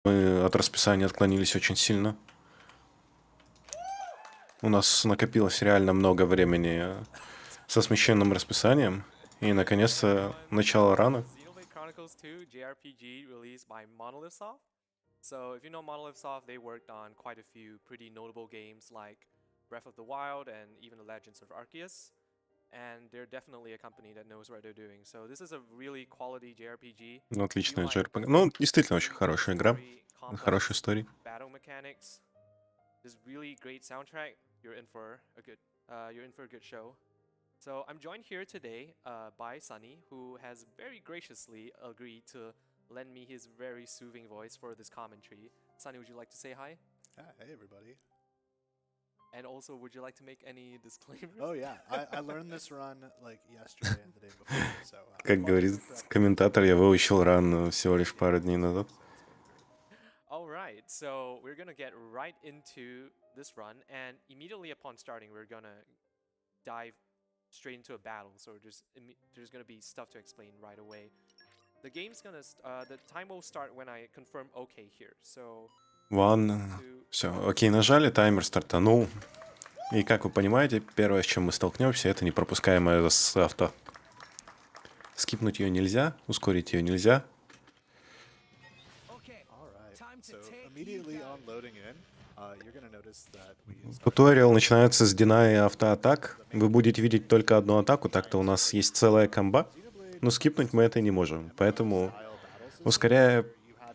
Мы от расписания отклонились очень сильно. У нас накопилось реально много времени со смещенным расписанием. И, Hey наконец-то, everyone, начало рано. Xenoblade Chronicles 2 JRPG released by Monolith Soft. So if you know Monolith Soft, they worked on quite a few pretty notable games like Breath of the Wild and even The Legends of Arceus. And they're definitely a company that knows what they're doing. So this is a really quality JRPG. Ну, If you отличная like JRPG. Ну, действительно, очень really good хорошая игра. story, С хорошей complex историей. battle mechanics, this really great soundtrack, you're in for a good show. So I'm joined here today by Sunny, who has very graciously agreed to lend me his very soothing voice for this commentary. Sunny, would you like to say hi? Hey everybody. And also, would you like to make any disclaimers? Oh yeah, I learned this run like yesterday and the day before, so Как говорит apologies for correcting комментатор, я выучил ран всего лишь пару дней назад. All right, so we're gonna get right into this run, and immediately upon starting, we're gonna dive straight into a battle. So there's gonna be stuff to explain right away. The time will start when I confirm OK here. So Ван. Все, окей, нажали, таймер стартанул. И как вы понимаете, первое, с чем мы столкнемся, это непропускаемая с авто. Скипнуть ее нельзя, ускорить ее нельзя. So immediately on loading in, you're gonna notice that we Туториал начинается с дина и автоатак. Вы будете видеть только одну атаку, так-то у нас есть целая комба. Но скипнуть мы это не можем. Поэтому, ускоряя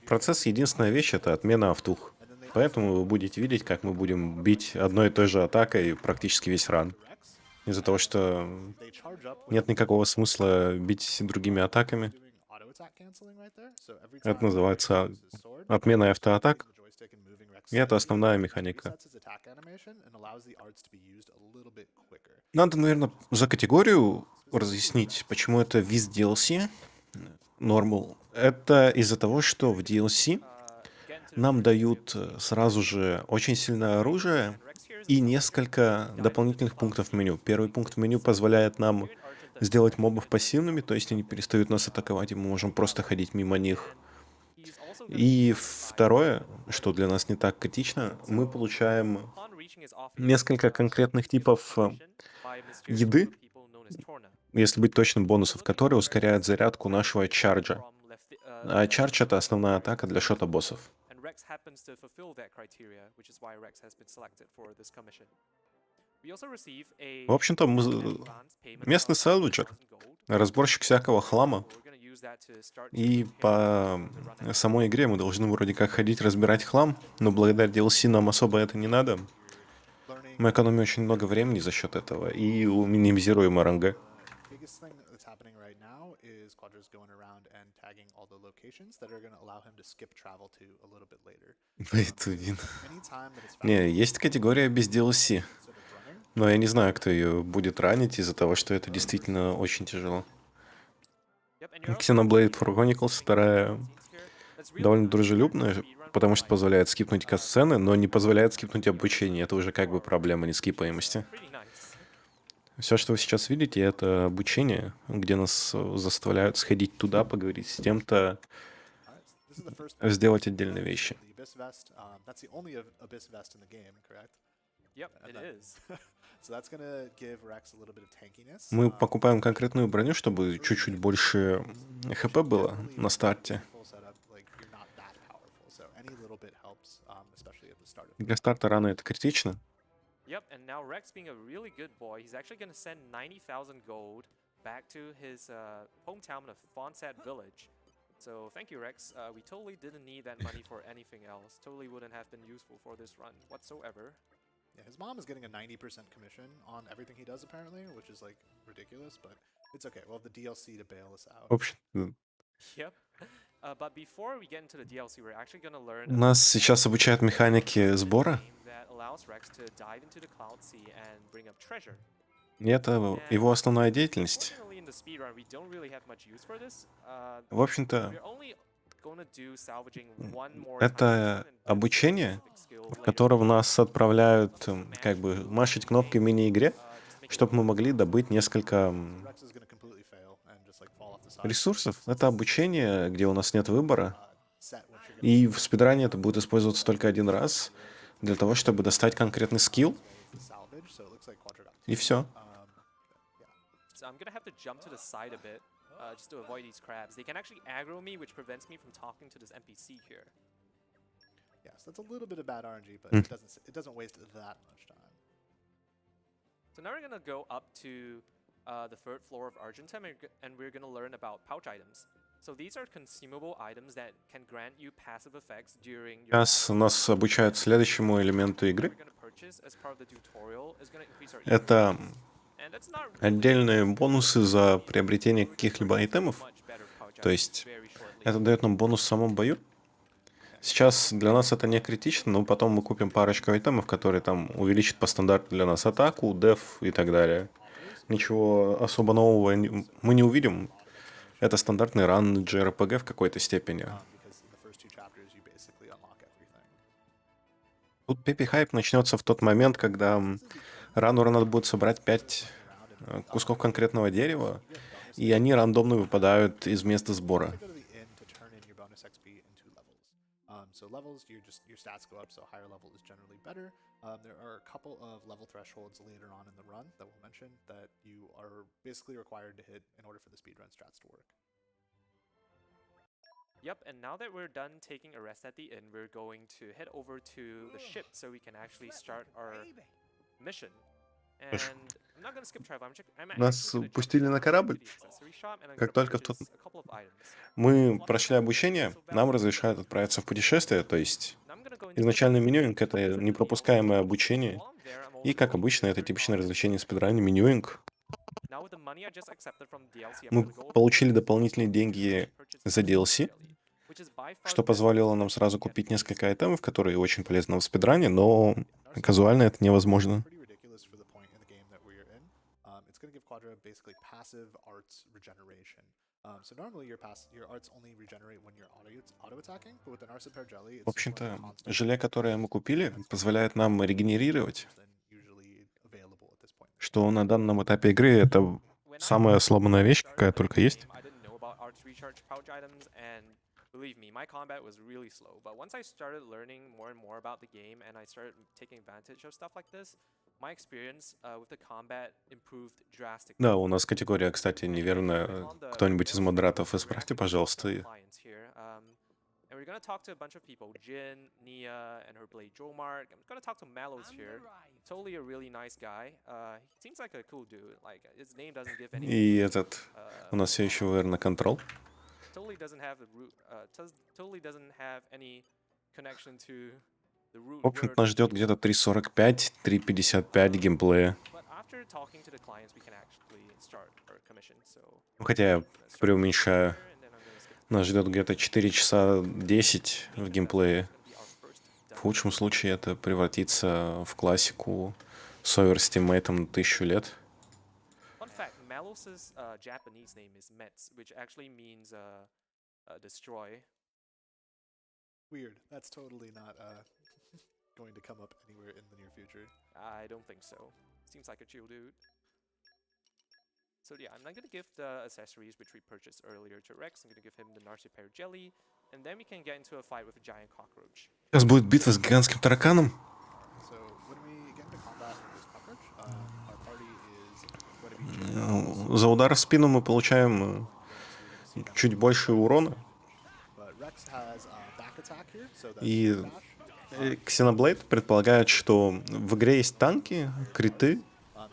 процесс, единственная вещь — это отмена автух. Поэтому вы будете видеть, как мы будем бить одной и той же атакой практически весь ран. Из-за того, что нет никакого смысла бить другими атаками. Это называется отмена автоатак. И это основная механика. Надо, наверное, за категорию разъяснить, почему это виз DLC, Normal. Это из-за того, что в DLC нам дают сразу же очень сильное оружие и несколько дополнительных пунктов в меню. Первый пункт в меню позволяет нам сделать мобов пассивными, то есть они перестают нас атаковать, и мы можем просто ходить мимо них. И второе, что для нас не так критично, мы получаем несколько конкретных типов еды, если быть точным, бонусов, которые ускоряют зарядку нашего чарджа. А чардж — это основная атака для шота-боссов. В общем-то, местный селвиджер, разборщик всякого хлама. И по самой игре мы должны вроде как ходить разбирать хлам, но благодаря DLC нам особо это не надо. Мы экономим очень много времени за счет этого и минимизируем РНГ. biggest thing that's happening right now is Quadra's going around and tagging all the locations that are going to allow him to skip travel to a little bit later. Anytime that it's Не, есть категория без DLC, instead of running, но я не знаю, кто ее будет ранить из-за того, что это действительно очень тяжело. Xenoblade Chronicles вторая довольно дружелюбная, потому что позволяет скипнуть катсцены, но не позволяет скипнуть обучение. Это уже как бы проблема нескипаемости. Все, что вы сейчас видите, это обучение, где нас заставляют сходить туда, поговорить с тем-то, this is the first сделать отдельные вещи. the Abyss Vest. That's the only Abyss Vest in the game, correct? Yep, it is. So that's going to give Rex a little bit of tankiness. Мы покупаем конкретную броню, чтобы чуть-чуть больше ХП было на старте. Full setup, like you're not that powerful, so any little bit helps, especially at the start of. Для старта рано это критично. Yep, and now Rex, being a really good boy, he's actually going to send 90,000 gold back to his hometown of Fonsat Village. So thank you, Rex. We totally didn't need that money for anything else. Totally wouldn't have been useful for this run whatsoever. Yeah, his mom is getting a 90% commission on everything he does apparently, which is like ridiculous, but it's okay. We'll have the DLC to bail us out. В общем, Yep. But before we get into the DLC, we're actually going to learn нас сейчас обучают механике сбора. that allows Rex to dive into the Cloud Sea and bring up treasure. И это его основная деятельность. Unfortunately, in the speedrun, we don't really have much use for this. В общем-то, We're only gonna do salvaging one more это time and обучение, specific skill в later. которого нас отправляют как бы машить кнопкой в мини-игре, чтобы мы могли добыть несколько Rex is going to completely fail and just like fall off the side. ресурсов. Это обучение, где у нас нет выбора. Set what you're И в спидране это будет использоваться только один раз для того, чтобы достать конкретный скилл, и все. So I'm gonna have to jump to the side a bit, just to avoid these crabs. They can actually aggro me, which prevents me from talking to this NPC here. Yes, that's a little bit of bad RNG, but it doesn't waste that much time. So now we're gonna go up to the third floor of Argentum, and we're gonna learn about pouch items. So these are consumable items that can grant you passive effects during your Сейчас нас обучают следующему элементу игры. we're gonna purchase as part of the tutorial is gonna increase our Это and that's not отдельные бонусы за приобретение каких-либо айтемов. much better pouch То items есть very shortly. это дает нам бонус в самом бою. Сейчас для нас это не критично, но потом мы купим парочку айтемов, которые там увеличат по стандарту для нас атаку, деф и так далее. Ничего особо нового мы не увидим. Это стандартный ран JRPG в какой-то степени. Because in the first 2 chapters you basically unlock everything. Тут Пеппи хайп начнется в тот момент, когда рануру надо будет собрать 5 кусков конкретного дерева, и они рандомно выпадают из места сбора. Go to the inn to turn in your bonus XP into levels. So levels, your stats go up, so higher level is generally better. There are a couple of level thresholds later on in the run that we'll mention that you are basically required to hit in order for the speedrun strats to work. Yep, and now that we're done taking a rest at the inn, we're going to head over to the ship so we can actually start our mission. And I'm not gonna skip travel. I'm Нас actually gonna jump пустили на to корабль. the accessory shop, and I'm Как gonna только в тот... purchase a couple of items. Мы прошли обучение, нам разрешают отправиться в путешествие, то есть Now I'm gonna go into изначальный the менюинг — это for the непропускаемое DLC. обучение. While I'm there, I'm И, also как going обычно, to это learn типичное all the развлечение в features. спидране — менюинг. Now with the money I just accepted from the DLC, I'm Мы gonna go over получили to дополнительные деньги purchase за the DLC, jelly, which is by far что the best позволило DLC нам сразу you can купить get несколько for айтемов, которые очень полезны в спидране, но Narset казуально это невозможно. pretty ridiculous for the point in the game that we're in. It's going to give Quadra basically passive arts regeneration. So normally your arts only regenerate when you're auto attacking, but with the Narset Pear Jelly, В it's just one общем-то, of the constant желе, которое мы купили, позволяет нам регенерировать, than usually available at this point in the game. что на данном этапе игры это When I самая сломанная вещь, started какая playing только the есть. game, I didn't know about arts recharge pouch items, and believe me, my combat was really slow. But once I started learning more and more about the game, and I started taking advantage of stuff like this, my experience with the combat improved drastically. Да, у нас категория, кстати, Anyway, неверная. we're on the Кто-нибудь из mail server, модераторов we're исправьте, actually gonna talk to пожалуйста. our clients here. And we're gonna talk to a bunch of people. Jin, Nia, and her blade Jomark. I'm gonna talk to Mallows here. Totally a really nice guy. He seems like a cool dude. Like his name doesn't give any. И этот... У нас все еще VR контрол. Totally doesn't have the root. Totally doesn't have any connection to the root В общем-то, word. нас ждет где-то 3.45, 3.55 геймплея. But after talking to the clients, we can actually start our commission. So. Ну, хотя я преуменьшаю. Нас ждет где-то 4 часа 10 в геймплее. В худшем случае это превратится в классику с оверстимейтом на 1000 лет. Fun fact, Malos's Japanese name is Mets, which actually means destroy. Weird. That's totally not going to come up anywhere in the near future. I don't think so. Seems like a chill dude. So yeah, I'm not gonna give the accessories which we purchased earlier to Rex. I'm gonna give him the Narset Pear Jelly, and then we can get into a fight with a giant cockroach. Сейчас будет битва с гигантским тараканом. So when we get into combat with this cockroach, our party is going to be За удар в спину мы получаем чуть больше урона. but Rex has back attack here, so that's И dash. Xenoblade предполагает, что в игре есть танки, криты,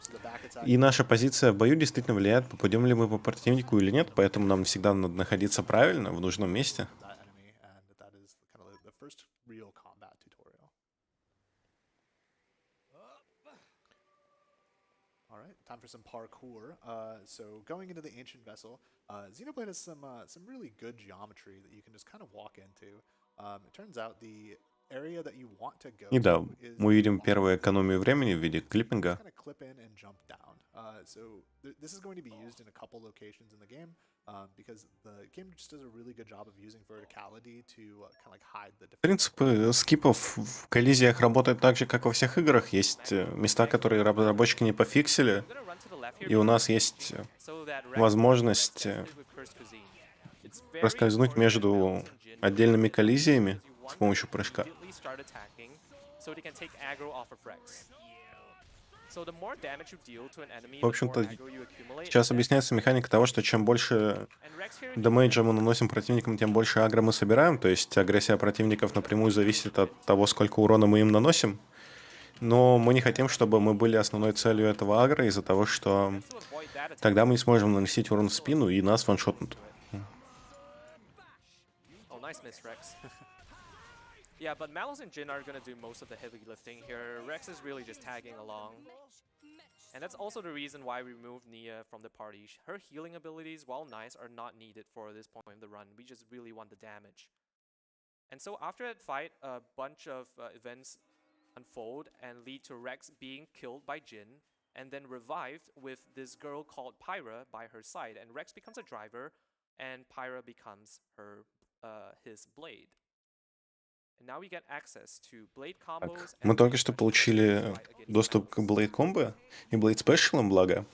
So the back attack и наша позиция в бою действительно влияет, попадем ли мы по противнику или нет, поэтому нам всегда надо находиться правильно, в нужном месте. that enemy, and that is kind of the first real combat tutorial. All right, time for some parkour. So going into the ancient vessel, Xenoblade has some really good geometry that you can just kind of walk into. It turns out the area that you want to go И да, to is мы видим первую экономию времени в виде клиппинга. kind of clip in and jump down. So this is going to be used in a couple locations in the game because the game just does a really good job of using verticality to kind of like hide the different. Принцип скипов в коллизиях работает так же, как во всех играх. Есть места, которые разработчики не пофиксили, I'm gonna run to the left here и у нас есть so that Rex возможность gets hit with cursed cuisine. It's It's very проскользнуть important that между Malus and Jin отдельными hit this, коллизиями because you с want them помощью to прыжка. immediately start attacking, so they can take aggro off of Rex. So the more damage you deal to an enemy, В the more общем-то, aggro you accumulate, сейчас and that's объясняется механика того, что чем больше and Rex here, he дамейджа мы can наносим противникам, тем больше агро мы собираем. То есть агрессия противников напрямую зависит от того, сколько урона мы им наносим. Но мы не хотим, чтобы мы были основной целью этого агро из-за того, что to avoid that attack. тогда мы не сможем наносить урон в спину и нас ваншотнут. Oh, nice miss, Rex. Yeah, but Malus and Jin are gonna do most of the heavy lifting here. Rex is really just tagging along. And that's also the reason why we removed Nia from the party. Her healing abilities, while nice, are not needed for this point of the run. We just really want the damage. And so after that fight, a bunch of events unfold and lead to Rex being killed by Jin and then revived with this girl called Pyra by her side. And Rex becomes a driver and Pyra becomes his blade. And now we get access to blade combos Мы and только blade что specials получили to fight against доступ к Malus. Blade Combo и Blade Special, благо,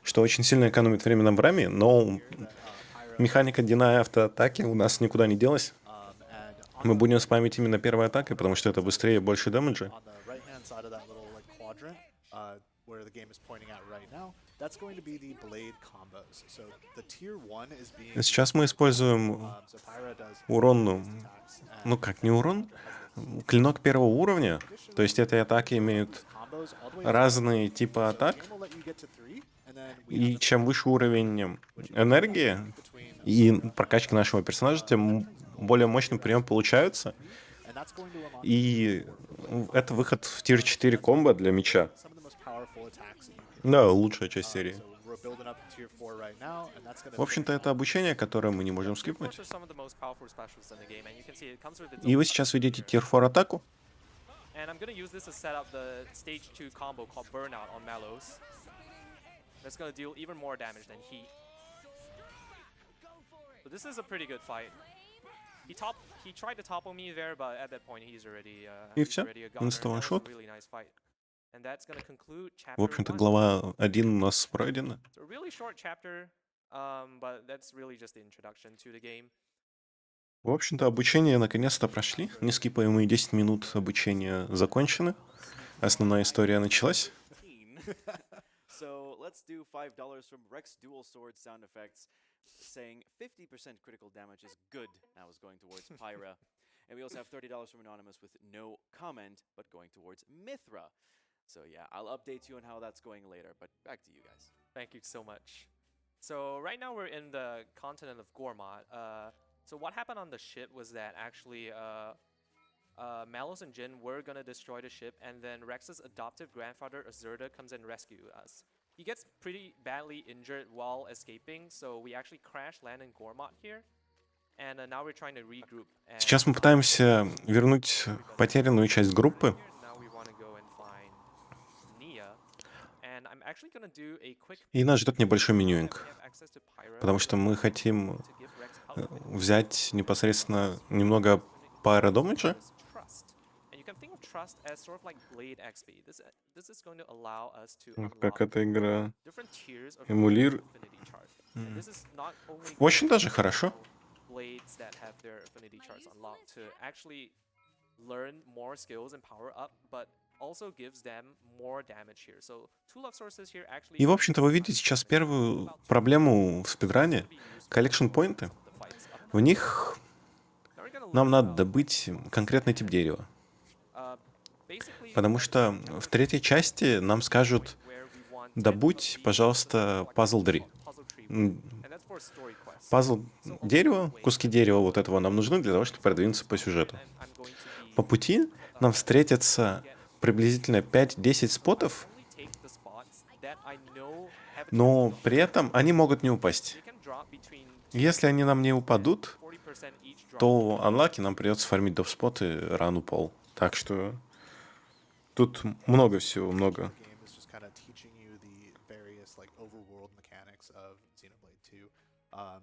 что очень сильно экономит время на браме, но механика Deny автоатаки у нас никуда не делась. Мы будем спамить именно первой атакой, потому что это быстрее и больше дэмэджа. Where the game is pointing at right now, that's going to be the blade combos. So the tier 1 is being Сейчас мы используем so Pyra does урон, attacks and ну как не урон, клинок первого уровня. То есть эти атаки имеют combos all the way разные типы so атак. game will let you get to 3 and then we have И the чем выше уровень энергии и прокачки нашего персонажа, тем более мощный прием получается. and that's going to unlock И это выход в тир 4 комбо для меча. some of the most powerful attacks that you can Да, лучшая часть серии. so we're building up to tier 4 right now and that's going В общем-то, это обучение, которое мы не можем Tier 4s скипнуть. are some of the most powerful specials in the game, and you can see it comes with its И own вы сейчас видите here. тир 4 атаку. And I'm gonna use this to set up the stage 2 combo called Burnout on Malus. That's gonna deal even more damage than Heat. So this is a pretty good fight. He tried to topple me there, but at that point he's already И he's всё. already a gunner. Инста That was a ваншот. really nice fight. And that's gonna conclude В chapter общем-то, 1. глава 1 у нас пройдена. It's a really short chapter, but that's really just the introduction to the game. В общем-то, обучение наконец-то прошли. Нескипаемые 10 минут обучения закончены. Основная история началась. So let's do $5 from Rex Dual Sword sound effects, saying 50% critical damage is good. That was going towards Pyra. And we also have $30 from Anonymous with no comment, but going towards Mithra. So yeah, I'll update you on how that's going later, but back to you guys. Thank you so much. So right now we're in the continent of Gormott. So what happened on the ship was that actually Malus and Jin were gonna destroy the ship, and then Rex's adoptive grandfather Azurda comes and rescue us. He gets pretty badly injured while escaping, so we actually crash land in Gormott here. And now we're trying to regroup. And, Сейчас мы пытаемся вернуть потерянную часть группы. now we want to go and find Nia. And I'm actually gonna do a quick И нас ждет небольшой менюинг. we have access to Pyra, Потому что мы хотим to give Rex power. взять непосредственно немного пара домеджа. Trust. And you can think of trust as sort of like Blade XP. This is going to allow us to Как unlock эта игра different tiers of эмулирует. affinity chart. And this is not only Очень good даже for хорошо. blades that have their affinity charts unlocked to actually learn more skills and power up, but also gives them more damage here. So two love sources here actually. И, в общем-то, вы видите сейчас первую проблему в спидране. Коллекшн-поинты. В них нам надо добыть конкретный тип дерева. Потому что в третьей части нам скажут: добудь, пожалуйста, пазл дри. Пазл дерева, куски дерева вот этого нам нужны для того, чтобы продвинуться по сюжету. По пути нам встретятся приблизительно 5-10 спотов, но при этом они могут не упасть. Если они нам не упадут, то анлаки нам придется фармить доп-споты рану пол. Так что тут много всего, много. The game is just kind of teaching you the various like overworld mechanics of Xenoblade 2.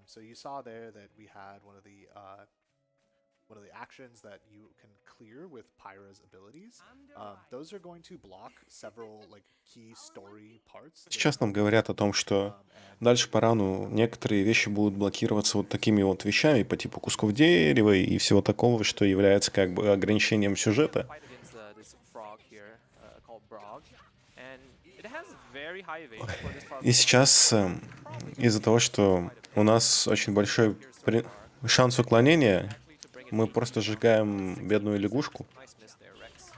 So you saw there that we had one one of the actions that you can clear with Pyra's abilities, those are going to block several like key story parts. Сейчас нам говорят о том, что дальше по рану некоторые вещи будут блокироваться вот такими вот вещами по типу кусков дерева и всего такого, что является как бы ограничением сюжета. Fight against this frog here, called Brog, and it has very high evasion for this part of И the сейчас из-за того, что у нас очень большой шанс уклонения, actually to bring it мы просто сжигаем бедную лягушку. nice miss there, Rex.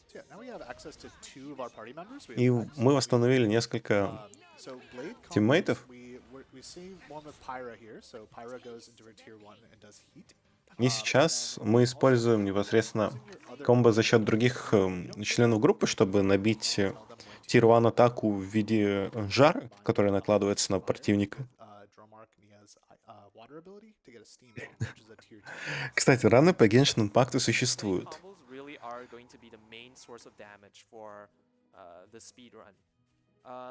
So yeah, now we have access to 2 of our party members. We И have Rex, мы восстановили несколько so Blade combos, тиммейтов. we see one with Pyra here. So Pyra goes into her tier 1 and does heat. И сейчас мы используем непосредственно комбо за счет других членов группы, чтобы набить тир-1 атаку в виде жара, которая накладывается на противника. Dromark and he has water ability to get a steam bomb, which is a tier 2. Кстати, раны по Genshin Impact существуют. Combos really are going to be the main source of damage for the speed run.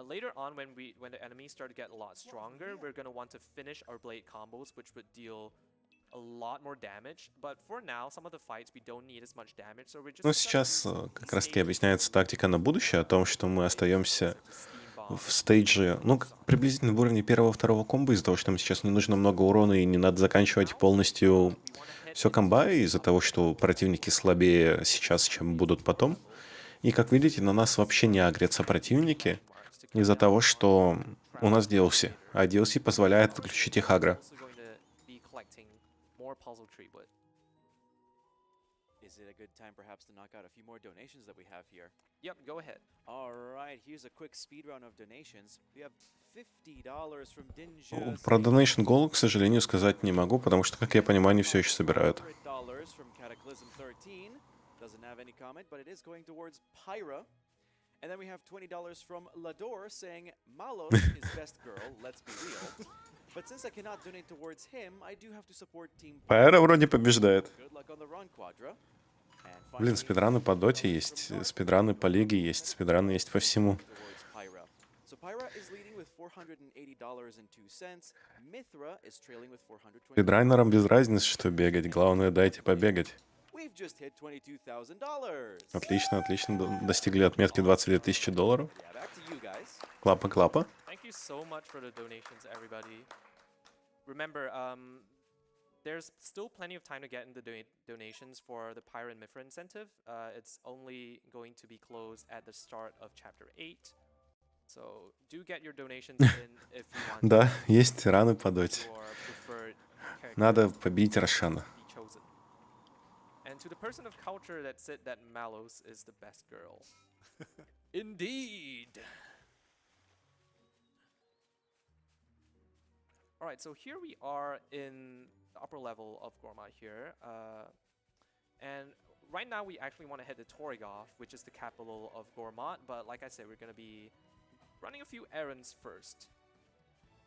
Later on, when the enemies start to get a lot stronger, we're going to want to finish our blade combos, which would deal a lot more damage. But for now, some of the fights we don't need as much damage, so we're just Ну, gonna сейчас use как раз таки stages объясняется тактика на будущее, о том, что мы остаемся such as steam bomb. в стейдже, ну, приблизительно в уровне первого-второго комбо, из-за того, что нам сейчас не нужно много урона и не надо заканчивать полностью все комбо, из-за того, что противники слабее сейчас, чем будут потом. И, как видите, на нас вообще не агрятся противники из-за того, что у нас DLC, а DLC позволяет выключить их агро. Also going to be collecting more puzzle tree wood. Is it a good time perhaps to knock out a few more donations that we have here? Yep, go ahead. All right, here's a quick speed run of donations. We have $50 from Dinja. Про Donation Goal, к сожалению, сказать не могу, потому что, как я понимаю, они все еще собирают. $100 from Cataclysm 13. Doesn't have any comment, but it is going towards Pyra. And then we have $20 from Lador saying, Malos is best girl, let's be real. But since I cannot donate towards him, I do have to support Team Пайра вроде побеждает. Good luck on the run, Quadra. And Блин, finally, спидраны по доте есть, спидраны по лиге есть, спидраны есть по всему. towards Pyra. So Pyra is leading with $480.02. Mithra is trailing with $420. Спидрайнерам без разницы, что бегать, главное дайте побегать. We've just hit $22,000. Отлично, отлично, достигли отметки $22 тысячи. Yeah, back to you guys. Клапа-клапа. Thank you so much for the donations, everybody. Remember, there's still plenty of time to get in the donations for the Pyra and Mithra incentive. It's only going to be closed at the start of Chapter 8. So do get your donations in if you want Да, есть раны по доте. your preferred character Надо побить Рошана. be chosen. And to the person of culture that said that Malos is the best girl. Indeed! Alright, so here we are in the upper level of Gorma here. And right now we actually want to head to Torigov, which is the capital of Gormat, but like I said, we're going to be running a few errands first.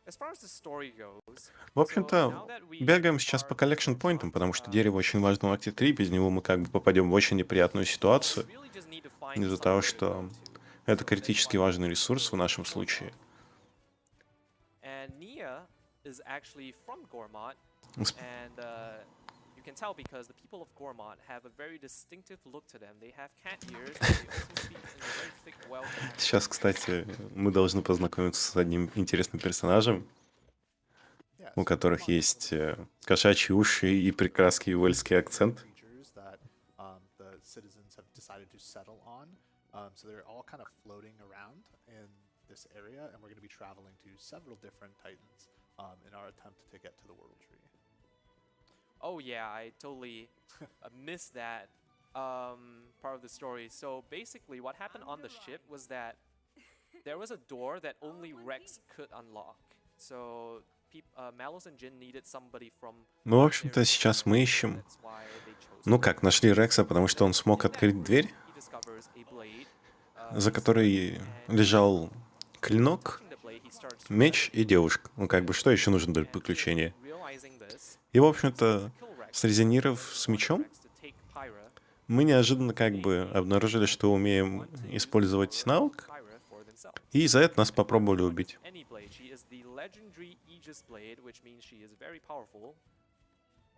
As far as the story goes, В общем-то, бегаем сейчас по коллекшн поинтам, потому что дерево очень важно в акте 3, без него мы как бы попадем в очень неприятную ситуацию, из-за того, что это критически важный ресурс в нашем случае. And Nia is actually from Gormat, Сп- and you can tell because the people of Gormat have a very distinctive look to them. They have cat ears, but they also speak in a very thick Welsh accent. Сейчас, кстати, мы должны познакомиться с одним интересным персонажем, Yeah, у so которых Gormat есть кошачьи уши и прекрасный уэльский акцент. creatures that the citizens have decided to settle on. So they're all kind of floating around in this area, and we're going to be traveling to several different titans in our attempt to get to the world tree. Oh yeah, I totally missed that part of the story. So basically, what happened on the ship was that there was a door that only Rex could unlock. So Malos and Jin needed somebody from. Ну, в общем-то, сейчас мы ищем... That's why they chose Ну him. как, нашли Рекса, потому что он смог открыть дверь, He discovers a blade, за которой лежал клинок, using the blade, he starts to меч и девушка. Ну как бы, что еще нужно для приключения? realizing this, И, в общем-то, kill Rex, срезонировав с мечом, Rex to take Pyra, мы неожиданно как бы обнаружили, что умеем использовать навык, Pyra for themselves. и за это нас попробовали убить. Any blade. She is the legendary Aegis blade, which means she is very powerful.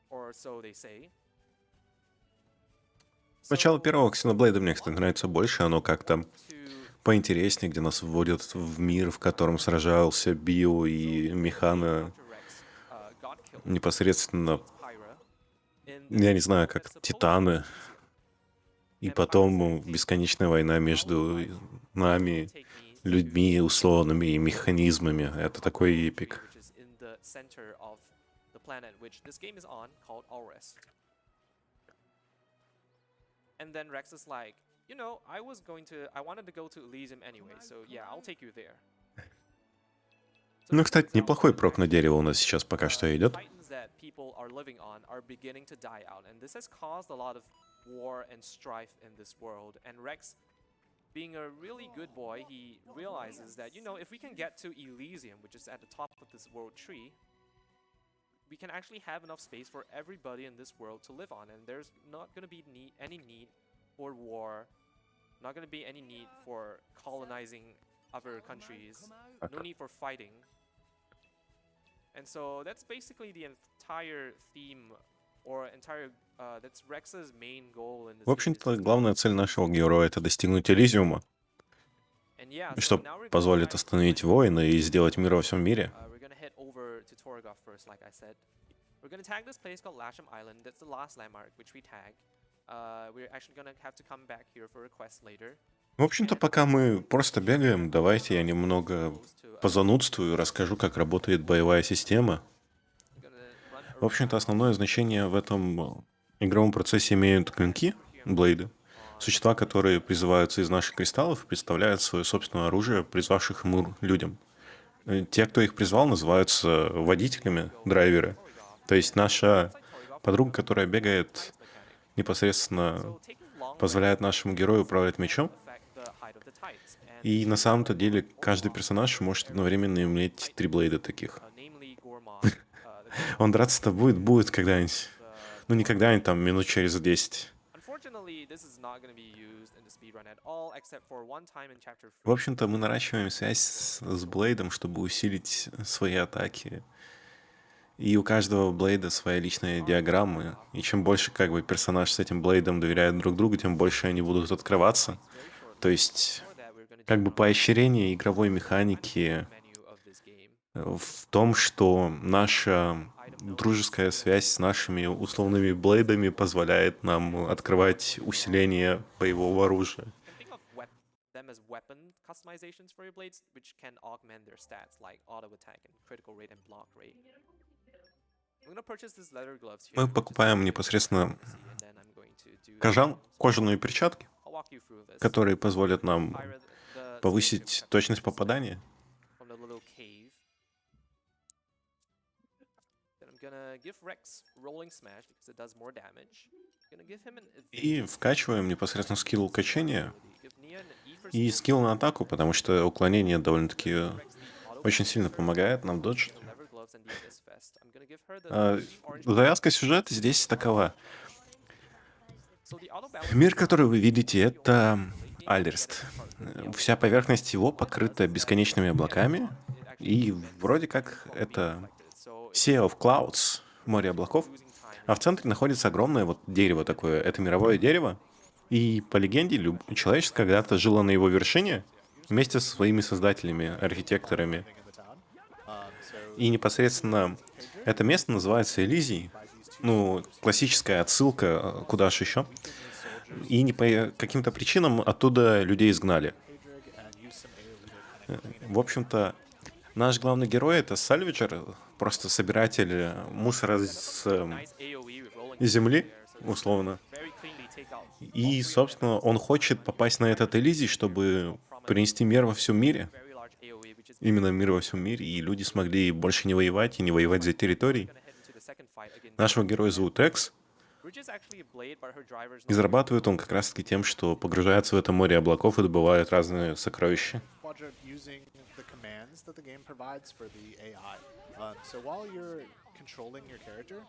or so they say. Начало So, первого Xenoblade мне, кстати, нравится больше. Оно как-то to поинтереснее, где нас вводят в мир, в котором сражался Био и Механа Dr. Rex got killed непосредственно, against Pyra in я this не знаю, world как that's supposed to be титаны. Elysium. И And Pyra потом said, "Hey, бесконечная война follow между my lead, нами, take me людьми, to условными и механизмами. Это такой tree, эпик. which is in the center of the planet which this game is on, called RUSC." And then Rex is like, you know, I wanted to go to Elysium anyway, so yeah, I'll take you there. So Ну, it кстати, turns out неплохой that прок на actually, дерево у нас сейчас пока что идет. titans that people are living on are beginning to die out, and this has caused a lot of war and strife in this world. And Rex, being a really good boy, he realizes that, you know, if we can get to Elysium, which is at the top of this world tree, we can actually have enough space for everybody in this world to live on, and there's not going to be any need for war, not going to be any need for colonizing other countries, no need for fighting. And so that's basically the entire theme, or that's Rex's main goal in this В game. Is общем-то, just to главная цель нашего героя — это достигнуть Элизиума, And yeah, so что now we're gonna позволит dive остановить into войны и Elysium. сделать мир во всем мире. We're gonna head over to Torgoth first, like I said. We're gonna tag this place called Lasham Island. That's the last landmark which we tag. We're actually gonna have to come back here for a quest later. В общем-то, пока мы просто бегаем, давайте я немного позанудствую, расскажу, как работает боевая система. We're gonna run В общем-то, around. основное значение в этом игровом процессе имеют клинки, блейды, существа, которые призываются из наших кристаллов, представляют свое собственное оружие, призвавших ему людям. Те, кто их призвал, называются водителями, драйверы. То есть наша подруга, которая бегает непосредственно, позволяет нашему герою управлять мечом. И на самом-то деле каждый персонаж может одновременно иметь 3 блейда таких. Он драться-то будет когда-нибудь. Ну, не когда-нибудь, там, минут через 10. В общем-то, мы наращиваем связь с Блейдом, чтобы усилить свои атаки. И у каждого Блейда своя личная диаграмма. И чем больше как бы персонаж с этим Блейдом доверяют друг другу, тем больше они будут открываться. То есть, как бы поощрение игровой механики в том, что наша дружеская связь с нашими условными Блейдами позволяет нам открывать усиление боевого оружия. Them as weapon customizations for your blades, which can augment their stats like auto attack and critical rate and block rate. I'm gonna purchase these leather gloves here. Мы покупаем непосредственно And then I'm going to do кожаные перчатки, I'll walk you through this. которые позволят нам Pyra, the повысить spaceship точность captured попадания. from the little cave. Then I'm gonna give Rex rolling smash because it does more damage. I'm gonna give him an И вкачиваем непосредственно скилл качения Give Nia an E for и speed. скилл на атаку, потому что уклонение довольно-таки Rex the auto очень сильно помогает нам доджить. the leather gloves and the abyss vest. I'm gonna give her the А, extreme orange. Завязка сюжета здесь такова. So the auto balance Мир, который вы видите, это Альдерст. Вся поверхность его покрыта бесконечными облаками, и вроде как это Sea of Clouds, море облаков, а в центре находится огромное вот дерево такое, это мировое дерево, и по легенде человечество когда-то жило на его вершине вместе со своими создателями, архитекторами. И непосредственно это место называется Элизией, ну, классическая отсылка куда же еще. И не по каким-то причинам оттуда людей изгнали. В общем-то, наш главный герой — это Сальвиджер, просто собиратель мусора с земли, условно. И, собственно, он хочет попасть на этот Элизий, чтобы принести мир во всем мире. Именно мир во всем мире, и люди смогли больше не воевать и не воевать за территории. Нашего героя зовут Экс, и зарабатывает он как раз-таки тем, что погружается в это море облаков и добывает разные сокровища. Using the commands that the game provides for the AI. So while you're controlling your character,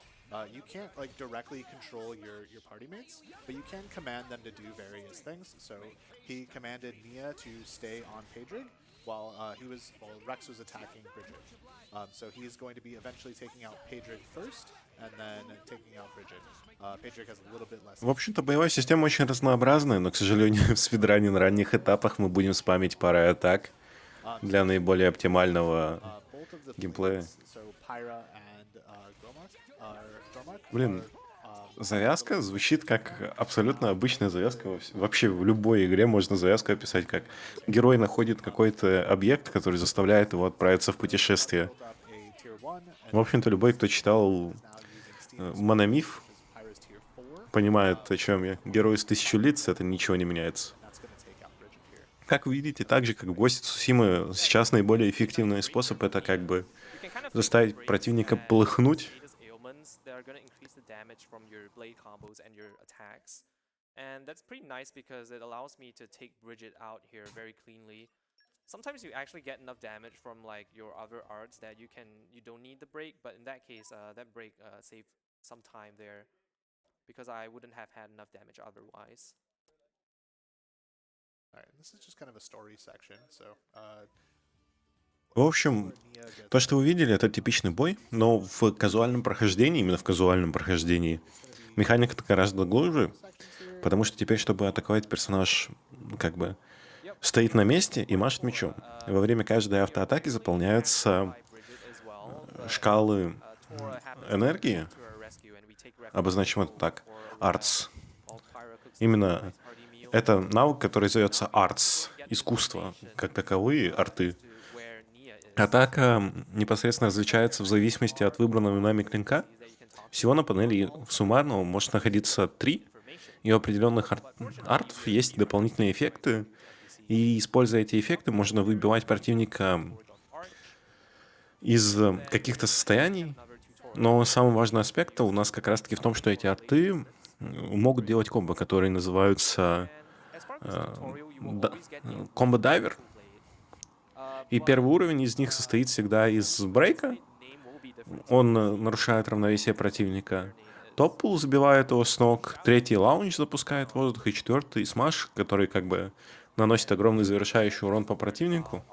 you can't like directly control your party mates, but you can command them to do various things. So he commanded Nia to stay on Pedrig while Rex was attacking Bridget. So he's going to be eventually taking out Pedrig first, and then taking out Bridget. Patriarch has a little bit less. В общем-то, боевая система очень разнообразная, но, к сожалению, в спидране на ранних этапах мы будем спамить парой атак для наиболее оптимального Both of the геймплея. fleets, so Pyra and Dormark Блин, are завязка звучит как абсолютно обычная завязка. Вообще в любой игре можно завязку описать как герой находит какой-то объект, который заставляет его отправиться в путешествие. built up a tier 1 and В общем-то, любой, кто читал is now using Steam Мономиф, because Pyra's tier 4, понимает, о чем я. Герой из 1000 лиц, это ничего не меняется. and that's going to take out Bridget here. Как вы видите, так же, как в Гости Цусимы, сейчас наиболее эффективный способ — это как бы You can kind of take заставить breaks противника and полыхнуть. Ada's ailments that are going to increase the damage from your blade combos and your attacks. And that's pretty nice because it allows me to take Bridget out here very cleanly. Sometimes you actually get enough damage from like your other arts that you don't need the break, but in that case, that break saved some time there because I wouldn't have had enough damage otherwise. All right, and this is just kind of a story section. So, В общем, то, что вы видели, это типичный бой, но в казуальном прохождении, именно в казуальном прохождении, механика-то гораздо глубже, потому что теперь, чтобы атаковать, персонаж как бы стоит на месте и машет мечом. И во время каждой автоатаки заполняются шкалы энергии, обозначим это так, arts. Именно это навык, который зовется arts, искусство, как таковые, арты. Атака непосредственно различается в зависимости от выбранного нами клинка. Всего на панели суммарно может находиться 3, и у определенных артов есть дополнительные эффекты, и, используя эти эффекты, можно выбивать противника из каких-то состояний. Но самый важный аспект у нас как раз-таки в том, что эти арты могут делать комбо, которые называются комбо-дайвер. И первый уровень из них состоит всегда из брейка. Он нарушает равновесие противника. Топ-пул забивает его с ног. Третий лаунч запускает воздух. И четвертый смаш, который как бы наносит огромный завершающий урон по противнику.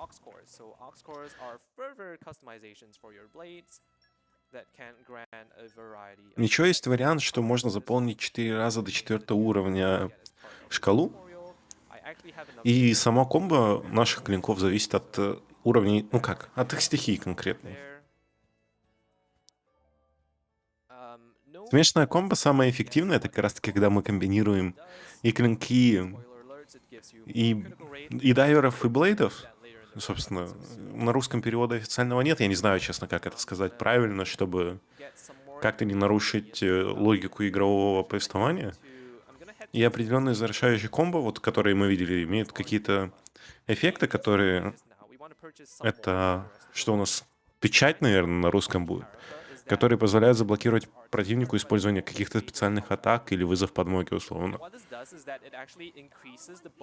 Еще есть вариант, что можно заполнить 4 раза до 4 уровня шкалу. И само комбо наших клинков зависит от уровней, ну как, от их стихии конкретной. Смешанная комбо самое эффективное, это как раз таки, когда мы комбинируем и клинки, и дайверов, и блейдов. Собственно, на русском перевода официального нет. Я не знаю, честно, как это сказать правильно, чтобы как-то не нарушить логику игрового повествования. И определенные завершающие комбо, вот, которые мы видели, имеют какие-то эффекты, которые... Это что у нас? Печать, наверное, на русском будет, которые позволяют заблокировать противнику использование каких-то специальных атак или вызов подмоги, условно.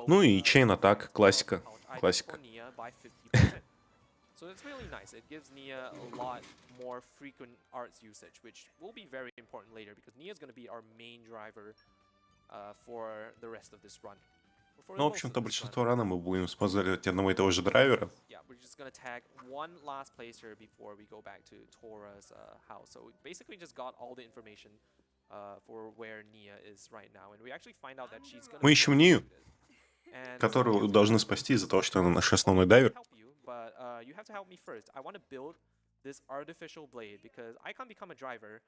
Ну и чейн-атак, классика. Классика. So it's really nice. It gives Nia a lot more frequent arts usage, which will be very important later because Nia is going to be our main driver for the rest of this run. Ну, в общем-то, большинство рана мы будем использовать одного и того же драйвера. Yeah, we're just going to tag one last place here before we go back to Tora's house. So we basically just got all the information for where Nia is right now. And we actually find out that she's going to... Мы ищем Нию, которую должны спасти из-за того, что она наш основной дайвер. But you have to help me first. I want to build this artificial blade because I can't become a driver,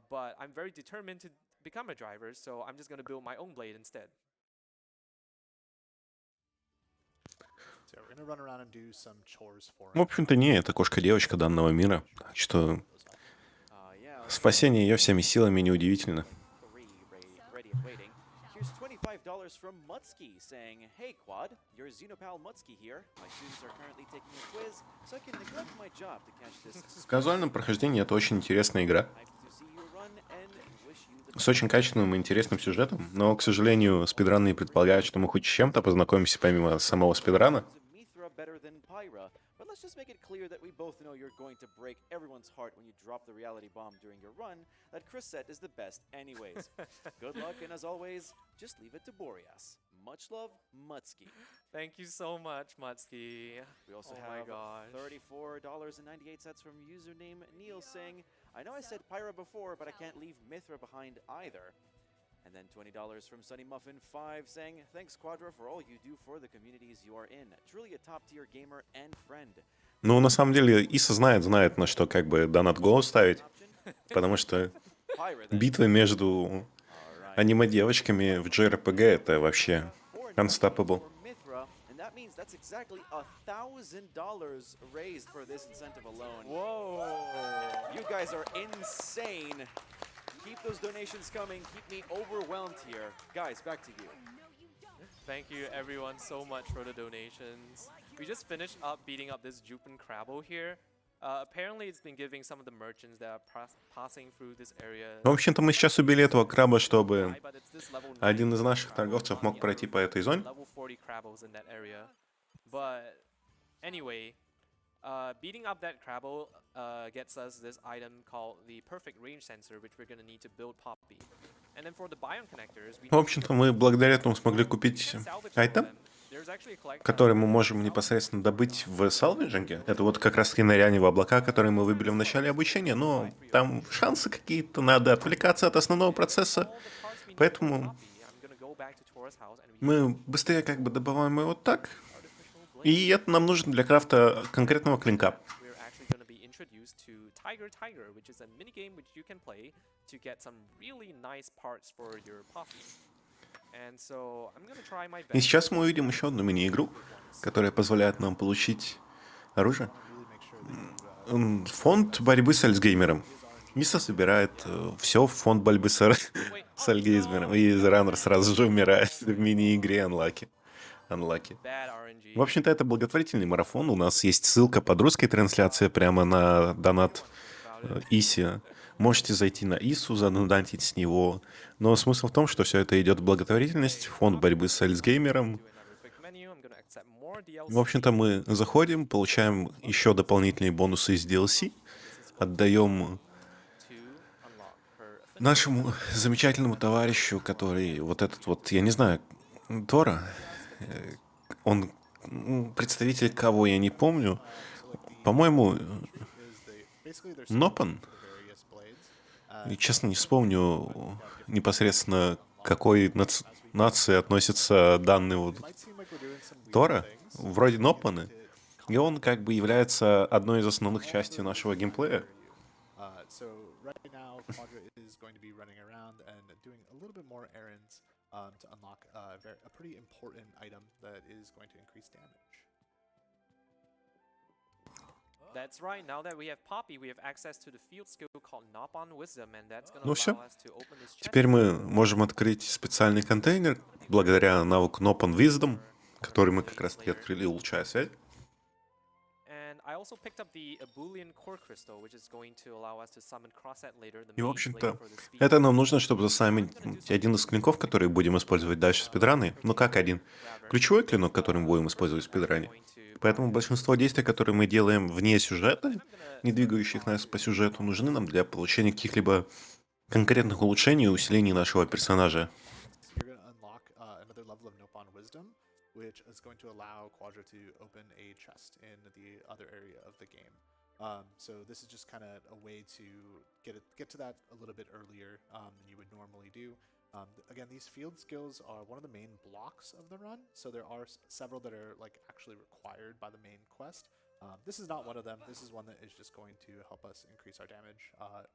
but I'm very determined to become a driver, so I'm just going to build my own blade instead. So we're gonna run around and do some chores for В общем-то, не, это кошка-девочка данного мира. Так что спасение ее всеми силами неудивительно. Here's $25 from Mutsky saying, "Hey Quad, your Xenopal Mutsky here. My students are currently taking a quiz, so I can neglect my job to catch this. В казуальном прохождении это очень интересная игра Nice to see you run and wish you the с очень качественным и интересным сюжетом, но, к сожалению, спидранные предполагают, что мы хоть с чем-то познакомимся помимо самого спидрана. Mithra better than Pyra, but let's just make it clear that we both know you're going to break everyone's heart when you drop the reality bomb during your run, that Chryset is the best anyways. Good luck, and as always, just leave it to Boreas. Much love, Mutsky." Thank you so much, Mutsky. We also Oh my have gosh. $34.98 from username Neil saying, I know I said Pyra before, but I can't leave Mithra behind either. And then $20 from Sunny Muffin 5 saying, thanks Quadra for all you do for the communities you are in. Truly a top-tier gamer and friend. Ну, на самом деле, Иса знает, на что как бы донат Go ставить, потому что Pyra then. битвы между Alright. аниме-девочками в JRPG — это вообще unstoppable. For Mithra, and that means that's exactly $1,000 raised for this incentive alone. Whoa! You guys are insane. Keep those donations coming. Keep me overwhelmed here. Guys, back to you. Thank you everyone so much for the donations. We just finished up beating up this Jupen Crabble here. Apparently it's been giving some of the merchants that are passing through this area. В общем-то, мы сейчас убили этого краба, чтобы But it's this level один 90 из наших crabble, торговцев not мог the пройти other по этой зоне. level 40 crabbles in that area. But anyway, beating up that crabble gets us this item called the perfect range sensor, which we're gonna need to build Poppy. And then for the biome connectors, we В общем-то, мы благодаря этому смогли купить айтем, который мы можем непосредственно добыть в салвиджинге. Это вот как раз-таки ныряние в облака, которые мы выбили в начале обучения, но там шансы какие-то, надо отвлекаться от основного процесса, поэтому мы быстрее как бы добываем его так, и это нам нужно для крафта конкретного клинка. Tiger, which is a mini game which you can play to get some really nice parts for your poppy. And so I'm gonna try my best. И сейчас мы увидим еще одну мини-игру, которая позволяет нам получить оружие. Фонд борьбы с Альцгеймером. Миса собирает все в фонд борьбы с Альцгеймером, и раннер сразу же умирает в мини-игре Unlucky. В общем-то, это благотворительный марафон. У нас есть ссылка под русской трансляцией прямо на донат Иси. Можете зайти на Ису, задонатить с него. Но смысл в том, что все это идет в благотворительность, фонд борьбы с Альцгеймером. В общем-то, мы заходим, получаем еще дополнительные бонусы из DLC, отдаем нашему замечательному товарищу, который вот этот вот, я не знаю, Тора, он представитель кого, я не помню. По-моему, Нопан. И, честно, не вспомню непосредственно, к какой нации относится данный вот Тора. Вроде Нопаны. И он как бы является одной из основных частей нашего геймплея. To unlock a pretty important item that is going to increase damage. That's right. Now that we have Poppy, we have access to the field skill called Knob on Wisdom, and that's going to Ну все. allow us to open this chest. Теперь мы можем открыть специальный контейнер благодаря навыку Knob on Wisdom, который мы как раз таки открыли, улучшая связь. I also picked up the Boolean core crystal, which is going to allow us to summon Crossset later. И, в общем-то, это нам нужно, чтобы засамить один из клинков, которые будем использовать дальше в спидране. Ну как один? Ключевой клинок, который мы будем использовать в спидране. Поэтому большинство действий, которые мы делаем вне сюжета, не двигающих нас по сюжету, нужны нам для получения каких-либо конкретных улучшений и усилений нашего персонажа. Which is going to allow Quadra to open a chest in the other area of the game. So this is just kind of a way to get to that a little bit earlier than you would normally do. Again, these field skills are one of the main blocks of the run, so there are several that are like actually required by the main quest. This is not one of them. This is one that is just going to help us increase our damage a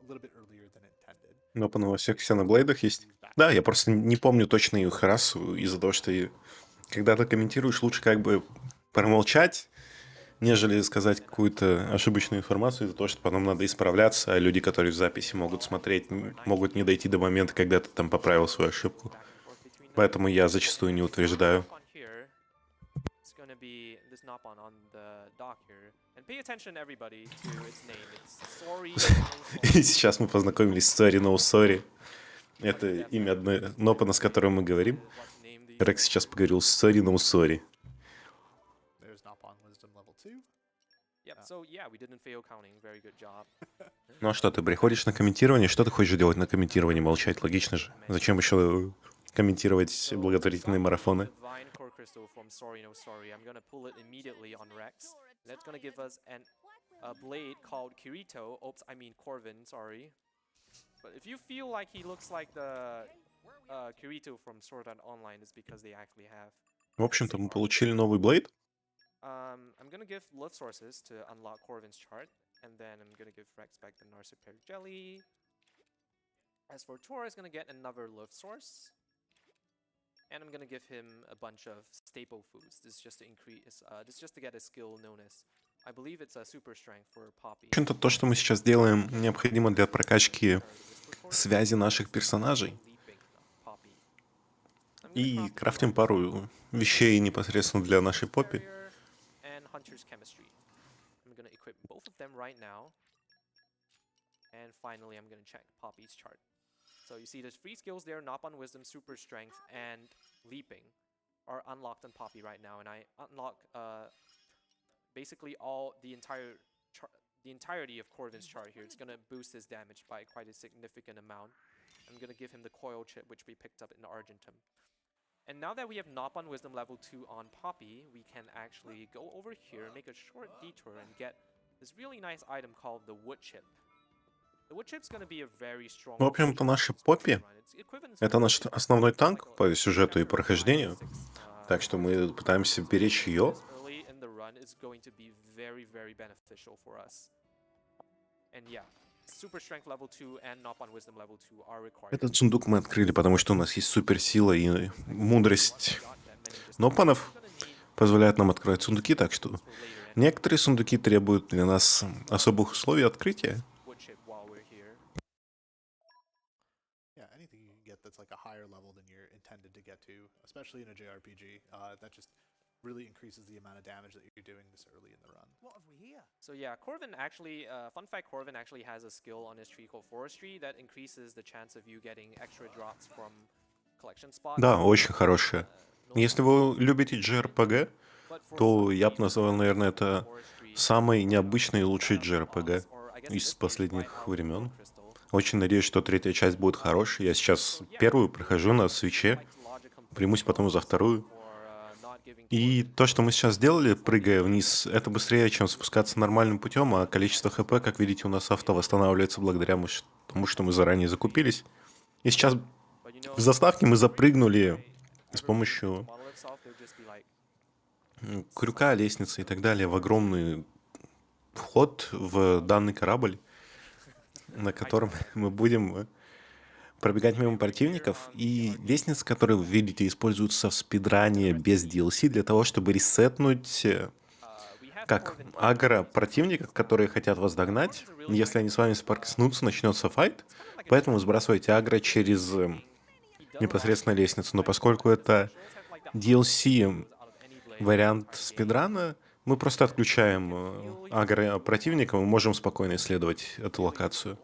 little bit earlier than intended. Но во всех Xenoblade есть. Да, я просто не помню точно их расу из-за того, что когда ты комментируешь, лучше как бы промолчать, нежели сказать какую-то ошибочную информацию, из-за того, что потом надо исправляться, а люди, которые в записи могут смотреть, могут не дойти до момента, когда ты там поправил свою ошибку. Поэтому я зачастую не утверждаю. И сейчас мы познакомились с Sorry No Sorry. Это имя одной Нопана, с которым мы говорим. Рекс сейчас поговорил с Sorry No Sorry. Ну а что, ты приходишь на комментирование? Что ты хочешь делать на комментировании? Молчать, логично же. Зачем еще комментировать благотворительные марафоны? a blade called Kirito. Oops, I mean Corvin, sorry. But if you feel like he looks like the Kirito from Sword Art Online, it's because they actually have В общем-то, same мы armor. получили новый Блейд. I'm gonna give love sources to unlock Corvin's chart, and then I'm gonna give Rex back the Narsiperic Jelly. As for Tor, is gonna get another love source. And I'm gonna give him a bunch of staple foods. This is just to increase, this is just to get a skill known as, I believe it's a super strength for Poppy. В общем-то, то, что мы сейчас делаем, необходимо для прокачки связи наших персонажей. И крафтим пару вещей непосредственно для нашей Поппи. And Hunter's Chemistry. I'm gonna equip both of them right now. And finally, I'm gonna check Poppy's chart. So you see there's 3 skills there, Knock on Wisdom, Super Strength, and Leaping are unlocked on Poppy right now. And I unlock basically the entirety of Corvin's chart here. It's gonna boost his damage by quite a significant amount. I'm gonna give him the coil chip, which we picked up in Argentum. And now that we have Knock on Wisdom level 2 on Poppy, we can actually go over here, make a short detour, and get this really nice item called the Wood Chip. The Wood Chip's gonna be a very strong. В общем-то, наша Поппи — это наш основной танк по сюжету и прохождению. Так что мы пытаемся беречь ее. Этот сундук мы открыли, потому что у нас есть суперсила и мудрость Нопанов позволяет нам открывать сундуки, так что некоторые сундуки требуют для нас особых условий открытия. Yeah, anything you can get that's like a higher level than you're intended to get to, especially in a JRPG, that just really increases the amount of damage that you're doing this early in the run. What have we here? So yeah, Corvin actually, fun fact, Corvin actually has a skill on his tree called Forestry that increases the chance of you getting extra drops from collection spots. Да, очень хорошая. Если вы любите JRPG, то я бы назвал, наверное, это самый необычный и лучший JRPG из последних времен. Очень надеюсь, что третья часть будет хорошей. Я сейчас первую прохожу на свитче, примусь потом за вторую. И то, что мы сейчас сделали, прыгая вниз, это быстрее, чем спускаться нормальным путем, а количество ХП, как видите, у нас авто восстанавливается благодаря тому, что мы заранее закупились. И сейчас в заставке мы запрыгнули с помощью крюка, лестницы и так далее в огромный вход в данный корабль, на котором мы будем пробегать мимо противников. И лестницы, которые вы видите, используются в спидране без DLC для того, чтобы ресетнуть как агро противников, которые хотят вас догнать. Если они с вами соприкоснутся, начнется файт. Поэтому сбрасывайте агро через непосредственно лестницу. Но поскольку это DLC вариант спидрана, мы просто отключаем агро противника, мы можем спокойно исследовать эту локацию.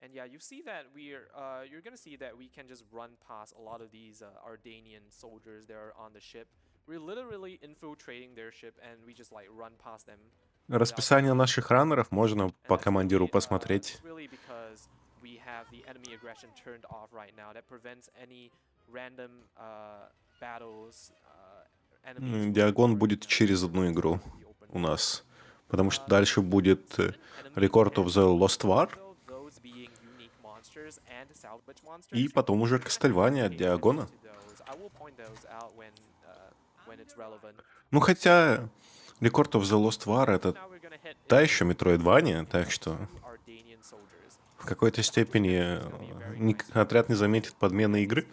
And yeah, you see that you're gonna see that we can just run past a lot of these Ardanian soldiers that are on the ship. We're literally infiltrating their ship and we just like run past them. Расписание наших раннеров можно по командиру посмотреть. We have the enemy aggression turned off right now. That prevents any random battles. Диагон будет через одну игру у нас, потому что дальше будет Record of the Lost War, и потом уже Кастельвания от Диагона. Ну хотя Record of the Lost War — это та еще Metroidvania, так что в какой-то степени отряд не заметит подмены игры.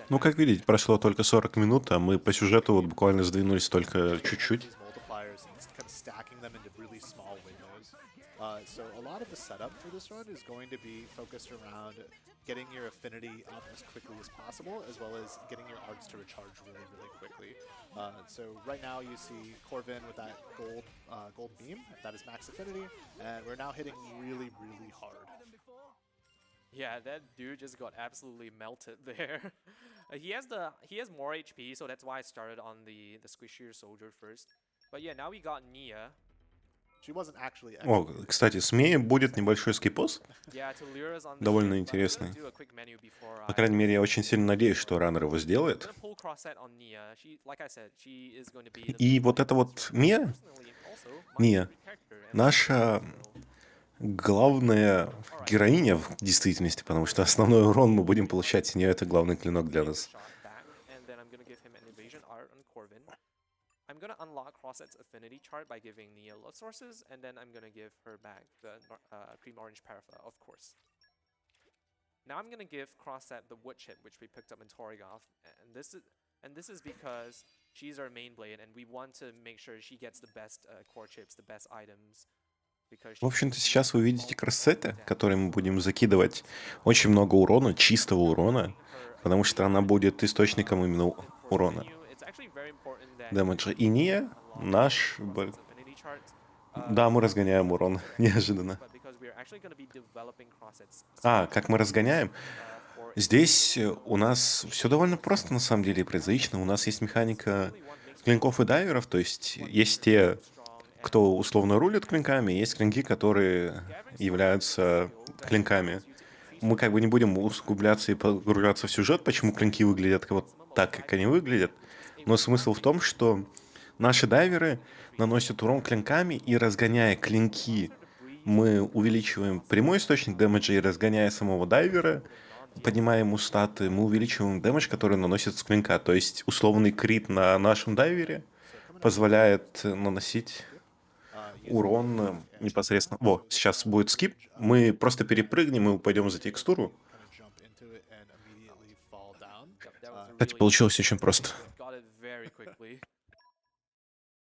Ну, как видите, прошло только 40 минут, а мы по сюжету вот буквально сдвинулись только чуть-чуть. So a lot of the setup for this run is going to be focused around getting your affinity up as quickly as possible, as well as getting your arts to recharge really, really quickly. So right now you see Corvin with that gold beam, that is max affinity, and we're now hitting really, really hard. Yeah, that dude just got absolutely melted there. He has more HP, so that's why I started on the squishier soldier first. But yeah, now we got Nia. She wasn't actually О, executed. кстати, с Мией будет небольшой скипос. Yeah, to lure us on the Довольно ship, I'm gonna интересный. do a quick menu before По I крайней мере, я go очень into сильно the надеюсь, main что run. раннер его I'm сделает. gonna pull cross set on Nia. She, like I said, she is going to be the И main вот player это of this вот run. Мия, Personally, also my Ния, favorite character, and наша so главная alright. героиня в действительности, потому что основной урон мы будем получать с нее, это главный клинок для Take a нас. shot back, and then I'm gonna give him an evasion art on Corvin. I'm gonna unlock Crosset's affinity chart by giving Nia love sources, and then I'm gonna give her back the cream orange parapha, of course. Now I'm gonna give Crosset the wood chip, which we picked up in Torigov, and this is because she's our main blade, and we want to make sure she gets the best core chips, the best items. В общем-то, сейчас вы видите кроссеты, которые мы будем закидывать очень много урона, чистого урона, потому что она будет источником именно урона. Дэмэджа. И Ния, наш... Да, мы разгоняем урон, неожиданно. А, как мы разгоняем? Здесь у нас все довольно просто, на самом деле, и прозаично. У нас есть механика клинков и дайверов, то есть есть те, кто условно рулит клинками, есть клинки, которые являются клинками. Мы как бы не будем усугубляться и погружаться в сюжет, почему клинки выглядят вот так, как они выглядят. Но смысл в том, что наши дайверы наносят урон клинками, и разгоняя клинки, мы увеличиваем прямой источник дэмэджа, и разгоняя самого дайвера, поднимаем ему статы, мы увеличиваем дэмэдж, который наносит с клинка. То есть условный крит на нашем дайвере позволяет наносить урон непосредственно... Во, сейчас будет скип. Мы просто перепрыгнем и упадем за текстуру. Кстати, получилось очень просто.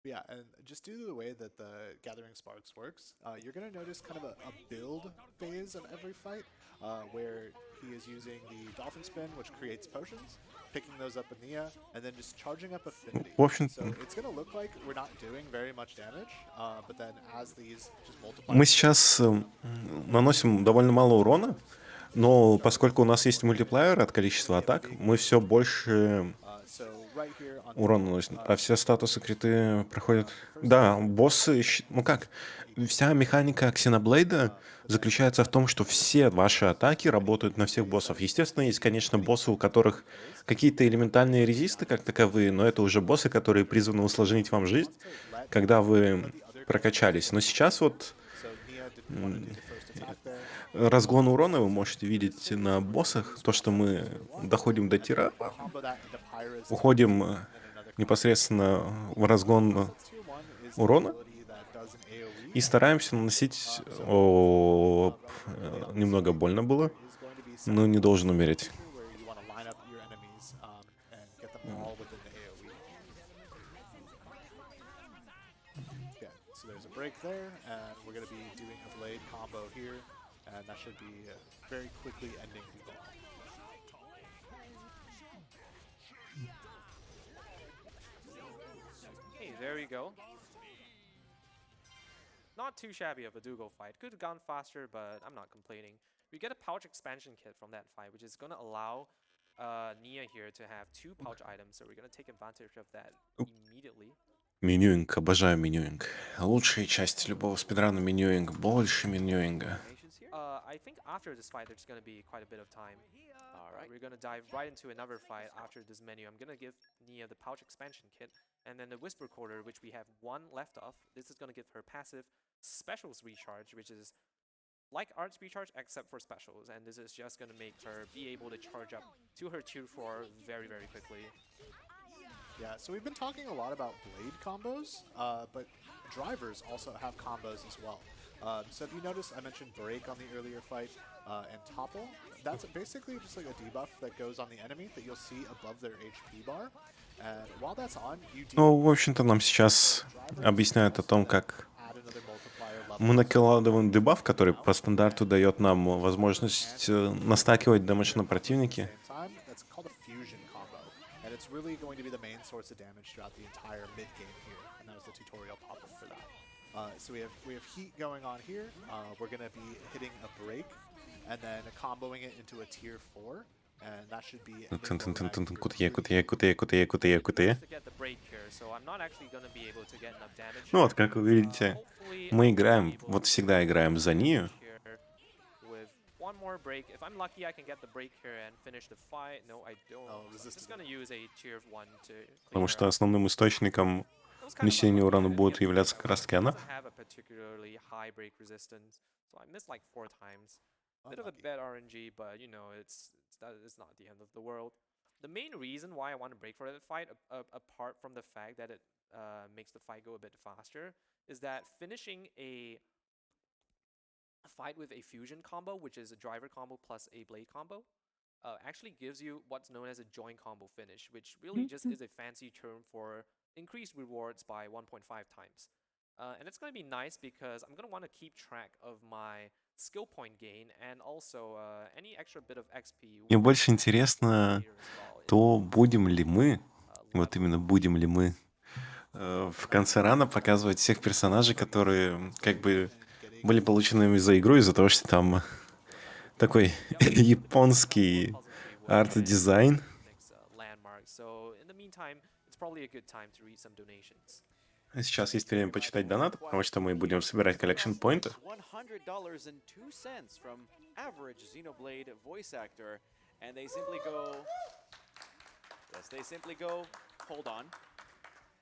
Yeah, and just due to the way that the Gathering Sparks works, you're going to notice kind of a build phase of every fight, where he is using the Dolphin Spin, which creates potions, picking those up in Nia, and then just charging up Affinity. В общем, So it's going to look like we're not doing very much damage, but then as these just multiply... мы сейчас наносим довольно мало урона, но поскольку у нас есть мультиплеер от количества атак, мы все больше урон наносим. А все статусы криты проходят... Да, боссы... Ну как? Вся механика Xenoblade заключается в том, что все ваши атаки работают на всех боссов. Естественно, есть, конечно, боссы, у которых какие-то элементальные резисты как таковые, но это уже боссы, которые призваны усложнить вам жизнь, когда вы прокачались. Но сейчас вот разгон урона вы можете видеть на боссах. То, что мы доходим до тира, уходим непосредственно в разгон урона и стараемся наносить... немного больно было, но не должен умереть. Break there, and we're going to be doing a blade combo here, and that should be very quickly ending people. Hey, there we go. Not too shabby of a Dougal fight. Could have gone faster, but I'm not complaining. We get a pouch expansion kit from that fight, which is going to allow Nia here to have 2 pouch items, so we're going to take advantage of that immediately. Менюинг, обожаю менюинг. Лучшая часть любого спидрана менюинг, больше менюинга. I think after this fight, there's going to be quite a bit of time. Alright, we're going to dive right into another fight after this menu. I'm going to give Nia the pouch expansion kit, and then the Whisper Quarter, which we have 1 left of. This is going to give her passive specials recharge, which is like arts recharge except for specials, and this is just going to make her be able to charge up to her tier 4 very, very quickly. Yeah, so we've been talking a lot about blade combos, but drivers also have combos as well. So if you notice, I mentioned break on the earlier fight, and topple. That's basically just like a debuff that goes on the enemy that you'll see above their HP bar. And while that's on, you Ну, в общем-то, нам сейчас объясняют о том, как мы накладываем дебаф, который по стандарту дает нам возможность настакивать дэмэдж на противнике. It's really going to be the main source of damage throughout the entire mid game here, and that was the tutorial pop-up for that. So we have heat going on here. We're going to be hitting a break, and then comboing it into a tier 4, and that should be. Кутые. To get the break here, here, so I'm not actually gonna be able to get enough damage Ну here. вот, как вы видите, Hopefully, мы I'll be играем, able вот to всегда get играем за enough нее. damage here with one more break. If I'm lucky, I can get the break here and finish the fight. No, I don't. Oh, So I'm just resisted gonna use a tier 1 to Потому clear что her out. основным источником It was kind of нанесения unlucky. урона I didn't будет get the break являться I как раз wanted. таки It она. doesn't have a particularly high break resistance, so I missed like 4 times. Bit of a Unlucky. bad RNG, but you know, it's not the end of the world. The main reason why I want to break for that fight, apart from the fact that it makes the fight go a bit faster, is that finishing a fight with a fusion combo, which is a driver combo plus a blade combo, actually gives you what's known as a joint combo finish, which really just is a fancy term for increased rewards by 1.5 times. And it's going to be nice because I'm going to want to keep track of my skill point gain and also any extra bit of XP. Мне больше интересно то, будем ли мы, вот именно будем ли мы, в конце рана показывать всех персонажей, которые как бы были получены за игру из-за того, что там такой японский арт-дизайн. Сейчас есть время почитать донат, потому что мы будем собирать коллекшн-поинты. $100.02 from average Xenoblade voice actor, and they simply go. Yes, they simply go. Hold on,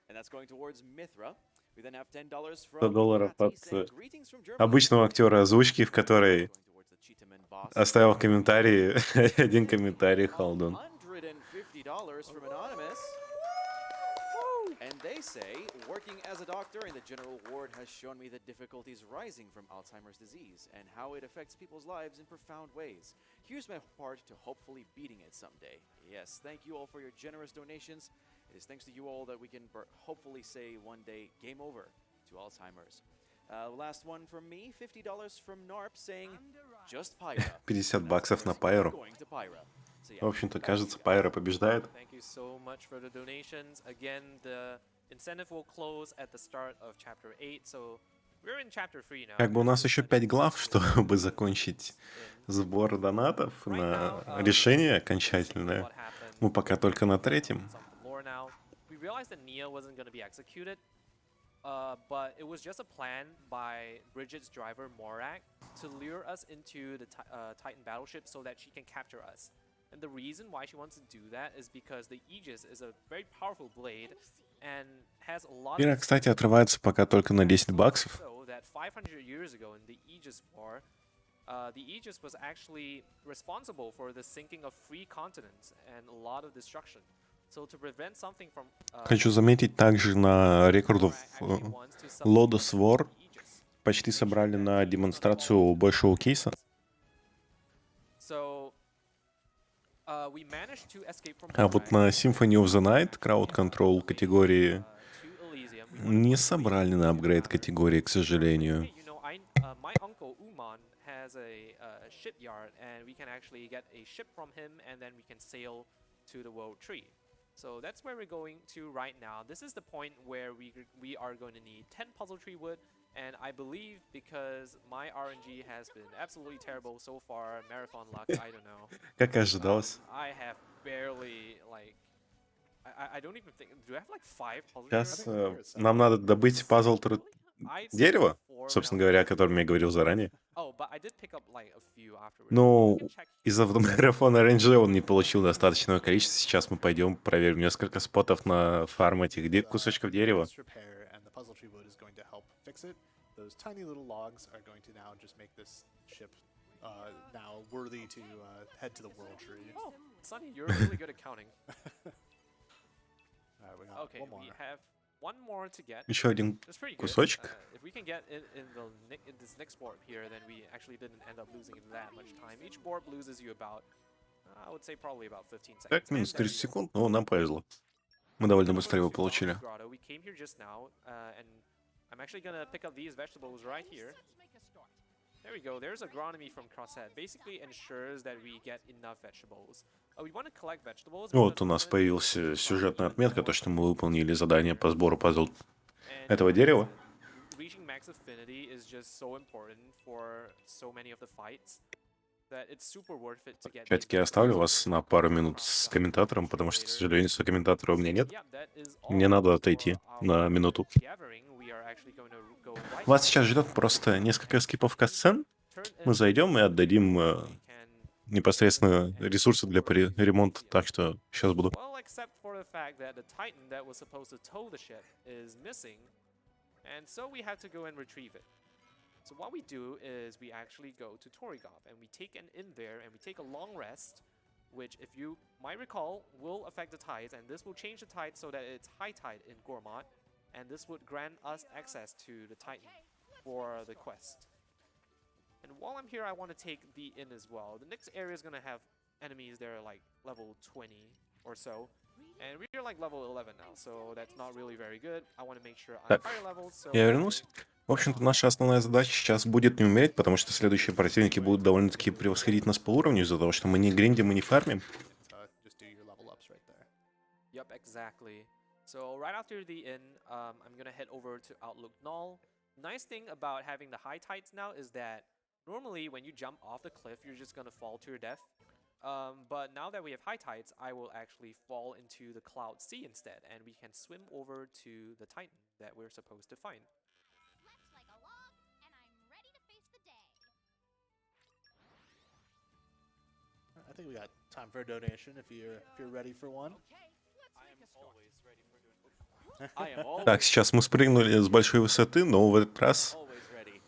and that's going towards Mithra. We then have $10 from $100 от Katis, and greetings from Germany. обычного актера озвучки, в которой Going towards the Cheetaman boss. оставил комментарий, один комментарий, hold on. $150 from Anonymous. And they say, working as a doctor in the general ward has shown me the difficulties rising from Alzheimer's disease and how it affects people's lives in profound ways. Here's my part to hopefully beating it someday. Yes, thank you all for your generous donations. It is thanks to you all that we can hopefully say one day, game over to Alzheimer's. Last one from me, $50 from Narp saying, just Pyra. $50 на Пайру. Going to Pyra. So, В общем-то, кажется, Пайра побеждает. Thank you so much for the donations. Again, the incentive will close at the start of chapter 8, so we're in chapter 3 now. Как бы у нас еще 5 глав, чтобы закончить сбор донатов на решение окончательное. Мы пока только на 3-м. We realized that Nia wasn't going to be executed, but it was just a plan by Bridget's driver Morak to lure us into the Titan battleship so that she can capture us. And the reason why she wants to do that is because the Aegis is a very powerful blade and has a lot Ира, кстати, отрывается пока только на $10. So that 500 years ago in the Aegis War, the Aegis was actually responsible for the sinking of 3 continents and a lot of destruction. So to prevent something from Хочу заметить, также на рекордов Lodos War почти собрали на демонстрацию большого кейса. So we managed to escape from А вот на Symphony of the Night Crowd Control категории не собрали на апгрейд категории, к сожалению. My uncle Uman has a shipyard, and we can actually get a ship from him, and then we can sail to the World Tree. So that's where we're going to right now. This is the point where we are going to need 10 puzzle tree wood, and I believe because my RNG has been absolutely terrible so far, marathon luck, I don't know. Как ожидалось. I have barely like I don't even think. Do I have like 5 puzzle Сейчас нам надо добыть пазл дерева, собственно говоря, о котором я говорил заранее. Но из-за марафона РНЖ он не получил достаточного количества. Сейчас мы пойдем проверим несколько спотов на фарм этих кусочков дерева. Those tiny little logs are going to now just make this ship now worthy to head to the World Tree. Oh, Sunny, you're really good at counting. We got Okay, one more. we have one more to get. Еще один That's pretty good. кусочек. If we can get in this next board here, then we actually didn't end up losing that much time. Each board loses you about, I would say probably about 15 seconds. Так, минус 30 секунд, но нам повезло. Мы довольно быстро его получили. We came here just now, and I'm actually gonna pick up these vegetables right here. There we go. There's agronomy from Crosshead. Basically ensures that we get enough vegetables. We want to collect vegetables. Вот у нас появилась сюжетная отметка, то, что мы выполнили задание по сбору пазл этого дерева. Reaching max affinity is just so important for so many of the fights that it's super worth it to get В these чатике я victories оставлю over вас на пару минут с комментатором, потому что, к сожалению, сокомментатора у меня нет. Yeah, that is Мне all надо for отойти на our минуту. gathering. We are actually going to go right Вас into сейчас the ждет game просто несколько and скипов we can катсцен. turn Мы in зайдем и отдадим we can непосредственно and ресурсы для over to ремонта, Coliseum. так что сейчас буду. Well, except for the fact that the Titan that was supposed to tow the ship is missing, and so we have to go and retrieve it. So what we do is we actually go to Torigov and we take an in there and we take a long rest, which, if you might recall, will affect the tides, and this will change the tide so that it's high tide in Gormott, and this would grant us access to the Titan for the quest. And while I'm here, I want to take the inn as well. The next area is going to have enemies that are like level 20 or so. And we're like level 11 now, so that's not really very good. I want to make sure I'm Так, higher levels, so я вернулся. В общем-то, наша основная задача сейчас будет не умереть, потому что следующие противники будут довольно-таки превосходить нас по уровню из-за того, что мы не гриндим и не фармим. Just do your level ups right there. Yep, exactly. So right after the inn, I'm gonna head over to Outlook Null. Nice thing about having the high tides now is that normally when you jump off the cliff, you're just gonna fall to your death. But now that we have high tides, I will actually fall into the Cloud Sea instead, and we can swim over to the Titan that we're supposed to find. Slept like a log, and I'm ready to face the day. I think we got time for a donation if you're ready for one. I am always Так, сейчас мы спрыгнули с большой высоты, но в этот раз always ready.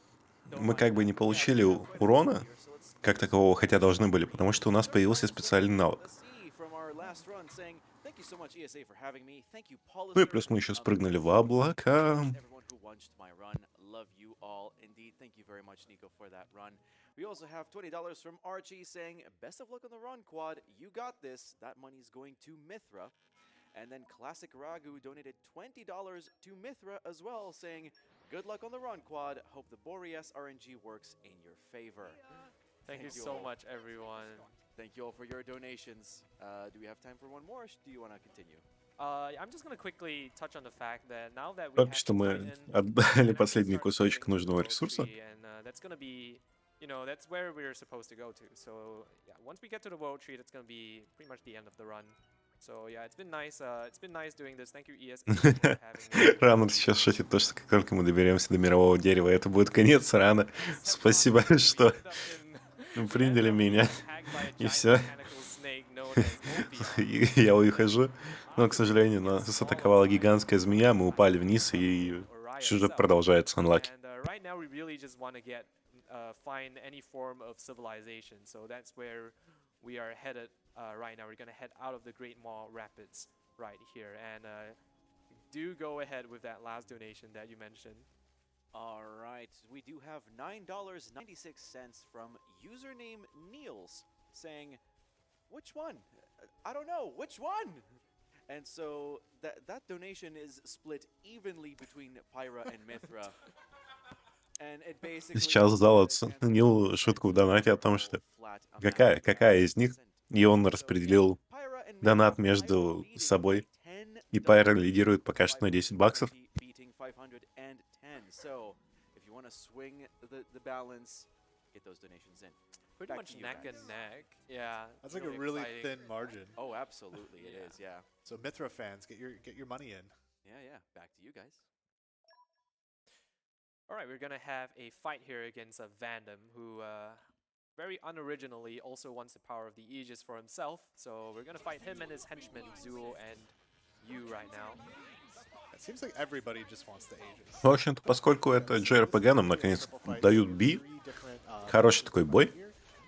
Don't мы mind как бы that. не Yeah, we получили have quite a few урона, here, so let's как такового, хотя должны были, потому что у нас появился специальный навык. see from our last run saying, "Thank you so much, ESA, for having me. Thank you, Ну и Policy. плюс мы еще спрыгнули в облака. Everyone who watched my run, love you all indeed. Thank you very much, Nico, for that run. We also have $20 from Archie saying, "Best of luck on the run, Quad. You got this." That money's going to Mithra. And then Classic Ragu donated $20 to Mithra as well, saying, "Good luck on the run, Quad. Hope the Boreas RNG works in your favor." Thank you Thank you so all. much, everyone. Thank you all for your donations. Do we have time for one more? Or do you want to continue? I'm just gonna quickly touch on the fact that now that we Только have что the мы Titan, we отдали can actually последний start кусочек spreading нужного the ресурса. tree, and that's gonna be, that's where we're supposed to go to. So yeah, once we get to the world tree, that's gonna be pretty much the end of the run. So yeah, it's been nice. It's been nice doing this. Thank you, ESA, for having me. Раннер сейчас шутит то, что как только мы доберемся до мирового дерева, это будет конец рано. Спасибо, что приняли меня. И все. Я ухожу. Но, к сожалению, нас атаковала гигантская змея, мы упали вниз, и сюжет продолжается unlucky. And right now we really just want to find any form of civilization. So that's where we are headed right now. We're going to head out of the Great Mall Rapids right here. And do go ahead with that last donation that you mentioned. All right, we do have $9.96 from username Niels saying, "Which one? I don't know. Which one?" And so that donation is split evenly between Pyra and Mithra. And it basically Сейчас зал оценил шутку в донате о том, что какая из них, и он распределил донат между собой. И Пайра лидирует пока что на $10. So, if you want to swing the balance, get those donations in. Pretty Back much to you neck guys. and neck. Yeah. That's it's like a really really exciting. thin margin. Oh, absolutely, it Yeah. is. Yeah, So Mithra fans, get your money in. yeah. Back to you guys. All right, we're gonna have a fight here against a Vandam who very unoriginally also wants the power of the Aegis for himself. So we're gonna fight him and his henchman Zuo and you right now. It seems like everybody just wants the Aegis. В общем-то, поскольку это JRPG, нам наконец дают би, хороший такой бой.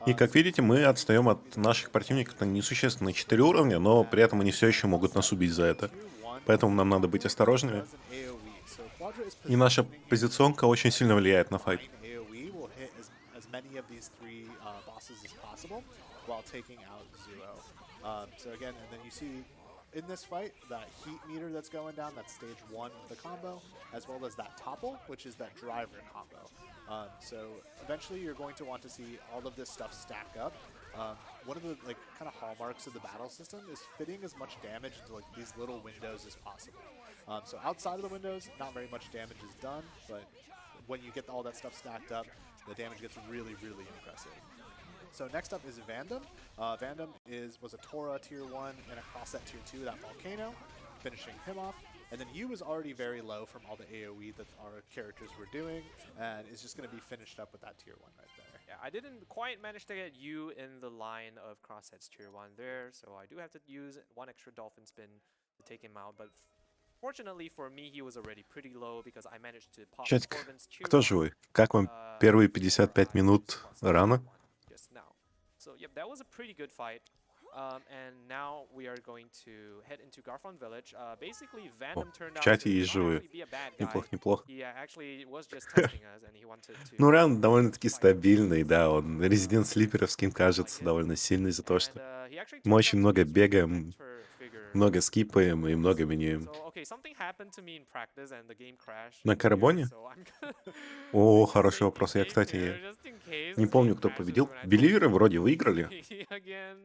И, как видите, мы отстаем от наших противников на несущественно 4 уровня, но при этом они все еще могут нас убить за это. Поэтому нам надо быть осторожными. И наша позиционка очень сильно влияет на файт. AoE will hit as many of these three bosses as possible while taking out Zuo. So again, and then you see in this fight that heat meter that's going down, that's stage 1 of the combo, as well as that topple, which is that driver combo. So eventually you're going to want to see all of this stuff stack up. One of the kind of hallmarks of the battle system is fitting as much damage into these little windows as possible. So outside of the windows, not very much damage is done, but when you get all that stuff stacked up, the damage gets really, really impressive. So next up is Vandam. Vandam was a Tora tier 1 and a Crosset tier 2, that volcano, finishing him off. And then Yu was already very low from all the AoE that our characters were doing, and is just going to be finished up with that tier 1 right there. Yeah, I didn't quite manage to get you in the line of Crosshead's tier 1 there, so I do have to use one extra Dolphin Spin to take him out, but fortunately for me, he was already pretty low because I managed to pop Чатик, Corbin's tier кто 1 живой? Как вам uh, первые before 55 I минут used Crosshead's рано? tier 1 just now. So yep, that was a pretty good fight. And now we are going to head into Garfon Village. Basically, Vandam turned в out чате to есть not живые. actually be a bad guy. Неплохо, неплохо. He actually was just testing us, and he wanted to. Ну, раунд довольно-таки fight стабильный, us да, он and, резидент слиперовским like кажется it. довольно сильный из-за того, что And he actually мы turned очень out to много be sort of a бегаем, mentor figure. много скипаем и много минуем. So okay, something happened to me in practice, and the game crashed. На here, Карабоне? so I'm gonna О, make a хороший saving вопрос. Я, game кстати, here, just in case не the помню, game кто crashes победил. when I try to Беливеры do вроде it выиграли. again.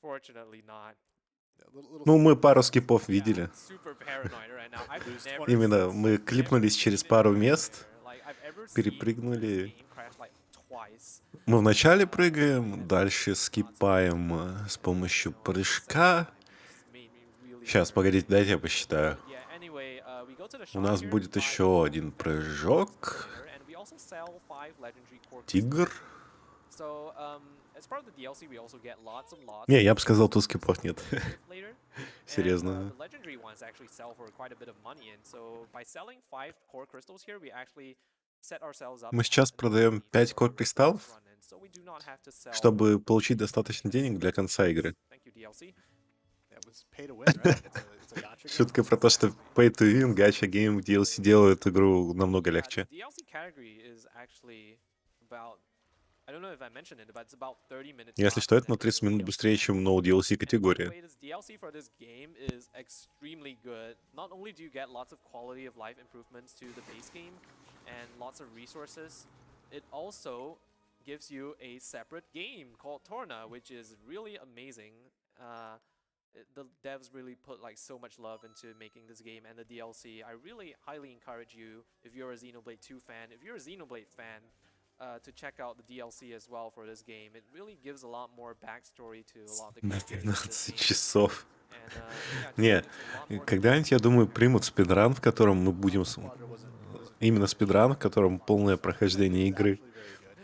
Fortunately not. Ну, мы пару скипов видели. Yeah, I'm super paranoid right now. I've never Именно мы never клипнулись через seen it пару happen мест, there. Like, I've ever seen this перепрыгнули. game crash like twice. Мы вначале прыгаем, дальше скипаем с помощью прыжка. Сейчас, погодите, дайте я посчитаю. У нас будет еще один прыжок. Тигр. Не, я бы сказал, тут скипов нет. Серьезно. Мы сейчас продаем 5 кор-кристаллов, чтобы получить достаточно денег для конца игры. Шутка про то, что pay to win, gacha game, DLC делают игру намного легче. Если что, это на 30 минут быстрее, чем No DLC категория. Gives you a separate game called Torna, which is really amazing. The devs really put like so much love into making this game and the DLC. I really highly encourage you, if you're a Xenoblade 2 fan, if you're a Xenoblade fan, to check out the DLC as well for this game. It really gives a lot more backstory to a lot of the На characters in this 15 game. часов. And, Не, it's a lot more когда-нибудь, я думаю, примут спидран, в котором мы будем... Именно спидран, в котором полное прохождение игры.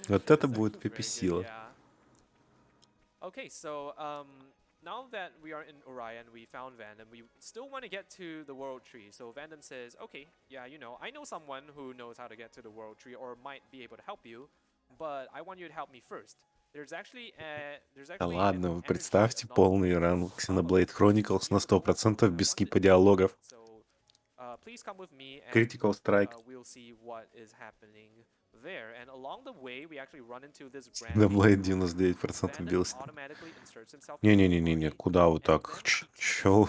Вот это будет пипи-сила. Okay, so now that we are in Orion, we found Vandam, we still want to get to the World Tree. So Vandam says, okay, yeah, you know, I know someone who knows how to get to the World Tree or might be able to help you, but I want you to help me first. There's actually Да ладно, вы an представьте energy полный ран Xenoblade Chronicles на 100% без скипа диалогов. So please come with me and Critical Strike. we'll see what is happening there. And along the way, we actually run into this Xenoblade 99% бился. Не-не-не-не, куда вы так? Чё?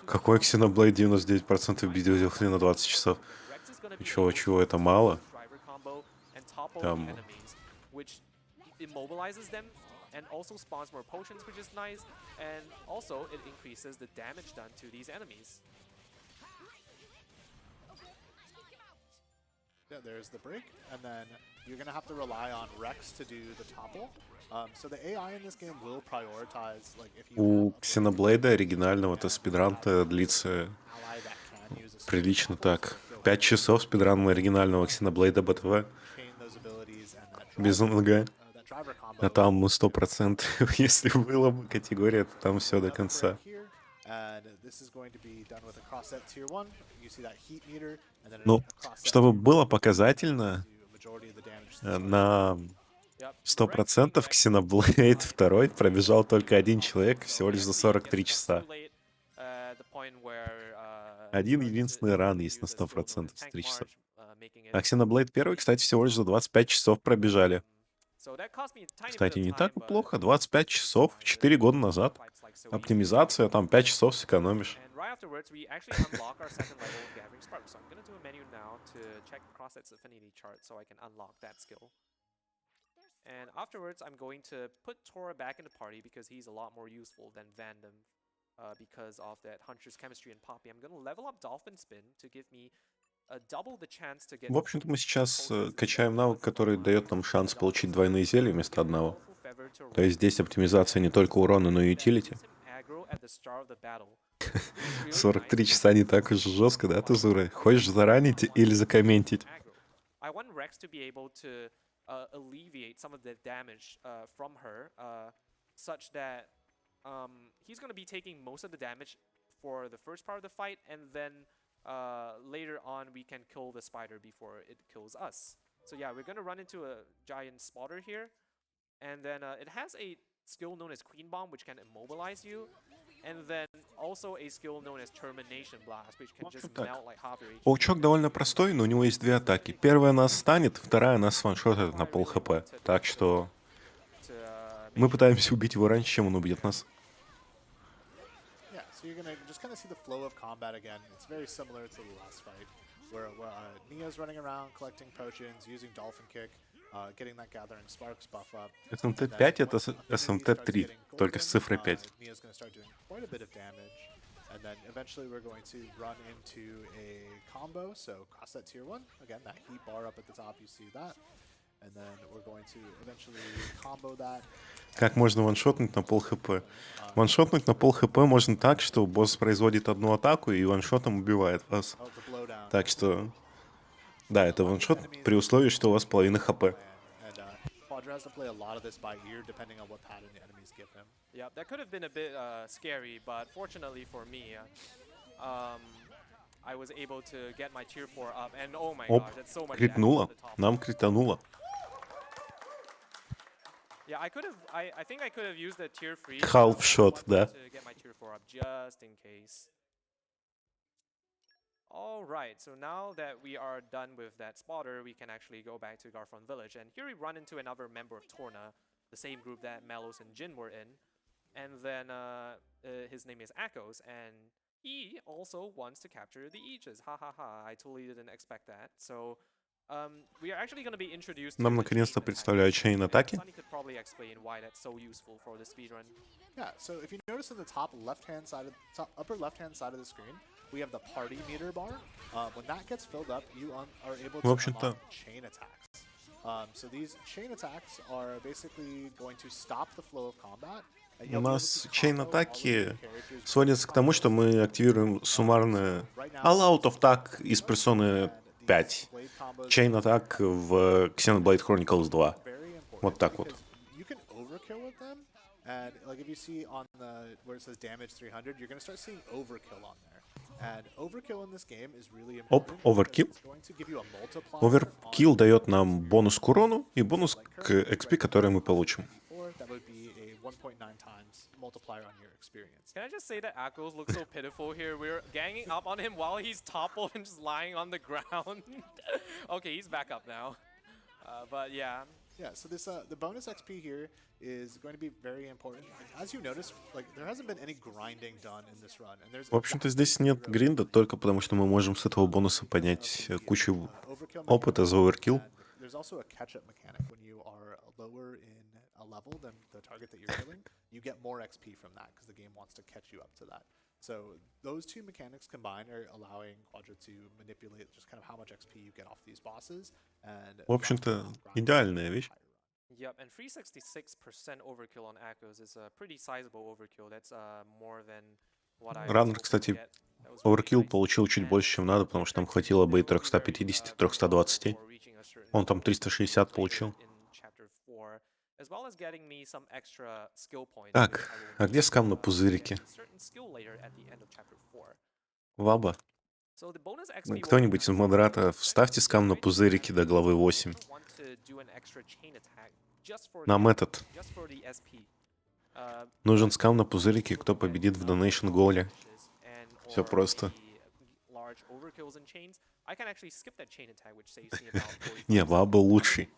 Какой Xenoblade 99% видео на 20 часов? Чего, это мало? Там... Immobilizes them and also spawns more potions, which is nice, and also it increases the damage done to these enemies. Yeah, there's the break, and then you're going to have to rely on Rex to do the topple. So the AI in this game will prioritize, like, if you У have Xenoblade оригинального-то спидранта длится ally that can use a прилично так. 5 часов спидран оригинального Xenoblade БТВ. chain those abilities and that Без driver, МНГ. that driver combo. А там 100%, если была бы категория, то там все до Another конца. break here, and this is going to be done with a cross-set tier 1. You see that heat meter, and then Ну, a cross-set чтобы tier было 2 показательно, do a majority of the damage to the на Yep. 100% Xenoblade 2 пробежал только один человек всего лишь за 43 часа. Один единственный ран есть на 100% за 3 часа. А Xenoblade 1, кстати, всего лишь за 25 часов пробежали. Кстати, не так плохо. 25 часов, 4 года назад. Оптимизация, там 5 часов сэкономишь. And right afterwards, we actually unlock our second level of Gathering Sparks. So I'm going to do a menu now to check Crosset's affinity chart so I can unlock that skill. And afterwards, I'm going to put Tora back in the party because he's a lot more useful than Vandam because of that Hunter's chemistry and Poppy. I'm going to level up Dolphin Spin to give me double the chance to get В общем-то, мы сейчас potions instead качаем of навык, just который one. дает нам шанс And получить also двойные зелья give вместо your одного. powerful feather to То есть Rex, здесь оптимизация не только урона, но и that ютилити. gives him aggro at the start of the battle. This is really 43 nice часа не because так уж жестко, да, Тузура? I Хочешь заранить want или Rex to закомментить? aggro. I want Rex to be able to alleviate some of the damage from her, such that he's going to be taking most of the damage for the first part of the fight, and then later on we can kill the spider before it kills us. So yeah, we're going to run into a giant spotter here, and then it has a skill known as Queen Bomb, which can immobilize you, and then also a skill known as Termination Blast, which can just так. melt like half your HP. Паучок довольно простой, но у него есть две атаки. Первая нас станет, вторая нас ваншотает на пол хп. Так что мы пытаемся убить его раньше, чем он убьет нас. Yeah, so you're gonna just kind of see the flow of combat again. It's very similar to the last fight, where Nia's running around collecting potions, using Dolphin Kick, getting that Gathering Sparks buff up. СМТ-5 это СМТ-3, только с цифрой 5. Nia's gonna start doing quite a bit of damage, and then eventually we're going to run into a combo. So cross that tier 1 again. That heat bar up at the top, you see that, and then we're going to eventually combo that. Как можно ваншотнуть на пол хп? Ваншотнуть на пол хп можно так, что босс производит одну атаку и ваншотом убивает вас. Oh, the blowdown. Так что, да, это ваншот при условии, что у вас половина хп. And Quadra has to play a lot of this by ear, depending on what pattern the enemies give him. Yeah, that could have been a bit scary, but fortunately for me, I was able to get my tier 4 up, and oh my Оп, gosh, that's so much damage критнуло. on the top. Нам критануло. Yeah, I think I could have used the tier 3 Half shot, да. to get my tier 4 up just in case. Alright, so now that we are done with that spotter, we can actually go back to Garfon Village. And here we run into another member of Torna, the same group that Malos and Jin were in. And then his name is Akos, and he also wants to capture the Aegis. Ha ha ha, I totally didn't expect that. So we are actually going to be introduced to Нам the наконец-то chain attack. представляют чейн And атаки. Sunny could probably explain why that's so useful for the speedrun. Yeah, so if you notice in the top left-hand side, upper left-hand side of the screen, we have the party meter bar. When that gets filled up, you are able to В общем-то- unlock chain attacks. So these chain attacks are basically going to stop the flow of combat. And У you'll be able нас to чейн combo all of атаки your characters сводится к тому, что мы активируем суммарно All Out of Tag из персоны 5. blade combos Чейн атак в Xenoblade Chronicles 2. very important Вот так вот. because you can overkill with them, and like if you see on the where it says damage 300, you're going to start seeing overkill on there. And overkill in this game is really Оп, important. overkill. It's going to give you a multiplier Оверкилл on дает нам бонус к урону и бонус like к currently, XP, который мы получим. that would be a 1.9 times multiplier on your experience. Can I just say that Akos looks so pitiful here? We're ganging up on him while he's toppled and just lying on the ground. Okay, he's back up now. But yeah. Yeah, so this the bonus XP here is going to be very important. As you notice, like there hasn't been any grinding done in this run, and there's В общем-то, здесь нет гринда, только потому что мы можем с этого бонуса поднять кучу опыта за оверкилл. And there's also a catch-up mechanic. When you are lower in a level than the target that you're killing, you get more XP from that because the game wants to catch you up to that. So those two mechanics combined are allowing Quadra to manipulate just kind of how much XP you get off these bosses. And В общем-то, идеальная вещь. Yep, and 366% overkill on Akos is a pretty sizable overkill. That's more than what I was Раннер, hoping to кстати, get. That was really оверкилл nice. получил чуть And больше, чем надо, потому что нам хватило бы и 350, 320. for reaching a certain Он там level 360 later получил. in chapter 4, as well as getting me some extra skill points, Так, which I will а где use скам на to пузырике? get a certain skill later at the end of chapter 4. Ваба, So the bonus XP will кто-нибудь из модераторов, вставьте скам на пузырики до главы 8. want to do an extra chain attack just for Нам the, этот, just for the SP. нужен скам на пузырике, кто победит в Donation Голе. Всё Or просто. maybe large overkills and chains. I can actually skip that chain attack, which saves me about 45 Не, Ваба seconds. лучший.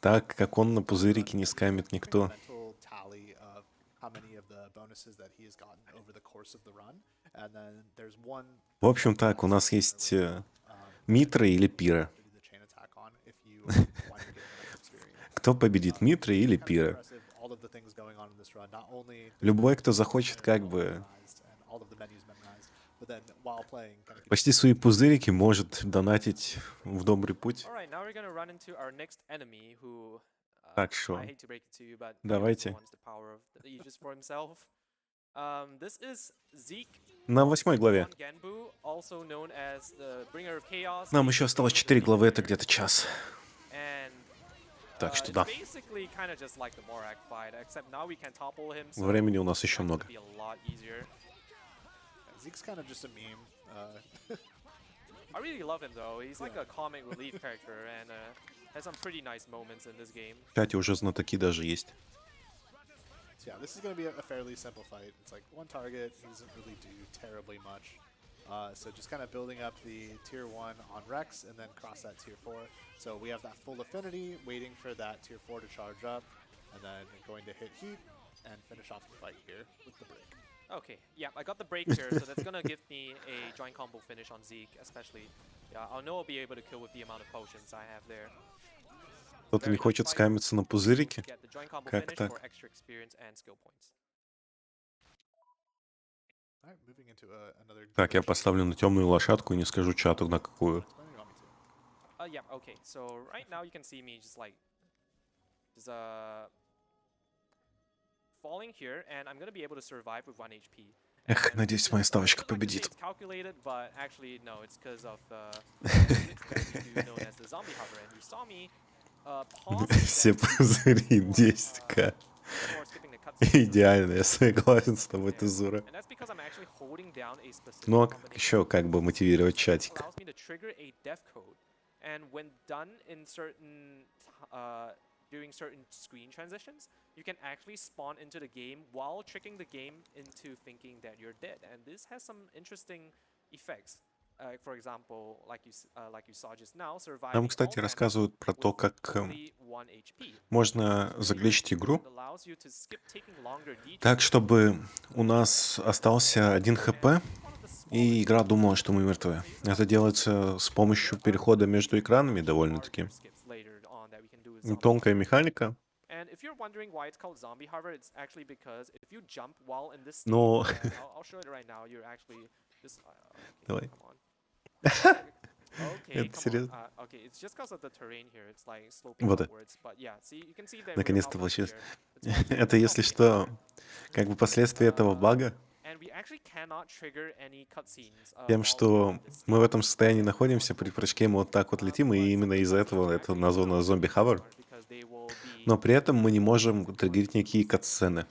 Так как он на пузырике не скамит никто. Mental tally of how many of the bonuses that he has gotten over the course of the run, and then there's one. В общем так, у нас есть Митра или Пира. To do the chain attack on if you want to get enough experience. Кто победит, Митра или Kind of Пира? impressive, all of the things going on in this run, not only Любой, кто захочет как бы memorized and all of the menus memorized, but then while playing, kind of Почти свои пузырики может донатить в добрый путь. All right, now we're gonna run into our next enemy, who Так I что hate to break it to you, but he давайте. also wants the power of the Aegis for himself. This is Zeke, На 8 главе. on Genbu, also known as the Bringer of Chaos. Нам еще осталось 4 главы, это где-то час. And Так что it's да. basically kind of just like the Morak fight, except now we can topple him. So Времени у нас еще it's много. gonna be a lot easier. Zeke's kind of just a meme. I really love him though. He's like a comic relief character and has some pretty nice moments in this game. В чате уже знатоки даже есть. So yeah, this is going to be a fairly simple fight. It's like one target. He doesn't really do terribly much. So just kind of building up the tier 1 on Rex and then cross that tier 4. So we have that full affinity, waiting for that tier 4 to charge up, and then going to hit heat and finish off the fight here with the break. Okay, yeah, I got the break here, so that's gonna give me a joint combo finish on Zeke, especially. Yeah, I'll know I'll be able to kill with the amount of potions I have there. Кто-то не хочет скамиться на пузырики? Get the joint combo Как finish так? for extra experience and skill points. All right, moving into another. Так, я glitch. поставлю на темную лошадку и не скажу чату на какую. Which one do you want me to? Yeah, okay, so right now you can see me just falling here, and I'm gonna be able to survive with 1 HP. Эх, And надеюсь, моя it's- ставочка I'd like to say победит. it's calculated, but actually no, it's because of what we do known as the zombie hover, and you saw me pause Все that пузыри 10к. before skipping the cutscene. Идеально, я согласен с тобой, ты And- Зура. and that's because I'm actually holding down a specific Ну а как combination еще как бы мотивировать чатик? allows me to trigger a death code, and when done in certain during certain screen transitions, you can actually spawn into the game while tricking the game into thinking that you're dead, and this has some interesting effects. For example, like you saw just now, surviving Там, all кстати, damage рассказывают про то, with как only 1 HP. можно заглючить игру It allows you to skip taking longer так, detours. чтобы у нас остался 1 хп, It's one of the и smallest игра думала, что мы мертвы. Это делается с помощью перехода между экранами довольно-таки. larger skips later on that we can do with zombie Тонкая hover. механика, And if you're wondering why it's called zombie hover, it's actually because if you jump while in this state, но... and I'll show it right now, you're actually just okay, Давай. come on. Okay, Это come on. серьезно? Okay, it's just because of the terrain here. It's like sloping Вот. upwards. But yeah, see, you can see that we're Наконец-то almost получилось. here. It's one of the Это, если zombie что, hover. как бы последствия этого бага, And we actually cannot trigger any cutscenes, тем, while что we're in this мы в state. этом состоянии находимся, при прыжке мы вот так вот летим, и именно из-за этого это названо зомби-хавер. Because they will be Но при этом мы не можем триггерить никакие катсцены.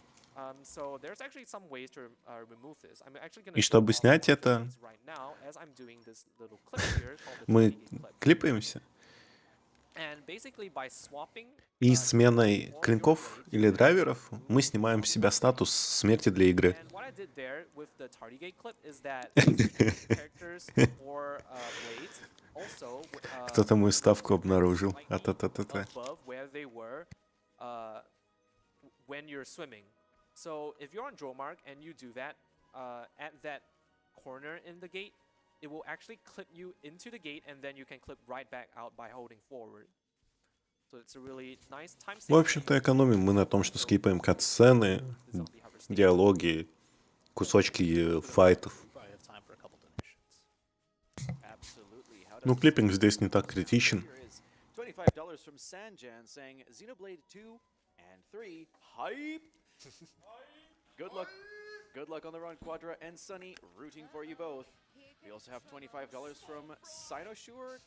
So there's actually some ways to remove this. I'm actually gonna И show чтобы off снять one of это, these ways right now, as I'm doing this little clip here called the мы 20 clip. клипаемся, And basically by swapping и сменой клинков или драйверов мы снимаем с себя статус смерти для игры. and what I did there with the Tardigate clip is that these characters or blades also Кто-то мою ставку обнаружил. slightly А-та-та-та-та. above where they were when you're swimming. So if you're on Dromark and you do that at that corner in the gate, it will actually clip you into the gate, and then you can clip right back out by holding forward. So it's a really nice time В общем-то, экономим мы на том, что скипаем катсцены, диалоги, кусочки файтов. We probably have time for a couple donations. Absolutely. How Ну, does клиппинг здесь не так критичен. Here is $25 from Sanjan saying Xenoblade 2 and 3 hype. Good luck. Good luck on the run, Quadra and Sunny. Rooting for you both. We also have $25 from Sinosure.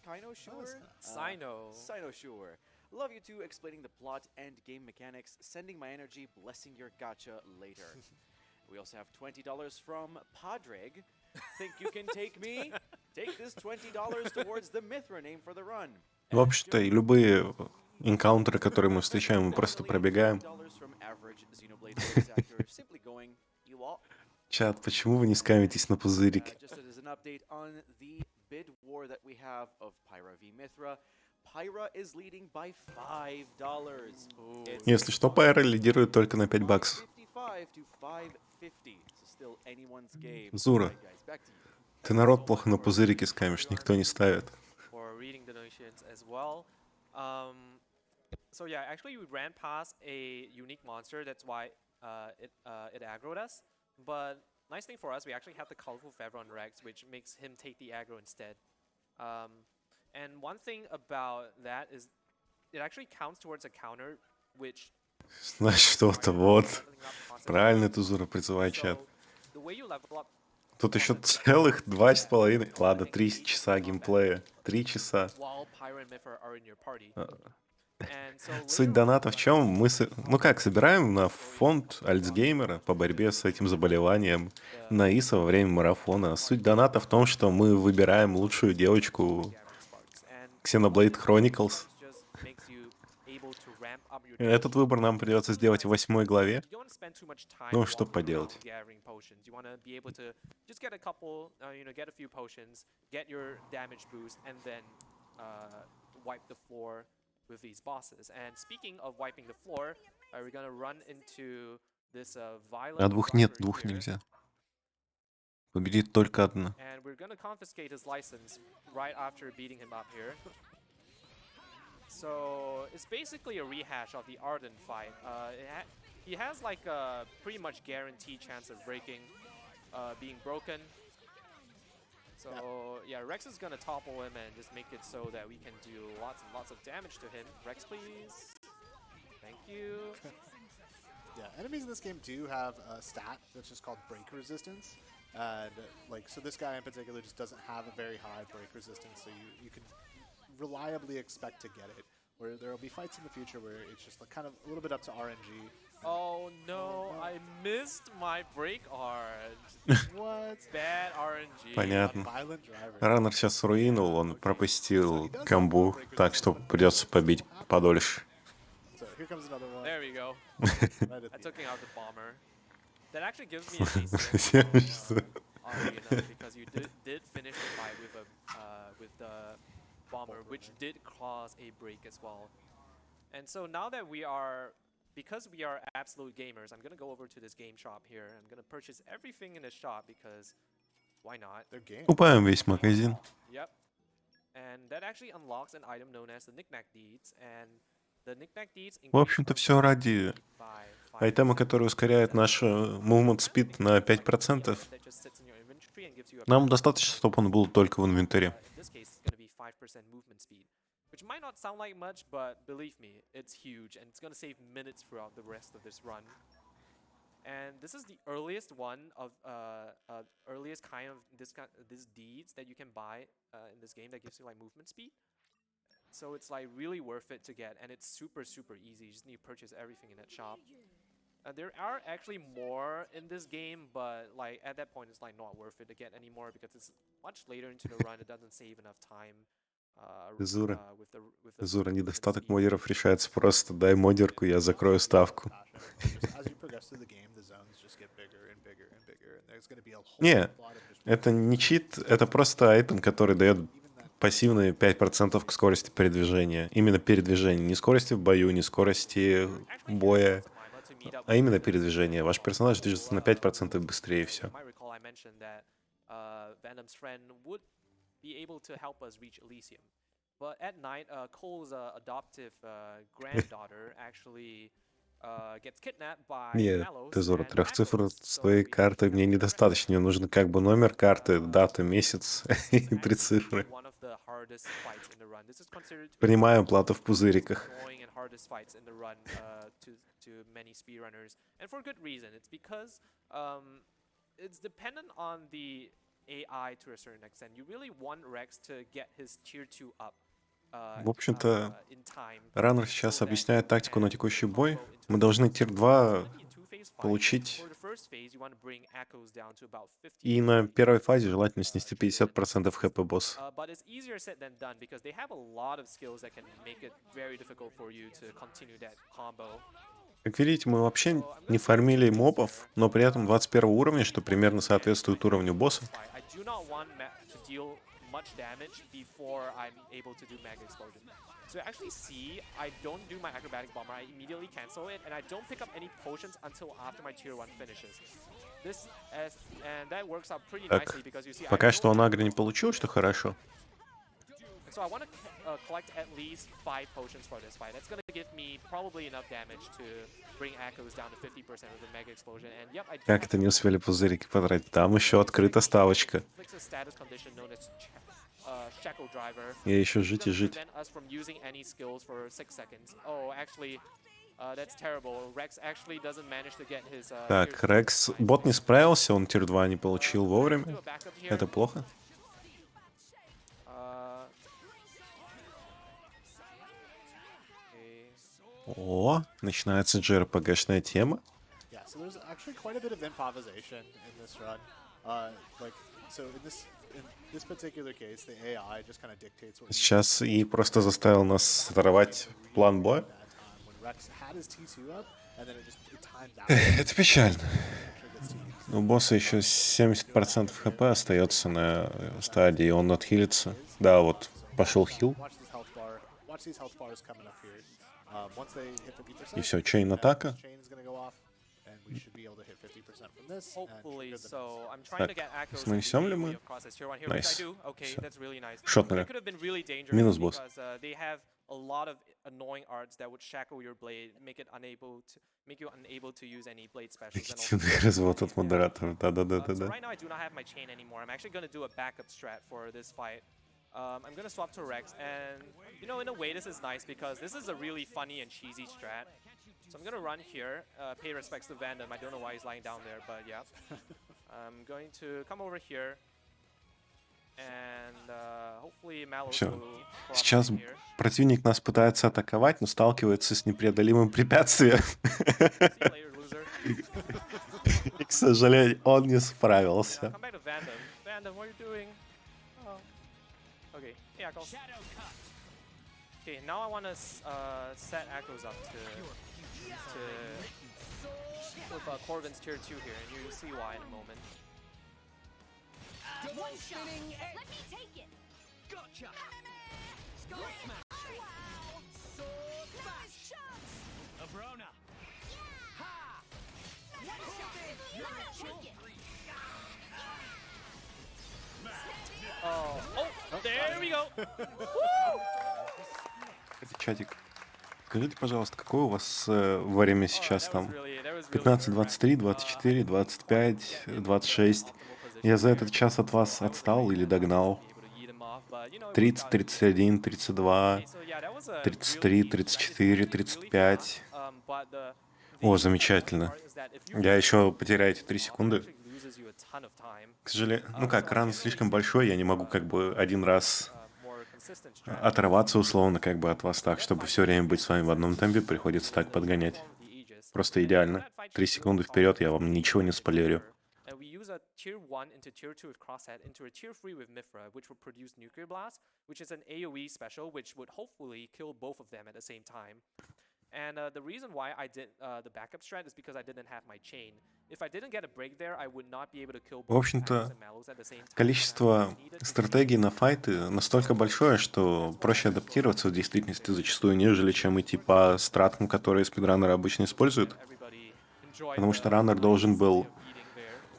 Sinosure. Love you too, explaining the plot and game mechanics. Sending my energy, blessing your gacha later. We also have $20 from Padreg. Think you can take me? Take this $20 towards the Mithra name for the run. В общем-то, и любые энкаунтеры, которые мы встречаем, мы просто пробегаем. Чат, почему вы не скамитесь на пузырики? Just as an update on the bid war that we have of Pyra v Mithra, Pyra is leading by $5. It's Если что, Пайра лидирует только на 5 баксов. 555 to 550. So still anyone's game. Зура, Alright, guys, back to you. ты народ плохо на пузырики скамишь, никто не ставит. for reading donations as well. So yeah, actually we ran past a unique monster. That's why it aggroed us. But nice thing for us, we actually have the colorful feather on Rex, which makes him take the aggro instead. And one thing about that is it actually counts towards a counter, which Значит, что-то вот. Правильно, Тузура, призывай чат. the way you level up Тут еще целых 2,5... Ладно, 3 часа геймплея. 3 часа. while Pyro and Myth are in your party. And so Суть later доната on, в чем? Мы, ну как, собираем на фонд Альцгеймера по борьбе с этим заболеванием на ИСа во время марафона. Суть доната в том, что мы выбираем лучшую девочку Xenoblade Chronicles. Этот выбор нам придется сделать в 8 главе. Ну, что поделать. With these bosses. And speaking of wiping the floor, we're gonna run into this violent. А двух нет, fucker двух here. нельзя. Победит только одна. And we're gonna confiscate his license right after beating him up here. So it's basically a rehash of the Arden fight. He has like a pretty much guaranteed chance of being broken. So yeah, Rex is gonna topple him and just make it so that we can do lots and lots of damage to him. Rex, please. Thank you. Yeah, enemies in this game do have a stat that's just called break resistance. And like, so this guy in particular just doesn't have a very high break resistance, so you can reliably expect to get it. Where there will be fights in the future where it's just like kind of a little bit up to RNG. Oh no, I missed my break art. What? Bad RNG. Понятно. Violent driver. Раннер сейчас руинул, он пропустил камбу, так что придется побить подольше. So here comes another one. There we go. Right at I the took end. out the bomber. That actually gives me a decent because you did finish the fight with the bomber, which did cause a break as well. And so now that because we are absolute gamers, I'm gonna go over to this game shop here. I'm gonna purchase everything in the shop because why not? They're game. Купаем весь магазин. Yep. And that actually unlocks an item known as the Knick-Knack Deeds, and the Knick-Knack Deeds В общем-то, все ради айтема, который ускоряет наш movement speed на 5%. Нам достаточно, чтобы он был только в инвентаре. Which might not sound like much, but believe me, it's huge, and it's gonna save minutes throughout the rest of this run. And this is the earliest one of earliest kind of this deeds that you can buy in this game that gives you like movement speed. So it's like really worth it to get, and it's super easy. You just need to purchase everything in that shop. There are actually more in this game, but like at that point it's like not worth it to get anymore because it's much later into the run. It doesn't save enough time. Зура, недостаток модеров решается просто. Дай модерку, я закрою ставку. Не, это не чит, это просто айтем, который дает пассивные 5% к скорости передвижения. Именно передвижение. Не скорости в бою, не скорости боя, а именно передвижение. Ваш персонаж движется на 5% быстрее, и все. Be able to help us reach Elysium. But at night, Cole's adoptive granddaughter actually gets kidnapped by Нет, Mallows. Тезора, And 3 цифр Mallows, своей so we карты мне недостаточно. Мне нужно как бы номер карты, дата, месяц и 3 цифры. one of the hardest fights in the run. This is considered to be Принимаю плату в пузыриках. annoying and hardest fights in the run to many speedrunners, and for good reason. It's because it's dependent on the AI to a certain extent. You really want Rex to get his tier 2 up. В общем-то, Раннер сейчас объясняет тактику на текущий бой. Мы должны тир 2 получить, и на первой фазе желательно снести 50% хп босса. Как видите, мы вообще не фармили мобов, но при этом 21 уровня, что примерно соответствует уровню босса. Much damage before I'm able to do Mega Explosion. So actually see, I don't do my Acrobatic Bomber, I immediately cancel it, and I don't pick up any potions until after my tier 1 finishes. And that works out pretty nicely because you see Пока что он агро не получил, что хорошо. So I want to collect at least 5 potions for this fight. That's gonna give me probably enough damage to bring echoes down to 50% with the Mega Explosion. And yep, I do Как have это не to успели пузырики потратить? Там еще открыта ставочка. inflicts a status condition known as Shackle Driver. Я еще It's жить и gonna жить. prevent us from using any skills for 6 seconds. Oh, actually, that's terrible. Rex actually doesn't manage to get his. Так, Рекс, бот не справился, он тир 2 не получил вовремя. Это плохо. О, начинается JRPG-шная тема. Yeah, so there's actually quite a bit of improvisation in this run. So in this particular case, the AI just kind of dictates what. Сейчас и просто заставил нас сорвать план боя. Это печально. У босса еще 70% хп остается на стадии, и он отхилится. Да, вот пошел хил. И все, чейн атака. Так, снесем ли мы? Найс. Шотнули. Минус босс. A lot of annoying arts that would shackle your blade, make you unable to use any blade specials. Легитимный развод от модератора. So Да-да-да-да-да. right now I do not have my chain anymore. I'm actually going to do a backup strat for this fight. I'm going to swap to Rex, and you know, in a way this is nice because this is a really funny and cheesy strat. So I'm going to run here, pay respects to Vandom. I don't know why he's lying down there, but yeah. I'm going to come over here. And hopefully Mallow Все. will Сейчас cooperate here. противник нас пытается атаковать, но сталкивается с непреодолимым препятствием. See you later, loser. И, к сожалению, он не Now справился. come back to Vandom. Vandom, what are you doing? Oh. Okay, hey Echo. Okay, now I want to set Echoes up to with Corvin's tier 2 here, and you'll see why in a moment. One shot. Let me take it. Gotcha. Skull smash. Wow. Sword smash. Chunks. Abrona. Yeah. Ha. One shot. Let me take it. Oh, there we go. Чатик, скажите, пожалуйста, какое у вас время сейчас там? 15, 23, 24, 25, 26. Я за этот час от вас отстал или догнал? 30, 31, 32, 33, 34, 35. О, замечательно. Я еще потеряю эти 3 секунды. К сожалению, ну как, ран слишком большой, я не могу как бы один раз оторваться условно как бы от вас так, чтобы все время быть с вами в одном темпе, приходится так подгонять. Просто идеально. 3 секунды вперед, я вам ничего не спойлерю. And we use a tier 1 into tier 2 with Crosshead into a tier 3 with Mithra, which will produce Nuclear Blast, which is an AoE special, which would hopefully kill both of them at the same time. And the reason why I did the backup strat is because I didn't have my chain. If I didn't get a break there, I would not be able to kill В both общем-то, Echoes and Mallows at the same time. количество стратегий на файты настолько большое, что проще адаптироваться в действительности зачастую, нежели чем идти по стратам, которые спидранеры обычно используют. Потому что раннер должен был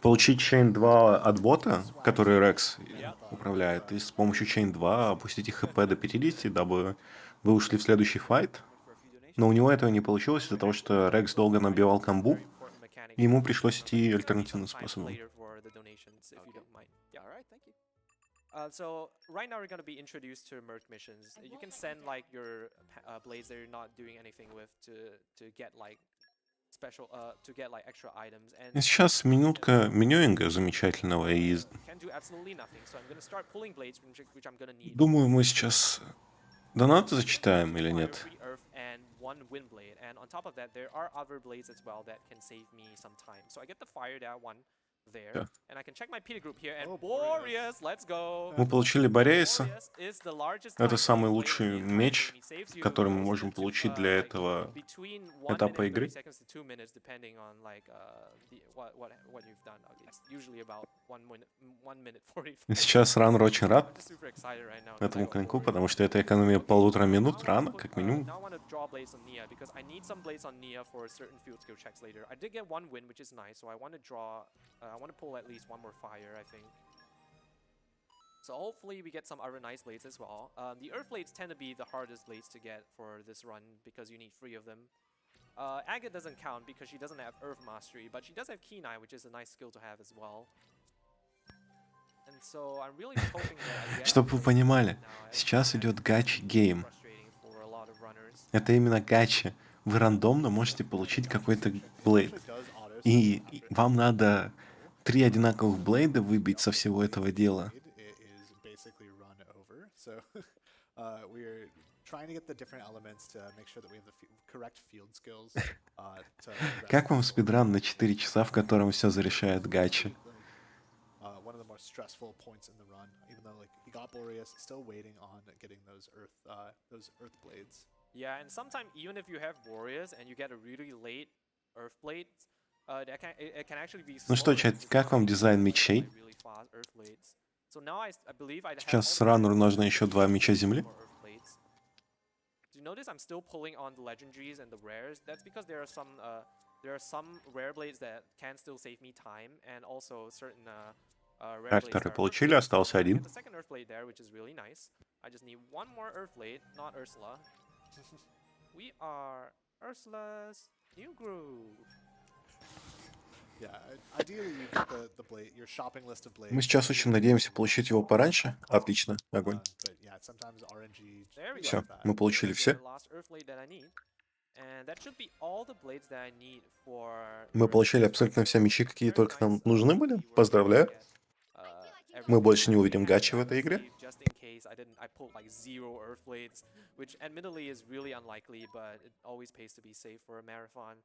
получить чейн 2 от бота, который Рекс управляет, и с помощью чейн 2 опустить их хп до 50, дабы вы ушли в следующий файт. Но у него этого не получилось из-за того, что Рекс долго набивал камбу, и ему пришлось идти альтернативным способом. So right now we're going to be introduced to Merc missions. You can send like your blades that you're not doing anything with to get like special to get like extra items. And Сейчас минутка менюинга замечательного, и can do absolutely nothing. So I'm going to start pulling blades, which I'm going to need. думаю, мы сейчас донаты зачитаем или нет. Free Earth and one Wind Blade, and on top of that, there are other blades as well that can save me some time. So I get the fire that one there, Yeah. and I can check my Peter group here. And Boreas, let's go. Мы получили Бореиса. Boreas is the largest Это type самый of blade лучший in the entire меч, game. He saves you который мы most можем of the получить для like, этого between 1 этапа minute, игры. 30 seconds to 2 minutes, depending on like what you've done. Okay, it's usually about 1 minute 45. Сейчас Раннер очень рад I'm just super excited right now. этому Like, клинку, Boreas. потому что это экономия 1,5 минут рана, как минимум. Now I want to draw blades on Nia because I need some blades on Nia for certain field skill checks later. I did get one win, which is nice, so I want to draw. I want to pull at least one more fire, I think. So hopefully we get some other nice blades as well. The earth blades tend to be the hardest blades to get for this run because you need 3 of them. Agate doesn't count because she doesn't have earth mastery, but she does have Kenai, which is a nice skill to have as well. And so I'm really just hoping that I get Чтобы вы upgrades понимали, now, as сейчас can идет be гачи-гейм. frustrating for a lot of runners. Это именно гача. Вы рандомно можете получить какой-то блейд. И вам надо 3 одинаковых блейда выбить со всего этого дела. It is basically run over. So we're trying to get the different elements to make sure that we have the correct field skills. Как вам спидран на 4 часа, в котором все зарешает гачи? One of the more stressful points in the run, even though like he got Boreas, still waiting on getting those earth blades. Yeah, and sometimes even if you have warriors and you get a really late earth blade, it can actually be Ну что, slower. чат, It's как not вам like дизайн like мечей? really fast earth blades. So now I believe I have Сейчас all the Рануру items нужно I еще need 2 меча земли. for earth blades. Do you notice I'm still pulling on the legendaries and the rares? That's because there are some rare blades that can still save me time, and also certain rare Так, blades второй that are получили, earth blades. остался So I один. get the second earth blade there, which is really nice. I just need one more earth blade, not Ursula. We are Ursula's new groove. Yeah, ideally you get the blade, your shopping list of blades. Мы сейчас очень надеемся получить его пораньше. Отлично, огонь. But yeah, sometimes RNG. There we be go. Все, like that. мы получили There's все. the last earth blade that I need. And that should be all the blades that I need for Мы the получили rest of абсолютно this все run. мечи, какие Very только nice, нам нужны были. we were able to Поздравляю. get, Мы everything больше не that we увидим had гачи в that этой we игре. saved just in case I pulled like 0 earth blades, which admittedly is really unlikely, but it always pays to be safe for a marathon.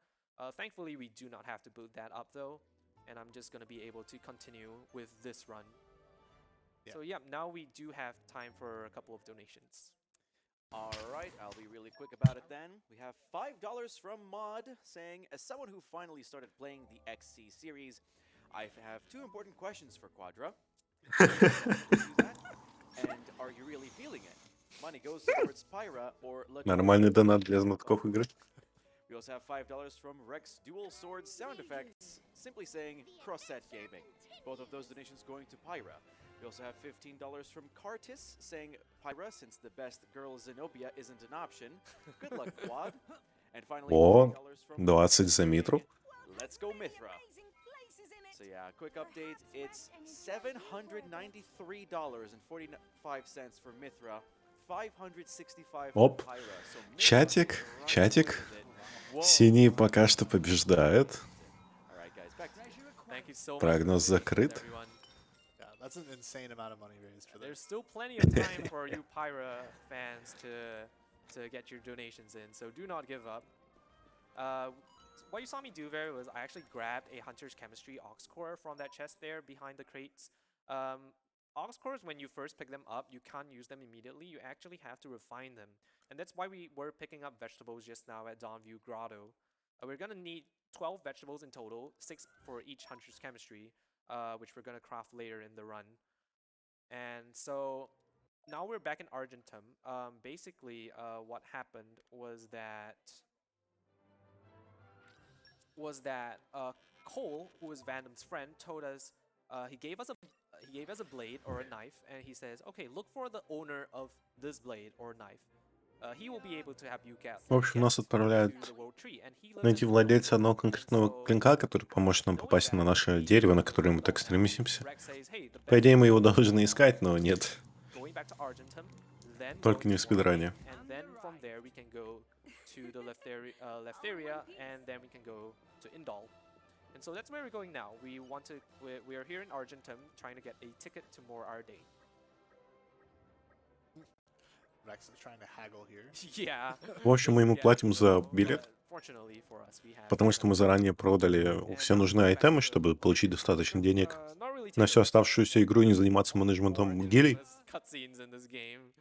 Thankfully, we do not have to boot that up though, and I'm just gonna be able to continue with this run. Yeah. So yeah, now we do have time for a couple of donations. All right, I'll be really quick about it then. We have $5 from Mod saying, as someone who finally started playing the XC series, I have 2 important questions for Quadra. And are you really feeling it? Money goes towards Pyra or Нормальный донат для знатоков игры. We also have $5 from Rex Dual Sword Sound Effects, simply saying cross-set gaming. Both of those donations going to Pyra. We also have $15 from Cartis, saying Pyra, since the best girl Zenobia isn't an option. Good luck, Quad. And finally, О, $40 from 20 за Митру. Let's go Mithra. So yeah, quick update. It's $793.45 for Mithra, 565 for Оп. Pyra. So Mithra Чатик, is right чатик. with it. Whoa. Синий пока что побеждает. All right, guys, back to you. Thank you so much. Прогноз for the donations, закрыт. everyone. Yeah, that's an insane amount of money raised for There's this. still plenty of time for you Pyra fans to get your donations in, so do not give up. What you saw me do there was I actually grabbed a Hunter's Chemistry Ox Core from that chest there behind the crates. Ox Cores, when you first pick them up, you can't use them immediately. You actually have to refine them. And that's why we were picking up vegetables just now at Dawnview Grotto. We're going to need 12 vegetables in total, 6 for each Hunter's Chemistry, which we're going to craft later in the run. And so now we're back in Argentum. Basically, what happened was that Cole, who is Vandom's friend, told us he gave us a blade or a knife, and he says, "Okay, look for the owner of this blade or knife. He will be able to help you get В общем, нас отправляют to the world tree." And he lives найти in владельца Toronto. одного конкретного клинка, который поможет нам попасть на наше дерево, на которое мы так стремимся. Rex says, "Hey, the По best идее, мы его way to должны go искать, но нет. going back to Argentum, then Только going не to в спидране. Wargame, and then from there we can go to the Leftheria, and then we can go to Indal. And so that's where we're going now. We are here in Argentum trying to get a ticket to more Ardain. Rex is trying to haggle here. Yeah. В общем, мы ему Yeah, платим за so, билет, fortunately for us, we have, потому что мы заранее продали все нужные айтемы, чтобы получить достаточно денег not really на taking всю a оставшуюся игру и не заниматься more менеджментом гилей. endless cutscenes in this game,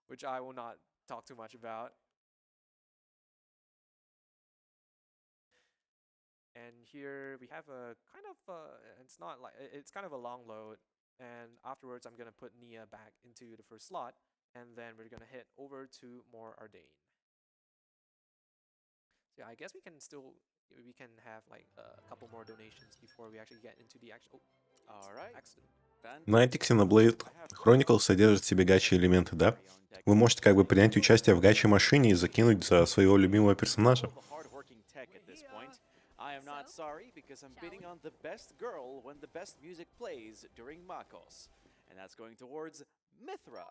which I will not talk too much about. And here we have a kind of it's not like it's kind of a long load, and afterwards I'm gonna put Nia back into the first slot, and then we're gonna head over to more Ardain. So yeah, I guess we can have like a couple more donations before we actually get into the actual All right. accident. Знаете, Xenoblade Chronicles содержит в себе гачи-элементы, да? Вы можете как бы принять участие в гачи-машине и закинуть за своего любимого персонажа. I am not sorry because I'm bidding on the best girl when the best music plays during Makos. And that's going towards Mithra.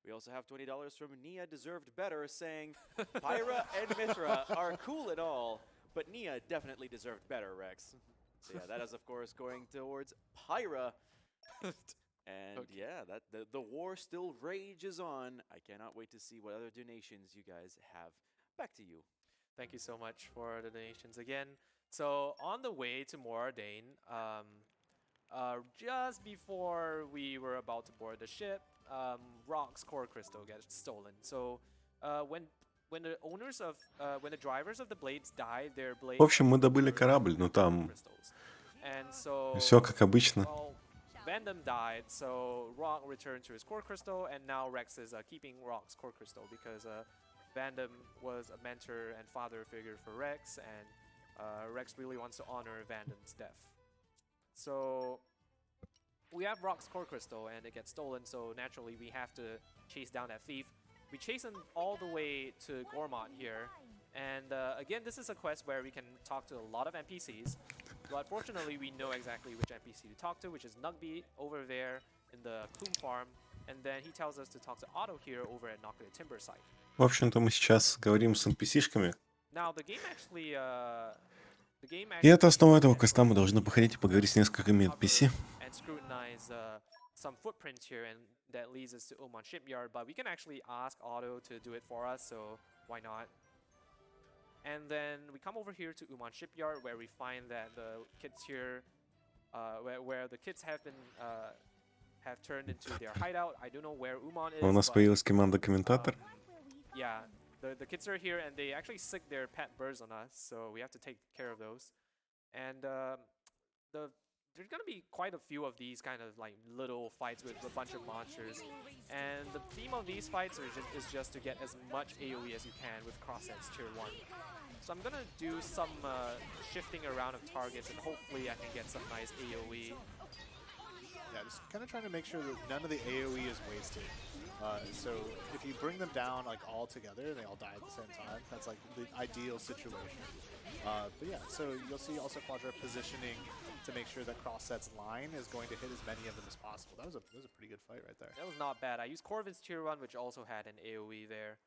We also have $20 from Nia Deserved Better saying, Pyra and Mithra are cool and all, but Nia definitely deserved better, Rex. So yeah, that is of course going towards Pyra. And Okay. yeah, the war still rages on. I cannot wait to see what other donations you guys have. Back to you. Thank you so much for the donations again. So on the way to Moradane, just before we were about to board the ship, Rock's core crystal gets stolen. So when the owners of when the drivers of the blades die, their blades В общем, мы are добыли covered корабль, in но core там crystals. And so все как обычно. well, Vandam died, so Rock returned to his core crystal, and now Rex is keeping Rock's core crystal because Vandam was a mentor and father figure for Rex, and Rex really wants to honor Vandam's death. So we have Rock's core crystal, and it gets stolen, so naturally we have to chase down that thief. We chase him all the way to Gormont here, and again, this is a quest where we can talk to a lot of NPCs. But fortunately, we know exactly which NPC to talk to, which is Nugby over there in the Plume Farm. And then he tells us to talk to Otto here over at Nakuya Timber Site. В общем-то, мы сейчас говорим с NPC-шками. Now, the game actually И это основа этого has квеста. Мы должны походить и поговорить с несколькими NPC. and scrutinize some footprints here, and that leads us to Oman Shipyard. But we can actually ask Otto to do it for us, so why not? And then we come over here to Uman Shipyard, where we find that the kids here, where the kids have been have turned into their hideout. I don't know where Uman is. У нас but, появилась команда-комментатор. yeah, the kids are here, and they actually sick their pet birds on us, so we have to take care of those. And there's gonna be quite a few of these kind of like little fights with a bunch of monsters. And the theme of these fights is just to get as much AoE as you can with Crossheads Tier 1. So I'm gonna do some shifting around of targets, and hopefully I can get some nice AoE. Yeah, just kind of trying to make sure that none of the AoE is wasted. So if you bring them down like all together and they all die at the same time, that's like the ideal situation. But yeah, so you'll see also Quadra positioning to make sure that Crossset's line is going to hit as many of them as possible. That was a pretty good fight right there. That was not bad. I used Corvin's Tier 1, which also had an AoE there.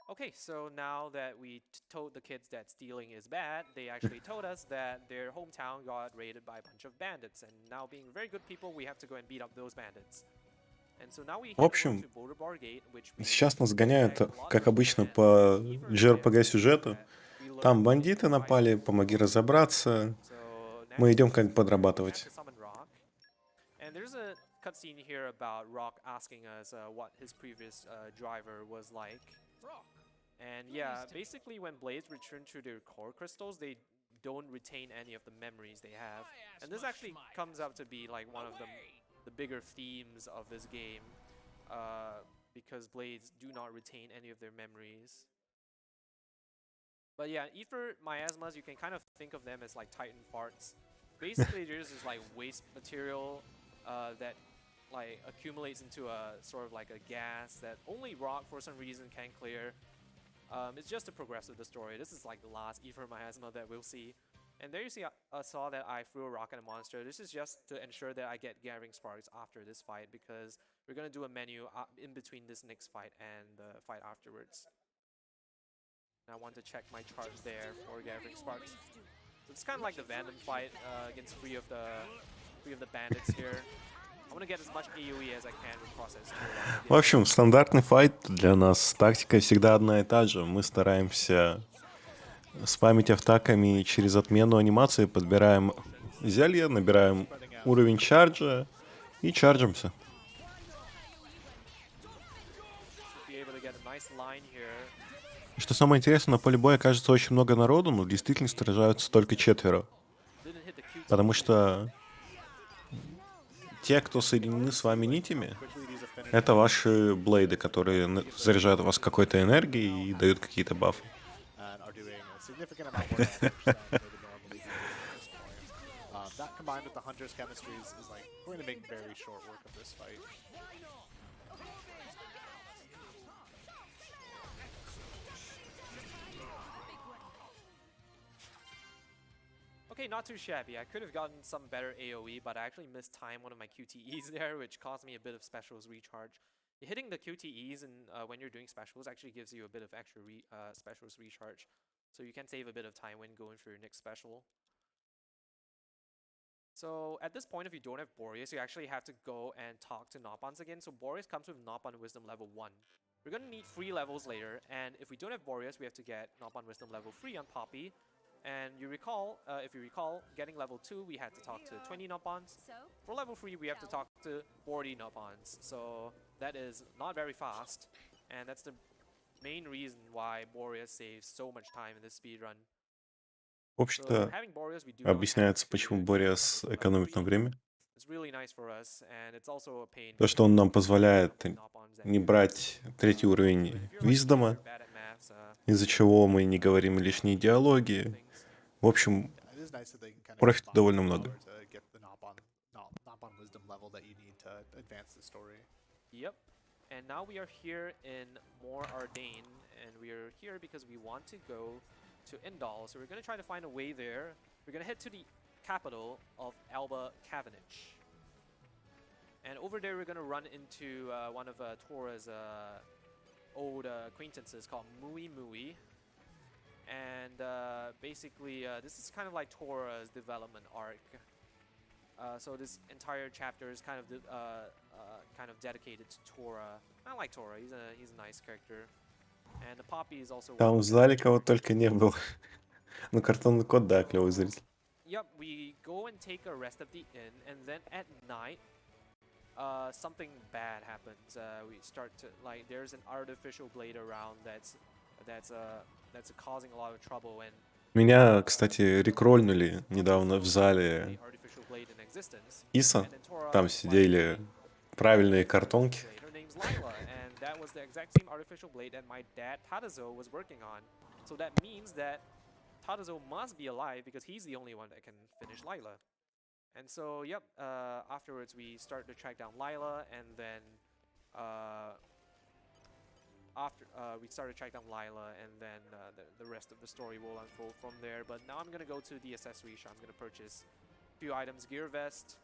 Okay, so now that we told the kids that stealing is bad, they actually told us that their hometown got raided by a bunch of bandits, and now being very good people, we have to go and beat up those bandits. And so now we head В общем, over to Border Bar Gate, which we сейчас нас гоняют, collect a lot как of обычно, and по Beaver JRPG gems сюжету. that we learned Там in бандиты the напали, fight. помоги разобраться. So Мы идем naturally, как бы we have подрабатывать. to summon Rock. And there's a cutscene here about Rock asking us what his previous driver was like. And yeah, basically when blades return to their core crystals, they don't retain any of the memories they have. And this actually comes out to be like one of the bigger themes of this game, because blades do not retain any of their memories. But yeah, Ether miasmas, you can kind of think of them as like Titan farts. Basically, there's this like waste material that like accumulates into a sort of like a gas that only Rock for some reason can clear. It's just to progress with the story. This is like the last Ether miasma that we'll see. And there you see I saw that I threw a rock at a monster. This is just to ensure that I get Gathering Sparks after this fight, because we're going to do a menu in between this next fight and the fight afterwards. And I want to check my chart there for Gathering Sparks. So it's kind of like the Vandam fight against three of the bandits here. I want to get as much AoE as I can with Process. В общем, стандартный файт для нас. Тактика всегда одна и та же. Мы стараемся спамить автаками через отмену анимации, подбираем зелье, набираем уровень чарджа и чарджимся. Что самое интересное, на поле боя кажется очень много народу, но в действительности сражаются только 4. Потому что те, кто соединены с вами нитями, это ваши блейды, которые заряжают вас какой-то энергией и дают какие-то бафы. combined with the hunter's chemistries is like going to make very short work of this fight. Okay, not too shabby. I could have gotten some better AoE, but I actually mistimed one of my QTEs there, which caused me a bit of specials recharge. Hitting the QTEs and when you're doing specials actually gives you a bit of extra specials recharge, so you can save a bit of time when going for your next special. So at this point, if you don't have Boreas, you actually have to go and talk to Nopons again. So Boreas comes with Nopon Wisdom level 1. We're going to need 3 levels later, and if we don't have Boreas, we have to get Nopon Wisdom level 3 on Poppy. And you recall, if you recall, getting level 2, we had to talk to 20 Nopons. For level 3, we have to talk to 40 Nopons. So that is not very fast, and that's the main reason why Boreas saves so much time in this speedrun. В общем-то, Having Boreas, we do объясняется, почему Бориас экономит на время. It's really nice for us, and it's also a pain. То, что он нам позволяет не брать 3-й уровень Виздома, из-за чего мы не говорим лишние диалоги. В общем, профита довольно много. Yep. And now we are here in More Ardain, and we are here because we want to go to Indal. So we're going to try to find a way there. We're going to head to the capital of Alba Cavendish. And over there we're going to run into one of Tora's old acquaintances called Mui Mui. And basically this is kind of like Tora's development arc. So this entire chapter is kind of dedicated to Tora. I like Tora. He's a nice character. And the Poppy is also. Там в зале кого только не было. Ну, картонный кот, да, клевый зритель. Yep, we go and take a rest at the inn, and then at night, something bad happens. We start to there's an artificial blade around that's causing a lot of trouble. And Меня, кстати, рекрольнули недавно в зале Иса. Там сидели правильные картонки. And that was the exact same artificial blade that my dad Tadazo was working on. So that means that Tadazo must be alive because he's the only one that can finish Lila. And so, yep, afterwards we start to track down Lila, and then we started to track down Lila, and then the rest of the story will unfold from there. But now I'm going to go to the accessory shop. I'm going to purchase a few items, gear vest,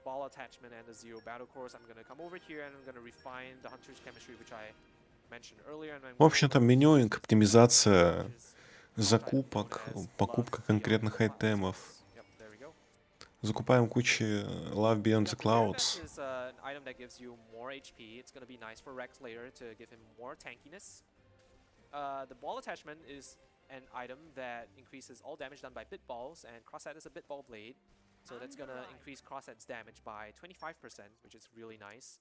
ball attachment, and the Zero battle course. I'm going to come over here and I'm going to refine the hunter's chemistry, which I mentioned earlier. And В общем-то, менюинг, оптимизация закупок, покупка конкретных айтемов. Закупаем кучу Love Beyond the Clouds. This is an item that gives you more HP. It's going to be nice for Rex later to give him more tankiness. The ball attachment is an item that increases all damage done by bit balls, and Crosshead is a bit ball blade. So that's going to increase Crosshead's damage by 25%, which is really nice.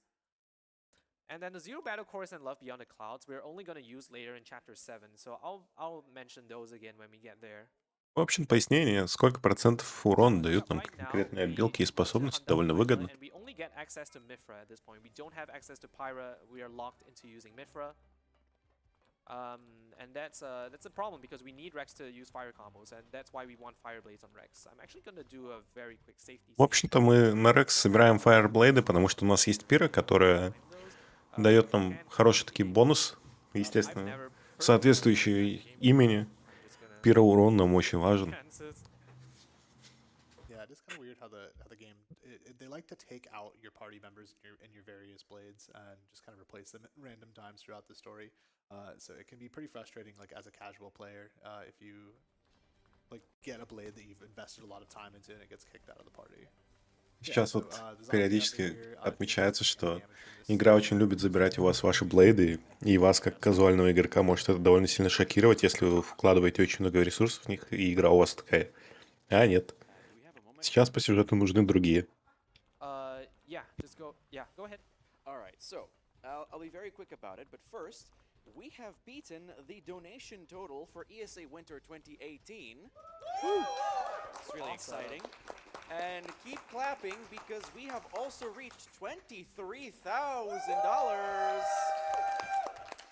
And then the Zero Battle Course and Love Beyond the Clouds, we're only going to use later in Chapter 7. So I'll mention those again when we get there. В общем, пояснение, сколько процентов урона дают нам конкретные обилки и способности, довольно выгодно. And we only get access to Mithra at this point. We don't have access to Pyra. We are locked into using Mithra. And that's a problem because we need Rex to use fire combos, and that's why we want Fire Blades on Rex. I'm actually gonna do a very quick safety. В общем-то, мы на Рекс собираем Fireblade, потому что у нас есть пира, которая дает нам хороший такие бонус, естественно, соответствующий имени. Пира урон нам очень важен. Yeah, it's kind of weird how the game they like to take out your party members in your various blades and just kind of replace them at random times throughout the story. So it can be pretty frustrating, like as a casual player, if you like get a blade that you've invested a lot of time into and it gets kicked out of the party. Сейчас вот периодически отмечается, что игра очень любит забирать у вас ваши блейды, и вас, как казуального игрока, может это довольно сильно шокировать, если вы вкладываете очень много ресурсов в них, и игра у вас такая. А, нет. Сейчас по сюжету нужны другие. Go ahead. All right, so I'll be very quick about it, but first, we have beaten the donation total for ESA Winter 2018. Woo! It's really exciting. And keep clapping because we have also reached $23,000.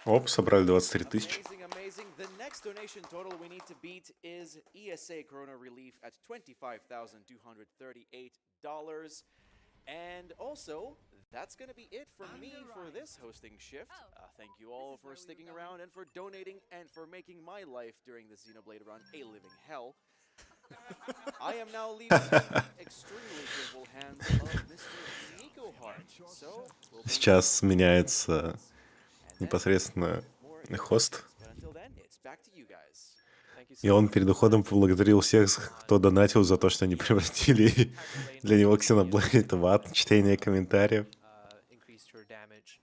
Оп, собрали 23 тысячи. Amazing, amazing. The next donation total we need to beat is ESA Corona Relief at $25,238. And also, that's going to be it from me for this hosting shift. Thank you all for sticking around and for donating and for making my life during the Xenoblade run a living hell. I am now leaving in extremely capable hands of Mr. Nico Hart. So, we'll be Сейчас сменяется and then непосредственно more хост. But until then, it's back to you guys. Thank you И so он much перед for уходом поблагодарил всех, кто донатил за то, что они превратили для него Xenoblade в ад, чтение комментариев. increased your damage,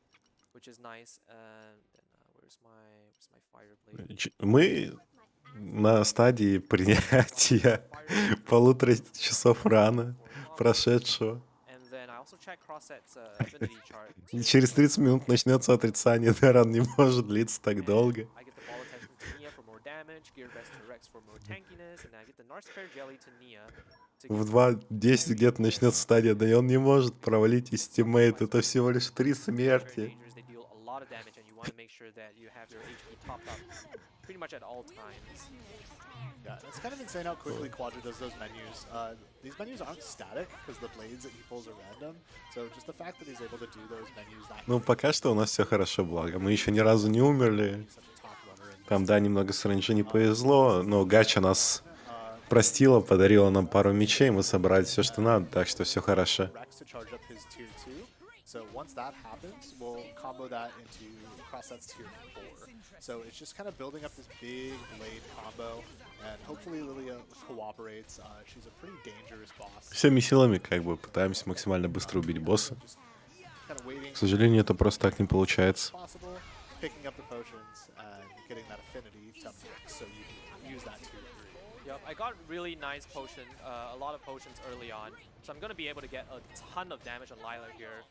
which is nice. And then where's my fire blade? Мы на стадии принятия 1,5 часов рана прошедшего. And then I also check Crosset's affinity chart. И через 30 минут начнется отрицание, да, ран не может длиться так долго. I get the ball attachment to Nia for more damage, Gear Vest to Rex for more tankiness, and I get the Narspare Jelly to Nia. В 2.10 где-то начнется стадия, да и он не может провалить эстимейт, это всего лишь 3 смерти. They deal a lot of damage, and you want to make sure that you have your HP topped up pretty much at all times. Yeah, it's kind of insane how quickly Quadra does those menus. These menus aren't static because the blades that he pulls are random. So just the fact that he's able to do those menus that Ну, пока что у нас все хорошо, благо. Мы еще ни разу не умерли. such a top runner and Там, да, немного с рейнджа не повезло, но Гача нас простила, подарила нам пару мечей, мы собрали все, что надо, так что все хорошо. Rex to charge up his tier 2. So once that happens, we'll combo that into Crosset's tier 4. So it's just kind of building up this big blade combo, and hopefully Lilia cooperates. She's a pretty dangerous boss. Всеми силами как бы пытаемся максимально быстро убить босса. Just kind of waiting К сожалению, это просто так не получается. possible, picking up the potions and getting that affinity to mix so you can use that tier 3. Yep, I got really nice potion, a lot of potions early on, so I'm gonna be able to get a ton of damage on Lila here.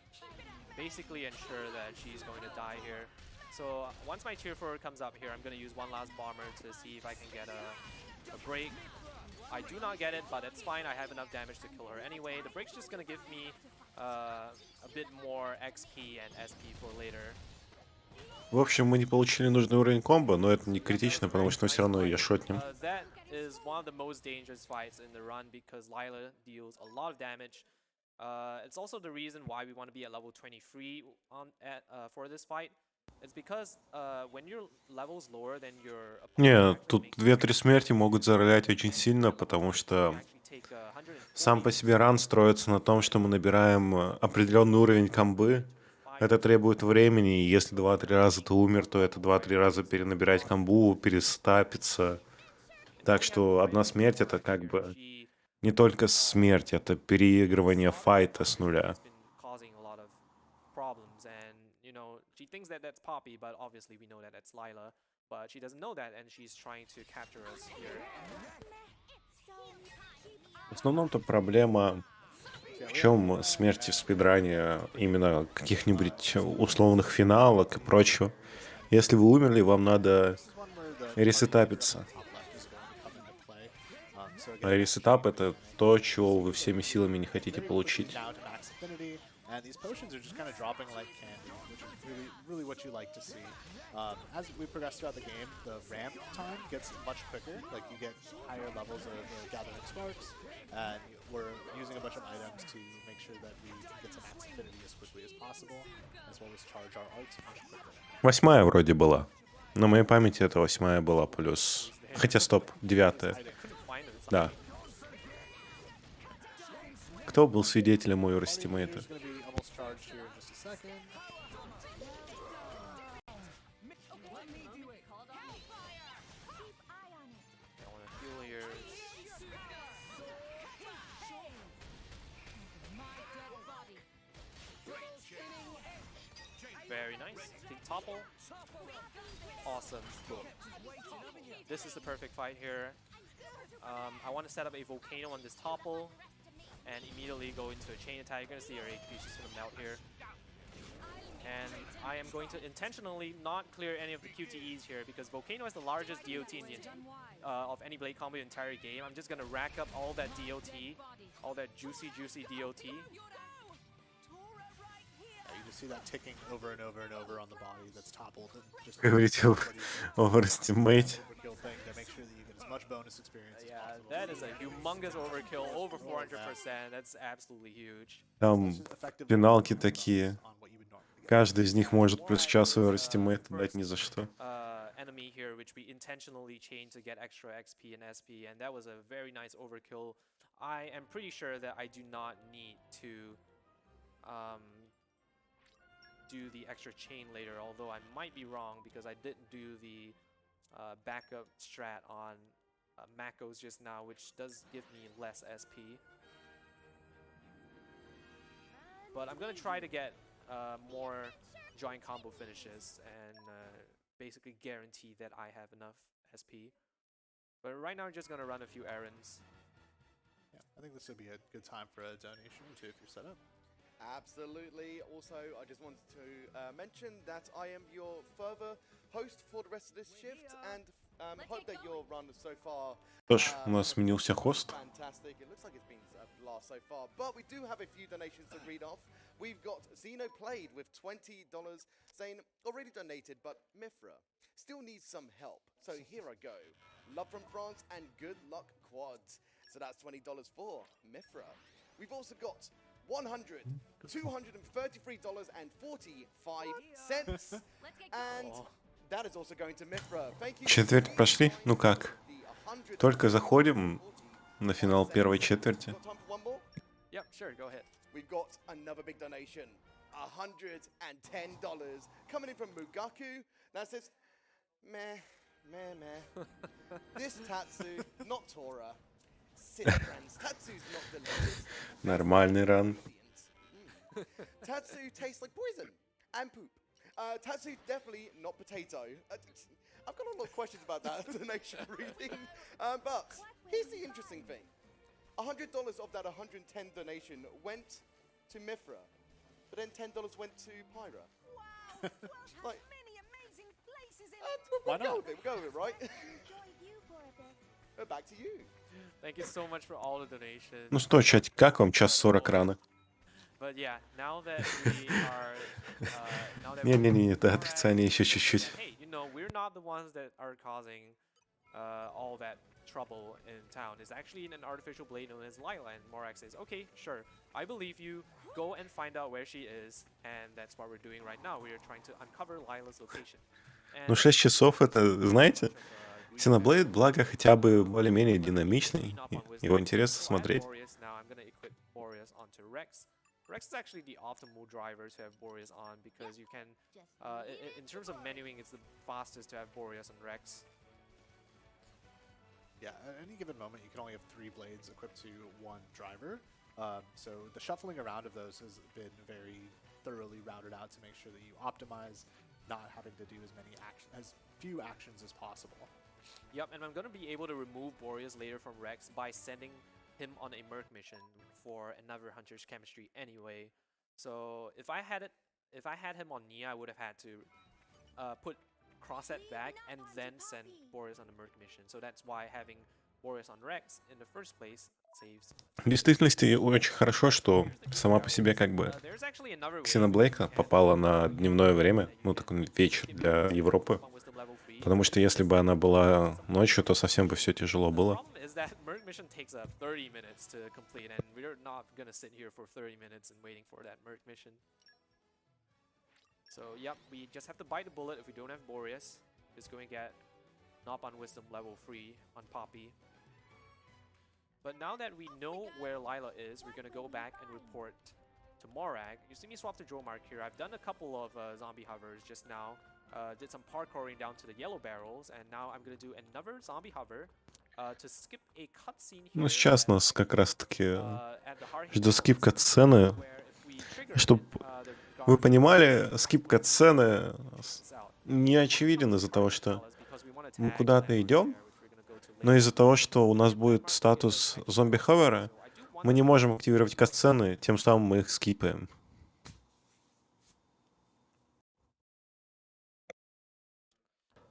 Basically ensure that she's going to die here. So once my tier 4 comes up here, I'm gonna use one last bomber to see if I can get a break. I do not get it, but it's fine. I have enough damage to kill her anyway. The break's just gonna give me a bit more XP and SP for later. В общем, мы не получили нужный уровень комбо, но это не критично, потому что мы все равно ее шотнем. That is one of the most dangerous fights in the run because Lila deals a lot of damage. It's also the reason why we want to be at level 23 for this fight. It's because when your level's lower than your Не, тут 2-3 смерти могут заролять очень сильно, потому что сам по себе ран строится на том, что мы набираем определенный уровень комбы. Это требует времени, и если 2-3 раза ты умер, то это 2-3 раза перенабирать комбу, перестапиться. Так что одна смерть — это как бы не только смерть, это переигрывание файта с нуля. She thinks that that's Poppy, but obviously we know that that's Lila. But she doesn't know that, and she's trying to capture us here. В основном-то проблема в чем смерти в спидране именно каких-нибудь условных финалок и прочего. Если вы умерли, вам надо ресетапиться. А ресетап — это то, чего вы всеми силами не хотите получить. And these potions are just kind of dropping like candy, which is really what you like to see. As we progress throughout the game, the ramp time gets much quicker. Like you get higher levels of gathering sparks, and we're using a bunch of items to make sure that we get to max affinity as quickly as possible, as well as charge our arts much quicker. 8-я вроде была. На моей памяти это 8-я была плюс. Хотя стоп, 9-я. Да. Кто был свидетелем моего растимейта? Very nice. King topple. Awesome. This is the perfect fight here. I want to set up a volcano on this topple and immediately go into a chain attack. You're going to see our HP is just going to melt here. And I am going to intentionally not clear any of the QTEs here because Volcano is the largest DOT in the of any Blade combo in the entire game. I'm just going to rack up all that DOT, all that juicy DOT. You see that ticking over and over and over on the body that's toppled and just Говорите о растиммейте. overkill thing to make sure that you get as much bonus experience as Yeah, possible. that is a humongous overkill, over 400%. That's absolutely huge. Там That's just effectively финалки bonus такие. on what you would normally get. Каждый из них может плюс Morag час is, своего растиммейта the дать ни first, за что. enemy here, which we intentionally changed to get extra XP and SP, and that was a very nice overkill. I am pretty sure that I do not need to do the extra chain later, although I might be wrong because I didn't do the backup strat on Makos just now, which does give me less SP. But I'm gonna try to get more joint combo finishes and basically guarantee that I have enough SP. But right now I'm just gonna run a few errands. Yeah, I think this would be a good time for a donation or two if you're set up. Absolutely. Also, I just wanted to mention that I am your further host for the rest of this shift, and hope that your run so far. Что ж, у нас сменился хост. Fantastic. It looks like it's been a blast so far, but we do have a few donations to read off. We've got Xenoblade with $20 saying already donated, but Mifra still needs some help. So here I go. Love from France and good luck quads. So that's $20 for Mifra. We've also got $233.45, and that is also going to Mifra. Thank you. Четверть прошли? Ну как? Только заходим на финал первой четверти. Got time for one more? Yep, sure, go ahead. We've got another big donation. $110 coming in from Mugaku. That says, meh. This Tatsu, not Tora. Silly friends. Tatsu's not delicious. Нормальный ран. Tatsu tastes like poison and poop. Tatsu definitely not potato. I've got a lot of questions about that donation reading. But here's the interesting thing. $100 of that 110 donation went to Mifra, but then $10 went to Pyra. Wow, Like, many amazing places in Why we'll go not? with it, we'll go with it, right? enjoyed you for a bit. Back to you. Thank you so much for all the donations. Ну что, чатик, как вам час 40 рана? But yeah, now that we are, now that Не-не-не, это we're отрицание еще чуть-чуть. hey, you know, we're not the ones that are causing all that trouble in town. It's actually an artificial blade known as Lila, and Morak says, okay, sure, I believe you. Go and find out where she is, and that's what we're doing right now. We are trying to uncover Lila's location. Ну 6 часов это, знаете, Xenoblade, благо, хотя бы более-менее динамичный. Его интересно смотреть. Now I'm gonna equip Boreas onto Rex. Rex is actually the optimal driver to have Boreas on because you can, in terms of menuing, it's the fastest to have Boreas on Rex. Yeah, at any given moment, you can only have 3 blades equipped to one driver. So the shuffling around of those has been very thoroughly routed out to make sure that you optimize not having to do as few actions as possible. Yep, and I'm gonna be able to remove Boreas later from Rex by sending him on a Merc mission for another Hunter's Chemistry anyway. So if I had him on Nia, I would have had to put Crosset back and then send Boreas on the Merc mission. So that's why having Boreas on Rex in the first place saves. В действительности очень хорошо, что сама по себе как бы There's actually another way Xenoblade попала на дневное время, ну такой вечер для Европы. Потому что если бы она была ночью, то совсем бы все тяжело было. problem is that Merc mission takes 30 minutes to complete, and we're not gonna sit here for 30 minutes and waiting for that Merc mission. So yep, we just have to bite the bullet if we don't have Boreas. Just going to get Knob on Wisdom level 3 on Poppy. But now that we know where Lila is, we're gonna go back and report to Morag. You see me swap to Dromark here. I've done a couple of zombie hovers just now. Did some parkouring down to the yellow barrels, and now I'm gonna do another zombie hover to skip a cutscene here. Ну сейчас нас как раз-таки At the hard hit ждет скип катсцены. where if we trigger Чтоб the вы guard понимали, скип катсцены is out. не очевиден из-за того, что Because we wanna мы tag куда-то that идем, there, which we're gonna go to но later. из-за того, что у нас будет статус зомби-ховера, So I do want мы не можем активировать катсцены, тем самым мы их скипаем.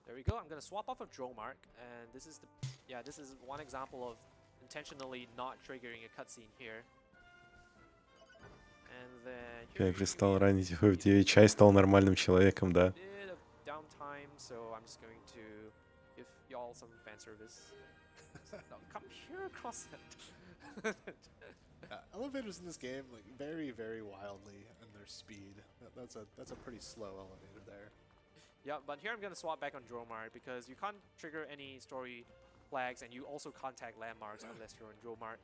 There we go. I'm gonna swap off of Dromark, and this is one example of intentionally not triggering a cutscene here. And then here Я we перестал have ранить его в 9 чай, стал нормальным человеком, a да. bit of downtime, so I'm just going to give y'all some fan service. No, come here, cross it. Elevators in this game like very wildly in their speed. That's a pretty slow elevator there. Yeah, but here I'm gonna swap back on Dromar because you can't trigger any story flags and you also can't tag landmarks unless you're on Dromar.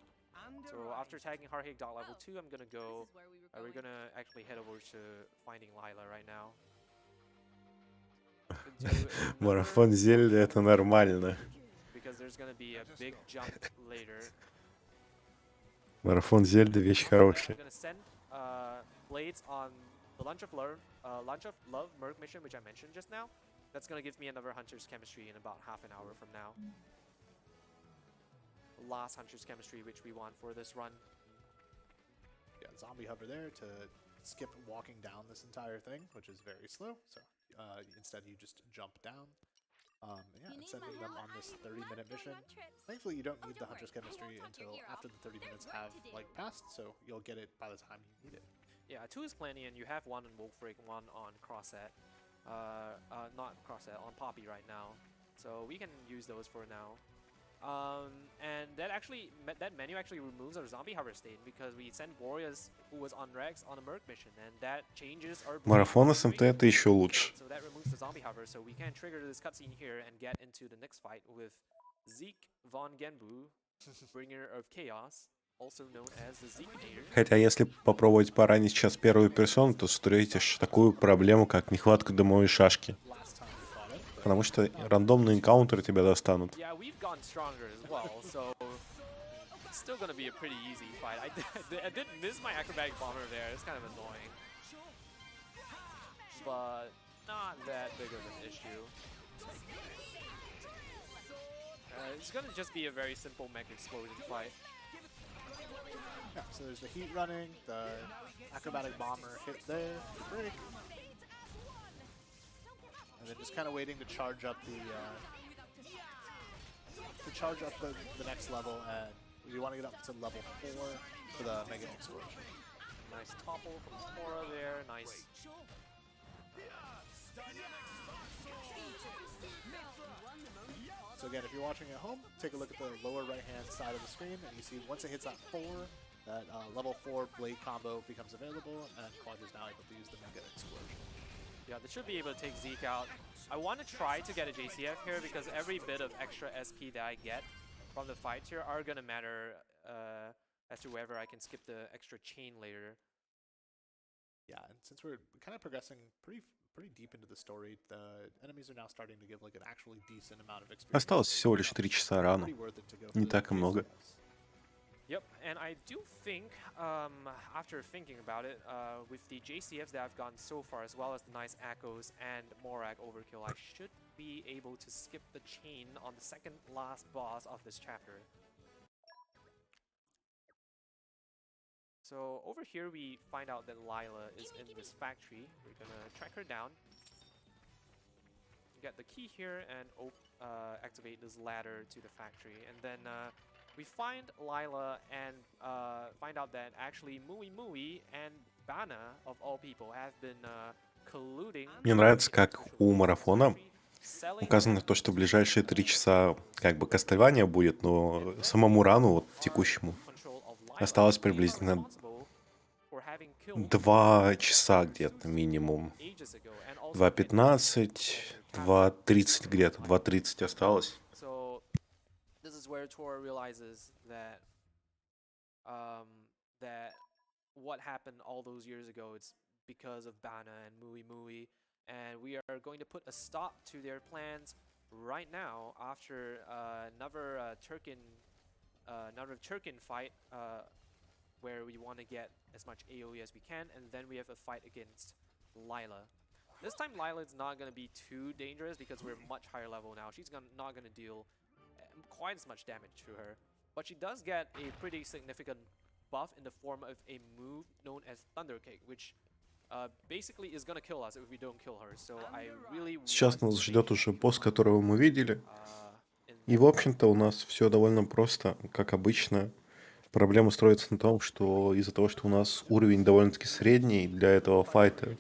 So after tagging Harhig dot level 2, I'm gonna go. We're gonna actually head over to finding Lila right now. Do another Марафон Зельды — это short нормально. because there's gonna be a big jump later. Марафон Зельды — вещь I'm хорошая. gonna send blades on the Lunch of Love Merc mission, which I mentioned just now. That's gonna give me another Hunter's Chemistry in about half an hour from now. Last Hunter's Chemistry, which we want for this run. Yeah, zombie hover there to skip walking down this entire thing, which is very slow. So instead you just jump down. Yeah, and sending them on this 30-minute mission. Thankfully, you don't need the Hunter's Chemistry until after the 30 minutes have like passed, so you'll get it by the time you need it. Yeah, 2 is plenty, and you have 1 on Wolfrig, 1 on Crosset. Not Crosset, on Poppy right now. So we can use those for now. And that menu actually removes our zombie hover state because we sent Warriors who was on Rex on a Merc mission, and that changes our Марафон СМТ — это еще лучше. So that removes the zombie hover, so we can trigger this cutscene here and get into the next fight with Zeke von Genbu, bringer of chaos, also known as the Zekenator. Хотя если попробовать поранить сейчас первую персону, то встретишь такую проблему, как нехватка дымовой шашки. Last time we fought it. Потому что рандомные энкаунтеры тебя достанут. Yeah, we've gotten stronger as well, so it's still gonna be a pretty easy fight. I did miss my acrobatic bomber there. It's kind of annoying, but not that big of an issue. It's gonna just be a very simple mech explosion fight. Yeah, so there's the heat running, the acrobatic bomber hit there, the break, and then just kind of waiting to charge up the next level, and we want to get up to level 4 for the mega explosion. Nice topple from Tora there. Nice. So again, if you're watching at home, take a look at the lower right-hand side of the screen, and you see once it hits that 4, that level 4 blade combo becomes available, and Quad is now able to use the mega explosion. Yeah, they should be able to take Zeke out. I want to try to get a JCF here because every bit of extra SP that I get from the fights here are gonna matter as to whether I can skip the extra chain later. Yeah, and since we're kind of progressing pretty deep into the story, the enemies are now starting to give like an actually decent amount of experience. Осталось всего лишь 3 часа рану. Pretty worth it to go Не for так и the много. JCS. Yep, and I do think, after thinking about it, with the JCFs that I've gotten so far, as well as the nice Echoes and Morak Overkill, I should be able to skip the chain on the second last boss of this chapter. So over here we find out that Lila is in this factory. We're gonna track her down. Get the key here and activate this ladder to the factory. And then we find Lila and find out that actually Mui and Bana, of all people, have been colluding. Мне нравится, как у марафона selling указано то, что в ближайшие 3 часа как бы кастельвания будет, но самому рану, вот текущему, control of Lila. осталось They are приблизительно responsible for having killed 2 часа где-то минимум. ages ago, and also 2:15, 2:30 где-то, 2:30 осталось. So this is where Tora realizes that that what happened all those years ago, it's because of Bana and Mui, and we are going to put a stop to their plans right now after another Turkin fight where we want to get as much AoE as we can, and then we have a fight against Lila. This time Lila is not going to be too dangerous because we're much higher level now. She's not going to deal quite as much damage to her, but she does get a pretty significant buff in the form of a move known as Thunder Kick, which basically is going to kill us if we don't kill her. So I really Сейчас want нас to ждет make, уже босс, которого мы видели. in И, в общем-то, у нас все довольно просто, как обычно. Проблема строится на том, что из-за того, что у нас уровень довольно-таки средний для этого файта,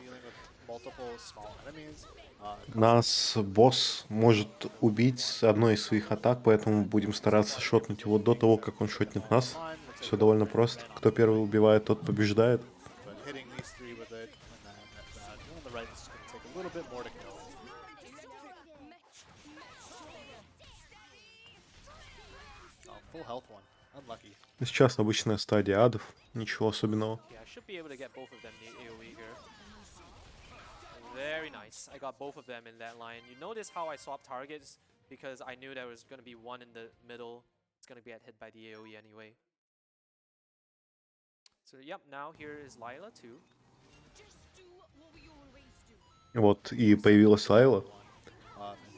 нас босс может убить с одной из своих атак, поэтому будем стараться шотнуть его до того, как он шотнет нас. Все довольно просто. Кто первый убивает, тот побеждает. But hitting these three with it, and then that one on the right is just going to take a little bit more to kill. Oh, full health one. Unlucky. Сейчас обычная стадия адов. Ничего особенного. Yeah, I should be able to get both of them in the AoE here. Very nice. I got both of them in that line. You notice how I swapped targets because I knew there was going to be one in the middle. It's going to get hit by the AoE anyway. So yep, now here is Lila too. Вот и появилась Лайла.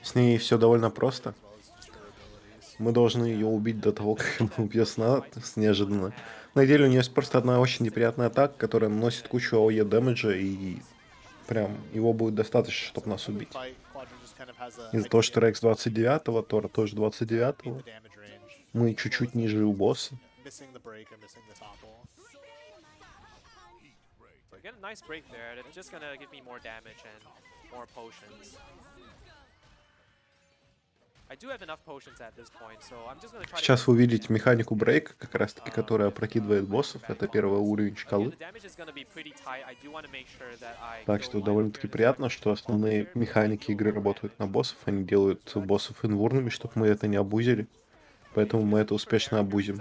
С ней все довольно просто. Мы должны ее убить до того, как она убьет с неожиданно. На деле у нее есть просто одна очень неприятная атака, которая наносит кучу АОЕ дэмэджа, и прям его будет достаточно, чтобы нас убить. Из-за того, что Рекс 29-го, Тора тоже 29-го, мы чуть-чуть ниже у босса. So get a nice break there. That's just gonna give me more damage and more potions. I do have enough potions at this point, so I'm just gonna try. Сейчас вы увидите механику брейка, как раз таки, которая опрокидывает боссов. Это первый уровень шкалы. Так что довольно-таки приятно, что основные механики игры работают на боссов. Они делают боссов инвурными, чтобы мы это не абузили. Поэтому мы это успешно абузим.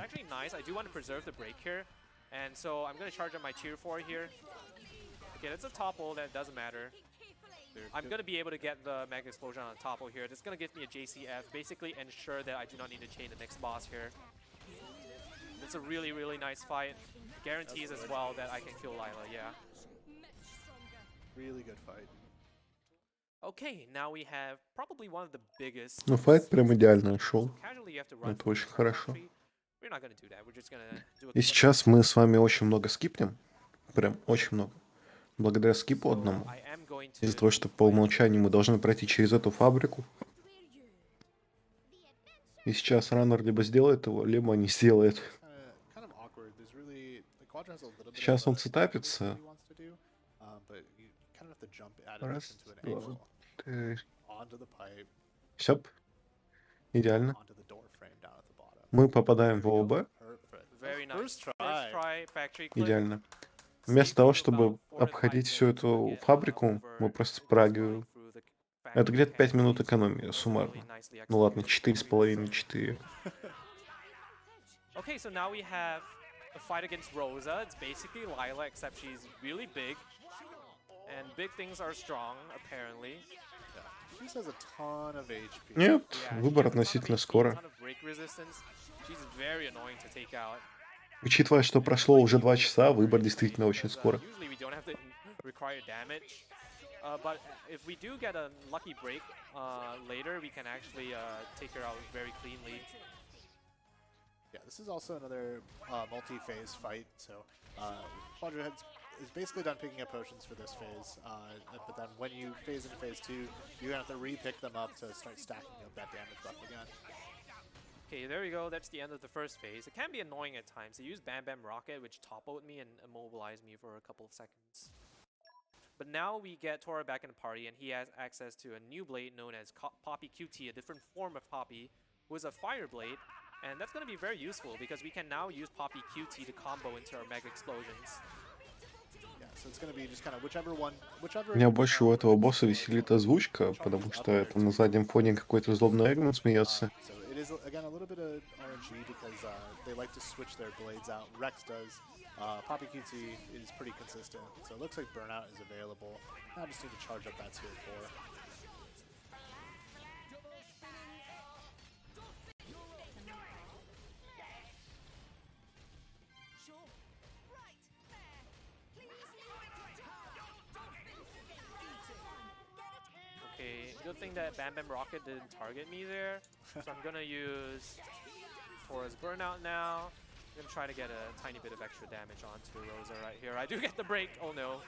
And so I'm going to charge up my tier 4 here. Okay, that's a topple, that doesn't matter. I'm going to be able to get the Mega Explosion on a topple here. That's going to give me a JCF, basically ensure that I do not need to chain the next boss here. It's a really, really nice fight. Guarantees as well that I can kill Lila, yeah. Really good fight. Okay, now we have probably one of the biggest... Ну, файт прям идеально шел. Casually you have to run Это очень хорошо. We're not gonna do that. We're just gonna do a И сейчас мы с вами очень много скипнем. Прям очень много. Благодаря скипу одному. I am going Из-за to того, что по умолчанию мы должны пройти через эту фабрику. И сейчас раннер либо сделает его, либо не сделает. Kind of awkward. There's really the Quadra has a little bit Сейчас of он a цитапится. he wants to do, but you kind of have to jump at it Раз, into an два, angle три. onto the pipe, Всё. Идеально. onto the door frame down at the bottom. Мы попадаем в ООБ. Perfect. very nice. First try. Factory clip. Идеально. Вместо того, чтобы обходить всю эту фабрику, мы просто спрагиваем. Это где-то 5 минут экономии суммарно. Ну ладно, 4,5-4. Okay, so now we have a fight against Rosa. It's basically Lila, except she's really big. And big things are strong, apparently. She has a ton of HP. Нет, Yeah, выбор she has a ton of относительно HP, скоро. a ton of break resistance. She's very annoying to take out. Учитывая, что прошло уже 2 часа, выбор действительно очень скоро. Usually we don't have to require damage. But if we do get a lucky break later, we can actually take her out very cleanly. Yeah, this is also another multi-phase fight. So Quadra is basically done picking up potions for this phase. But then when you phase into phase 2, you have to re-pick them up to start stacking up that damage buff again. Okay, there we go. That's the end of the first phase. It can be annoying at times. They use Bam Bam Rocket, which toppled me and immobilized me for a couple of seconds. But now we get Tora back in the party, and he has access to a new blade known as Poppy QT, a different form of Poppy, who is a fire blade. And that's going to be very useful, because we can now use Poppy QT to combo into our Mega Explosions. Yeah, so it's going to be just kind of whichever one, whichever. Меня больше у этого босса веселит озвучка, потому что это на заднем фоне какой-то злобный Эгман смеется. So it is again a little bit of RNG because they like to switch their blades out. Rex does. Poppy QT is pretty consistent, so it looks like Burnout is available. I just need to charge up that tier 4. Okay, good thing that Bam Bam Rocket didn't target me there. So I'm gonna use Tora's Burnout now. I'm gonna try to get a tiny bit of extra damage onto Rosa right here. I do get the break. Oh no.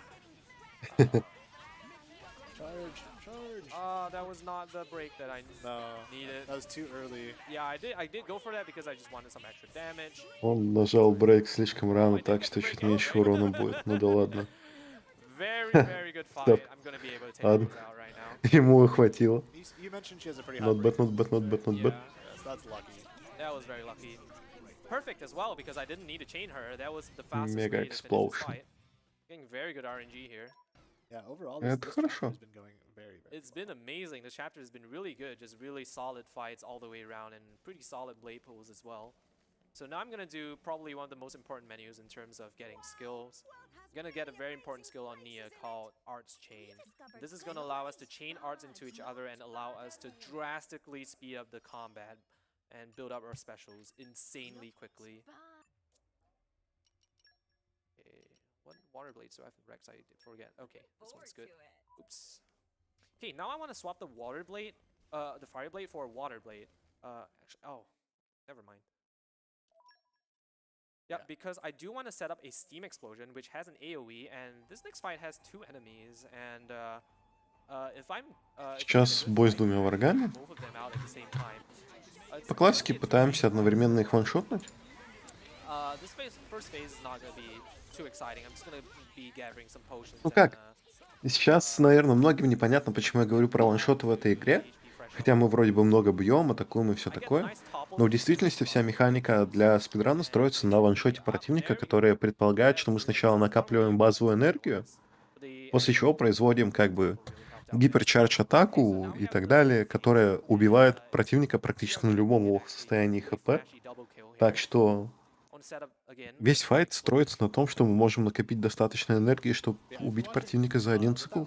Charge Charge! That was not the break that I No, needed. that was too early. Yeah, I did go for that because I just wanted some extra damage. Он нажал брейк слишком Oh, I рано, did так get the что break. чуть Oh, меньше very good. урона будет. Ну да ладно. Very good Стоп. fight. I'm gonna be able to take Ладно. things out right now. Ему хватило. You mentioned she has a pretty high Not bad, break not bad, not resistance, bad, right? not bad. Yeah, Yes, that's lucky. that was very lucky. Perfect as well because I didn't need to chain her. That was the fastest Mega way to finish this explosion. fight. Getting very good RNG here. Yeah, overall, this Это chapter хорошо. has been going very, very It's been amazing. This chapter has been really good. Just really solid fights all the way around and pretty solid blade pulls as well. So now I'm going to do probably one of the most important menus in terms of getting skills. I'm going to get a very important skill on Nia called Arts Chain. This is going to allow us to chain arts into each other and allow us to drastically speed up the combat and build up our specials insanely quickly. Okay, what water blades do I have in Rex? I did forget. Okay, this one's good. Oops. Okay, now I want to swap the water blade, the fire blade for a water blade. Actually, oh, never mind. Yeah, because I do want to set up a steam explosion, which has an AoE, and this next fight has 2 enemies, and if I'm Сейчас бой с двумя врагами. both of them out at the same time. По классике пытаемся одновременно их ваншотнуть. This first phase is not going to be too exciting. I'm just going to be gathering some potions. Ну как? И сейчас, наверное, многим непонятно, почему я говорю про ваншоты в этой игре. Хотя мы вроде бы много бьем, атакуем и все такое. Но в действительности вся механика для спидрана строится на ваншоте противника, которая предполагает, что мы сначала накапливаем базовую энергию, после чего производим как бы гиперчардж-атаку и так далее, которая убивает противника практически на любом его состоянии ХП. Так что весь файт строится на том, что мы можем накопить достаточно энергии, чтобы убить противника за один цикл.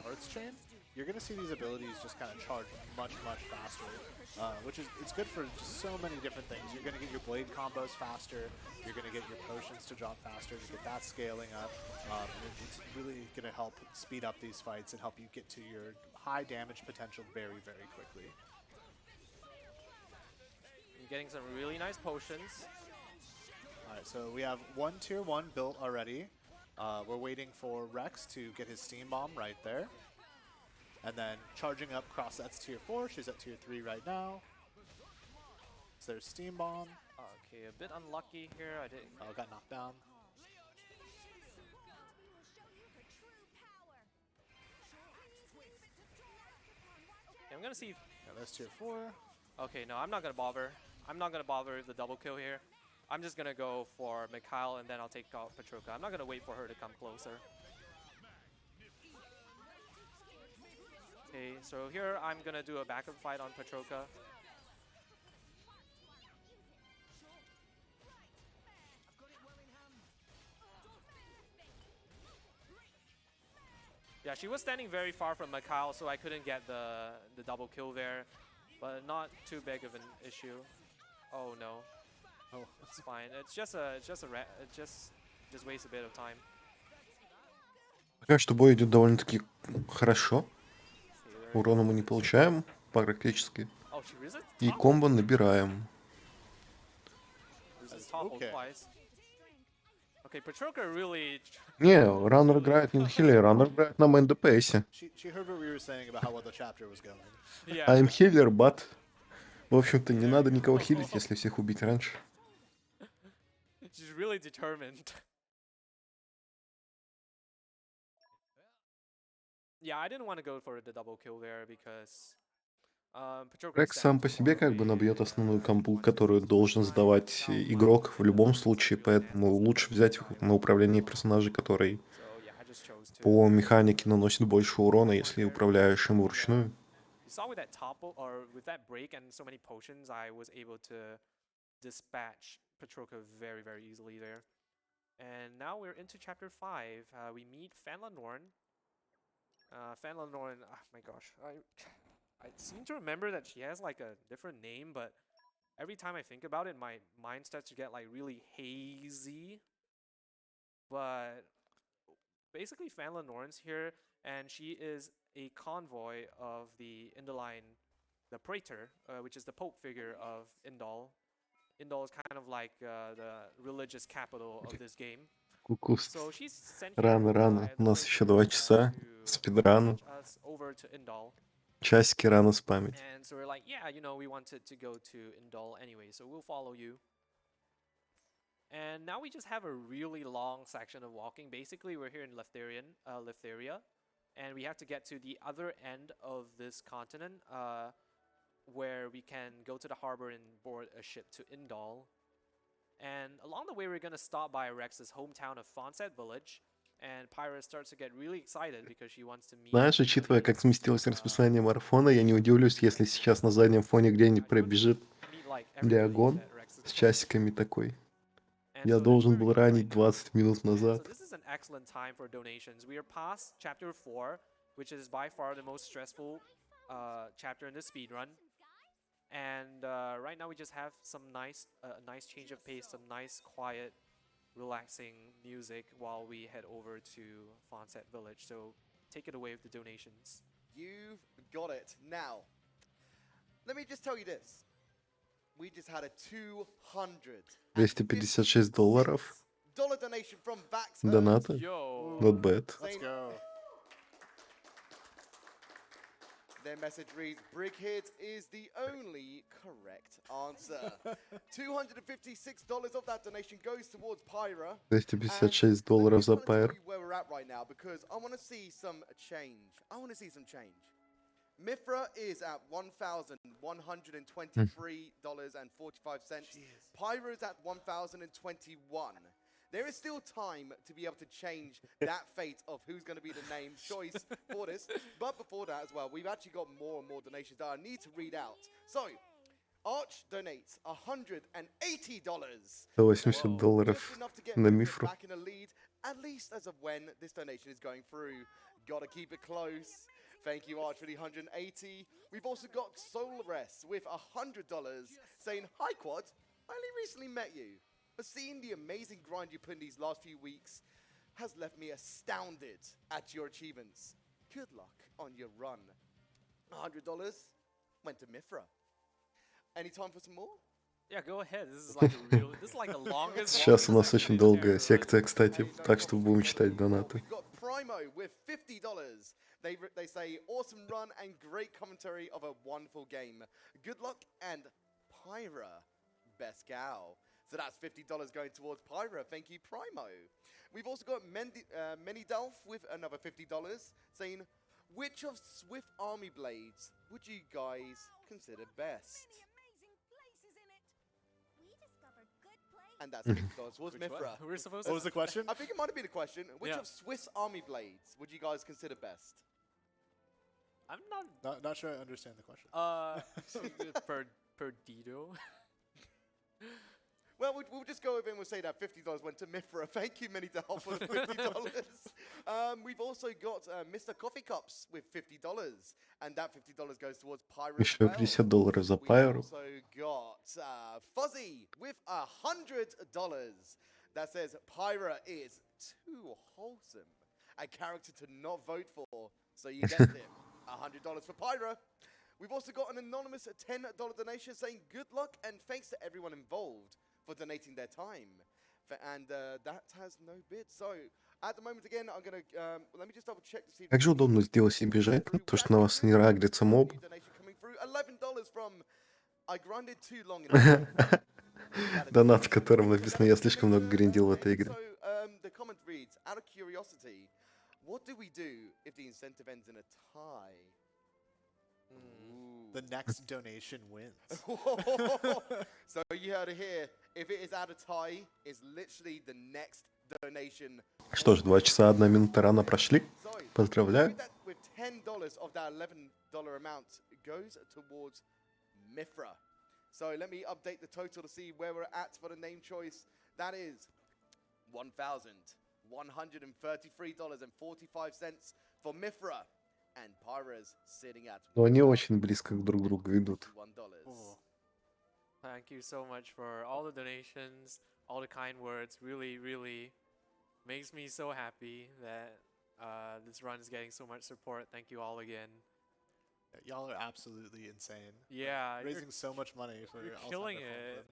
You're going to see these abilities just kind of charge much faster, which is it's good for just so many different things. You're going to get your blade combos faster. You're going to get your potions to drop faster to get that scaling up. And it's really going to help speed up these fights and help you get to your high damage potential very quickly. I'm getting some really nice potions. All right, so we have one tier 1 built already. We're waiting for Rex to get his steam bomb right there. And then charging up cross, that's tier 4. She's at tier 3 right now. So there's steam bomb. Okay, a bit unlucky here. I didn't. Oh, got knocked down. I'm gonna see. Yeah, there's tier 4. Okay, no, I'm not gonna bother. I'm not gonna bother with the double kill here. I'm just gonna go for Mikhail and then I'll take out Petroka. I'm not gonna wait for her to come closer. Okay, so here I'm gonna do a backup fight on Petroka. Yeah, she was standing very far from Mikhail, so I couldn't get the double kill there, but not too big of an issue. Oh no. Oh, it's fine. It just wastes a bit of time. Пока что бой идет довольно-таки хорошо. Урона мы не получаем практически. Oh, she resisted И top комбо набираем. resisted top hold Okay. twice. Okay, Petroka really. Не, раннер играет не на хиле, раннер играет на мейн ДПСе. She heard what we were saying about how well the chapter was going. Yeah. I'm healer, but... В общем-то, не надо никого хилить, если всех убить раньше. She's really determined. Yeah, I didn't want to go for the double kill there because Petroka Трек сам по себе как бы набьет основную кампу, которую должен сдавать игрок в любом случае, поэтому лучше взять на управление персонажа, который по механике наносит больше урона, если управляешь им вручную. You saw with that topple or with that break and so many potions, I was able to dispatch Petroka very easily there. And now we're into chapter 5. We meet Fanlanorn. Fanlanorn, oh my gosh, I seem to remember that she has like a different name, but every time I think about it, my mind starts to get like really hazy. But basically, Fanlanorn's here, and she is a convoy of the Indoline, the Praetor, which is the Pope figure of Indal. Indal is kind of like the religious capital of this game. Кукуст. So she's sent Рано, here рано. by У the нас еще Praetor, 2 часа. to Спидрану. push us over over to Indal. Часики рано спамить. And so we're like, yeah, you know, we wanted to go to Indal anyway, so we'll follow you. And now we just have a really long section of walking. Basically, we're here in Leftheria, and we have to get to the other end of this continent, where we can go to the harbor and board a ship to Indal. And along the way, we're gonna stop by Rex's hometown of Fonset Village, and Pyra starts to get really excited because she wants to meet. Знаешь, учитывая, как сместилось расписание марафона, я не удивлюсь, если сейчас на заднем фоне где-нибудь пробежит Диагон с часиками такой. Я должен был ранить 20 минут назад. So this is an excellent time for donations. We are past chapter 4, which is by far the most stressful chapter in the speedrun. And right now we just have some nice change of pace, some nice, quiet, relaxing music while we head over to Fonset Village. So take it away with the donations. You've got it. Now, let me just tell you this. We just had a $256 donation from Vax. доната. Yo! Not bad. Let's go. Their message reads, Brighead is the only correct answer. $256 of that donation goes towards Pyra. $256 за Pyre. Where we're at right now, because I want to see some change. Mithra is at $1,123.45. Pyra is at $1,021. There is still time to be able to change that fate of who's going to be the name choice for this. But before that as well, we've actually got more and more donations that I need to read out. So, Arch donates $180. $180 Just enough to get на Mithra Мифру. back in the lead, at least as of when this donation is going through. Gotta keep it close. Thank you, Arch, for the 180. We've also got Solares with $100 saying, Hi, Quad. I only recently met you, but seeing the amazing grind you put in these last few weeks has left me astounded at your achievements. Good luck on your run. $100 went to Mithra. Any time for some more? Yeah, go ahead. This is like the longest. Сейчас у нас очень долгая секция, кстати, так что будем читать донаты. We've got Primo with $50. They say, awesome run and great commentary of a wonderful game. Good luck and Pyra, best gal. So that's $50 going towards Pyra. Thank you, Primo. We've also got Menidalf with another $50 saying, which of Swift Army Blades would you guys consider best? And that's $50 towards Mithra. We're supposed What was the question? I think it might have been a question. Which Yeah. of Swiss Army Blades would you guys consider best? I'm not. Not sure I understand the question. Perdido. Well, we'll just go over and we'll say that $50 went to Mithra. Thank you, Menidal, for the $50. We've also got Mr. Coffee Cups with $50. And that $50 goes towards Pyra as Еще well. $50 за We've Pyro. also got Fuzzy with $100 that says Pyra is too wholesome. A character to not vote for. So you guessed it. $100 for Pyra. We've also got an anonymous $10 donation saying good luck and thanks to everyone involved for donating their time. And that has no bid. So at the moment again, I'm going to let me just double check to see. Как же удобно с DLC бежать, то что на вас не рагрится моб. $11 from I grinded too long in Донат, в котором написано, я слишком много гриндил в этой игре. So the comment reads, out of curiosity, what do we do if the incentive ends in a tie? The next donation wins. So you heard it here. If it is out of tie, it's literally the next donation. Что ж, 2 часа 1 минута рано прошли. Поздравляю. With $10 of that $11 amount goes towards Mithra. So let me update the total to see where we're at for the name choice. That is $1,133.45 for Mithra. And Pyra's sitting at Но они очень близко друг к другу идут. $1. Thank you so much for all the donations, all the kind words. Really, really makes me so happy that this run is getting so much support. Thank you all again. Y'all are absolutely insane. Yeah, Raising so much money for you're Alzheimer's killing Fund. it.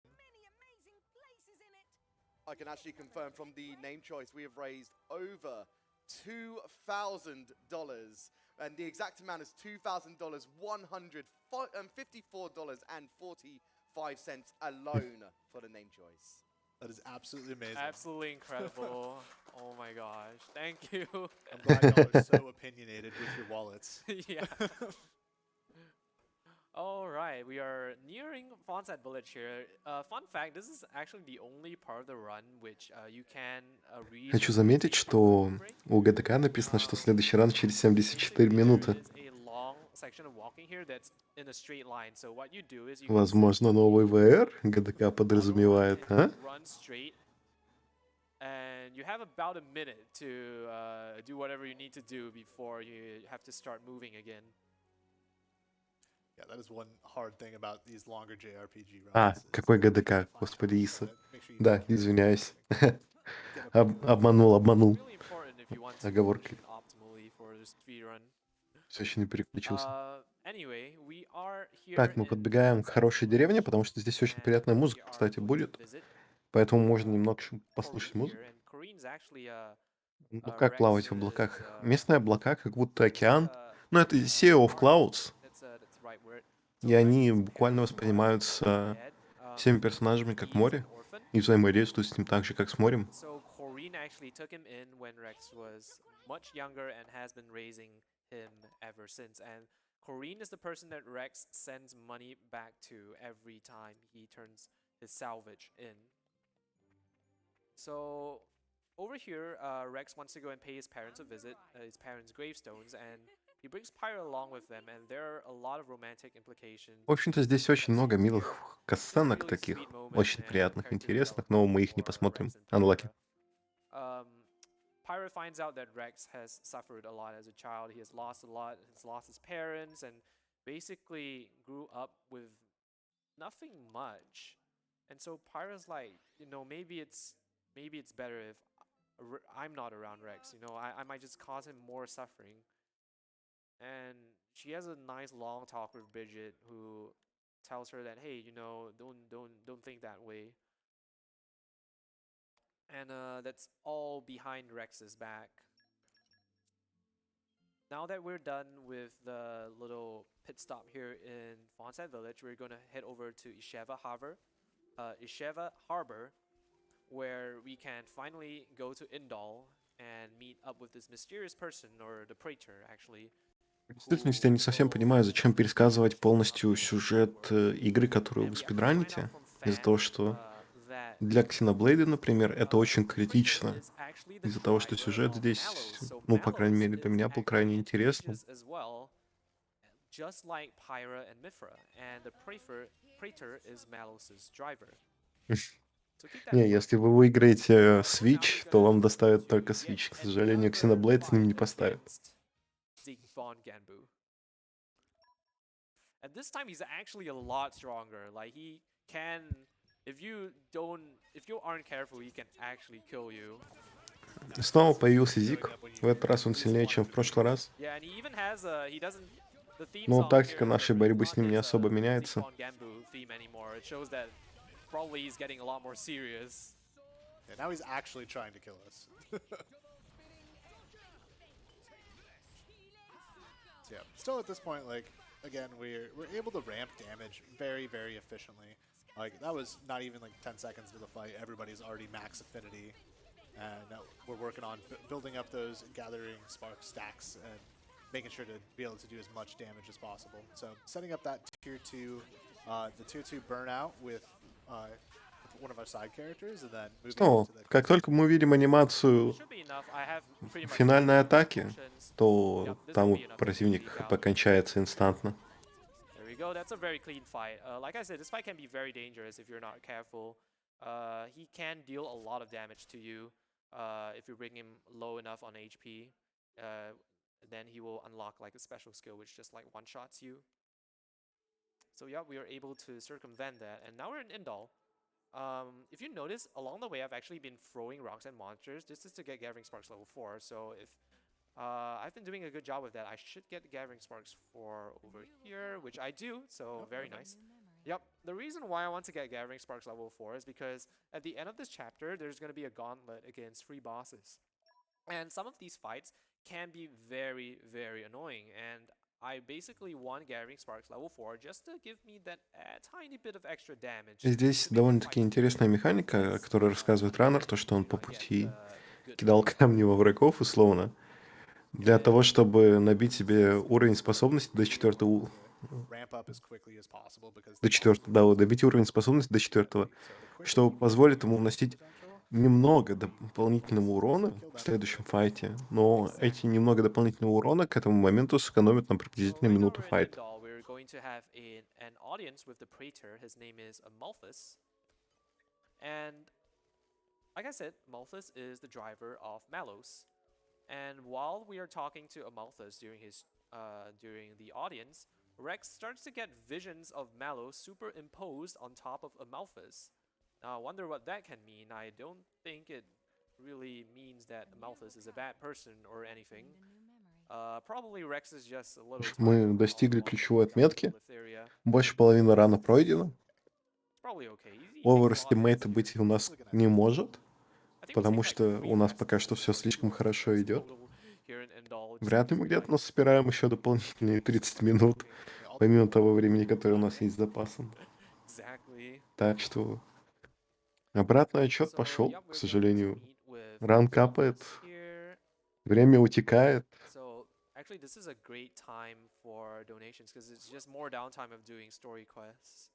I can actually confirm from the name choice we have raised over $2,000. And the exact amount is $2,000, $154.45 alone for the name choice. That is absolutely amazing. Absolutely incredible. Oh my gosh. Thank you. I'm glad y'all are so opinionated with your wallets. Yeah. All right, we are nearing Fonsat Village here. Fun fact, this is actually the only part of the run which you can read. Хочу заметить, что у ГТК написано, что следующий ран через 74 минуты. Возможно, новый VR ГТК подразумевает, а? And you have about a minute to do whatever you need to do before you have to start moving again. Yeah, that is one hard thing about these longer JRPG runs. А, какой ГДК, господи Иса. Да, извиняюсь. Обманул. Really important if you want to Оговоркой. position optimally for this speedrun. Все еще не переключился. Anyway, we are here Так, мы in подбегаем к хорошей деревне, потому что здесь очень приятная музыка, кстати, будет. Поэтому можно немного послушать музыку. Ну как плавать в облаках? Местные облака, как будто океан. Ну это Sea of Clouds. И они буквально воспринимаются всеми персонажами как море. И взаимодействуют с ним так же, как с морем. So Corrine actually took him in when Rex was much younger and has been raising him ever since. And Corrine is the person that Rex sends money back to every time he turns his salvage in. So over here, Rex wants to go and pay his parents a visit, his parents' gravestones, and he brings Pyra along with them, and there are a lot of romantic implications. В общем-то, здесь очень много милых катсценок таких, очень приятных, интересных, но мы их не посмотрим. Unlucky. Pyra finds out that Rex has suffered a lot as a child. He has lost a lot. He's lost his parents and basically grew up with nothing much. And so Pyra's like, you know, maybe it's better if I'm not around Rex. You know, I might just cause him more suffering. And she has a nice long talk with Bridget, who tells her that, hey, you know, don't think that way. And that's all behind Rex's back. Now that we're done with the little pit stop here in Fonsat Village, we're gonna head over to Isheva Harbor, where we can finally go to Indal and meet up with this mysterious person, or the Praetor, actually. В действительности я не совсем понимаю, зачем пересказывать полностью сюжет игры, которую вы спидраните, из-за того, что для Xenoblade, например, это очень критично, из-за того, что сюжет здесь, ну, по крайней мере, для меня был крайне интересным. Just like Pyra and Mithra, and the Praetor is Malos's driver. Не, если вы выиграете Switch, то вам доставят только Switch. К сожалению, Xenoblade с ним не поставят. And this time he's actually a lot stronger. Like he can, if you aren't careful, he can actually kill you. Снова появился Зик. В этот раз он сильнее, чем в прошлый раз. Yeah, and he even has he doesn't. Но тактика нашей борьбы с ним не особо меняется. Probably he's getting a lot more serious. Yeah, now he's actually trying to kill us. So yeah, still at this point, like, again, we're able to ramp damage very, very efficiently. Like, that was not even like 10 seconds into the fight. Everybody's already max affinity. And we're working on building up those gathering spark stacks and making sure to be able to do as much damage as possible. So setting up that tier 2, the tier 2 burnout with one of our side characters, and then Что, как только мы увидим анимацию финальной атаки, то там у противника ХП кончается инстантно. There we go. That's a very clean fight. Like I said, this fight can be very dangerous if you're not careful. He can deal a lot of damage to you if you bring him low enough on HP. Then he will unlock like a special skill which just like one-shots you. So yeah, we are able to circumvent that, and now we're in Indal. If you notice, along the way I've actually been throwing rocks and monsters. This is to get Gathering Sparks level 4, so if I've been doing a good job with that, I should get Gathering Sparks 4 over here, which I do, so very nice. Yep, the reason why I want to get Gathering Sparks level 4 is because at the end of this chapter, there's going to be a gauntlet against 3 bosses. And some of these fights can be very, very annoying. And I basically won Gathering Sparks level 4 just to give me that tiny bit of extra damage. Здесь To make the довольно-таки fights интересная feel механика, о less которой рассказывает Раннер, то, что он по get пути good кидал damage. камни во врагов, условно, для того, And чтобы набить себе уровень способности до четвертого, Ramp up as quickly as possible because до the monsters четвертого, да, вот, will добить уровень способности до четвертого, so the quicker что you позволит get ему the вносить potential, немного дополнительного урона в следующем файте, но эти немного дополнительного урона к этому моменту сэкономят нам so приблизительно right now минуту we're in файта. Nidal. We're going to have an audience with the Praetor. His name is Amalthus. And like I said, Amalthus is the driver of Malos. And while we are talking to Amalthus during the audience, Rex starts to get visions of Malos superimposed on top of Amalthus. Now I wonder what that can mean. I don't think it really means that Amalthus is a bad person or anything. Probably Rex is just a little tired Мы from достигли all ключевой the отметки. Lithria. Больше половины рана пройдена. It's probably okay. He takes a lot of hits Оверстимейта here. быть у нас не может, I think we потому take like что 3 у нас rests пока что total, все or слишком 2 хорошо rests идет. total here in Endol, just Вряд ли because мы we're где-то like нас собираем еще дополнительные 30 минут, помимо того времени, которое у нас есть запасом. exactly. Так что обратный отчет So пошел, yeah, к we're going to сожалению. meet with Ран капает, Amalthus here. время утекает. So actually, this is a great time for donations because it's just more downtime of doing story quests.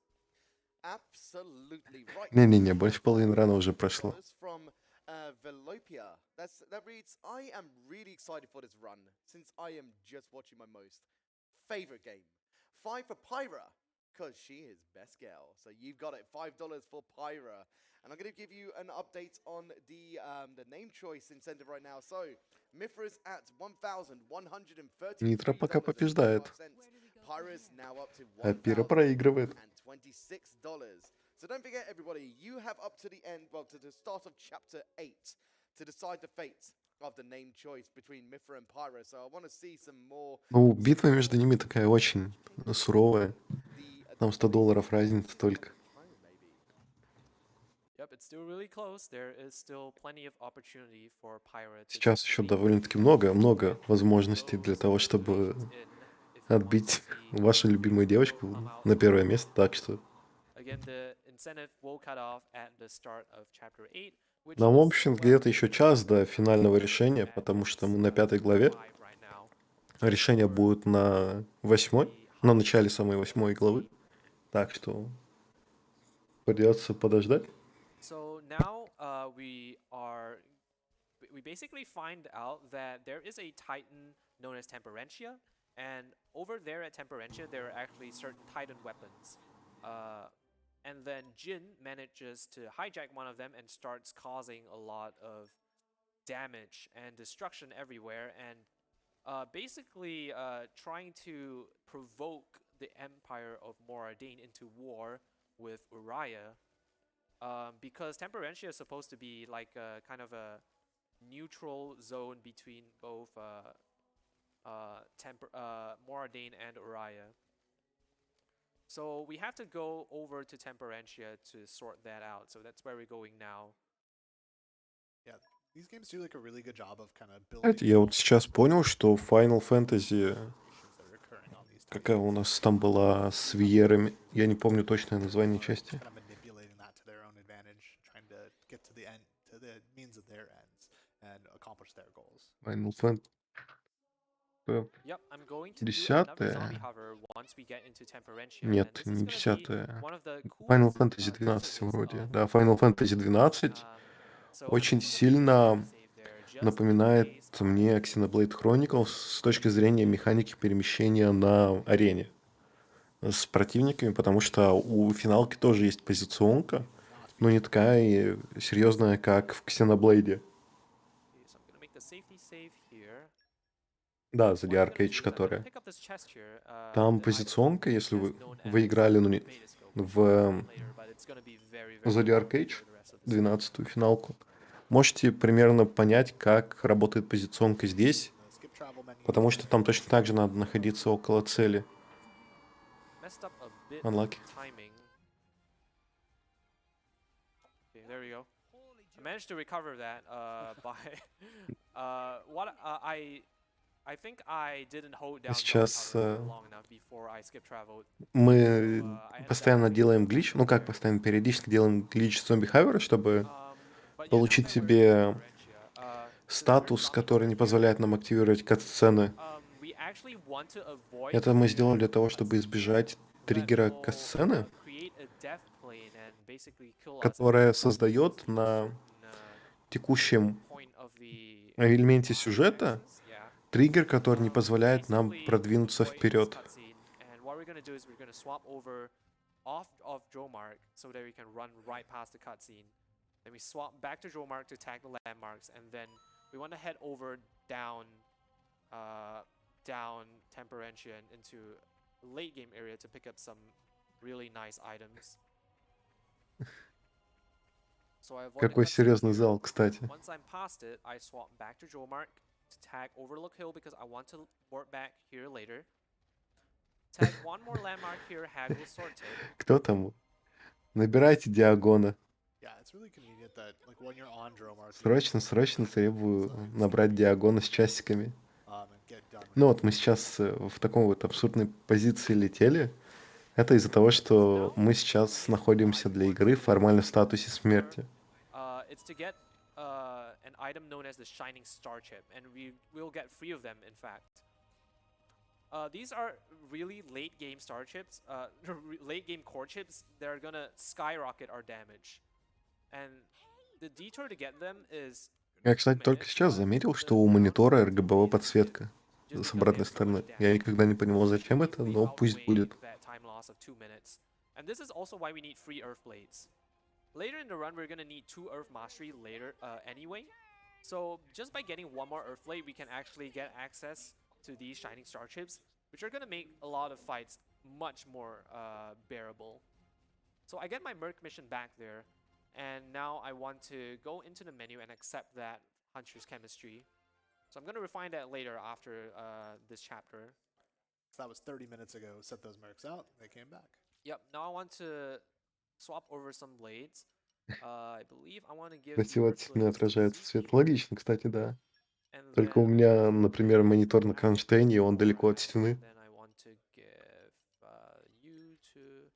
Absolutely right. Не-не-не, больше половины рана уже прошло. From Velopia. That reads, I am really excited for this run since I am just watching my most favorite game. 5 for Pyra, because she is best girl. So you've got it, $5 for Pyra. And I'm going to give you an update on the name choice incentive right now. So Mithra's at $1,133. Нитро пока побеждает, Pyra is now up to а Пира проигрывает. $1,026. So don't forget, everybody, you have up to the end, well, to the start of chapter 8 to decide the fate of the name choice between Mithra and Pyra. So I want to see some more. Ну, битва между ними такая очень суровая. Там $100 разница только. Yep, it's still really close. There is still plenty of opportunity for Pyra to Сейчас еще довольно-таки много возможностей для того, чтобы отбить вашу любимую девочку на первое место, так что... Again, the incentive will cut off at the start of chapter 8, which Нам, в is, общем, well, где-то еще час до we're финального at решения, потому что мы на 5 главе. 5 right now, Решение for будет на 8, на начале самой 8 главы. Так что придется подождать. So now we basically find out that there is a titan known as Temperentia, and over there at Temperentia there are actually certain titan weapons. And then Jin manages to hijack one of them and starts causing a lot of damage and destruction everywhere, and basically trying to provoke the Empire of Moradin into war with Uriah. Because Temperentia is supposed to be like a kind of a neutral zone between both Moradin and Uriah. So we have to go over to Temperentia to sort that out. So that's where we're going now. Yeah, these games do like a really good job of kind of building. Знаете, я вот сейчас понял, что Final Fantasy, that are occurring on these какая у нас там была с Виерами, я не помню точное название части. kind of manipulating that to their own advantage, trying to get to the end, to the means of their ends, and accomplish their goals. Final Fantasy. Yep, I'm going to do another zombie 10-е. hover once we get into Temperentia. Нет, And this не is gonna be 10-е. one of the Final coolest Fantasy pieces 12 вроде. of Да, Final Fantasy content. 12 So очень I'm just gonna make a сильно save there just in напоминает case мне Xenoblade Chronicles с точки зрения механики перемещения на арене с противниками, потому что у финалки тоже есть позиционка, но не такая серьезная, как в Xenoblade. Okay, so I'm gonna make the safety save here. Да, What The I'm gonna Arcade, do is I'm gonna которая. pick up this chest here. Там The item позиционка, если that's вы known вы as играли ну, Betascope, which в we'll get later, but it's gonna be very, very Zodiac important Age, for the rest of the story. 12-ю финалку, можете примерно понять, как работает позиционка здесь, The skip travel menu. потому что там точно так же надо находиться около цели. Messed up a bit Unlucky. timing. Okay, there we go. I managed to recover that by What I think I didn't hold down zombie Сейчас hover for long enough before I skip traveled. мы I ended up постоянно having to делаем go глич, to ну как there. постоянно, периодически делаем глич зомби-хавера, чтобы But yeah, now получить that we're in себе Quadraaceps, since we're статус, zombie который hover не here, позволяет нам активировать кат-сцены. we actually want to avoid Это мы сделали triggering для того, a чтобы cutscene избежать that триггера will кат-сцены, create a death plane and basically kill us at которая a создает certain на текущем point of the элементе line сюжета axis. Yeah. триггер, который не позволяет нам Basically, to продвинуться avoid this вперед. cutscene, and what we're gonna do is we're gonna swap over off of Jomark so that we can run right past the cutscene. Then we swap back to Jomark to tag the landmarks, and then we want to head over down Temperentia and into late game area to pick up some really nice items. So I avoid the Какой cutscene серьезный here. зал, кстати. Once I'm past it, I swap back to Jomark to tag Overlook Hill because I want to warp back here later. Tag one more landmark here, Haggle's Sword Tip. Кто там? Набирайте диагона. Yeah, it's really convenient that like when you're on Dromark, Срочно требую набрать диагона с часиками. and get done with Ну вот мы сейчас в таком вот абсурдной позиции летели. Это из-за того, что мы сейчас находимся для игры в формальном статусе смерти. It's to get an item known as the Shining Star Chip, and we will get 3 of them, in fact. These are really late game star chips, late game core chips. They're gonna skyrocket our damage, and the detour to get them is Я, 2 кстати, только minutes, сейчас but заметил, the что у amount of монитора damage we RGB get подсветка just с because they обратной have so much стороны. Я damage никогда не понимал, зачем это, usually но пусть outweigh будет. that time loss of 2 minutes. And this is also why we need 3 Earth Blades. Later in the run, we're gonna need 2 Earth Mastery later anyway. So just by getting 1 more Earth Blade, we can actually get access to these Shining Star Chips, which are gonna make a lot of fights much more bearable. So I get my Merc mission back there, and now I want to go into the menu and accept that Hunter's Chemistry. So I'm gonna refine that later after this chapter. So that was 30 minutes ago. Set those mercs out. They came back. Yep, now I want to swap over some blades. I believe I want to give the Красиво от Earth стены Blades to отражается свет. Zuki, Логично, кстати, да. and Только у then меня, например, монитор на кронштейне, и он далеко от Borax, стены. and then I want to give you to...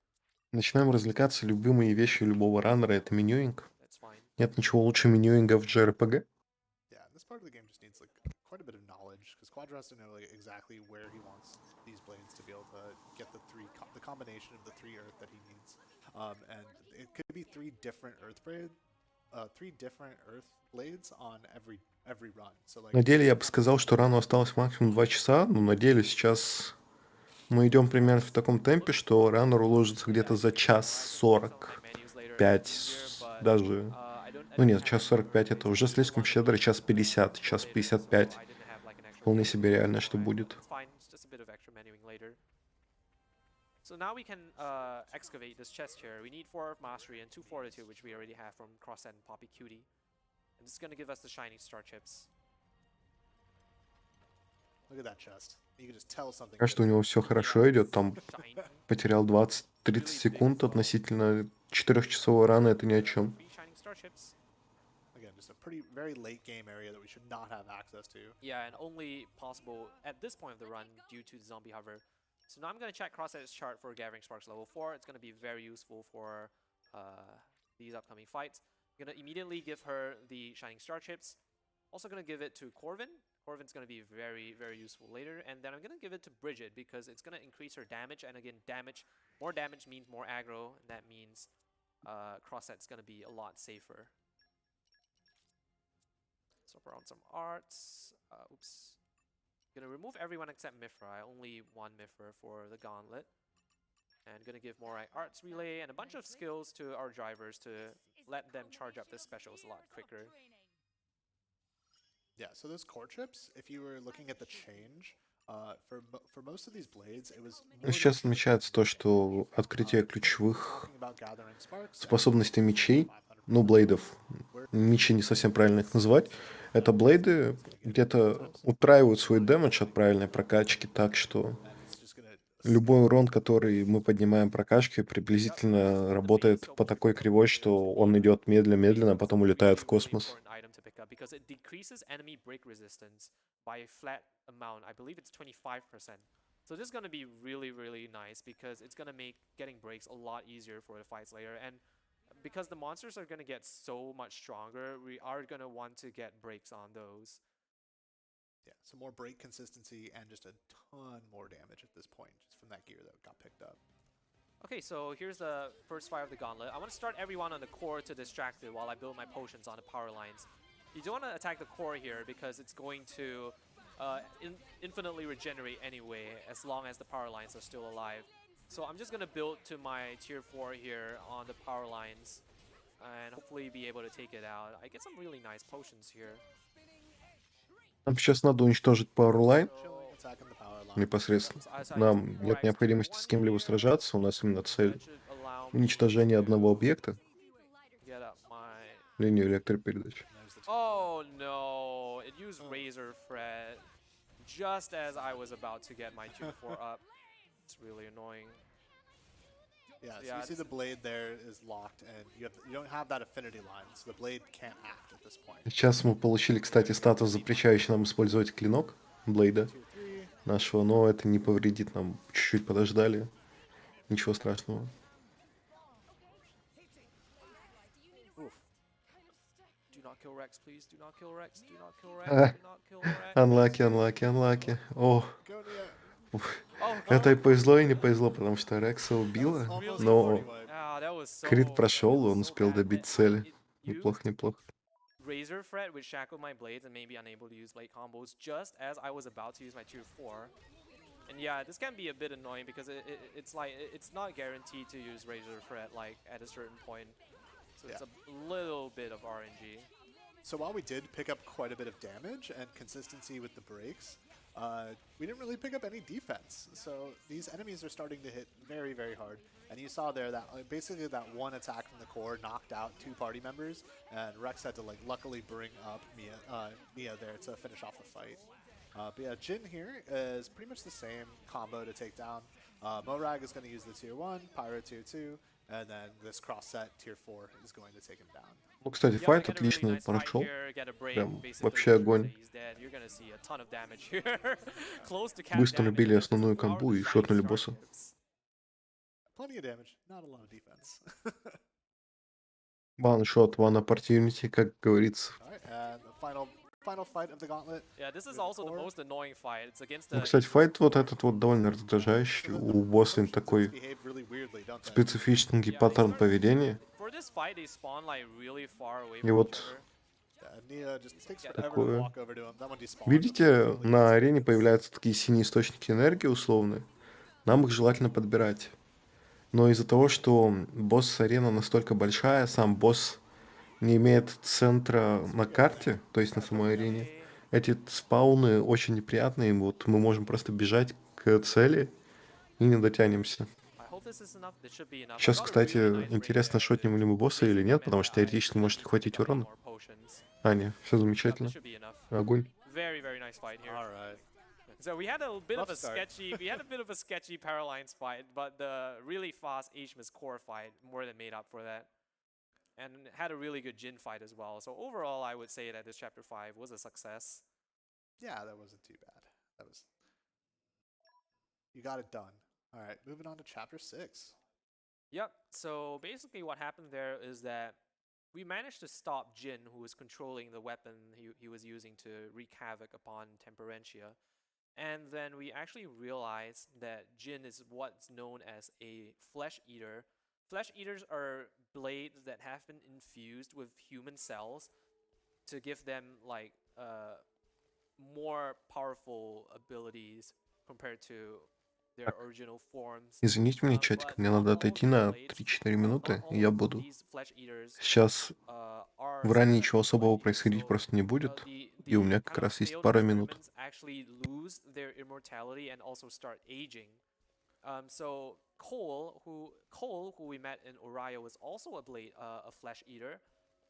Начинаем развлекаться. Любимые вещи любого раннера — это менюинг. That's fine. Нет ничего лучше менюинга в JRPG. Yeah, this part of the game just needs like quite a bit of knowledge because Quadra has to know like exactly where he wants these blades to be able to get the the combination of the 3 earth that he needs. And it could be 3 different earth blades on every run. So like На деле я бы сказал, что рану осталось максимум 2 часа, но на деле сейчас мы идем примерно в таком темпе, что раннер уложится где-то за час 45 даже. Ну нет, час 45 это уже слишком щедро, час 50, час 55. Вполне себе реально, что будет. So now we can excavate this chest here. We need 4 of Mastery and 2 Fortitude, which we already have from Crosshead and Poppy Cutie. And this is gonna give us the Shining Star Chips. look at that chest. You can just tell something. Кажется, у него все хорошо идет, там потерял 20-30 секунд относительно 4-часовой раны, это ни о чем. 3 Shining Star Chips. Again, just a very late game area that we should not have access to. Yeah, and only possible at this point of the run due to the zombie hover. So now I'm going to check Crosshead's chart for Gathering Sparks level 4. It's going to be very useful for these upcoming fights. I'm going to immediately give her the Shining Star Chips. Also going to give it to Corvin. Corvin's going to be very useful later. And then I'm going to give it to Bridget because it's going to increase her damage. And again, more damage means more aggro. And that means Crosshead's going to be a lot safer. Swap around some arts. Oops. Gonna remove everyone except Mithra. I only want Mithra for the gauntlet. And gonna give more arts relay and a bunch of skills to our drivers to let them charge up the specials a lot quicker. Yeah, so those core chips, if you were looking at the change, for most of these blades, it was Ну, сейчас отмечается то, что открытие ключевых способностей мечей, ну, блейдов, мечи не совсем правильно их называть, это блейды где-то утраивают свой дэмэдж от правильной прокачки так, что любой урон, который мы поднимаем прокачкой, приблизительно работает по такой кривой, что он идет медленно-медленно, а потом улетает в космос. pickup because it decreases enemy break resistance by a flat amount. I believe it's 25%. So this is going to be really, really nice because it's going to make getting breaks a lot easier for the Fight Slayer. And because the monsters are going to get so much stronger, we are going to want to get breaks on those. Yeah, so more break consistency and just a ton more damage at this point, just from that gear that got picked up. Okay, so here's the first fire of the gauntlet. I want to start everyone on the core to distract it while I build my potions on the power lines. You don't want to attack the core here because it's going to infinitely regenerate anyway, as long as the power lines are still alive. So I'm just going to build to my tier 4 here on the power lines and hopefully be able to take it out. I get some really nice potions here. Нам сейчас надо уничтожить Powerline Chilling attack on the power line. непосредственно. As I use Нам the нет 4x необходимости с кем-либо here, сражаться, у нас именно цель that should allow me уничтожение одного to объекта, get up my... линию электропередач. There's the two. Oh no, it used Razor Fret just as I was about to get my tier 4 up. It's really annoying. Yeah, so Yeah, you see the blade there is locked, and you don't have that affinity line, so the blade can't act at this point. Сейчас мы получили, кстати, статус, запрещающий нам использовать клинок Блейда Tier 3. нашего, но это не повредит нам. Чуть-чуть подождали. Ничего страшного. Oof. Do not kill Rex, please. Do not kill Rex. Do not kill Rex. Ah. Do not kill Rex. Unlucky, unlucky, unlucky. О, Go, Nia. Oh, это и повезло, и не повезло, потому что Рекса убила, Almost a но 40 wipe. that was so, крит прошел, он so успел bad. добить I цели. used Неплохо, неплохо. Razor Fret, which shackled my blades and made me unable to use blade combos just as I was about to use my tier 4. And yeah, this can be a bit annoying because it's like it's not guaranteed to use Razor Fret like at a certain point. So it's a little bit of RNG. So while we did pick up quite a bit of damage and consistency with the breaks, we didn't really pick up any defense. So these enemies are starting to hit very, very hard. And you saw there that basically that one attack from the core knocked out 2 party members, and Rex had to luckily bring up Mia there to finish off the fight. But yeah, Jin here is pretty much the same combo to take down. Morag is going to use the tier 1, Pyro tier 2, and then this cross set tier 4 is going to take him down. Ну, кстати, Yeah, we файт get a really отлично nice fight прошел. here, get a break, Прям basically вообще ensures огонь. that he's dead. You're gonna see a ton of damage here. Close to cap Быстро damage, убили and just основную power комбу и shiny шотнули star босса. tips. Plenty of damage, not a lot of defense. One shot, one opportunity, как говорится. Alright, and the final fight of the gauntlet. Yeah, this is with the also the core. most annoying fight. It's against Ну, the кстати, Aegis файт вот core. этот вот довольно раздражающий. So У босса potions такой behave really weirdly, don't they? специфичный Yeah, they паттерн start- поведения. For this fight, they spawn like really far away И from each вот other. Nia just takes Yeah, forever to такое. walk over to him. That one despawns. Видите, Totally на gets арене it. появляются такие синие источники энергии условные. Нам их желательно подбирать. Но из-за того, что босс-арена настолько большая, сам босс не имеет центра на карте, то есть на самой арене, эти спауны очень неприятные. И вот мы можем просто бежать к цели и не дотянемся. I hope this is enough. This should be enough. I Сейчас, got a кстати, really nice break интересно, there, шотнем ли мы which босса или basically нет, meant потому that что I теоретически couldn't можете just хватить pick up any урона. more potions. А, не, все Yep, замечательно. this should be enough. Огонь. Very, very nice fight here. Alright. So we had a bit of Rough a start. sketchy Paralines fight, but the really fast Aegis core fight more than made up for that. And had a really good Jin fight as well. So overall, I would say that this chapter 5 was a success. Yeah, that wasn't too bad. That was. You got it done. Alright, moving on to chapter 6. Yep. So basically, what happened there is that we managed to stop Jin, who was controlling the weapon he was using to wreak havoc upon Temperentia. And then we actually realized that Jin is what's known as a flesh eater. Flesh eaters are blades that have been infused with human cells to give them like more powerful abilities compared to their original forms. Извините меня, чатик, But мне not надо all отойти these на blades, 3-4 not минуты, и all я of буду. these flesh eaters Сейчас are в ране ничего successful особого flesh eaters. происходить So просто не будет, the и у меня как kind of раз есть failed пара минут. experiments actually lose their immortality and also start aging. So Cole, who we met in Oriya, was also a flesh eater,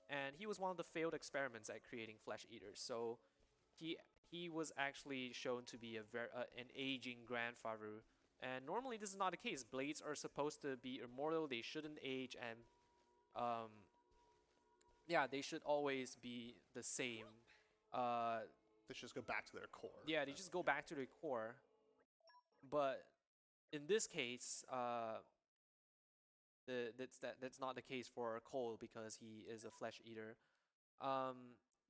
and he was one of the failed experiments at creating flesh eaters. So he was actually shown to be an aging grandfather. And normally this is not the case. Blades are supposed to be immortal; they shouldn't age, and yeah, they should always be the same. Uh, They should just go back to their core. yeah, they just go back to their core. But in this case, that's not the case for Cole because he is a flesh eater.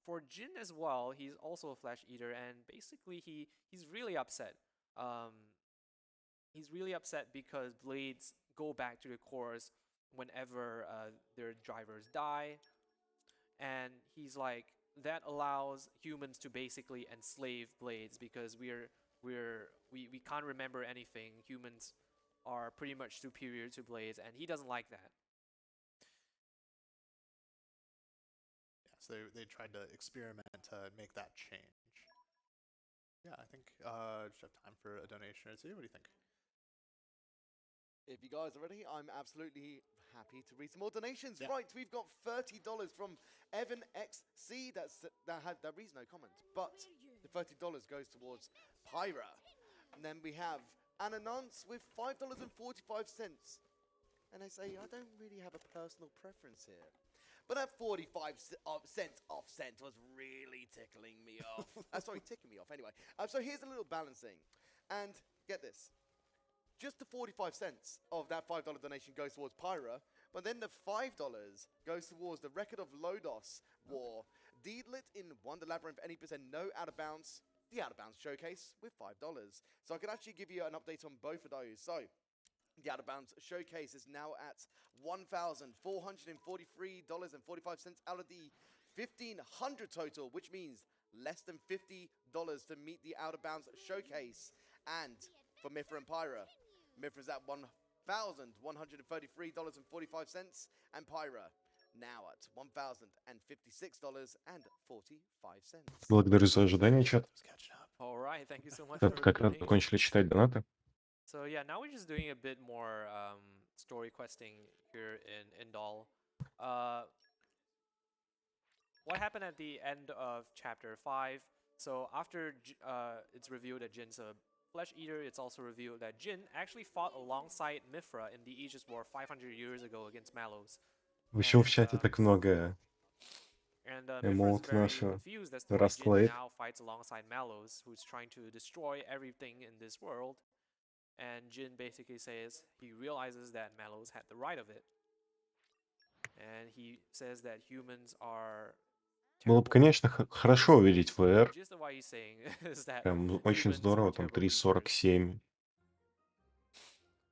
For Jin as well, he's also a flesh eater, and basically he's really upset. Um, he's really upset because blades go back to the cores whenever their drivers die, and he's like that allows humans to basically enslave blades because we can't remember anything. Humans are pretty much superior to blades, and he doesn't like that. Yeah, so they tried to experiment to make that change. Yeah, I think just have time for a donation or two. What do you think? If you guys are ready, I'm absolutely happy to read some more donations. Yeah. Right, we've got $30 from Evan XC. That reads no comment, but the $30 goes towards Pyra. And then we have Ananance with $5.45. And I say, I don't really have a personal preference here. But that 45 cent offset was really tickling me off. Sorry, ticking me off anyway. So here's a little balancing. And get this. Just the 45 cents of that $5 donation goes towards Pyra, but then the $5 goes towards the Record of Lodos War. Deedlit in Wonder Labyrinth, any percent no out of bounds. The out of bounds showcase with $5. So I can actually give you an update on both of those. So the out of bounds showcase is now at $1,443.45 out of the 1,500 total, which means less than $50 to meet the out of bounds showcase. And for Mithra and Pyra, Mithra's at $1,133.45, and Pyra now at $1,056.45. Благодарю за ожидание, чат. Just catching up. All right, thank you so much Как for раз donating. закончили читать донаты. So yeah, now we're just doing a bit more story questing here in Indal. What happened at the end of chapter 5? So after it's revealed that Jin's a flesh eater, it's also revealed that Jin actually fought alongside Mithra in the Aegis War 500 years ago against Mallows. Почему в чате так много And Mithra is эмоут very нашего confused as to why Jin Rustblade? now fights alongside Mallows, who's trying to destroy everything in this world. And Jin basically says he realizes that Mallows had the right of it. And he says that humans are Было бы, конечно, хорошо увидеть VR. The gist of what he's saying is that Прям очень humans are здорово, там terrible 3.47.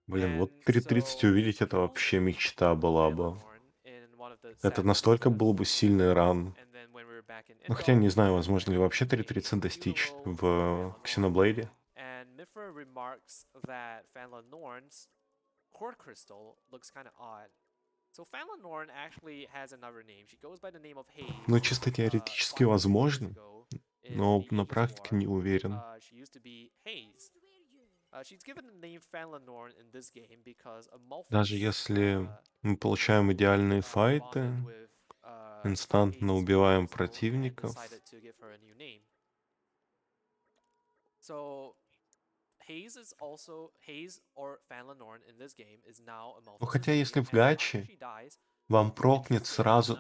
Блин, вот And 3.30 so увидеть, he это kills вообще мечта была бы. Fëanor in one of the Это sad настолько arenas. был бы сильный ран. And then when we were back in Ну, хотя Indal, не знаю, we возможно ли met вообще the 3.30 достичь funeral в of Fëanor. Xenoblade. And Mithra remarks that Fëanor's core crystal looks kind of odd. So Fëanor actually has another name. She goes by the name of Haze. Ну, чисто теоретически возможно, но на практике не уверен. She used to be Haze. She's given the name Fëanor in this game because Amalphus Даже если мы получаем идеальные файты, инстантно убиваем противников, So Haze is also Haze or Fëanor in this game is now ну, Amalphus. хотя если в гаче вам прокнет сразу...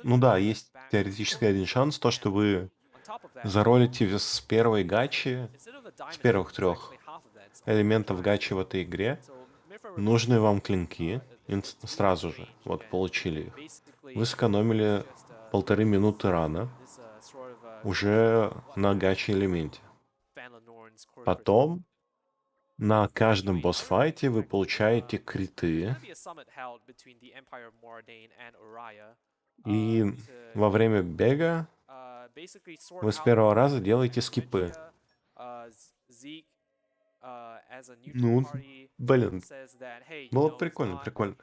Ну да, есть теоретически один шанс, то, что вы заролите с первой гачи, с первых 3 элементов гачи в этой игре, нужные вам клинки, сразу же, вот, получили их. Вы сэкономили 1,5 минуты рана уже на гачи элементе. Потом на каждом босс-файте вы получаете криты, и во время бега вы с первого раза делаете скипы. Ну, блин, было бы прикольно, прикольно.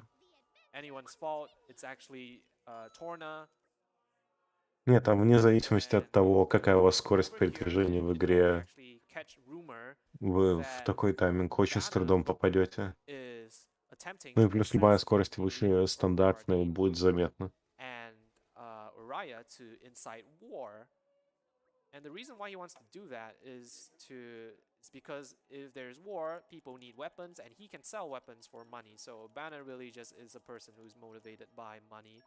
Нет, там вне зависимости от того, какая у вас скорость передвижения в игре, вы в такой тайминг очень с трудом попадете. Ну и плюс любая скорость выше стандартной будет заметна. And the reason why he wants to do that is because if there's war, people need weapons, and he can sell weapons for money. So Banner really just is a person who's motivated by money.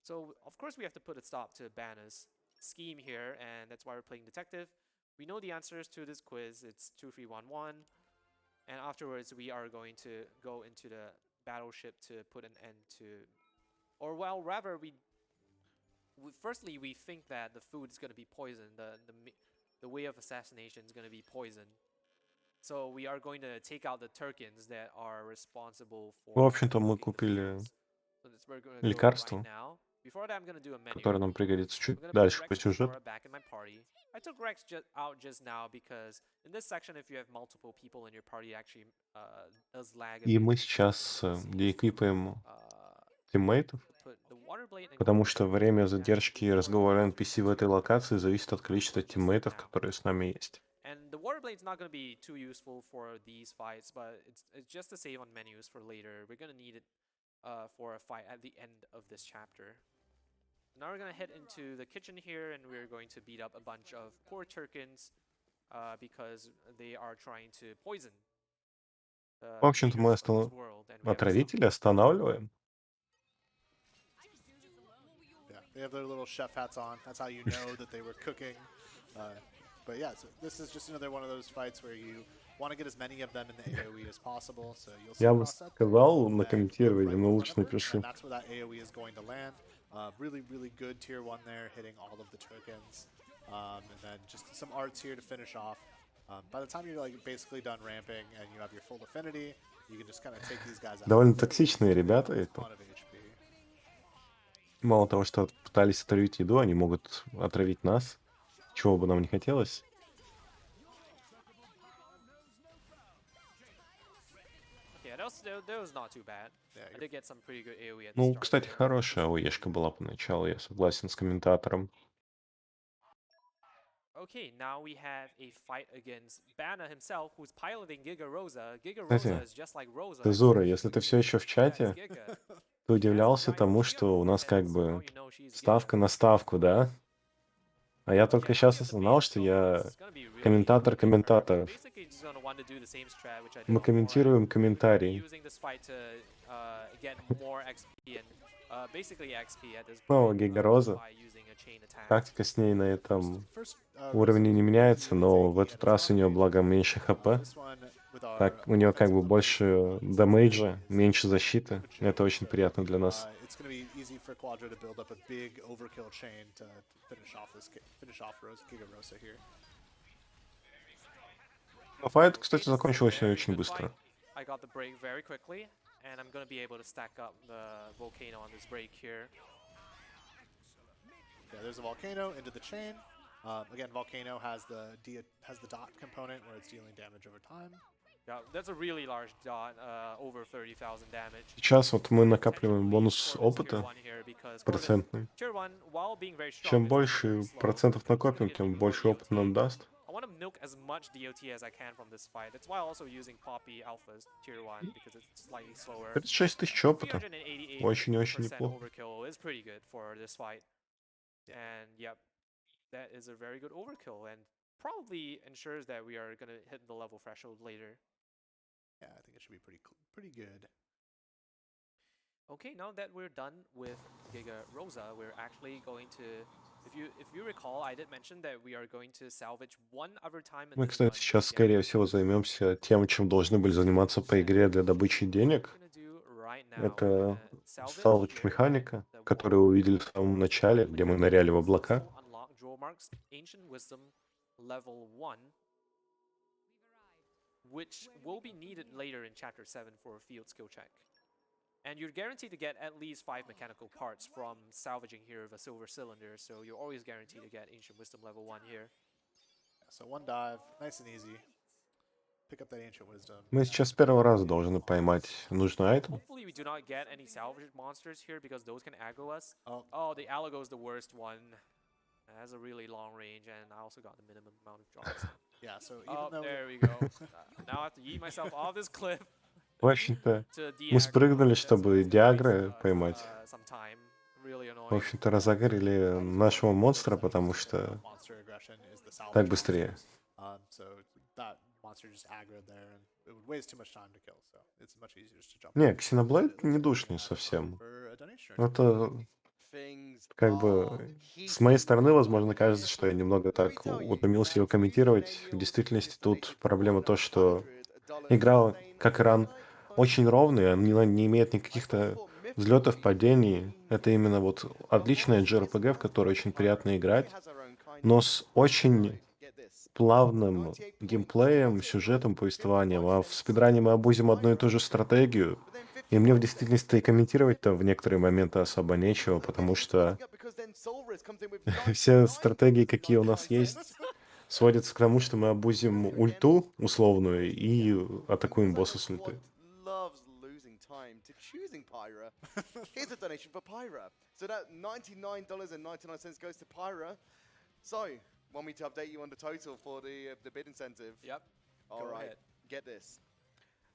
So of course we have to put a stop to Banna's scheme here, and that's why we're playing detective. We know the answers to this quiz. It's 2-3-1-1, and afterwards we are going to go into the battleship to put an end to, or well, rather firstly we think that the food is going to be poisoned. The way of assassination is going to be poison. So we are going to take out the Turkins that are responsible В for общем-то, мы cooking the купили foods. So that's where we're going to go right лекарство, now. Before that, I'm going to do a menu. которое нам prигодится I'm чуть going to put дальше по Rex and сюжету. Sora back in my party. I took Rex out just now because in this section, if you have multiple people in your party, it actually does lag a И bit мы in terms сейчас of the деэквипаем uh, тиммейтов, put the water blade and потому go что for время damage задержки before разговора we NPC в этой локации зависит от количества just тиммейтов, now. которые с нами есть. And the water blade's not going to be too useful for these fights, but it's just to save on menus for later. We're going to need it for a fight at the end of this chapter. Now we're going to head into the kitchen here, and we're going to beat up a bunch of poor Turkins because they are trying to poison the В общем-то, мы natives of this world. And we have to stop отравителей останавливаем. Yeah, they have their little chef hats on. That's how you know that they were cooking. But yeah, so this is just another one of those fights where you want to get as many of them in the AoE as possible. So you'll see Я бы cross set there, сказал and на look комментировании, right но in лучше front of her, напиши. and that's where that AoE is going to land. Really, really good tier 1 there, hitting all of the Turkins. And then just some arts here to finish off. By the time you're like basically done ramping and you have your full affinity, you can just kind of take these guys out. Довольно токсичные ребята A это. ton of HP. Мало того, что пытались отравить еду, они могут отравить нас, чего бы нам не хотелось. Yeah, that was not too bad. Yeah, I did get some pretty good AoE at the Ну, start кстати, there. хорошая АОЕшка была поначалу, я согласен с комментатором. Okay, now we have a fight against Banner himself, who's piloting Giga Rosa. Giga Кстати, Rosa is just like Rosa. Тезура, если ты все еще в Yeah, it's чате, Giga. ты She has удивлялся giant тому, Giga что у нас как forehead, so бы now you know she's Giga. ставка на ставку, да? А я только Okay, now we сейчас have the осознал, main что solo. я It's gonna be really комментатор hard. комментаторов. Basically, just gonna want to do the same strat, which I did Мы before. комментируем We're gonna be комментарии. using this fight to get more XP and basically XP at this Снова point Гигароза. by using a chain attack. Тактика с ней на этом First, уровне не меняется, но в этот раз у нее, благо, меньше хп. This one with our Так, у нее как бы offensive больше дамейджа, меньше защиты. Это очень приятно для нас. It's going to be easy for Quadra to build up a big overkill chain to finish off Giga Rosa here. Но файт, Okay, кстати, this is a закончился very очень good быстро. fight. I got the break very quickly, and I'm gonna be able to stack up the volcano on this break here. Yeah, there's a volcano into the chain. Again, volcano has the dot component where it's dealing damage over time. Yeah, that's a really large dot, over 30,000 damage. Сейчас вот мы Potentially накапливаем бонус for this tier опыта 1 here, because Corvus процентный. tier 1, while being very strong, Чем is also больше very slow. процентов It's gonna накопим, get тем even more больше опыта DOT. нам даст. I want to milk as much DOT as I can from this fight. That's why I'm also using Poppy Alphas tier 1, because it's slightly slower. 36 тысяч опыта. 388% Очень-очень неплохо. overkill is pretty good for this fight. And yep, that is a very good overkill, and probably ensures that we are gonna hit the level threshold later. Yeah, I think it should be pretty good. Okay, now that we're done with Giga Rosa, we're actually going to, if you recall, I did mention that we are going to salvage one other time in Мы, this кстати, run сейчас, to get скорее всего, займемся тем, чем должны были заниматься по игре для добычи денег. what we're gonna do right now. Это We're gonna salvage салвидж here механика, the которую one вы увидели в самом начале, где мы ныряли в облака. successful unlock draw marks ancient wisdom level 1, which will be needed later in chapter 7 for a field skill check. And you're guaranteed to get at least 5 mechanical parts from salvaging here of a silver cylinder, so you're always guaranteed to get ancient wisdom level 1 here. Yeah, so one dive, nice and easy. Pick up that ancient wisdom. Мы сейчас с первого раза должны поймать нужный айтем. Hopefully we do not get any salvaged monsters here, because those can aggro us. Oh, Oh, the Alago is the worst one. It has a really long range, and I also got the minimum amount of drops. yeah, so even Oh, though there we go. Now I have to yeet myself off this cliff В общем-то, to мы спрыгнули, de-aggro. чтобы That's диагры gonna waste поймать. some time. Really В annoying. общем-то, разогрели нашего монстра, потому что monster aggression is the salvage так быстрее. monster. So that monster just aggroed there, and it would waste too much time to kill. So it's much easier just to jump. Не, in. Xenoblade It looks не like we're dушный gonna have совсем. for a donation or two. Это things Как are бы с моей heating стороны, up возможно, over кажется, here. что я немного Let me так tell you утомился его that for you комментировать. В Daniels действительности has тут donated проблема то, что $100. игра Zane, как can ран I очень kindly ровный, он donate? не имеет I никаких thought то for Mithra взлетов, we could падений. maybe Это именно вот отличная RUSC is JRPG, в которой unlike очень Pyra. приятно She играть, has her own kind но of с so очень get this. плавным 98 points, геймплеем, 98 сюжетом, life, повествованием. 55 А в cents спидране мы to обузим одну и ту Pyra. же стратегию. But then И мне в 55 действительности и cents to комментировать-то в Mithra. некоторые моменты особо A нечего, little bit потому что heating up because then Solris comes in with все $99 стратегии, and какие у 99 нас есть, cents. сводятся к тому, что мы обузим Pyra again. ульту условную и And атакуем because I босса know с ульты. Quad loves losing time to choosing Pyra, here's a donation for Pyra. So that $99.99 goes to Pyra. So, want me to update you on the total for the bid incentive? Yep. All Go right, ahead. get this.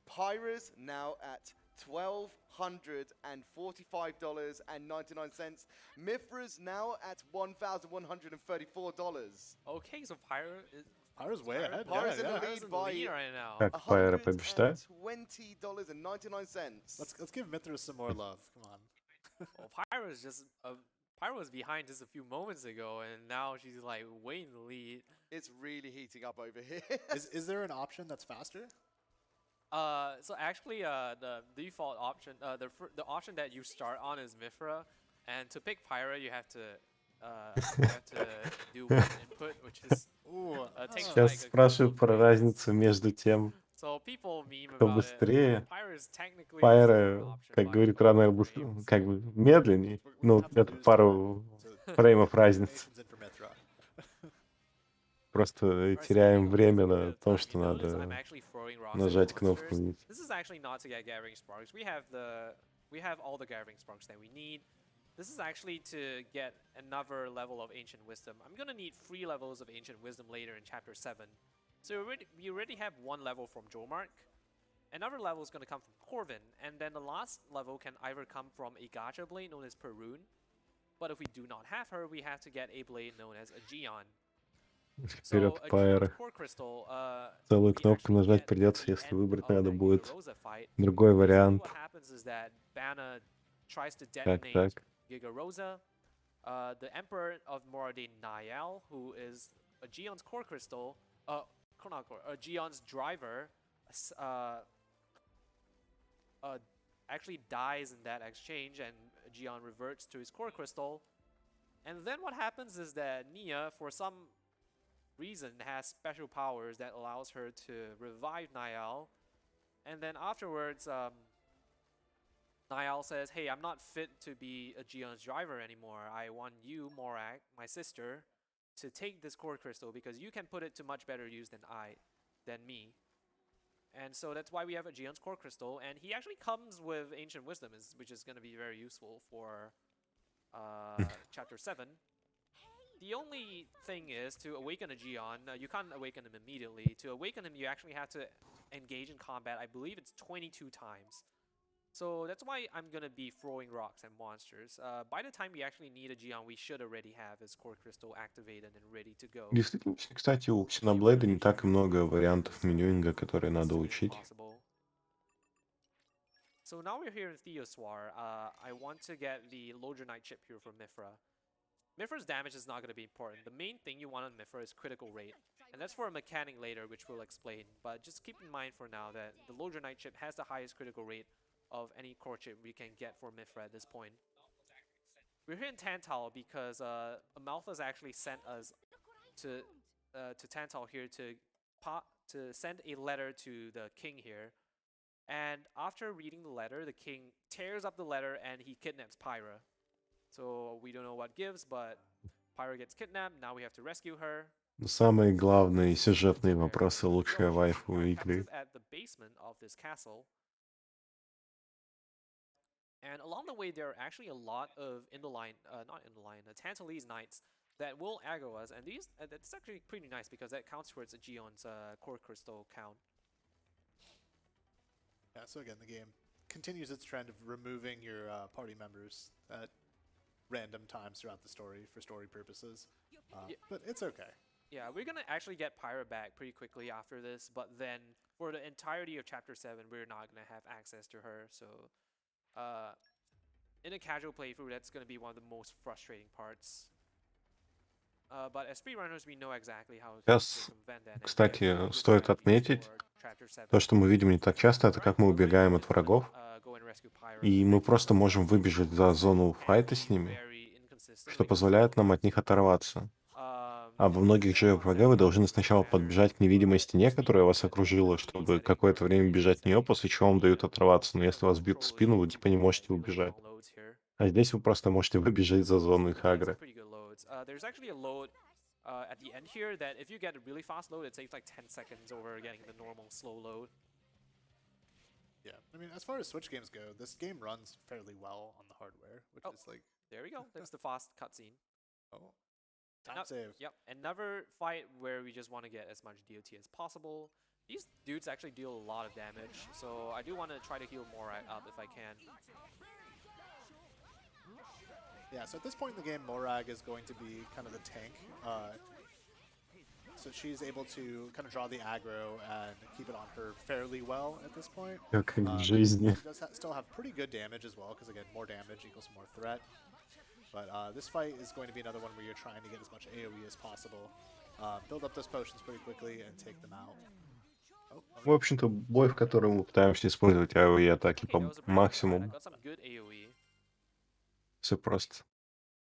Pyra's now at $1,245.99. Mithra's now at $1,134. Okay, so Pyro is Pyra's way ahead. Pyra's in the Yeah. Pyro's in the by lead right now. Как Пайра побеждает? $120.99. Let's give Mithra some more love. Come on. Well, Pyro's just Pyro was behind just a few moments ago, and now she's like way in the lead. It's really heating up over here. Is there an option that's faster? So actually, the default option, the option that you start on is Mithra, and to pick Pyra, you have to do one input, which is Ooh. takes Сейчас like a couple спрашиваю of про clicks. разницу между тем, So people meme кто about it. быстрее. Pyra is technically the slower Пайра, option как by a говорит couple Ранер, of frames. как бы медленней. We're Ну, gonna have to это lose пару time to фреймов get разницы. donations in for Mithra. Просто Alright, теряем speaking of время losing a на bit of том, time, что you notice I'm надо actually throwing rocks at нажать кнопку monsters. вниз. This is actually not to get gathering sparks. We have all the gathering sparks that we need. This is actually to get another level of ancient wisdom. I'm gonna need 3 levels of ancient wisdom later in chapter 7. So we already have 1 level from Jomark. Another level is gonna come from Corvin, and then the last level can either come from a gacha blade known as Perun. But if we do not have her, we have to get a blade known as a Geon. Вперед, So a Пайра. Geon's core crystal, Целую we кнопку actually нажать get at придется, the если end выбрать of надо the будет Gigarosa fight. другой Basically вариант. what happens is that Banna tries to Так, detonate так. Gigarosa. The Emperor of Moradin Niall, who is a Geon's core crystal, not core, a Geon's driver, actually dies in that exchange, and Geon reverts to his core crystal. And then what happens is that Nia, for some reason, has special powers that allows her to revive Niall. And then afterwards, Niall says, hey, I'm not fit to be a Geon's driver anymore. I want you, Morak, my sister, to take this core crystal because you can put it to much better use than me. And so that's why we have a Geon's core crystal. And he actually comes with ancient wisdom, which is going to be very useful for chapter 7. The only thing is, to awaken a Geon, you can't awaken him immediately. To awaken him, you actually have to engage in combat. I believe it's 22 times. So that's why I'm gonna be throwing rocks at monsters. By the time we actually need a Geon, we should already have his core crystal activated and ready to go. Действительно, кстати, у Xenoblade не так и много вариантов менюинга, которые надо As soon as учить. possible. So now we're here in Theoswar. I want to get the Lodronite chip here for Mithra. Mithra's damage is not going to be important. The main thing you want on Mithra is critical rate. And that's for a mechanic later, which we'll explain. But just keep in mind for now that the Lodronite chip has the highest critical rate of any core chip we can get for Mithra at this point. We're here in Tantal because Amaltha's actually sent us to Tantal here to send a letter to the king here. And after reading the letter, the king tears up the letter and he kidnaps Pyra. So we don't know what gives, but Pyra gets kidnapped. Now we have to rescue her. Самые главные сюжетные вопросы, лучшая вайфу игры. At the basement of this castle. And along the way, there are actually a lot of Tantalese knights that will aggro us. And these, that's actually pretty nice because that counts towards a Geon's core crystal count. Yeah, so again, the game continues its trend of removing your party members at random times throughout the story for story purposes. But it's okay. Yeah, we're gonna actually get Pyra back pretty quickly after this, but then for the entirety of Chapter 7, we're not gonna have access to her, so in a casual playthrough, that's going to be one of the most frustrating parts. But as speedrunners, we know exactly how to Сейчас, circumvent that and get кстати, good стоит strategies отметить, for chapter 7. то, что мы видим не так часто, это Alright, как мы what we're gonna убегаем do от is we're gonna врагов, go and rescue Pyra. и мы просто можем выбежать за зону Can файта be с ними, very inconsistent что because позволяет нам от них оторваться. А во многих же РПГ вы должны сначала подбежать к невидимой стене, которая вас окружила, чтобы какое-то время бежать в нее, после чего вам дают оторваться. Но если вас бьют в спину, вы типа не можете убежать. А здесь вы просто можете выбежать за зону их агро. There's actually a load at the end here that if you get a really fast load, it saves like 10 seconds over getting the normal slow load. Yeah, I mean, as far as Switch games go, this game runs fairly well on the hardware, which Oh. is like, There we go. That's the fast cutscene. oh, time save. Yep, and never fight where we just want to get as much DOT as possible. These dudes actually deal a lot of damage, so I do want to try to heal more up if I can. Yeah, so at this point in the game, Morag is going to be kind of the tank. So she's able to kind of draw the aggro and keep it on her fairly well at this point. Как в жизни. She does still have pretty good damage as well, because again, more damage equals more threat. But this fight is going to be another one where you're trying to get as much AoE as possible, build up those potions pretty quickly, and take them out. Oh, В общем-то, бой, в котором мы пытаемся использовать AoE атаки Okay, по that was a pretty good fight. I максимуму. got some good AoE. Все просто.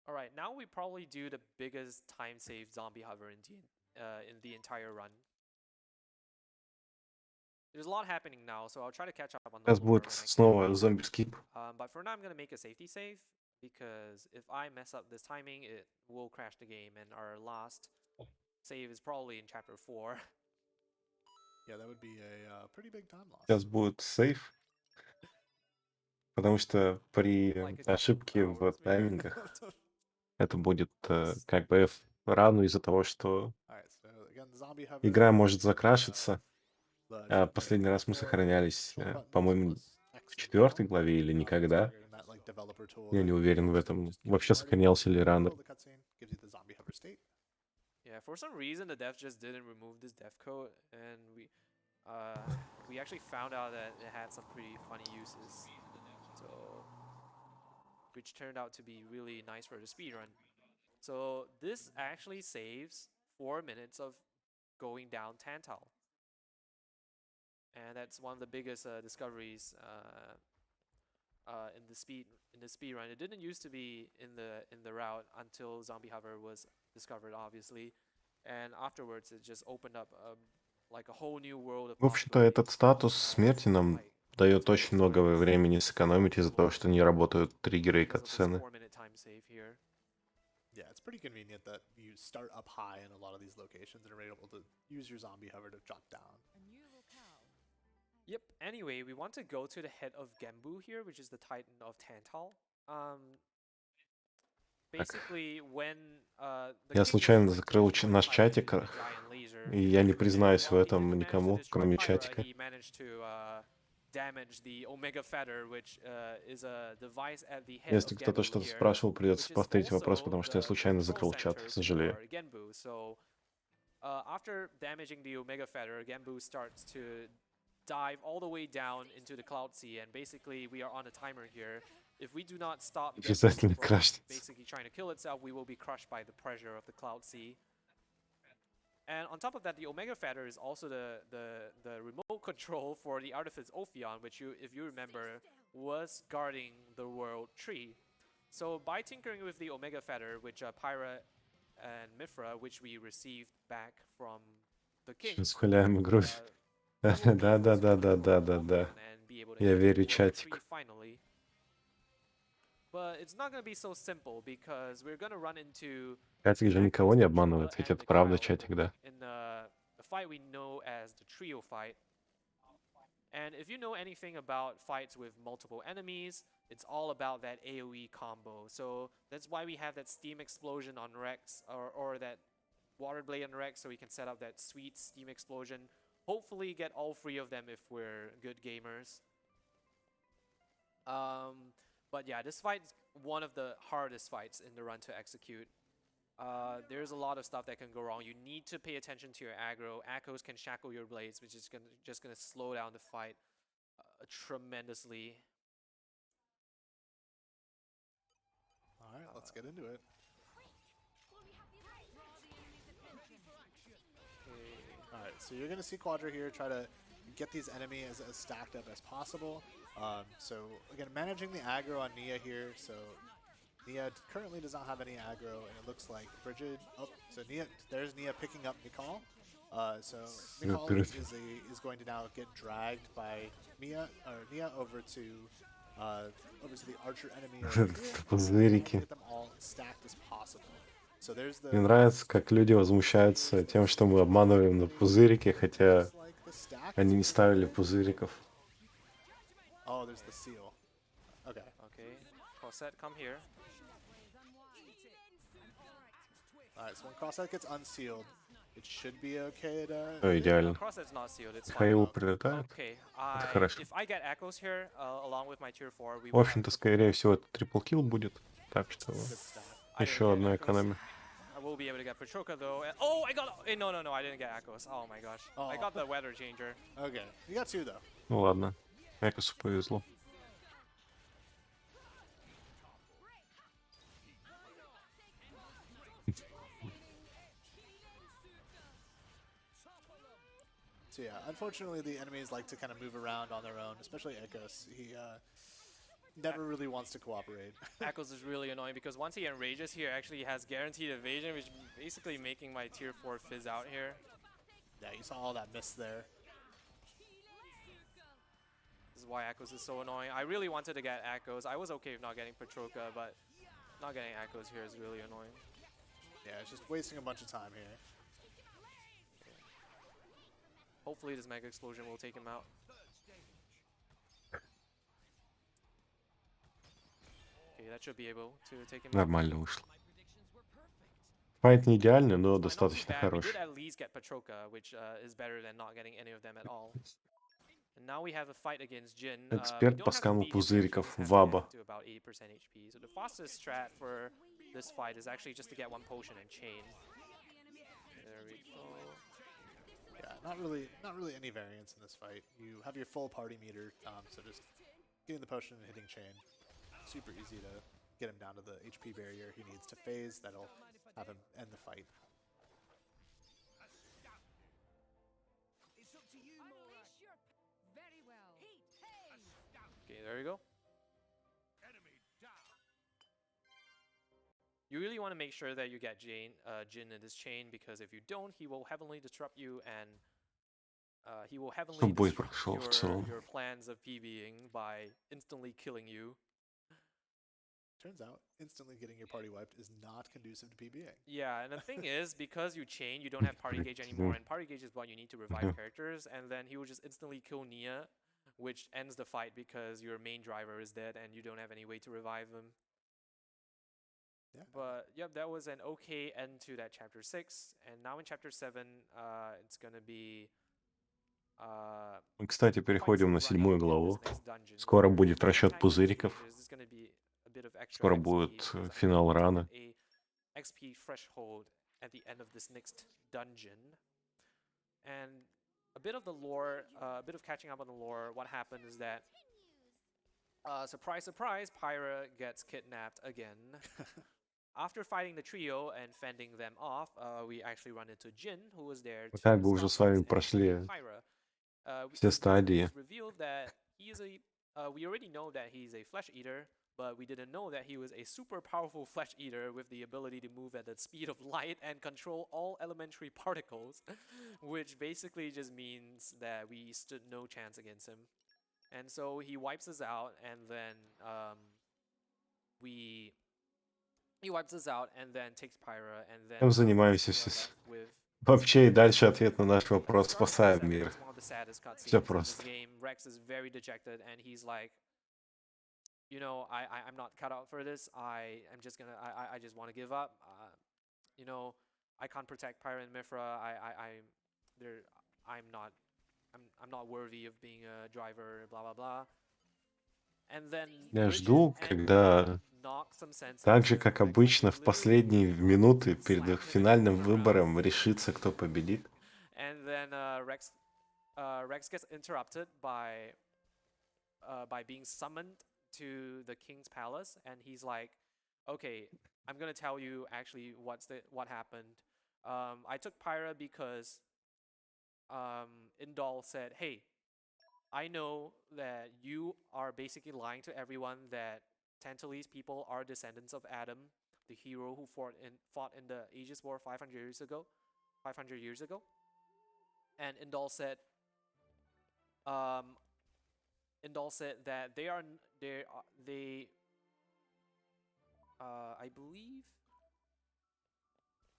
Alright, now we probably do the biggest time save zombie hover in the entire run. There's a lot happening now, so I'll try to catch up on the Сейчас lore будет when I can. снова зомби-скип. But for now, I'm gonna make a safety save because if I mess up this timing, it will crash the game, and our last save is probably in chapter 4. yeah, that would be a pretty big time loss. Сейчас будет сейф. Потому что при Like a ошибке в hours, maybe. таймингах это будет как бы рану из-за того, что Alright, so again, the zombie hover. игра может закрашиться. The А jump последний button раз мы for сохранялись, control buttons по-моему, plus X в and 4 down. главе или никогда. Targeting that, like, developer tool Я that не уверен в just этом. keeps you Вообще started. сохранялся ли раннер. Middle of the cutscene gives you the zombie hover state. Yeah, for some reason the dev just didn't remove this dev code, and we actually found out that it had some pretty funny uses, so which turned out to be really nice for the speedrun. So this actually saves 4 minutes of going down Tantal, and that's one of the biggest discoveries in the speed run. It didn't used to be in the route until Zombie Hover was discovered, obviously, and afterwards it just opened up like a whole new world of В общем-то, этот possibilities. статус смерти нам Fight. дает очень много времени сэкономить из-за того, что не работают триггеры и Because of this катсцены. 4-minute time save here. Yeah, it's pretty convenient that you start up high in a lot of these locations and are able to use your zombie hover to drop down. Yep. Anyway, we want to go to the head of Gembu here, which is the Titan of Tantal. Basically, when the Я king случайно was закрыл destroyed наш by чатик, the giant laser, и я не and признаюсь в while he этом didn't manage to никому, destroy кроме Pyra, чатика. he managed to damage the Omega Feather, which is a device at the head Если of кто-то Genbu что-то here, спрашивал, придется which is повторить вопрос, also потому что я the случайно control закрыл чат, center сожалею. for Genbu. So after damaging the Omega Feather, Genbu starts to dive all the way down into the Cloud Sea, and basically we are on a timer here. If we do not stop Genbu Обязательно from крашнется. basically trying to kill itself, we will be crushed by the pressure of the Cloud Sea. And on top of that, the Omega Feather is also the remote control for the Artifice Ophion, which, if you remember, was guarding the World Tree. So by tinkering with the Omega Feather, which Pyra and Mithra, which we received back from the king, Схваляем игру. we will be able to control Да-да-да-да-да-да. Ophion and be able to Я get верю the World чатику. Tree finally. But it's not going to be so simple because we're going to run into Чатик же никого не обманывает, ведь это правда чатик, да. in the fight we know as the trio fight. And if you know anything about fights with multiple enemies, it's all about that AoE combo. So that's why we have that Steam Explosion on Rex, or that Water Blade on Rex, so we can set up that sweet Steam Explosion. Hopefully get all 3 of them if we're good gamers. But yeah, this fight's one of the hardest fights in the run to execute. There's a lot of stuff that can go wrong. You need to pay attention to your aggro. Echoes can shackle your blades, which is just gonna slow down the fight tremendously. All right, let's get into it. All right, so you're gonna see Quadra here try to get these enemies as stacked up as possible. So again, managing the aggro on Nia here. So Nia currently does not have any aggro, and it looks like Frigid. Oh, so there's Nia picking up Mikal. So Mikal is going to now get dragged by Nia over to the archer enemy over here. Пузырики. Get them all as stacked as possible. So there's the. Мне нравится, как люди возмущаются тем, что мы обманываем на пузырики, хотя они не ставили пузыриков. Oh, there's the seal. Okay. Okay, Cosette, come here. Alright, so when Crosshead gets unsealed, it should be okay to... О, идеально. Crosset's not sealed, it's fine. Хаил прилетает. Okay, Это хорошо. if I get echoes here, along with my tier 4, we В общем-то, скорее всего, это трипл-килл будет. Так что еще одна экономия. I will be able to get Patroka though. Oh, I got... No, I didn't get echoes. Oh my gosh. I got the weather changer. Okay, you got 2 though. Ну ладно. Экосу повезло. So yeah, unfortunately the enemies like to kind of move around on their own, especially Ekos. He never really wants to cooperate. Echoes is really annoying because once he enrages here, actually he has guaranteed evasion, which is basically making my tier 4 fizz out here. Yeah, you saw all that miss there. This is why Echoes is so annoying. I really wanted to get Echoes. I was okay with not getting Patroka, but not getting Echoes here is really annoying. Yeah, it's just wasting a bunch of time here. Hopefully this Mega Explosion will take him out. Okay, that should be able to take him out. Нормально вышло. Файт не идеальный, но It's not too достаточно bad. We хороший. did at least get Patroka, which is better than not getting any of them at all. And now we have a fight against Jin. Эксперт по скану пузыриков, Ваба. To about 80% HP. So the fastest strat for this fight is actually just to get 1 potion and chain. There we go. Yeah, not really any variance in this fight. You have your full party meter, so just getting the potion and hitting chain. Super easy to get him down to the HP barrier he needs to phase. That'll have him end the fight. Okay, there you go. You really want to make sure that you get Jin in this chain, because if you don't, he will heavily disrupt you and he will heavily Бой disrupt прошел в целом. your plans of PBing by instantly killing you. Turns out, instantly getting your party wiped is not conducive to PBing. Yeah, and the thing is, because you chain, you don't have party gauge anymore, and party gauge is what you need to revive characters, and then he will just instantly kill Nia, which ends the fight because your main driver is dead and you don't have any way to revive him. Yeah. But yep, that was an okay end to that chapter 6, and now in chapter 7, it's gonna be Мы, кстати, переходим на running 7 in главу. this next dungeon. Скоро So будет for расчет tanking пузыриков. stages, there's gonna be a bit of extra Скоро XP, будет because I финал need to раны. hit a XP threshold at the end of this next dungeon. And a bit of the lore, a bit of catching up on the lore. What happened is that, surprise, surprise, Pyra gets kidnapped again. After fighting the trio and fending them off, we actually run into Jin, who was there to Как бы уже stop с вами things and прошли save Pyra. все стадии. It's revealed that he is we already know that he's a flesh eater, but we didn't know that he was a super powerful flesh eater with the ability to move at the speed of light and control all elementary particles, which basically just means that we stood no chance against him. And so he wipes us out, and then he wipes us out and then takes Pyra, and then Чем занимаемся we are сейчас? left with Вообще и дальше ответ на наш вопрос. Regardless, Спасаем I think мир. it's one of the saddest cutscenes Всё in this просто. game. Rex is very dejected, and he's like, you know, I'm not cut out for this. I just want to give up. You know, I can't protect Pyra and Mithra. I'm not worthy of being a driver. Blah blah blah. And then Я Bridget жду, and когда Mithra knock some sense так into же, как Rex, and обычно, they в literally последние минуты slam перед him их into финальным the ground. выбором решится, кто победит. And then Rex gets interrupted by being summoned to the king's palace, and he's like, okay, I'm gonna tell you actually what happened. I took Pyra because Indal said, hey, I know that you are basically lying to everyone that Tantalese people are descendants of Adam, the hero who fought in the Aegis War 500 years ago. 500 years ago. And um, Indal said that they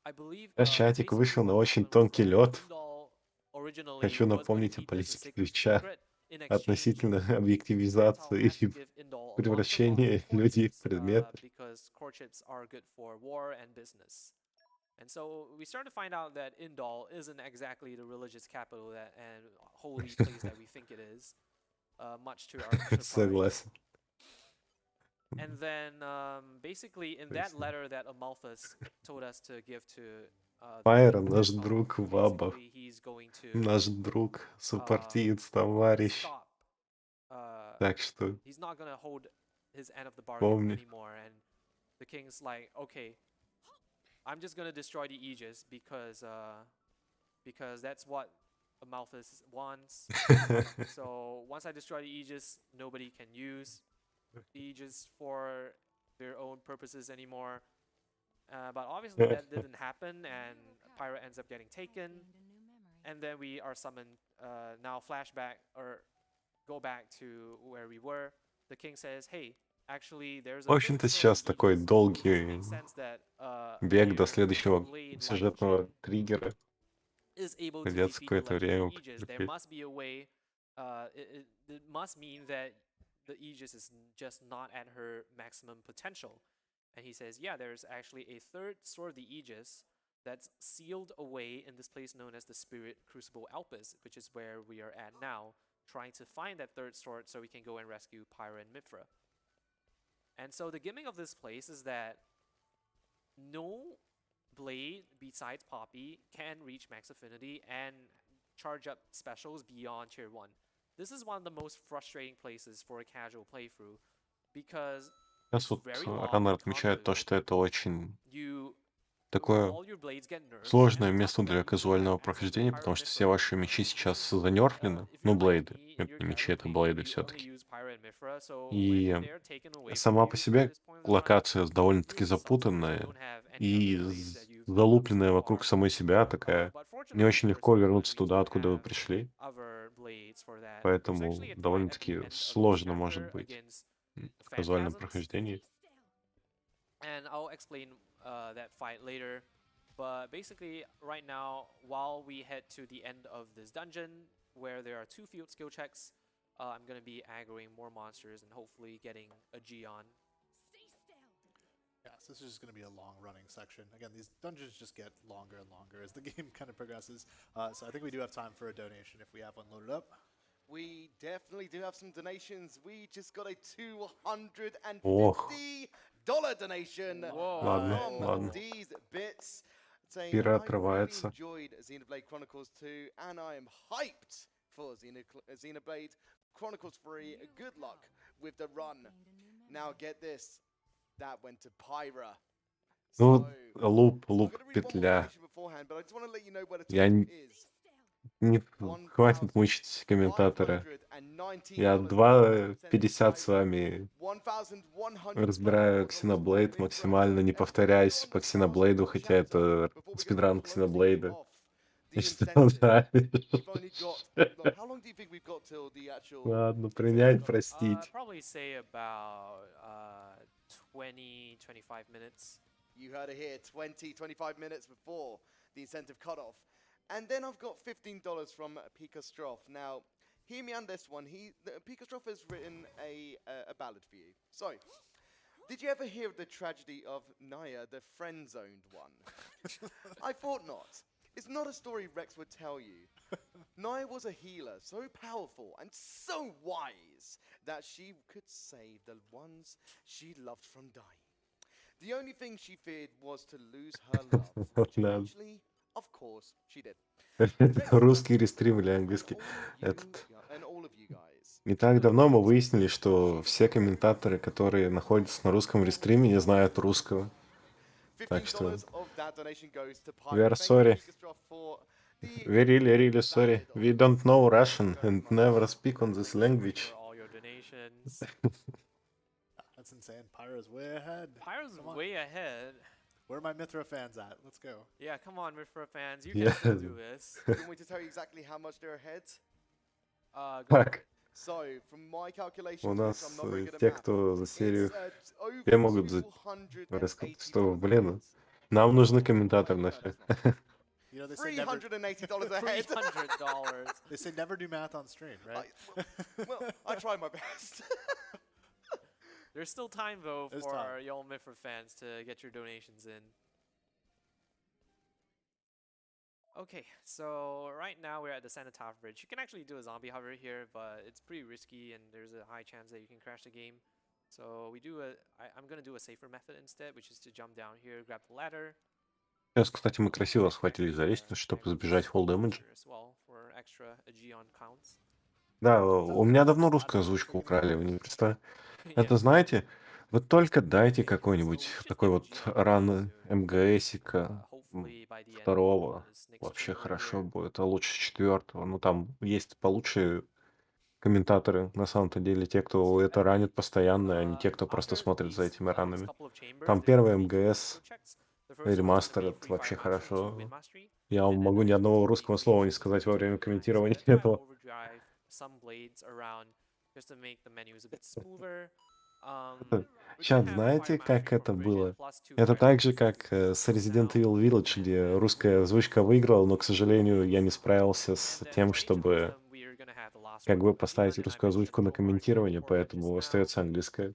I believe Наш чатик basically вышел на what очень happened was тонкий that лед. Indal originally Хочу was going to напомнить о keep this a политике Твича secret. In exchange, относительно Tantal объективизации has to и give Indal lots and lots of превращения людей в courtships предметы. because courtships are good for war and business. And so we start to find out that Indal isn't exactly the religious capital and holy place that we think it is, much to our surprise. Согласен. And then basically in that letter that Amalthus told us to give to the Пайра, king наш Tantal, друг в абах, basically he's going to наш друг, сопартиец, товарищ. stop. Так что He's not gonna hold his end of the bargain помни. anymore. And the king's like, okay, I'm just gonna destroy the Aegis because that's what Amalthus wants. So once I destroy the Aegis, nobody can use the Aegis for their own purposes anymore. But obviously that didn't happen, and Pyra ends up getting taken. And then we are summoned. Now flashback or go back to where we were. The king says, "Hey, actually, there's В a общем-то, third sword сейчас of the такой Aegis. It долгий makes sense that бег до Iron следующего Blade Light сюжетного Jin триггера. is able to Придется defeat the какое-то legendary время Aegis. There потерпеть. must be a way. It must mean that the Aegis is just not at her maximum potential." And he says, yeah, there's actually a third sword of the Aegis that's sealed away in this place known as the Spirit Crucible Alpes, which is where we are at now, trying to find that third sword so we can go and rescue Pyra and Mithra. And so the gimmick of this place is that no blade besides Poppy can reach max affinity and charge up specials beyond tier 1. This is one of the most frustrating places for a casual playthrough because Сейчас it's вот very long Раннер and отмечает то, convoluted. что это очень You такое all your blades get nerfed, and сложное on top место of that, для you don't have казуального max level прохождения, Pyra потому and что все Mithra. ваши мечи This сейчас is занерфлены, if ну, you're like блейды, me in это your не мечи, casual это playthrough, блейды you only все-таки. use Pyra and Mithra, so И when they're taken away from сама по you at себе this point of the run, локация it довольно-таки really sucks because you запутанная don't have any и other blades that you've built up so залупленная вокруг far. самой себя такая. But Не fortunately очень for легко Xenoblade, вернуться we туда, do откуда вы have пришли. other blades for that. There's Поэтому actually a fight at the довольно-таки end of this сложно может chapter быть against в казуальном Phantasms, прохождении. and I'll explain that fight later. But basically, right now, while we head to the end of this dungeon, where there are 2 field skill checks, I'm going to be aggroing more monsters and hopefully getting a Gion. Yes, this is just going to be a long-running section. Again, these dungeons just get longer and longer as the game kind of progresses. So I think we do have time for a donation if we have one loaded up. We definitely do have some donations. We just got a $250 Ох, donation ладно, from ладно. D's Bits, saying, Пират I really отрывается. enjoyed Xenoblade Chronicles 2, and I am hyped for Xenoblade Chronicles 3. Good luck with the run. Now get this, that went to Pyra. Ну, So, луп, I'm going to read one more петля. donation beforehand, but I just want to let you know where the Я total is. не хватит мучить комментатора. Я $1,590 2.50 с Pyra, вами $1,100 разбираю for Chronicles 3 Xenoblade Mithra. максимально, не Everybody повторяюсь on по the stars Xenoblade, хотя chapter это before we спидран go closing Xenoblade. off the И что incentive. We've only дальше? got, look, how long do you think we've got till the actual Ладно, incentive принять, cutoff? простить. Probably say about 20-25 minutes. You heard it here, 20-25 minutes before the incentive cutoff. And then I've got $15 from Pika Stroff. Now, hear me on this one. Pika Stroff has written a ballad for you. So, did you ever hear of the tragedy of Naya, the friend-zoned one? I thought not. It's not a story Rex would tell you. Naya was a healer, so powerful and so wise that she could save the ones she loved from dying. The only thing she feared was to lose her love, which Ладно. eventually, of course, she did. Это русский рестрим или английский? And Этот. all of you guys, Не так давно мы выяснили, что все комментаторы, которые находятся на русском рестриме, не знают русского. Так что, $15 of that donation goes to we Pyra. are Thank you, sorry. Gigastraw, for the We really, really sorry. valid We offer. don't know Thank you Russian very and much. never speak on this For language. all your donations. That's insane. Pyro's way ahead. Pyro's Come on. way ahead. Where are my Mithra fans at? Let's go. Yeah, come on, Mifra fans. You Yeah. can still do this. Do you want me to tell you exactly how much they're ahead? Go for Так, it. So, from my у calculations, which нас I'm not very good at те, math, кто за it's серию, over те могут рассказать, что, $280 блин, ahead. нам нужны комментаторы наши. You know, they say never. $380 ahead. $300. They say never do math on stream, right? Well, I try my best. There's still time though There's for time. y'all Mifra fans to get your donations in. Okay, so right now we're at the Cenotaph Bridge. You can actually do a zombie hover here, but it's pretty risky and there's a high chance that you can crash the game. So I'm gonna do a safer method instead, which is to jump down here, grab the ladder. Сейчас, кстати, мы красиво схватились за лестницу, чтобы избежать fall damage. As well for extra Aegeon counts. Да, у меня давно русскую озвучку украли, вы не представляете. Это, знаете, вы только дайте какой-нибудь такой вот ран МГСика второго, вообще хорошо будет, а лучше четвертого. Ну, там есть получше комментаторы, на самом-то деле, те, кто это ранит постоянно, а не те, кто просто смотрит за этими ранами. Там первый МГС, ремастер, это вообще хорошо. Я вам могу ни одного русского слова не сказать во время комментирования этого. Сейчас, знаете, как это было? Это так же, как с Resident Evil Village, где русская озвучка выиграла, но, к сожалению, я не справился с тем, чтобы как бы поставить русскую озвучку на комментирование, поэтому остается английская.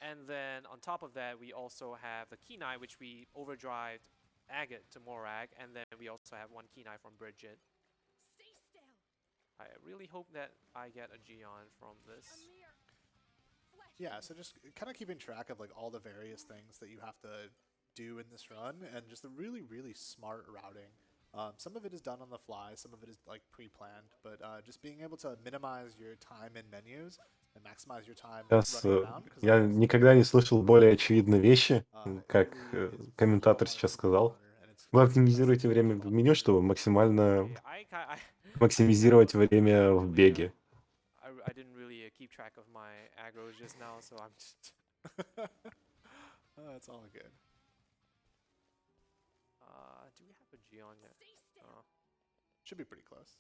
And then on top of that, we also have the Kenai, which we overdrived Agate to Morag, and then we also have one Kenai from Bridget. Stay still. I really hope that I get a Geon from this. Yeah, so just kind of keeping track of like all the various things that you have to do in this run, and just the really, really smart routing. Some of it is done on the fly, some of it is like pre-planned, but just being able to minimize your time in menus and maximize your time Сейчас running around. я никогда не слышал более очевидной вещи, как комментатор сейчас сказал. Вы оптимизируете время в меню, чтобы максимально максимизировать время в беге. I didn't really keep track of my aggros just now, so I'm just. Oh, it's all good. Do we have a Geon yet? Should be pretty close.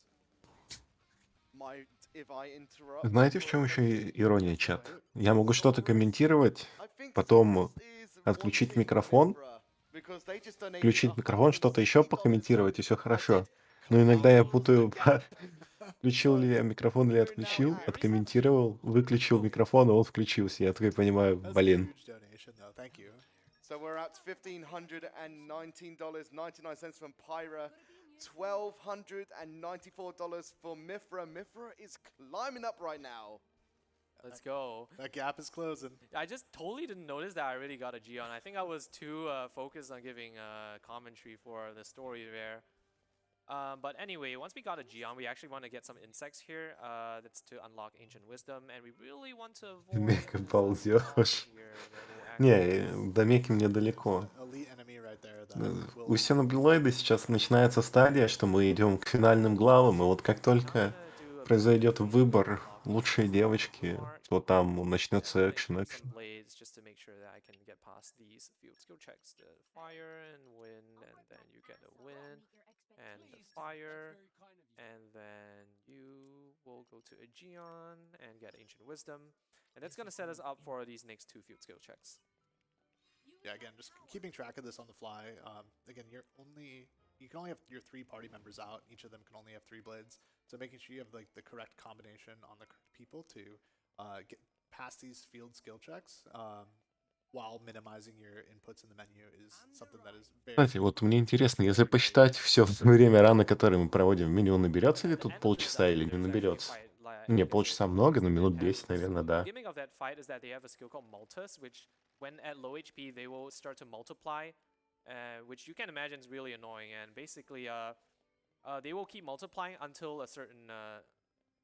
Знаете, в чем еще ирония, чат? Я могу что-то комментировать, потом отключить микрофон, включить микрофон, что-то еще покомментировать, и все хорошо. Но иногда я путаю, включил ли я микрофон или отключил, откомментировал, выключил микрофон, и он включился. Я такой понимаю, блин. So we're at $1,519.99 from Pyra, $1,294 for Mifra. Mifra is climbing up right now. Let's go. That gap is closing. I just totally didn't notice that I already got a Geon. I think I was too focused on giving commentary for the story there. But anyway, once we got a Geon, we actually want to get some insects here. That's to unlock Ancient Wisdom, and we really want to avoid Мега ползёшь. Не, до Меки мне далеко. У Xenoblade сейчас начинается стадия, что мы идем к финальным главам, и вот как только произойдет выбор лучшей девочки, то там начнется экшен. Just to make sure that I can get past these field skill checks, the fire and wind, and then you get the wind and the fire, and then you will go to Aegeon and get Ancient Wisdom, and that's gonna set us up for these next two field skill checks. Yeah, again, just keeping track of this on the fly. Again, you can only have your 3 party members out. Each of them can only have 3 blades. So making sure you have like the correct combination on the correct people to get past these field skill checks while minimizing your inputs in the menu is something that is very. Кстати, вот мне интересно, если посчитать все время раны, которые мы проводим в меню, наберется ли тут полчаса или не наберется? Не, полчаса много, но минут 10, наверное, да. The gimmick of that fight is that they have a skill called Multus, which when at low HP they will start to multiply, which you can imagine is really annoying. And basically, they will keep multiplying until a certain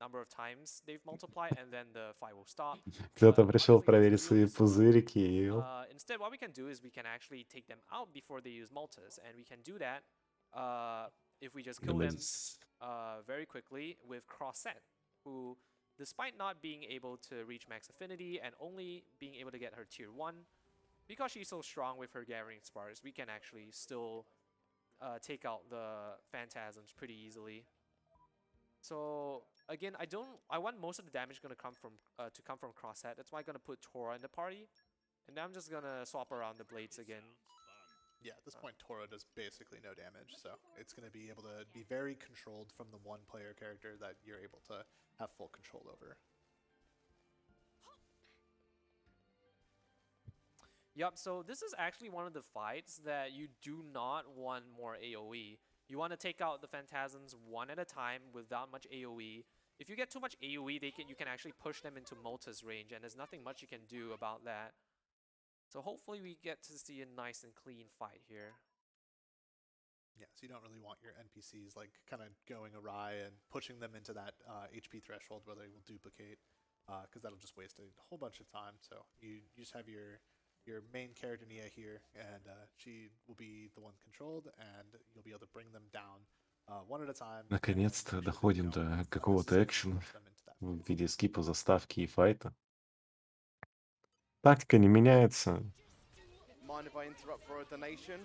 number of times they've multiplied, and then the fight will stop. Кто-то But пришел honestly, it's проверить really свои slow. пузырики и... Instead, what we can do is we can actually take them out before they use Multis, and we can do that if we just kill them very quickly with Crosset, who, despite not being able to reach max affinity and only being able to get her tier 1, because she's so strong with her Gathering Sparks, we can actually still take out the Phantasms pretty easily. So again, I want most of the damage to come from Crosshead. That's why I'm gonna put Tora in the party, and then I'm just gonna swap around the blades again. Yeah, at this point, Toro does basically no damage, so it's going to be able to be very controlled from the one player character that you're able to have full control over. Yup, so this is actually one of the fights that you do not want more AoE. You want to take out the Phantasms one at a time without much AoE. If you get too much AoE, you can actually push them into Multis range, and there's nothing much you can do about that. So hopefully we get to see a nice and clean fight here. Yeah, so you don't really want your NPCs like kind of going awry and pushing them into that HP threshold where they will duplicate, because that'll just waste a whole bunch of time. So you just have your main character Nia here, and she will be the one controlled, and you'll be able to bring them down one at a time. Наконец-то доходим до какого-то экшена в виде скипа, заставки и файта. Тактика не меняется. Mind if I interrupt for a donation?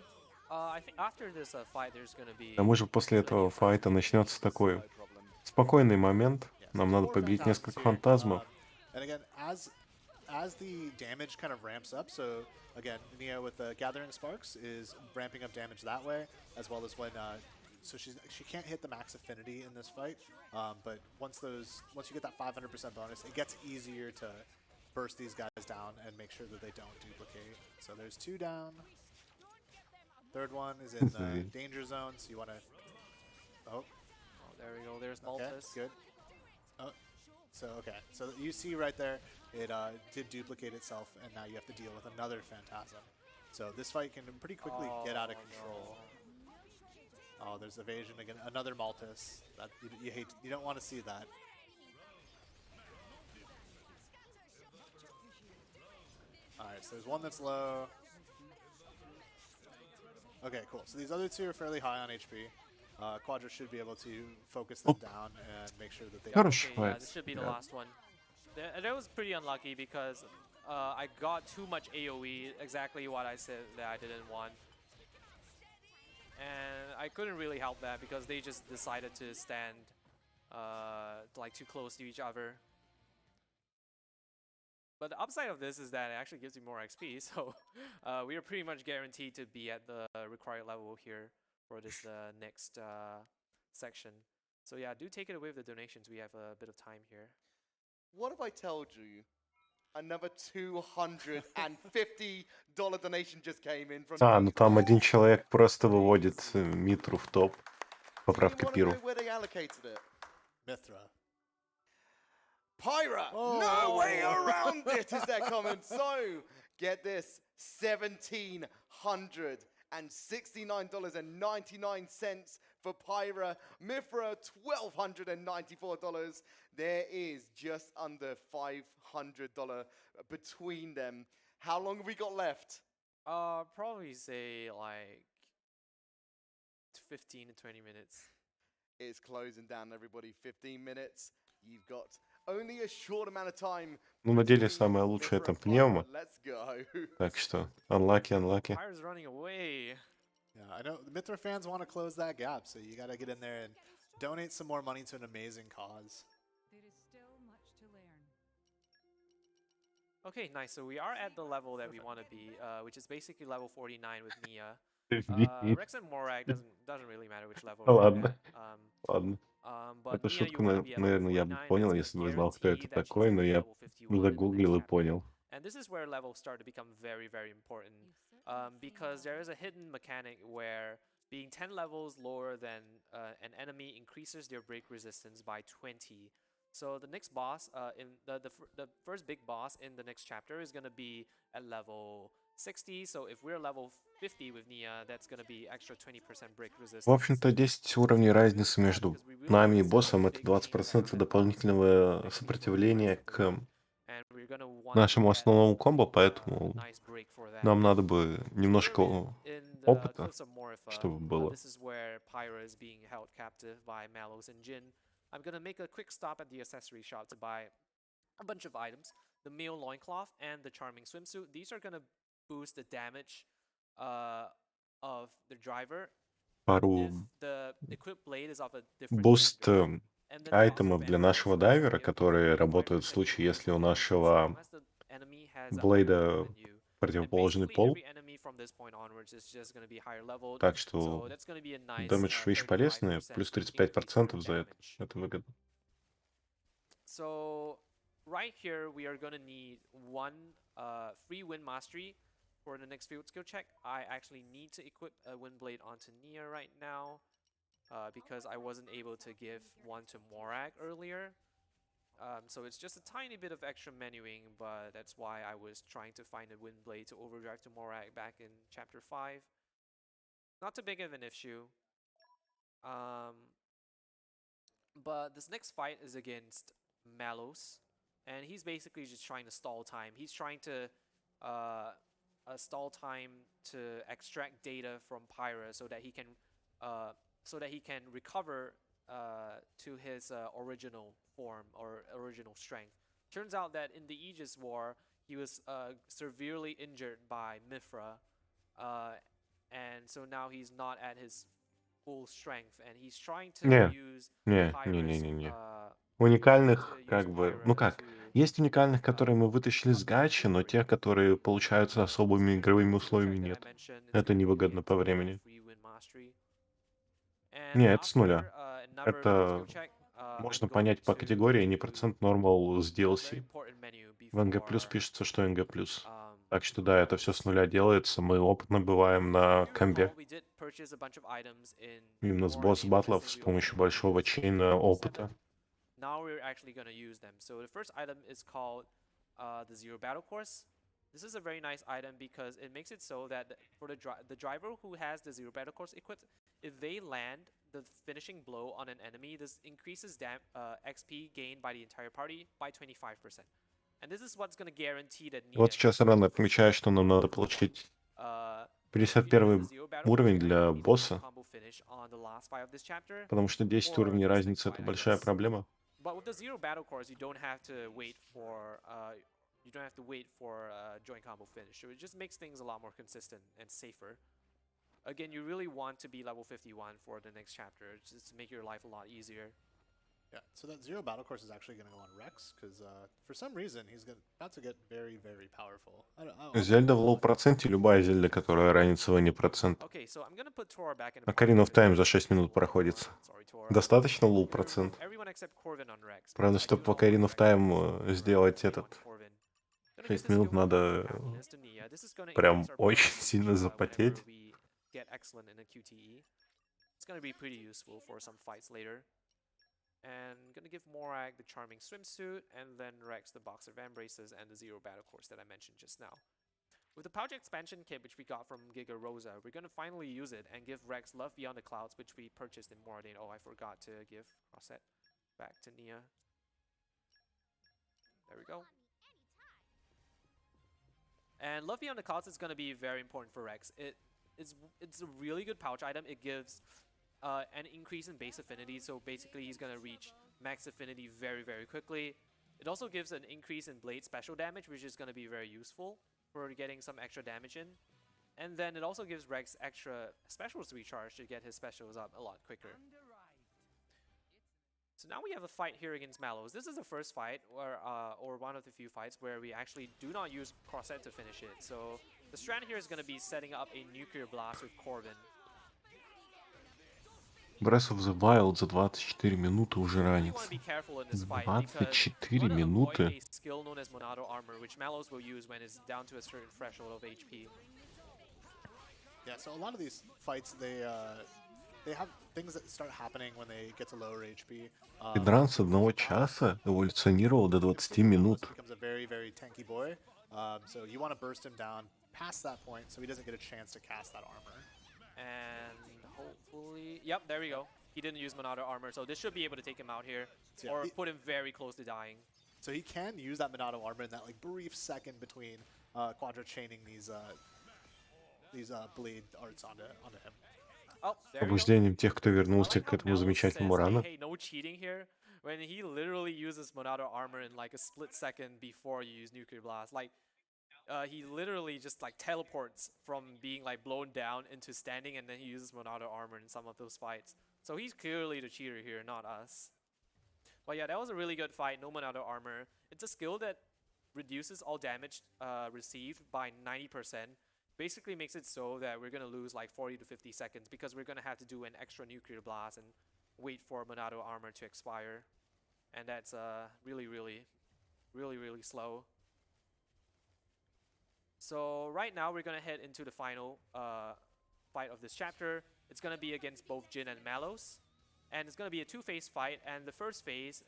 I think after this fight, there's gonna be. К тому же после этого файта начнется такой спокойный момент. Нам надо победить несколько фантазмов. And again, as the damage kind of ramps up, so again, Nia with the Gathering Sparks is ramping up damage that way, as well as when so she can't hit the max affinity in this fight, but once you get that 500% bonus, it gets easier to burst these guys down and make sure that they don't duplicate. So there's 2 down. Third one is in the danger zone, so you want to... Oh, there we go. There's okay, Multis. good. Oh, so okay, so you see right there, it did duplicate itself, and now you have to deal with another Phantasm. So this fight can pretty quickly get out of control. No. Oh, there's evasion again. Another Multis. That you hate. You don't want to see that. All right, so there's one that's low. Okay, cool. So these other 2 are fairly high on HP. Quadra should be able to focus them down and make sure that they... Хороший Okay, yeah, файт. this should be the last one. That was pretty unlucky because I got too much AoE, exactly what I said that I didn't want. And I couldn't really help that because they just decided to stand like too close to each other. But the upside of this is that it actually gives you more XP, so we are pretty much guaranteed to be at the required level here for this next section. So yeah, do take it away with the donations. We have a bit of time here. What if I told you another $250 donation just came in from... Ну там один человек просто выводит Митру в топ. Поправка Пиру. Where they allocated it? Mithra. Pyra! Oh. No way around it is their comment. So, get this, $1,769.99 for Pyra. Mithra, $1,294. There is just under $500 between them. How long have we got left? Probably say like 15 to 20 minutes. It's closing down, everybody. 15 minutes. You've got only a short amount of time. Ну, на деле самое лучшее это пневмо. Let's go. Так что, unlucky. Pyra's running away. Yeah, I know the Mithra fans want to close that gap, so you got to get in there and donate some more money to an amazing cause. There is still much to learn. Okay, nice. So we are at the level that we want to be, which is basically level 49 with Nia. Rex and Morag doesn't really matter which level. Ладно. At. Ладно. But Эту Nia, шутку, you wanna be at level наверное, я бы 49. понял, That's если бы gonna знал, кто это guarantee that she's такой, gonna но be я level 51 in the загуглил и next понял. chapter. And this is where levels start to become very, very important. Because there is a hidden mechanic where being 10 levels lower than an enemy increases their break resistance by 20. So the next boss, in the first big boss in the next chapter is going to be at level 60. So if we're level 50 with Nia, that's gonna be extra 20% break В resistance. общем-то, 10 уровней разницы между нами и боссом — это 20% дополнительного сопротивления к And we're gonna want to нашему get основному комбо, a поэтому nice break for that. нам надо бы So немножко we're in the опыта, Cliffs of Morpha. чтобы было. This is where Pyra is being held captive by Mallows and Jin. I'm gonna make a quick stop at the accessory shop to buy a bunch of items. The Male Loincloth and the Charming Swimsuit. These are gonna boost the damage of the driver if Пару the equipped blade is of a different буст gender. And then the box of айтемов для ammo нашего is дайвера, available которые for работают в 5% случае, damage если у as нашего long as the enemy has a higher блейда level than you. And противоположный basically пол, every enemy from this point onwards is just going to be higher leveled. так So что that's going to be a nice дэмэдж вещь полезная, 35% плюс increase in 35% за это. damage. Это выгодно. So right here we are going to need one free wind mastery for the next field skill check. I actually need to equip a wind blade onto Nia right now because I wasn't able to give one to Morag earlier. So it's just a tiny bit of extra menuing, but that's why I was trying to find a wind blade to overdrive to Morag back in chapter 5. Not too big of an issue. But this next fight is against Mallows, and he's basically just trying to stall time. He's trying to stall time to extract data from Pyra so that he can recover to his original form or original strength. Turns out that in the Aegis War, he was severely injured by Mithra, and so now he's not at his full strength, and he's trying to use Pyra's Уникальных, to use как бы, ну Pyra как, to есть уникальных, которые мы вытащили с гачи, но тех, которые получаются особыми игровыми условиями, нет. Это невыгодно по времени. Не, это с нуля. Это можно понять по категории, не процент нормал с DLC. В NG+, пишется, что NG+. Так что да, это все с нуля делается. Мы опыт набываем на комбе. Именно с босс-баттлов с помощью большого чейна опыта. Now we're actually going to use them. So the first item is called the Zero Battle Course. This is a very nice item because it makes it so that for the driver who has the Zero Battle Course equipped, if they land the finishing blow on an enemy, this increases XP gained by the entire party by 25%. And this is what's going to guarantee that Nia Вот сейчас рано отмечаю, что нам надо получить 51 уровень для босса, потому что 10 уровней разницы — это большая проблема. But with the Zero Battle Course, you don't have to wait for joint combo finish. So it just makes things a lot more consistent and safer. Again, you really want to be level 51 for the next chapter, just to make your life a lot easier. Yeah, so that Zero Battle Course is actually going to go on Rex, because for some reason he's about to get very, very powerful. Зельда в лоу-проценте, любая зельда, которая ранится в процент. Okay, so I'm gonna put Tora back in Ocarina of Time за 6 минут проходится. Достаточно лоу-процент. Правда, чтобы в Ocarina of Time сделать этот 6 минут, надо прям очень сильно запотеть. It's gonna be pretty useful for some fights later. And I'm gonna give Morag the Charming Swimsuit, and then Rex the Box of Embraces and the Zero Battle Course that I mentioned just now. With the Pouch Expansion Kit, which we got from Giga Rosa, we're gonna finally use it and give Rex Love Beyond the Clouds, which we purchased in Moradin. Oh, I forgot to give Crosset back to Nia. There we go. And Love Beyond the Clouds is gonna be very important for Rex. It's a really good pouch item. It gives an increase in base affinity, so basically he's gonna reach max affinity very, very quickly. It also gives an increase in blade special damage, which is gonna be very useful for getting some extra damage in. And then it also gives Rex extra specials recharge to get his specials up a lot quicker. So now we have a fight here against Mallows. This is the first fight, or one of the few fights, where we actually do not use Crosset to finish it. So the strat here is going to be setting up a Nuclear Blast with Corbin. Breath of the Wild за 24 минуты уже ранится. 24 минуты? Yeah, so a lot of these fights, they have things that start happening when they get to lower HP. Speedrun с 1 часа эволюционировал до 20 минут. Becomes a very, very tanky boy. So you want to burst him down past that point so he doesn't get a chance to cast that armor. And hopefully, yep, there we go. He didn't use Monado armor, so this should be able to take him out here, So, yeah, or put him very close to dying. So he can use that Monado armor in that like brief second between Quadra chaining these blade arts onto him. Oh, there we go. Побуждением тех, кто I вернулся like к how этому Melos замечательному says, hey, рану. hey, no cheating here, when he literally uses Monado armor in like a split second before you use Nuclear Blast. Like, he literally just like teleports from being like blown down into standing, and then he uses Monado armor in some of those fights. So he's clearly the cheater here, not us. But yeah, that was a really good fight. No Monado armor. It's a skill that reduces all damage received by 90%. Basically makes it so that we're gonna lose like 40 to 50 seconds because we're gonna have to do an extra Nuclear Blast and wait for Monado armor to expire, and that's really slow. So right now we're gonna head into the final fight of this chapter. It's gonna be against both Jin and Malos, and it's gonna be a two-phase fight. And the first phase,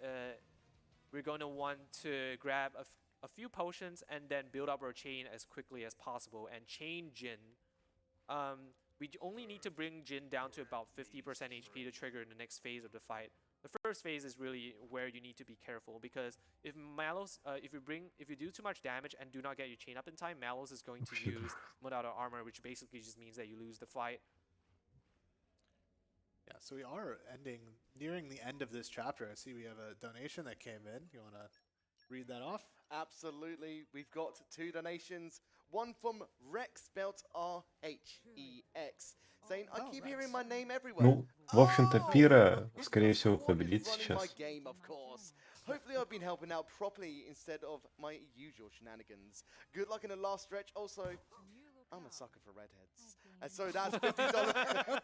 we're gonna want to grab a few potions and then build up our chain as quickly as possible and chain Jin. We only need to bring Jin down to about 50% HP to trigger the next phase of the fight. The first phase is really where you need to be careful, because if Malos, if you do too much damage and do not get your chain up in time, Malos is going to use Monado armor, which basically just means that you lose the fight. Yeah, so we are nearing the end of this chapter. I see we have a donation that came in. You want to read that off? Absolutely. We've got 2 donations. One from Rex, spelled R-H-E-X, saying, I keep hearing my name everywhere. Ну, в общем-то, Пира, With скорее Mr. всего, Squad победит is running my сейчас. game, of course. Hopefully I've been helping out properly instead of my usual shenanigans. Good luck in the last stretch. Also, I'm a sucker for redheads. And so that's $50.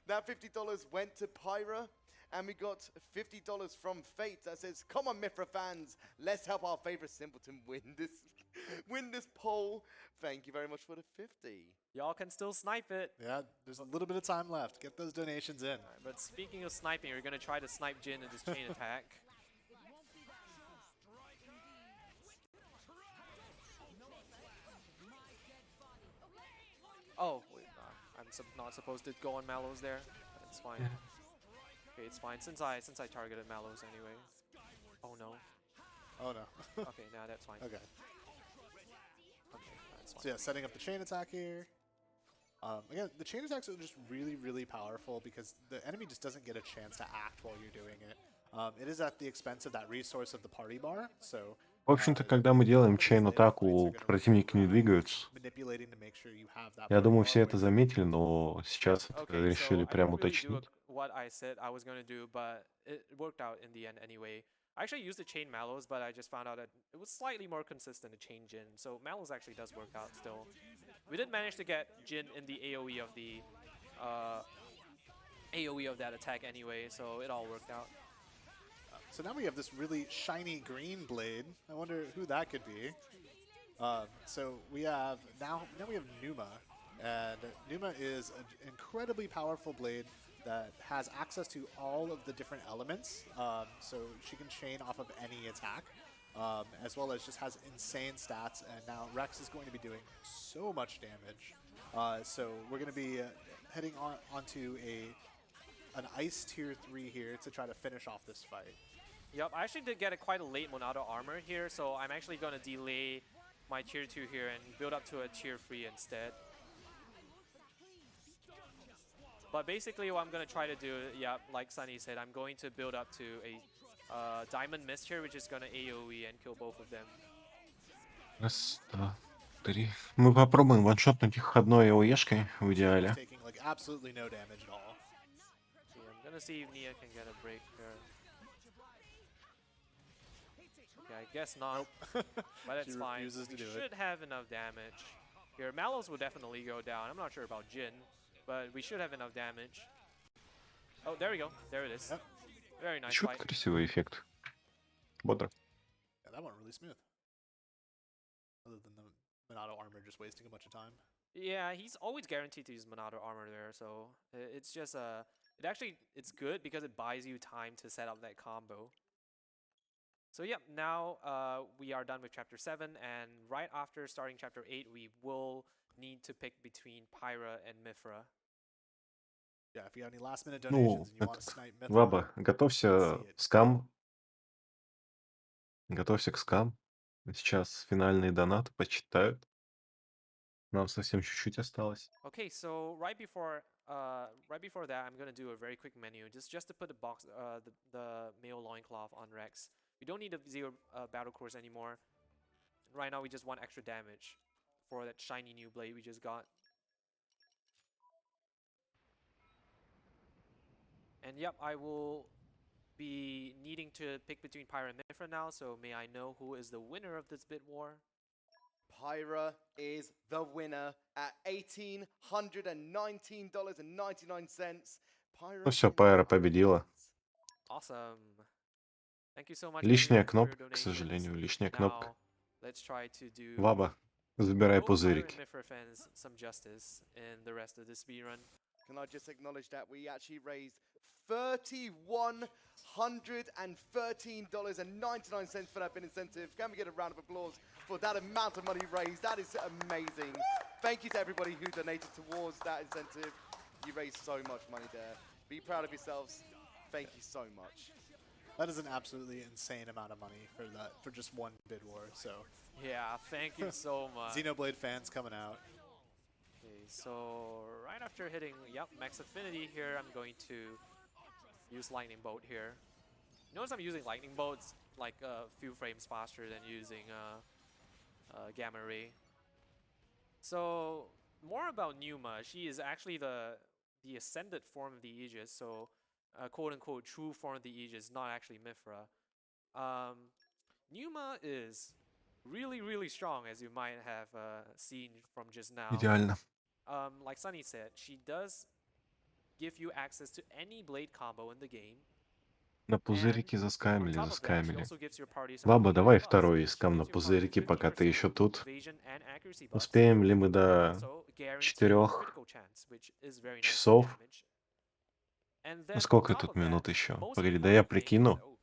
That $50 went to Pyra. And we got $50 from Fate that says, come on, Mithra fans, let's help our favorite simpleton win this poll. Thank you very much for the 50. Y'all can still snipe it. Yeah, there's a little bit of time left. Get those donations in. Alright, but speaking of sniping, we're gonna try to snipe Jin in this chain attack. Oh, wait, I'm not supposed to go on Malos there. It's fine. Okay, it's fine since I targeted Malos anyway. Oh no. Oh no. Okay, now that's fine. Okay. Okay, that's fine. So yeah, setting up the chain attack here. Again, the chain attacks are just really powerful because the enemy just doesn't get a chance to act while you're doing it. It is at the expense of that resource of the party bar, so В общем-то, когда мы делаем чейн-атаку, противники не двигаются. Я думаю, все это заметили, но сейчас Okay, решили so I прям didn't really do уточнить. what I said I was gonna do, but it worked out in the end anyway. I actually used the chain Malos, but I just found out that it was slightly more consistent to chain Jin, so Malos actually does work out still. We did manage to get Jin in the AoE of that attack anyway, so it all worked out. So now we have this really shiny green blade. I wonder who that could be. So we have now we have Numa, and Numa is an incredibly powerful blade that has access to all of the different elements. So she can chain off of any attack, as well as just has insane stats. And now Rex is going to be doing so much damage. So we're going to be heading onto an ice tier 3 here to try to finish off this fight. Yep, I actually did get quite a late Monado armor here, so I'm actually going to delay my tier 2 here and build up to a tier 3 instead. But basically what I'm going to try to do, yeah, like Sunny said, I'm going to build up to a Diamond Mist here, which is going to AoE and kill both of them. Раз, два, три. Мы попробуем ваншотнуть их одной ОЕшкой в идеале. Taking like absolutely no damage at all. So yeah, I'm going to see if Nia can get a break here. Yeah, I guess not, but that's She fine. refuses to We do it. should have enough damage. Here, Malos will definitely go down. I'm not sure about Jin, but we should have enough damage. Oh, there we go. There it is. Yep. Very nice Чуть fight. красивый эффект. Бодро. Yeah, that went really smooth. Other than the Monado armor just wasting a bunch of time. Yeah, he's always guaranteed to use Monado armor there, so it's just it's good because it buys you time to set up that combo. So yep, now we are done with chapter 7, and right after starting chapter 8, we will need to pick between Pyra and Mithra. Yeah, if you have any last minute Ну, donations and you want to этот, snipe Mithra, Ваба, let's готовься see it. скам. Готовься к скам. Сейчас финальные донаты почитают. Нам совсем чуть-чуть осталось. Okay, so right before that, I'm gonna do a very quick menu, just to put the box, the male loincloth on Rex. We don't need a 0 battle course anymore. Right now, we just want extra damage for that shiny new blade we just got. And yep, I will be needing to pick between Pyra and Mithra now. So may I know who is the winner of this bid war? Pyra is the winner at $1,819.99. Pyra Ну все, wins Пайра our победила. bids. Awesome. Thank you so much, Лишняя everyone, for your кнопка, к donations. сожалению, лишняя кнопка. Now, let's try to do Ваба, забирай both Pyra and пузырики. Mithra fans some justice in the rest of this speedrun. Can I just acknowledge that we actually raised $3,113.99 for that bid incentive? Can we get a round of applause for that amount of money raised? That is amazing. Thank you to everybody who donated towards that incentive. You raised so much money there. Be proud of yourselves. Thank you so much. That is an absolutely insane amount of money for just one bid war. So Yeah, thank you so much. Xenoblade fans coming out. Okay, so right after hitting, yep, max affinity here, I'm going to use lightning bolt here. Notice I'm using lightning bolts like a few frames faster than using gamma ray. So more about Numa. She is actually the ascended form of the Aegis, so quote unquote true form of the Aegis, not actually Mithra. Numa is really strong, as you might have seen from just now. Идеально. Like Sunny said, she does give you access to any blade combo in the game. На пузырики On заскамили, top of that, she заскамили. also gives your party some Ваба, really давай great buffs, второй which искам на gives your party пузырики, пока ты 50% еще тут. evasion and accuracy buffs, Успеем ли мы and до also guaranteed 4 critical chance, which is very nice for часов? damage. And Ну then on сколько top тут of that, минут еще? most Погоди, да я important thing is прикину. that, oh,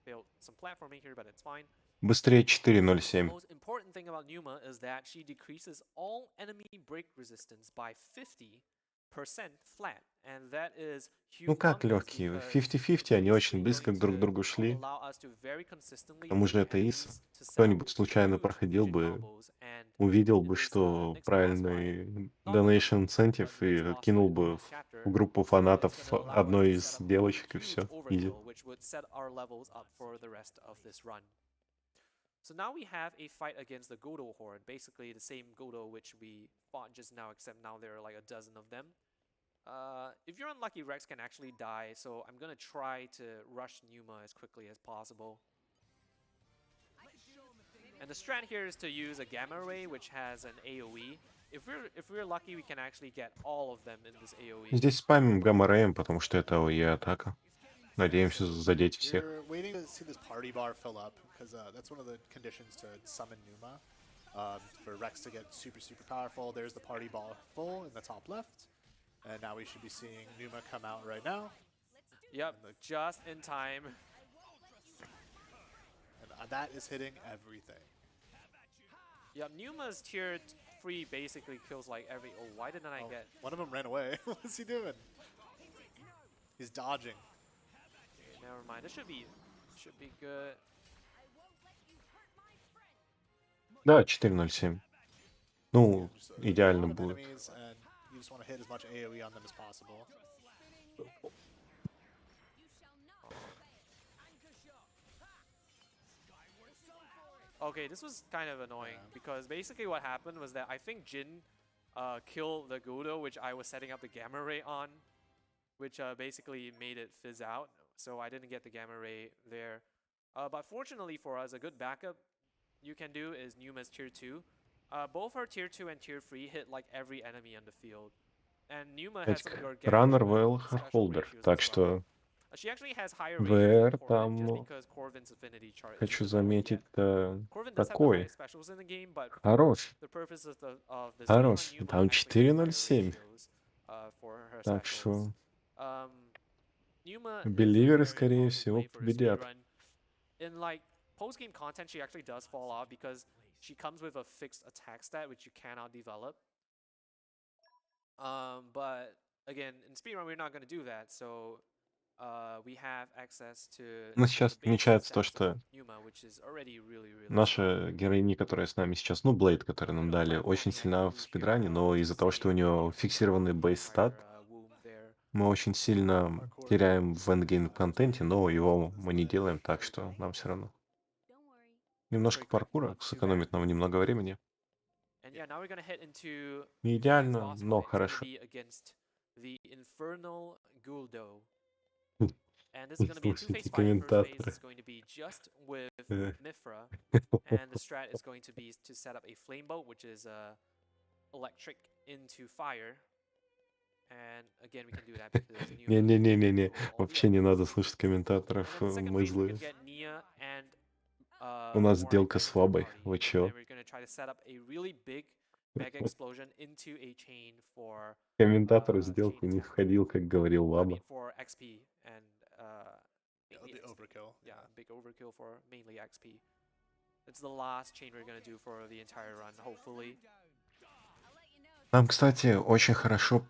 failed some platforming here, but it's fine. Быстрее The 4.07. most important thing about Numa is that she decreases all enemy break resistance by 50% flat, and that is Ну как humongous легкие? because 50-50, они it's очень basically близко going друг к to другу шли. allow us to very consistently К тому же break это ИС. enemies to set up Кто-нибудь случайно huge проходил fusion бы, combos, and увидел in бы, this что next boss fight, правильный not the next donation one, incentive but next и boss кинул fight of бы this в chapter, группу it's фанатов gonna allow us одной to из set up девочек, и huge все. Изи. overkill, which would set our levels up for the rest of this run. So now we have a fight against the Godo Horde, basically the same Godo which we fought just now, except now there are like a dozen of them. If you're unlucky, Rex can actually die, so I'm gonna try to rush Numa as quickly as possible. And the strat here is to use a Gamma Ray, which has an AoE. If we're lucky, we can actually get all of them in this AoE. Здесь спамим гамма-рэем, потому что это АОЕ атака. Надеемся задеть всех. We're waiting to see this party bar fill up because that's one of the conditions to summon Numa. For Rex to get super powerful, there's the party bar full in the top left. And now we should be seeing Numa come out right now. Yep, just in time. And that is hitting everything. Yep, Numa's tier 3 basically kills like every... Oh, why didn't I get... One of them ran away. What is he doing? He's dodging. Okay, never mind. This should be good. Да, 4.07. Ну, Just идеально a lot of будет. enemies, and you just want to hit as much AoE on them as possible. Okay, this was kind of annoying because basically what happened was that I think Jin killed the Godo, which I was setting up the Gamma Ray on, which basically made it fizz out. So I didn't get the Gamma Ray there. But fortunately for us, a good backup you can do is Numa's tier 2. Both her tier 2 and tier 3 hit like every enemy on the field. And Numa has some gargantuan Раннер ВЛ special холдер, ratios так as well. что She actually has higher ВР ratios than Corvin, just там, because Corvin's affinity chart хочу isn't available yet. заметить, Corvin does have the такой, highest specials in the game, but хорош, the purpose of the speedrun, хорош. Numa Там actually has higher 4.07. ratios for her Так specials. что Numa is a Беливеры, very скорее powerful всего, blade for the победят. speedrun. In like post-game content, she actually does fall off because she comes with a fixed attack stat which you cannot develop. But again, in speedrun we're not going to do that, so we have access to Ну, the сейчас base намечается то, stats of что Numa, which is already really strong. наша героиня, которая с нами сейчас, ну, Блейд, который нам дали, очень сильна в спидране, но из-за того, что у нее фиксированный бейс-стат, мы очень сильно теряем в эндгейм-контенте, но его мы не делаем, так что нам все равно. Немножко паркура сэкономит нам немного времени. And yeah, now we're gonna head into Не the next идеально, boss но fight. It's gonna хорошо. be against the Infernal Guldo. And this is gonna be a two-phase Слушайте, fight. First phase комментаторы. is going to be just with Э, Mithra, and the strat is going to be to set up a flame bolt, which is electric into fire. And again, we can do that because Numa Не-не-не-не-не, controls all the вообще не надо elements. слушать And комментаторов, then the second мы phase, we злые. can get Nia and У нас more сделка items с into the Вабой, party. вы And чё? then we're gonna try to set up a really big mega explosion into a chain for Комментатор в chain сделку не attack. входил, как говорил I Ваба. mean for XP and It'll mainly be XP. overkill. Yeah, big overkill for mainly XP. It's the last chain we're gonna do for the entire run, hopefully. Нам, кстати, очень хорошо,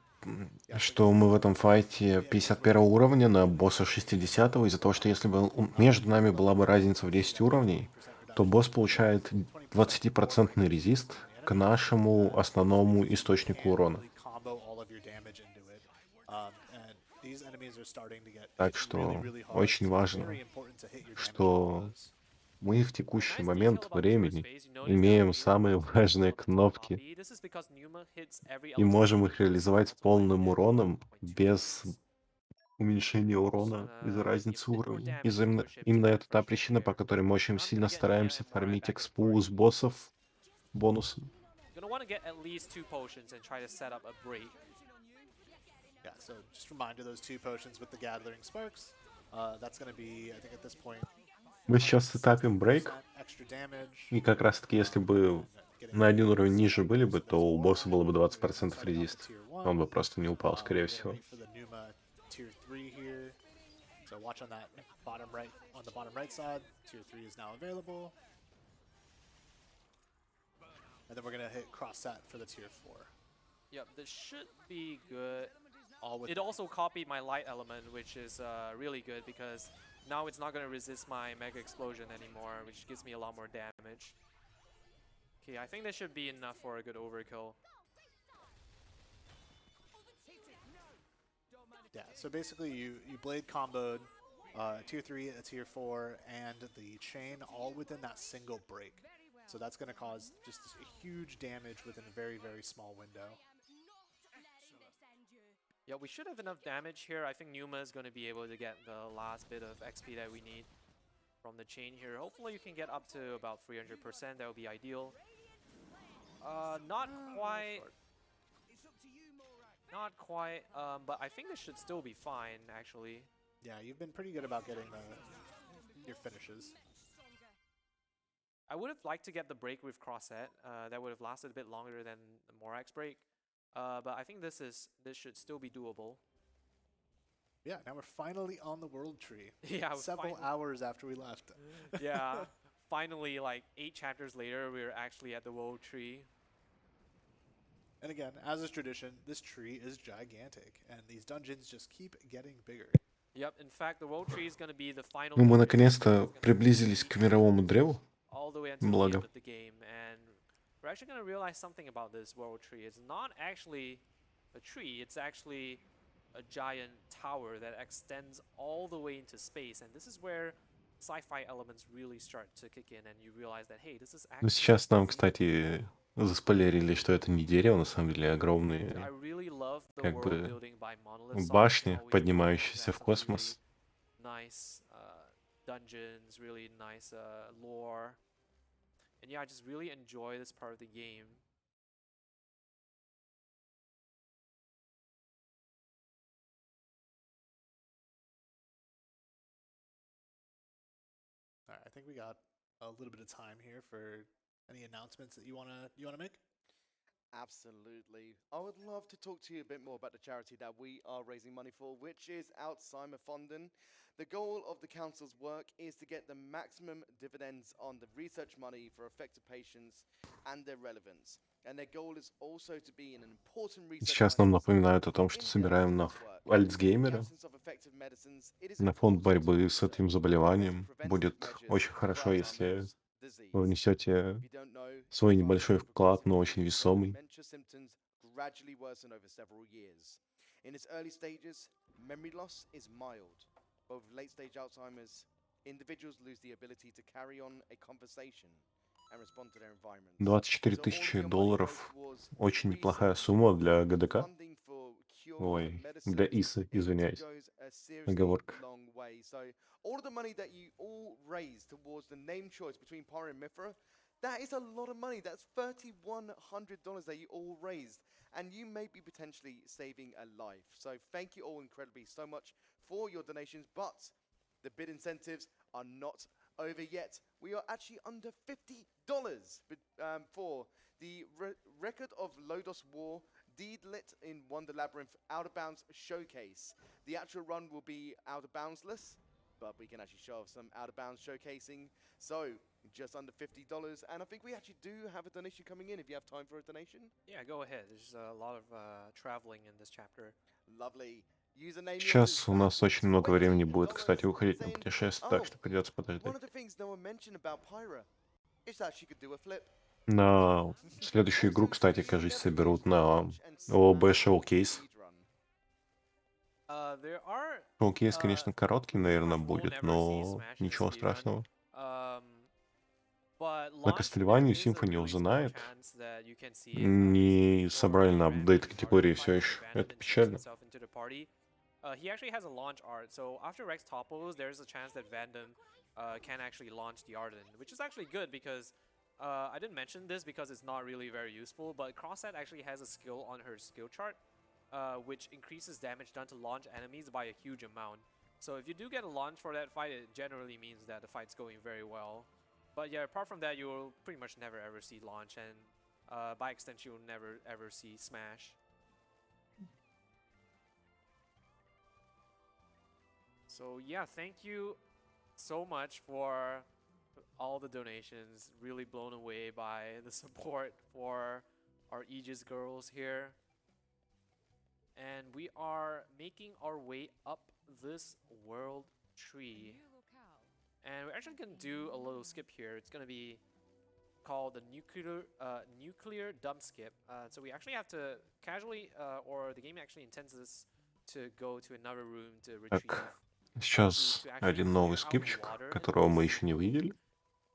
что мы в этом файте 51 уровня на босса 60, из-за того, что если бы между нами была бы разница в 10 уровней, то босс получает 20% резист к нашему основному источнику урона. Так что очень важно, что мы в текущий Nice момент detail about the first времени phase. You notice that имеем we самые only важные able to кнопки copy. This is because Numa hits every и element можем with их реализовать multiple полным damage, уроном 1.2 без times. уменьшения урона Gonna из-за give me a разницы bit more уровней. damage to push him Именно to это та first chain причина, по here. которой мы очень Now I'm сильно gonna get Nia стараемся and Morat фармить back in the экспу с party. боссов бонусом. Gonna want to get at least 2 potions and try to set up a break. Yeah, so just a reminder, those 2 potions with the Gathering Sparks. That's going to be, I think at this point, Мы сейчас сетапим брейк, extra damage. и как раз таки, если бы на один уровень ниже были бы, то у босса было бы 20% резист. Он бы просто не упал, скорее всего. So watch on that bottom right, on the bottom right side, tier 3 is now available. And then we're gonna hit cross set for the tier 4. Yep, this should be good. All with It also copied my light element, which is really good because now it's not going to resist my mega explosion anymore, which gives me a lot more damage. Okay, I think this should be enough for a good overkill. Yeah, so basically you blade comboed tier 3, a tier 4, and the chain all within that single break. So that's going to cause just a huge damage within a very, very small window. Yeah, we should have enough damage here. I think Numa is going to be able to get the last bit of XP that we need from the chain here. Hopefully you can get up to about 300%. That would be ideal. Not quite. Not quite, but I think this should still be fine, actually. Yeah, you've been pretty good about getting your finishes. I would have liked to get the break with cross set. That would have lasted a bit longer than the Morax break. But I think this should still be doable. Yeah, now we're finally on the world tree. Yeah, several hours after we left. Yeah, finally, like 8 chapters later, we're actually at the world tree. And again, as is tradition, this tree is gigantic, and these dungeons just keep getting bigger. Yep, in fact, the world tree is going to be the final. Ну, мы dungeon. наконец-то It's gonna приблизились к мировому древу. all the way until the Благо. end of the game, and we're actually going to realize something about this world tree. It's not actually a tree, it's actually a giant tower that extends all the way into space, and this is where sci-fi elements really start to kick in, and you realize that, hey, this is Ну, actually сейчас нам, кстати, заспойлерили, что это не дерево, на самом деле, а I огромные really love the как world бы building by Monolith Soft. They башни, always поднимающиеся have в some космос. really nice dungeons, really nice lore. And yeah, I just really enjoy this part of the game. All right, I think we got a little bit of time here for any announcements that you wanna make. Absolutely. I would love to talk to you a bit more about the charity that we are raising money for, which is Alzheimer-Fonden. The goal of the council's work is to get the maximum dividends on the research money for affected patients and their relevance. And their goal is also to be an important research Сейчас нам mechanism напоминают о том, что in собираем на health work. In the Альцгеймера, absence of effective medicines, it is на фонд important to борьбы с research этим and заболеванием. preventative Будет measures очень for хорошо, если Alzheimer's disease. вы внесете If you don't know, свой advanced небольшой and вклад, progressive но очень disease, весомый. dementia symptoms gradually worsen over several years. In its early stages, memory loss is mild. But with late-stage Alzheimer's, individuals lose the ability to carry on a conversation and respond to their environment. 24 So all of тысячи your money goes долларов. towards Очень неплохая research, сумма для ГДК. funding for cures, Ой, medicines. для ИСы, It извиняюсь. goes a seriously Оговорка. long way. So all of the money that you all raise towards the name choice between Pyra and Mithra, that is a lot of money. That's $3,100 that you all raised. And you may be potentially saving a life. So thank you all incredibly so much for your donations. But the bid incentives are not over yet. We are actually under $50 for the Record of Lodos War Deedlit in Wonder Labyrinth Out of Bounds Showcase. The actual run will be out of boundsless, but we can actually show off some out of bounds showcasing. So just under $50, and I think we actually do have a donation coming in if you have time for a donation. Yeah, go ahead. There's a lot of traveling in this chapter. Lovely. Username yours is Сейчас у нас очень много времени будет, кстати, $20, уходить на saying, путешествие, oh, так что придется one подождать. of the things no one mentioned about Pyra is that she could do a flip. На следующую игру, кстати, кажется, соберут на ООБ Showcase. There are Showcase, конечно, короткий, наверное, we'll будет, never see но Smash in ничего speedrun. страшного. But На launch, there Castlevania is a Symphony really of the small Night chance that you can see it, не before собрали на Random апдейт starts категории to все fight еще. Venom Это and печально. himself into the party. He actually has a launch art, so after Rex topples, there's a chance that Vandom can actually launch the Arden, which is actually good because I didn't mention this because it's not really very useful, but Crossset actually has a skill on her skill chart, which increases damage done to launch enemies by a huge amount. So if you do get a launch for that fight, it generally means that the fight's going very well. But yeah, apart from that, you will pretty much never ever see launch, and by extension, you'll never ever see smash. So yeah, thank you so much for all the donations. Really blown away by the support for our Aegis girls here. And we are making our way up this world tree. And we're actually going to do a little skip here. It's going to be called the nuclear dump skip. So we actually have to casually, or the game actually intends this to go to another room to retrieve. Так, сейчас один новый скипчик, которого мы еще не видели.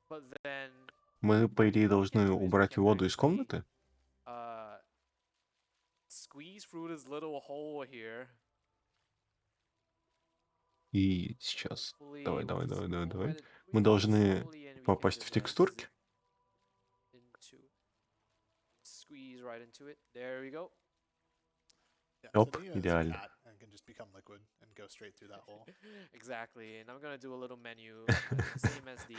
But then Мы, по идее, должны убрать воду из комнаты. Squeeze through this little hole here. И сейчас. Hopefully Давай, we'll давай, just давай, давай, go давай. at it Мы really должны slowly and we can попасть в just, текстурки. zip into, squeeze right into it. There we go. Yeah, Оп, so Nia is a идеально. cat and can just become liquid and go straight through that hole. Exactly, and I'm gonna do a little menu, same as the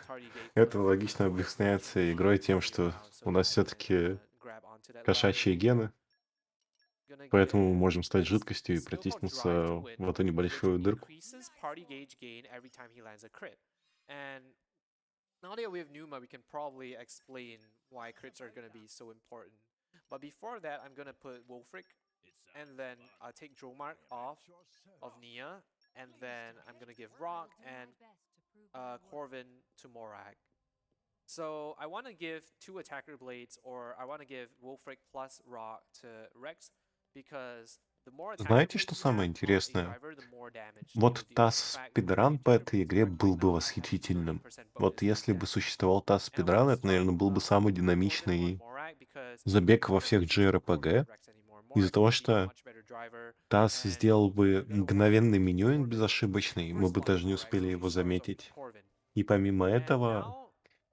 tardy gate. Это логично объясняется игрой тем, что у нас все-таки кошачьи гены, поэтому мы можем стать жидкостью и протиснуться в эту небольшую дырку. Party gauge gain every time he lands a crit. And now that we have Numa, we can probably explain why crits are gonna be so important. But before that, I'm gonna put Wolfric, and then I'll take Dromark off of Nia, and then I'm gonna give Rock and Corvin to Morak. So I want to give 2 attacker blades, or I want to give Wolfric plus Rock to Rex, because the more attacker Знаете, blades что you have самое on a интересное? driver, the more damage you Вот will deal. In таз fact, спидран по attacker этой blades игре right был бы now have восхитительным. 30% Вот bonus если бы damage. существовал таз And I спидран, wanna это, наверное, был бы swap самый Corvin динамичный on Morak because забег I во don't всех use Corvin JRPG, Rex anymore. из-за Morak's того, gonna be a что much better driver, таз and сделал бы you're gonna want мгновенный to менюинг Corvin безошибочный, мы first бы line даже не Morak, so успели he его starts off заметить. Corvin. И помимо And этого, now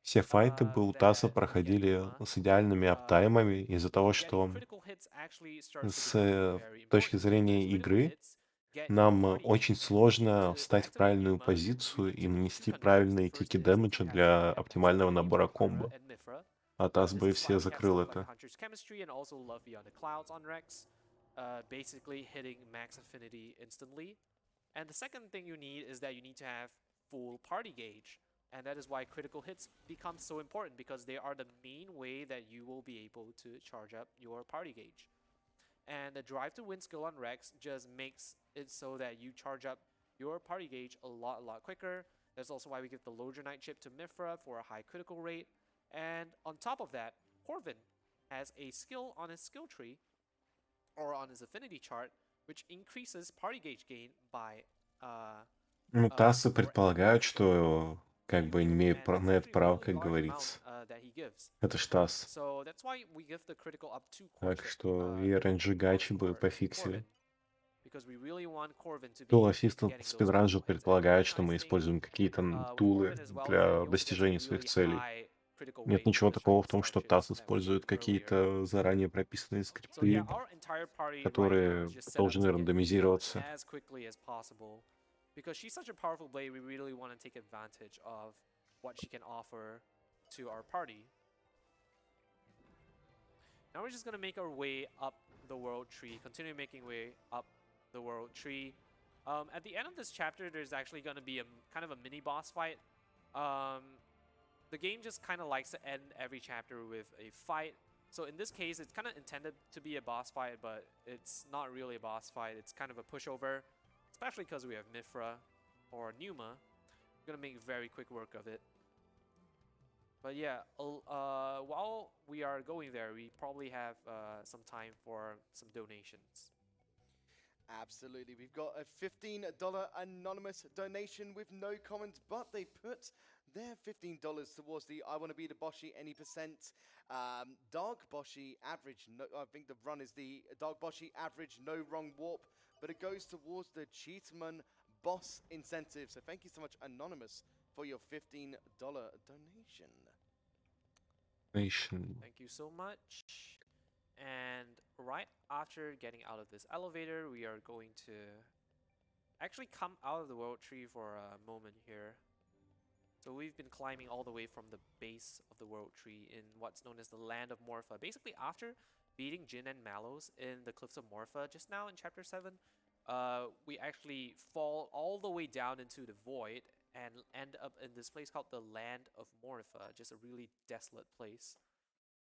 все файты бы у Таса that we get проходили Numa, с идеальными аптаймами из-за того, getting что critical hits actually starts to с become very точки important, because зрения critical игры hits get your нам party очень gauge. сложно To встать в activate правильную Numa, you позицию need и to do 2 нанести conditions. The правильные first тики is дэмэджа you have to для have multiple оптимального gauge набора Pyra комбо. and Mithra. А Тасс This бы и is why все we have закрыл stuff like это. Hunter's Chemistry and also Love Beyond the Clouds on Rex, basically hitting max affinity instantly. And the second thing you need is that you need to have full party gauge. And that is why critical hits become so important, because they are the main way that you will be able to charge up your party gauge. And the Drive to Win skill on Rex just makes it so that you charge up your party gauge a lot quicker. That's also why we give the Lodronite chip to Mifra for a high critical rate. And on top of that, Corvin has a skill on his skill tree or on his affinity chart, which increases party gauge gain by Ну, Тассы 480. предполагают, что как бы имеют And that's на это actually a право, really как large amount говорится. that he gives. Это ж Тасс. So that's why we give the critical up to Так core что и chip, RNG гачи бы or пофиксили. Corvin, because we really want Corvin to be Tool Assistant getting those спидранжер critical hits. And предполагает, another что мы nice thing используем какие-то with тулы Corvin as well is that для he also gets a достижения своих really целей. high critical Нет rate ничего with the такого Shining в том, что Star ТАСС Ships that we использует mentioned earlier. какие-то заранее прописанные So yeah, скрипты, our entire party right now которые is just set up должны to get Mifra рандомизироваться. as quickly as possible. Because she's such a powerful blade, we really want to take advantage of what she can offer to our party. Now we're just going to make our way up the world tree, continue making way up the world tree. At the end of this chapter, there's actually going to be a kind of a mini boss fight. The game just kind of likes to end every chapter with a fight. So in this case, it's kind of intended to be a boss fight, but it's not really a boss fight. It's kind of a pushover, especially because we have Mifra or Numa. We're going to make very quick work of it. But yeah, while we are going there, we probably have some time for some donations. Absolutely. We've got a $15 anonymous donation with no comment, but they put their $15 towards the I Want to Be the Boshi any percent. Dark Boshi average, no, I think the run is the Dark Boshi average, no wrong warp, but it goes towards the Cheatman boss incentive. So thank you so much, Anonymous, for your $15 donation. Thank you so much. And right after getting out of this elevator, we are going to actually come out of the world tree for a moment here. So we've been climbing all the way from the base of the world tree in what's known as the Land of Morpha. Basically, after beating Jin and Mallows in the Cliffs of Morpha just now in Chapter 7, we actually fall all the way down into the void and end up in this place called the Land of Morpha, just a really desolate place.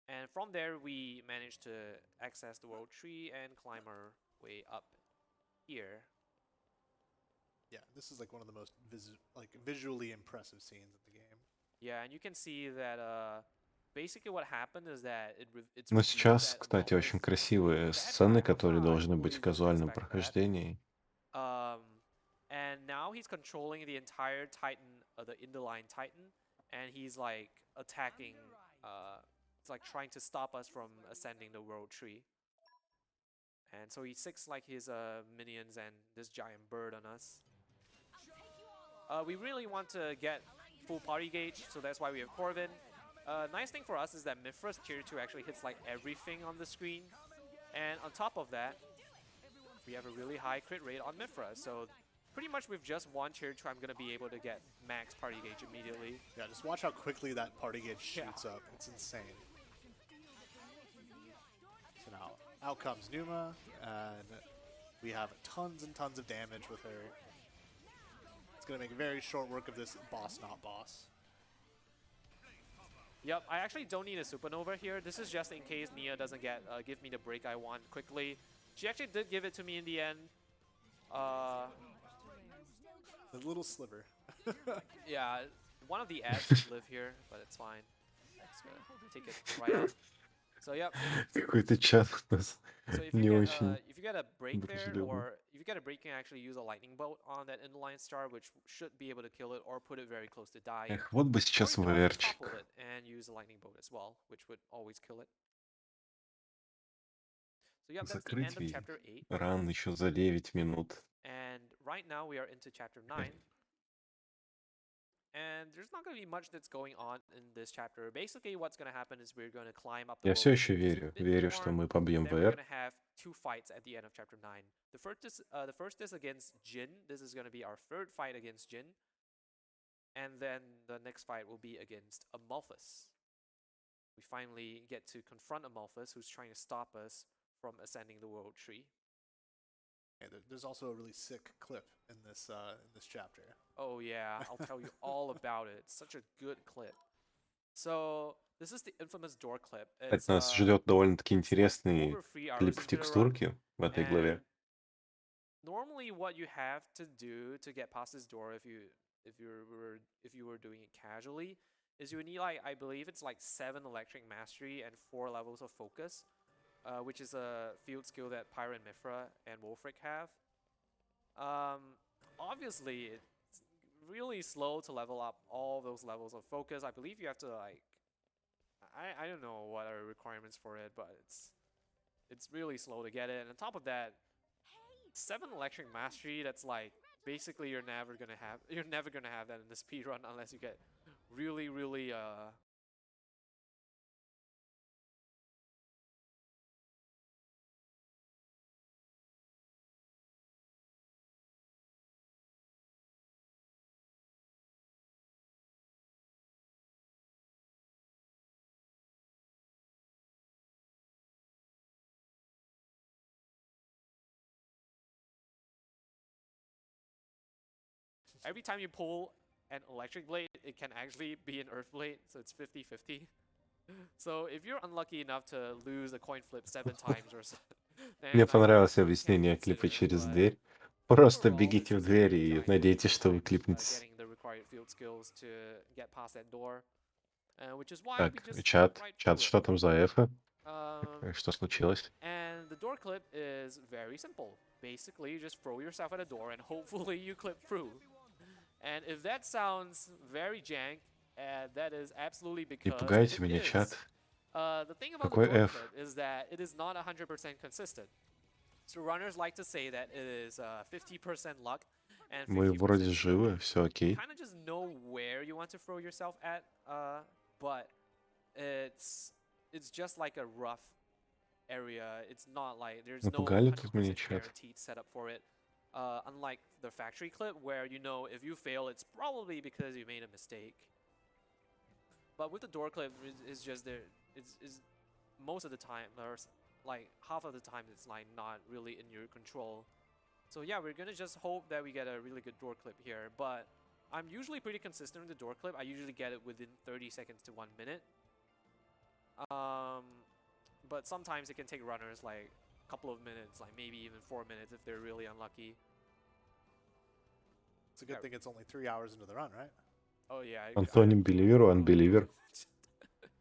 And from there, we managed to access the world tree and climb our way up here. Yeah, this is like one of the most visually impressive scenes in the game. Yeah, and you can see that basically what happened is that it's Но revealed сейчас, that кстати, Amalthus очень is красивые a bad сцены, guy. которые I должны totally быть в didn't казуальном expect that. прохождении. And now he's controlling the entire Titan, the Indoline Titan, and he's like attacking. It's like trying to stop us from ascending the world tree. And so he sicks like his minions and this giant bird on us. We really want to get full party gauge, so that's why we have Corvin. Nice thing for us is that Mifra's tier 2 actually hits like everything on the screen. And on top of that, we have a really high crit rate on Mifra. So pretty much with just one tier 2, I'm going to be able to get max party gauge immediately. Yeah, just watch how quickly that party gauge shoots up. It's insane. So now, out comes Numa, and we have tons and tons of damage with her. It's going to make very short work of this boss not boss. Yep, I actually don't need a supernova here. This is just in case Nia doesn't give me the break I want quickly. She actually did give it to me in the end. A little sliver. Yeah, one of the ads live here, but it's fine. Just gonna take it right up. So yep. Какой-то чат у нас So if не you очень get a break there, дружелюбный. or if you get a break, you can actually use a lightning bolt on that inline star, which should be able to kill it or put it very close to dying. Эх, вот бы Or сейчас you can also ВРчик. topple it and use a lightning bolt as well, which would always kill it. So yeah, that's the end Закрыть of ведь chapter 8. ран еще за 9 минут. And right now we are into chapter 9. And there's not going to be much that's going on in this chapter. Basically, what's going to happen is we're going to climb up the Я world все tree еще just a верю. bit Верю, что more, мы побьем then we're ВР. going to have 2 fights at the end of chapter 9. The first is against Jin. This is going to be our 3rd fight against Jin. And then the next fight will be against Amalthus. we finally get to confront Amalthus, who's trying to stop us from ascending the world tree. And there's also a really sick clip in this chapter. Oh yeah, I'll tell you all about it. It's such a good clip. So this is the infamous door clip. Кстати, It's нас ждет довольно-таки it's like интересный over 3 hours клип в into the run, текстурке в этой and главе. normally what you have to do to get past this door, if you were doing it casually, is you need, like, I believe it's like 7 electric mastery and 4 levels of focus, which is a field skill that Pyra and Mithra and Wolfric have. Obviously it's really slow to level up all those levels of focus. I believe you have to, like, I don't know what are requirements for it, but it's really slow to get it. And on top of that, 7 electric mastery, that's like basically you're never gonna have that in the speed run unless you get really every time you pull an electric blade, it can actually be an earth blade, so it's 50-50. So if you're unlucky enough to lose a coin flip 7 times or so, then Мне I понравилось can't объяснение клипа consider, через but дверь. Просто overall, бегите this в is a дверь really и giant надейтесь, что вы challenge, клипнете. getting the required field skills to get past that door, which is why we Так, just чат, jump right чат, through it. что там за эфо? Um, Что случилось? And the door clip is very simple. Basically, you just throw yourself at a door and hopefully you clip through. And if that sounds very jank, that is absolutely Не because пугайте it меня, is. чат. The thing about the Какой door F? clip is that it is not 100% consistent. So runners like to say that it is 50% luck and 50% Мы вроде skill. живы, все окей. Kind of just know where you want to throw yourself at, but it's just like a rough area. It's not like there's no Напугали тут 100% меня, чат. guaranteed setup for it. Unlike the factory clip, where you know if you fail, it's probably because you made a mistake. But with the door clip, it's just there. It's most of the time, or like half of the time, it's like not really in your control. So yeah, we're gonna just hope that we get a really good door clip here. But I'm usually pretty consistent with the door clip. I usually get it within 30 seconds to 1 minute. But sometimes it can take runners like a couple of minutes, like maybe even 4 minutes if they're really unlucky. It's a good thing it's only 3 hours into the run, right? Oh yeah. Антоним беливеру, unbeliever.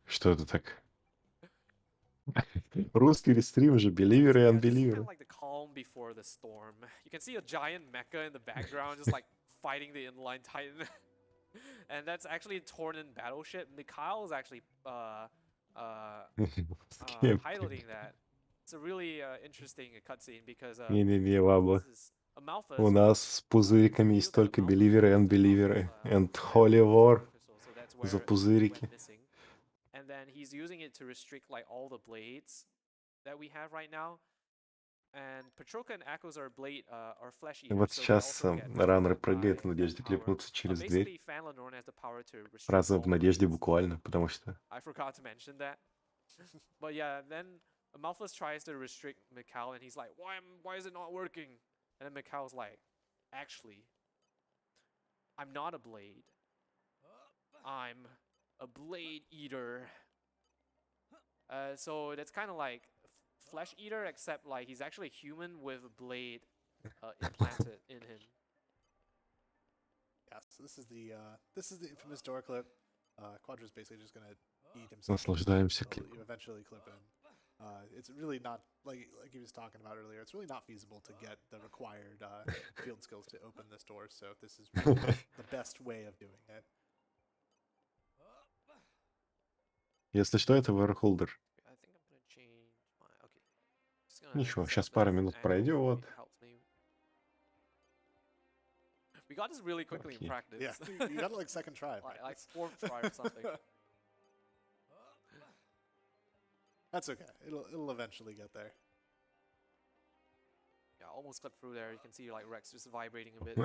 Что это так? Русский рестрим же, беливеры и Yeah, this is kind unbeliever. of like the calm before the storm. You can see a giant mecha in the background just like fighting the inline titan. And that's actually a Tornin battleship. Mikhail is actually piloting that. It's a really interesting cutscene because Не-не-не, ладно. this is Amalthus. У нас с пузыриками есть только беливеры и unbeliever. And Holy War за пузырики. And then he's using it to restrict like all the blades that we have right now. And Petroka and Echoes are blade are flesh eaters. Вот So they сейчас also get раннер affected прыгает в by надежде that power. клепнуться через Basically, дверь. Fan Lenorn has the power to restrict Фраза all в надежде blades. буквально, потому что... I forgot to mention that. But yeah, then Amalthus tries to restrict Mikhail, and he's like, why is it not working? And then Mikhail's like, actually, I'm not a blade. I'm a blade eater. So that's kind of like flesh eater, except like he's actually human with a blade implanted in him. Yeah, so this is the infamous door clip. Quadra's basically just gonna eat himself. Наслаждаемся Until клипом. you eventually clip in. It's really not like he was talking about earlier. It's really not feasible to get the required field skills to open this door. So this is really the best way of doing it. Если что, это Warholder. I think I'm gonna change my okay. Just gonna Ничего, set сейчас up пара the минут angle, пройдет. maybe it helps me. We got this really quickly in Okay. practice. Yeah, you got it like second try. like fourth try or something. That's okay. It'll eventually get there. Yeah, almost clipped through there. You can see like Rex just vibrating a bit.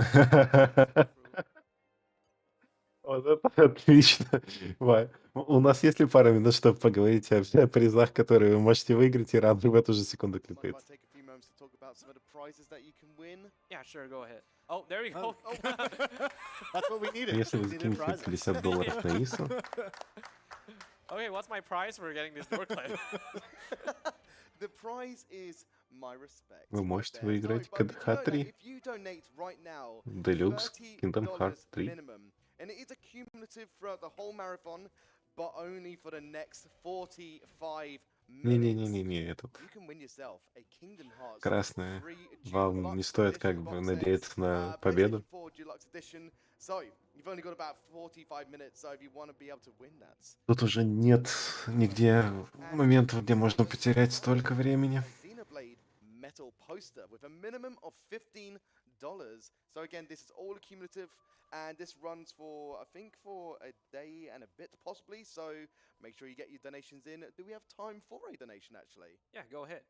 Вот это отлично. У нас есть ли пара минут, чтобы поговорить о призах, которые вы можете выиграть, и Рандер в эту же секунду Mind if I кликается? take a few moments to talk about some of the prizes that you can win? Yeah, sure, go ahead. Oh, there you Oh, go. that's what we needed. Если вы We needed закинете prizes. $50 на ИСу, Okay, what's my prize for getting this door clip? The prize is my respect. вы right можете there. выиграть So, but did you know that КДХ-3, if you donate right now, Deluxe, Kingdom Hearts $30 3. minimum, and it is accumulative throughout the whole marathon, but only for the next 45 minutes, Не-не-не-не-не, этот you can win yourself a Kingdom Hearts красное 3 вам не Deluxe стоит Edition как бы box set, надеяться на PlayStation победу. 4 Deluxe Edition. So, you've only got about 45 minutes, so if you want to be able to win that. Тут уже нет нигде моментов, где можно потерять столько времени. A Xenoblade metal poster with a minimum of $15. So again, this is all accumulative, and this runs for, I think, for a day and a bit, possibly. So make sure you get your donations in. Do we have time for a donation, actually? Yeah, go ahead.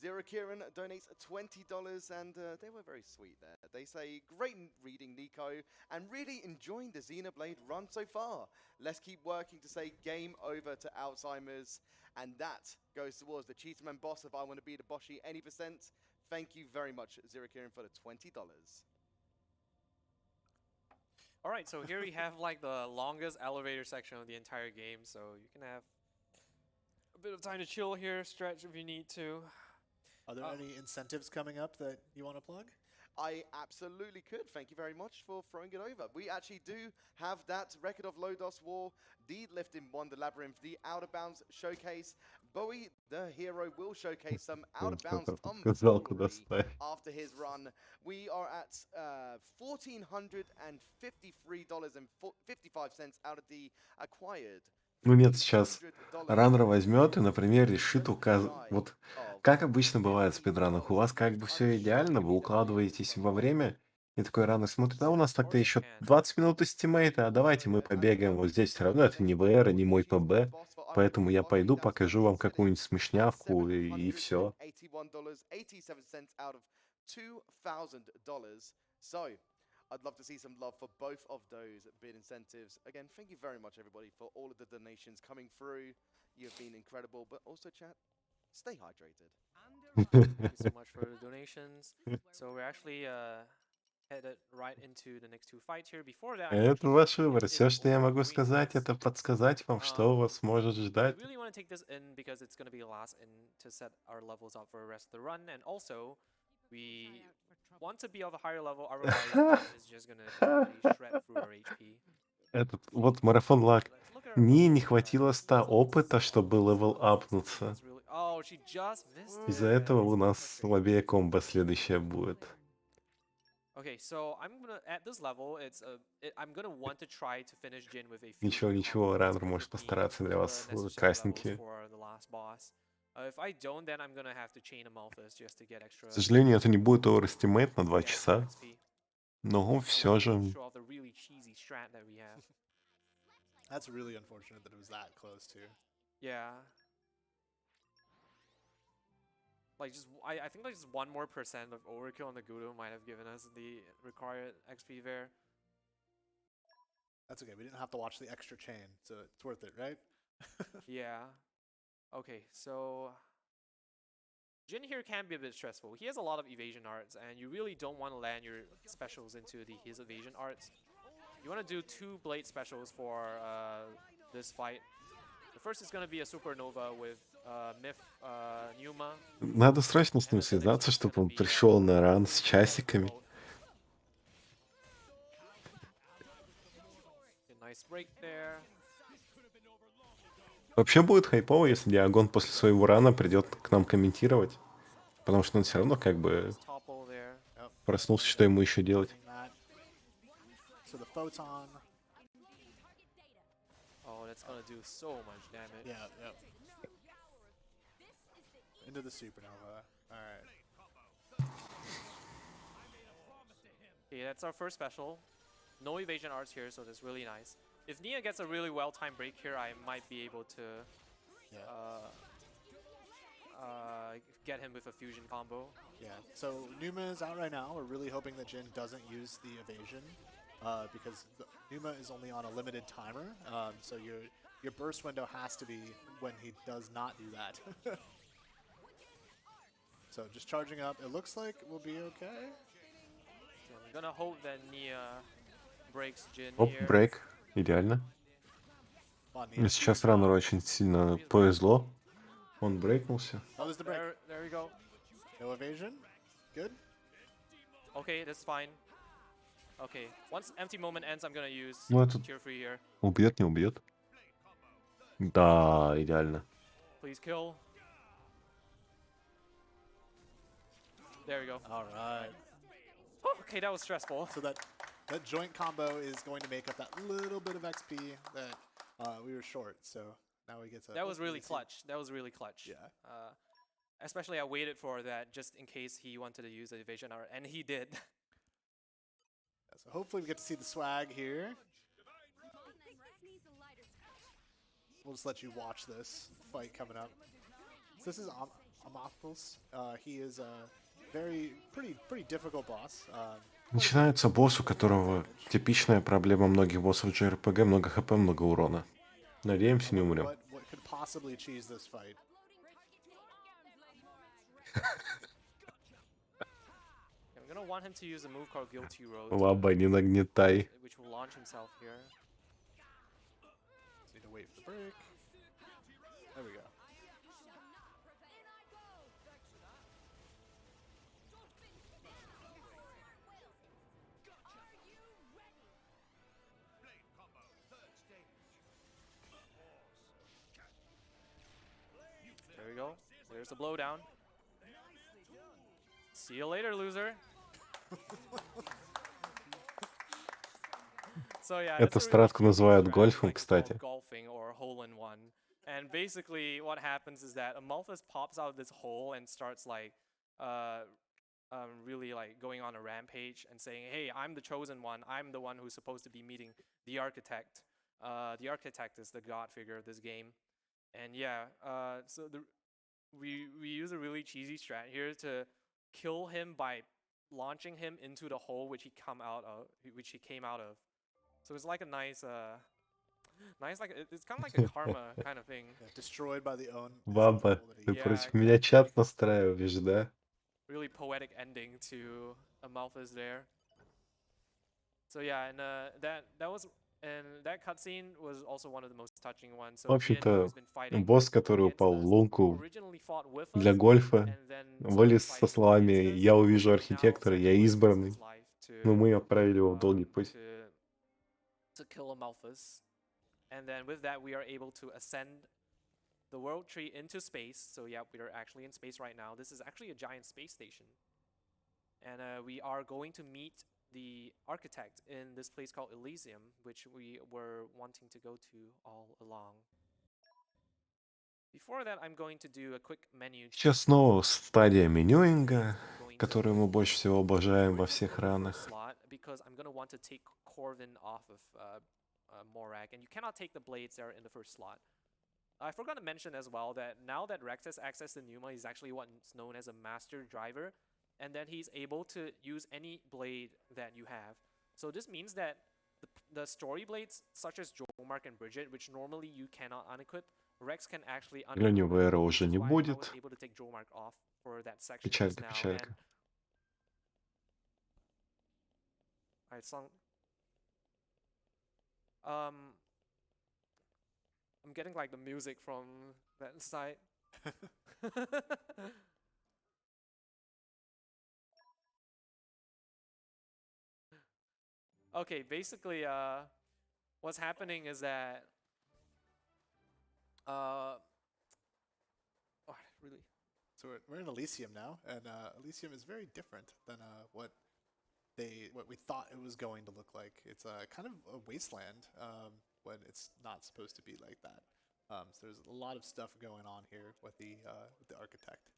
Zero Kieran donates $20, and they were very sweet there. They say, great reading, Nico, and really enjoying the Xenoblade run so far. Let's keep working to say game over to Alzheimer's, and that goes towards the Cheeseman boss if I want to be the Boshi any percent. Thank you very much, Zero Kieran, for the $20. All right, so here we have like the longest elevator section of the entire game, so you can have a bit of time to chill here, stretch if you need to. Are there any incentives coming up that you want to plug? I absolutely could. Thank you very much for throwing it over. We actually do have that Record of Lodos War, the Lift in Wonder Labyrinth, the Out of Bounds showcase. Bowie, the hero, will showcase some Out of Bounds Сказал, куда tomfoolery ставить. after his run. We are at $1,453.55 out of the acquired. Ну нет, сейчас $1,500 раннер возьмет и, например, решит just указать... shy Вот of как обычно бывает в спидранах, у вас как бы I'm все sure идеально, you'll вы be the only укладываетесь во one время, и такой раннер смотрит, а у нас так-то Or you еще can 20 минут эстимейта, а давайте мы побегаем вот здесь, все равно это не ВР, не мой ПБ, поэтому я пойду, покажу вам какую-нибудь смешнявку, и все. $781.87 out of $2,000. So, I'd love to see some love for both of those bid incentives. Again, thank you very much, everybody, for all of the donations coming through. You've been incredible, but also, chat, stay hydrated. Thank you so much for the donations. So we're actually headed right into the next two fights here. Before that, I'm Это actually ваш gonna выбор. take Все, in что я over могу green сказать, cards. это подсказать вам, что вас может We ждать. really want to take this in because it's going to be the last in to set our levels up for the rest of the run, and also we want to be of a higher level. Otherwise, it's just going to completely shred through our HP. Этот, вот марафон лаг. Let's look at our Мне не opponent's хватило 100 presence. опыта, чтобы левел апнуться. That's really. Oh, she just missed Из-за it. этого у нас слабее комбо следующее будет. Okay, so I'm gonna at this level, I'm gonna want to try to finish Jin with a few Ничего, more ничего, combos Раннер to может give me постараться для the вас necessary levels красненькие. for the last boss. If I don't, then I'm gonna have to chain Amalthus just to get extra. К сожалению, это не будет overestimate на 2 yeah, часа, XP. но I все want to же show off the really cheesy strat that we have. That's really unfortunate that it was that close too. Yeah. Like I think like just 1% more of overkill on the Gudo might have given us the required XP there. That's okay. We didn't have to watch the extra chain, so it's worth it, right? Yeah. Okay, so Jin here can be a bit stressful. He has a lot of evasion arts, and you really don't want to land your specials into his evasion arts. You want to do 2 blade specials for this fight. The first is going to be a supernova with Myth Numa. надо срочно с And ним the next связаться, one's чтобы gonna он be, пришел на ран с часиками. both. A nice break there. Вообще будет хайпово, если Диагон после своего рана придет к нам комментировать. Потому что он все равно как бы Nice topple there. Yep. проснулся, что ему еще делать. Using that. So the photon. Oh, that's gonna do so much damage. Yeah, yep. Into the supernova. Alright. Okay, that's our first special. No evasion arts here, so that's really nice. If Nia gets a really well-timed break here, I might be able to Yeah. get him with a fusion combo. Yeah. So Numa is out right now. We're really hoping that Jin doesn't use the evasion. because the Numa is only on a limited timer. So your burst window has to be when he does not do that. So just charging up. It looks like we'll be okay. So I'm gonna hope that Nia breaks Jin Оп, here. брейк. Идеально. Come on, Мне Nia. сейчас раннеру очень сильно повезло. Он брейкнулся. That was the break. There we go. No evasion. Good. Okay, that's fine. Okay, once empty moment ends, I'm gonna use Ну, это Cheer Free here. убьет, не убьет. Да, идеально. Please kill. There we go. All right. Okay, that was stressful. So that joint combo is going to make up that little bit of XP that we were short. So now we get to. That was really see- clutch. That was really clutch. Yeah. Especially I waited for that just in case he wanted to use the evasion hour, and he did. So hopefully we get to see the swag here. We'll just let you watch this fight coming up. So this is Amathos. He is a pretty difficult boss. Начинается босс, у которого типичная проблема многих боссов JRPG, много хп, много урона. Надеемся, не умрем. What could possibly cheese this fight? I'm gonna want him to use a move called Guilty Road, Лаба, не нагнетай. which will launch himself here. Just need to wait for the break. There we go. There we go. There's the blowdown. See you later, loser. So yeah, Эту it's a really стратку cheesy называют strat, гольфом, like it's called кстати. golfing or hole in one. And basically, what happens is that Amalthus pops out of this hole and starts like, really like going on a rampage and saying, "Hey, I'm the chosen one. I'm the one who's supposed to be meeting the architect. The architect is the god figure of this game." And yeah, so we use a really cheesy strat here to kill him by launching him into the hole which he came out of. So it's like a nice like it's kind of like a karma kind of thing. Yeah, destroyed by the own. Баба, ты Yeah, против меня чат настраиваешь, да? Really poetic ending to Amalthus there. So yeah, and that cutscene was also one of the most touching ones. So В Jin, общем-то, who's been fighting босс, который against упал в us, лунку originally fought with для us, гольфа, and then вылез started со fighting словами against us, «Я увижу now архитектора, я sacrifices избранный». his life Но to мы отправили его в долгий путь. to kill Amalthus. And then with that, we are able to ascend the world tree into space. So yeah, we are actually in space right now. This is actually a giant space station. And we are going to meet the architect in this place called Elysium, which we were wanting to go to all along. Before that, I'm going to do a quick menu. Сейчас снова стадия менюинга, которую мы больше всего обожаем во всех ранах. Because I'm going to want to take Corvin off of Morak, and you cannot take the blades that are in the first slot. I forgot to mention as well that now that Rex has access to Numa, he's actually what's known as a master driver, and then he's able to use any blade that you have. So this means that the story blades, such as Jomark and Bridget, which normally you cannot unequip, Rex can actually unequip. Ленивого эра уже не I was будет. able to take Jomark off for that section Печалька, just now. печалька. And Alright, song. I'm getting like the music from that side. Okay, basically, what's happening is that, really. So we're in Elysium now, and Elysium is very different than what we thought it was going to look like. It's kind of a wasteland when it's not supposed to be like that. So there's a lot of stuff going on here with the architect.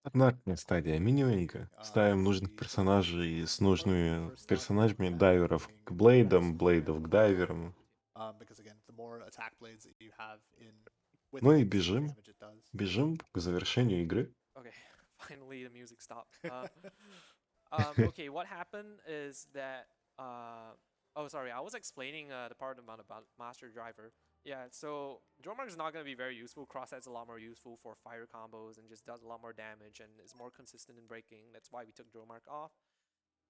Стандартная стадия менюинга. Ставим нужных персонажей с нужными персонажами, дайверов к блейдам, блейдов к дайверам. Ну и бежим к завершению игры. Okay, finally the music stopped. Okay, what happened is that oh sorry, I was explaining the part about Master Driver. Yeah, so Dromark is not going to be very useful. Crosshead's a lot more useful for fire combos and just does a lot more damage and is more consistent in breaking. That's why we took Dromark off.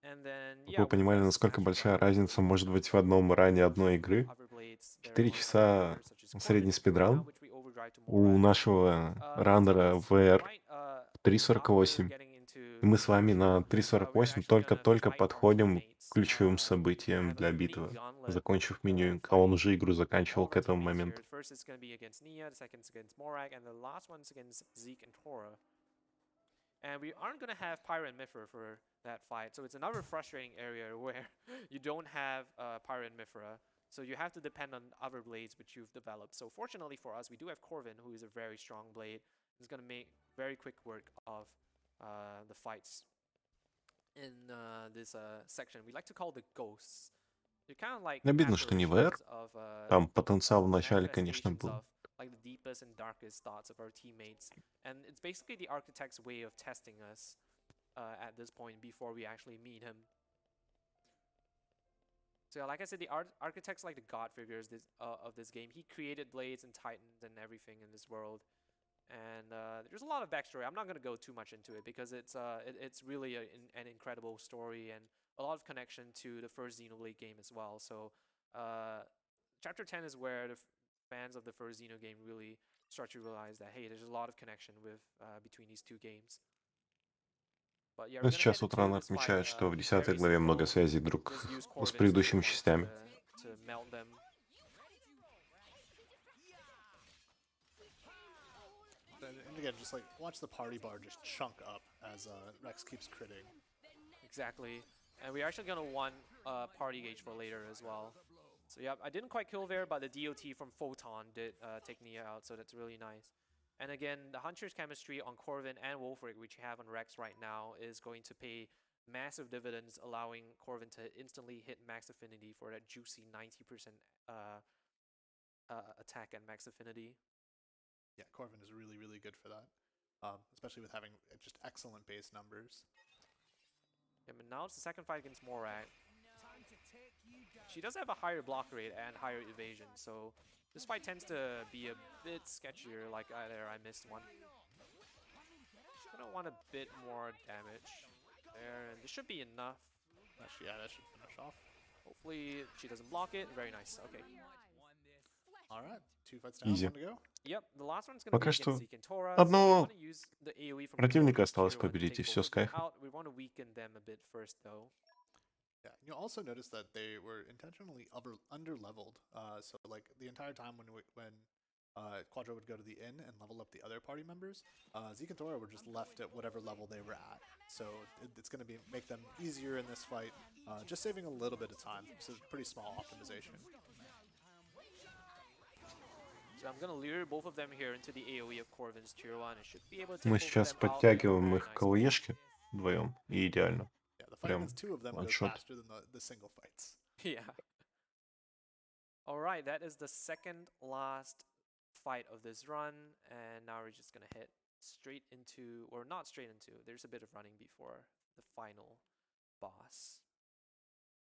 And then Чтобы yeah, вы with понимали, Rex's насколько Master большая Driver, разница может we быть в одном ране одной игры. other blades that are 4 going to come in часа later, such as средний Corvin right now, спидран. which we overdrive to У Morak. нашего The раннера team is VR quite enough. We're 3.48. getting into И мы с вами на we're 3.48 actually gonna только-только fight our подходим к teammates. ключевым We're событиям gonna have для a mini битвы, gauntlet закончив меню, а он fighting уже игру all заканчивал of к our этому teammates here. моменту. The first is gonna be against Nia, the second is against Morak, and the last one's against Zeke and Tora. And we aren't gonna have Pyra and Mithra for that fight, so it's another frustrating area where you don't have Pyra and Mithra. So you have to depend on other blades which you've developed. So fortunately for us, we do have Corvin, who is a very strong blade. He's going to make very quick work of the fights in this section. We like to call the ghosts. They're kind of like Обидно, что не VR. apparitions of Там потенциал в начале, конечно, manifestations был. of like the deepest and darkest thoughts of our teammates. And it's basically the architect's way of testing us at this point before we actually meet him. So like I said, the architect's like the god figures of this game. He created blades and titans and everything in this world. And there's a lot of backstory. I'm not going to go too much into it because it's really an incredible story and a lot of connection to the first Xenoblade game as well. So Chapter 10 is where the fans of the first Xeno game really start to realize that, hey, there's a lot of connection with between these two games. But yeah, Но we're gonna head сейчас вот into Ран this fight. отмечает, что в 10 Very главе много simple. связей друг Just use с Corvin's предыдущими Tier 1 частями. to melt them. And again, just like watch the party bar just chunk up as Rex keeps critting. Exactly. And we're actually gonna want party gauge for later as well. So yeah, I didn't quite kill there, but the DOT from Photon did take Nia out, so that's really nice. And again, the Hunter's chemistry on Corvin and Wolfric, which you have on Rex right now, is going to pay massive dividends, allowing Corvin to instantly hit max affinity for that juicy 90% attack and max affinity. Yeah, Corvin is really, really good for that, especially with having just excellent base numbers. Yeah, but now it's the second fight against Morak. She does have a higher block rate and higher evasion, so this fight tends to be a bit sketchier, like there I missed one. Gonna want a bit more damage there, and this should be enough. Actually, yeah, that should finish off. Hopefully she doesn't block it. Very nice. Okay. All right, 2 fights down, Easy. 1 to go. Yep, the last one's gonna Пока be что against Zeke and Tora. одного So we want to use the AoE from противника Corvin's осталось Tier 1 to победить, и take всё both с of them кайфом. out. We want to weaken them a bit first, though. Yeah, you'll also notice that they were intentionally under-leveled. So like the entire time when Quadra would go to the inn and level up the other party members, Zeke and Tora were just left at whatever level they were at. So it's going to make them easier in this fight, just saving a little bit of time. So it's pretty small optimization. So I'm gonna lure both of them here into the AoE of Corvin's Tier 1. It should be able to take Мы both of сейчас them out in a подтягиваем very их nice к ЛЕшке вдвоем, и идеально. Yeah, the fight Прям against 2 of them goes one-shot. faster than the single fights. Yeah. Alright, that is the second last fight of this run, and now we're just gonna hit straight into, or not straight into, there's a bit of running before the final boss.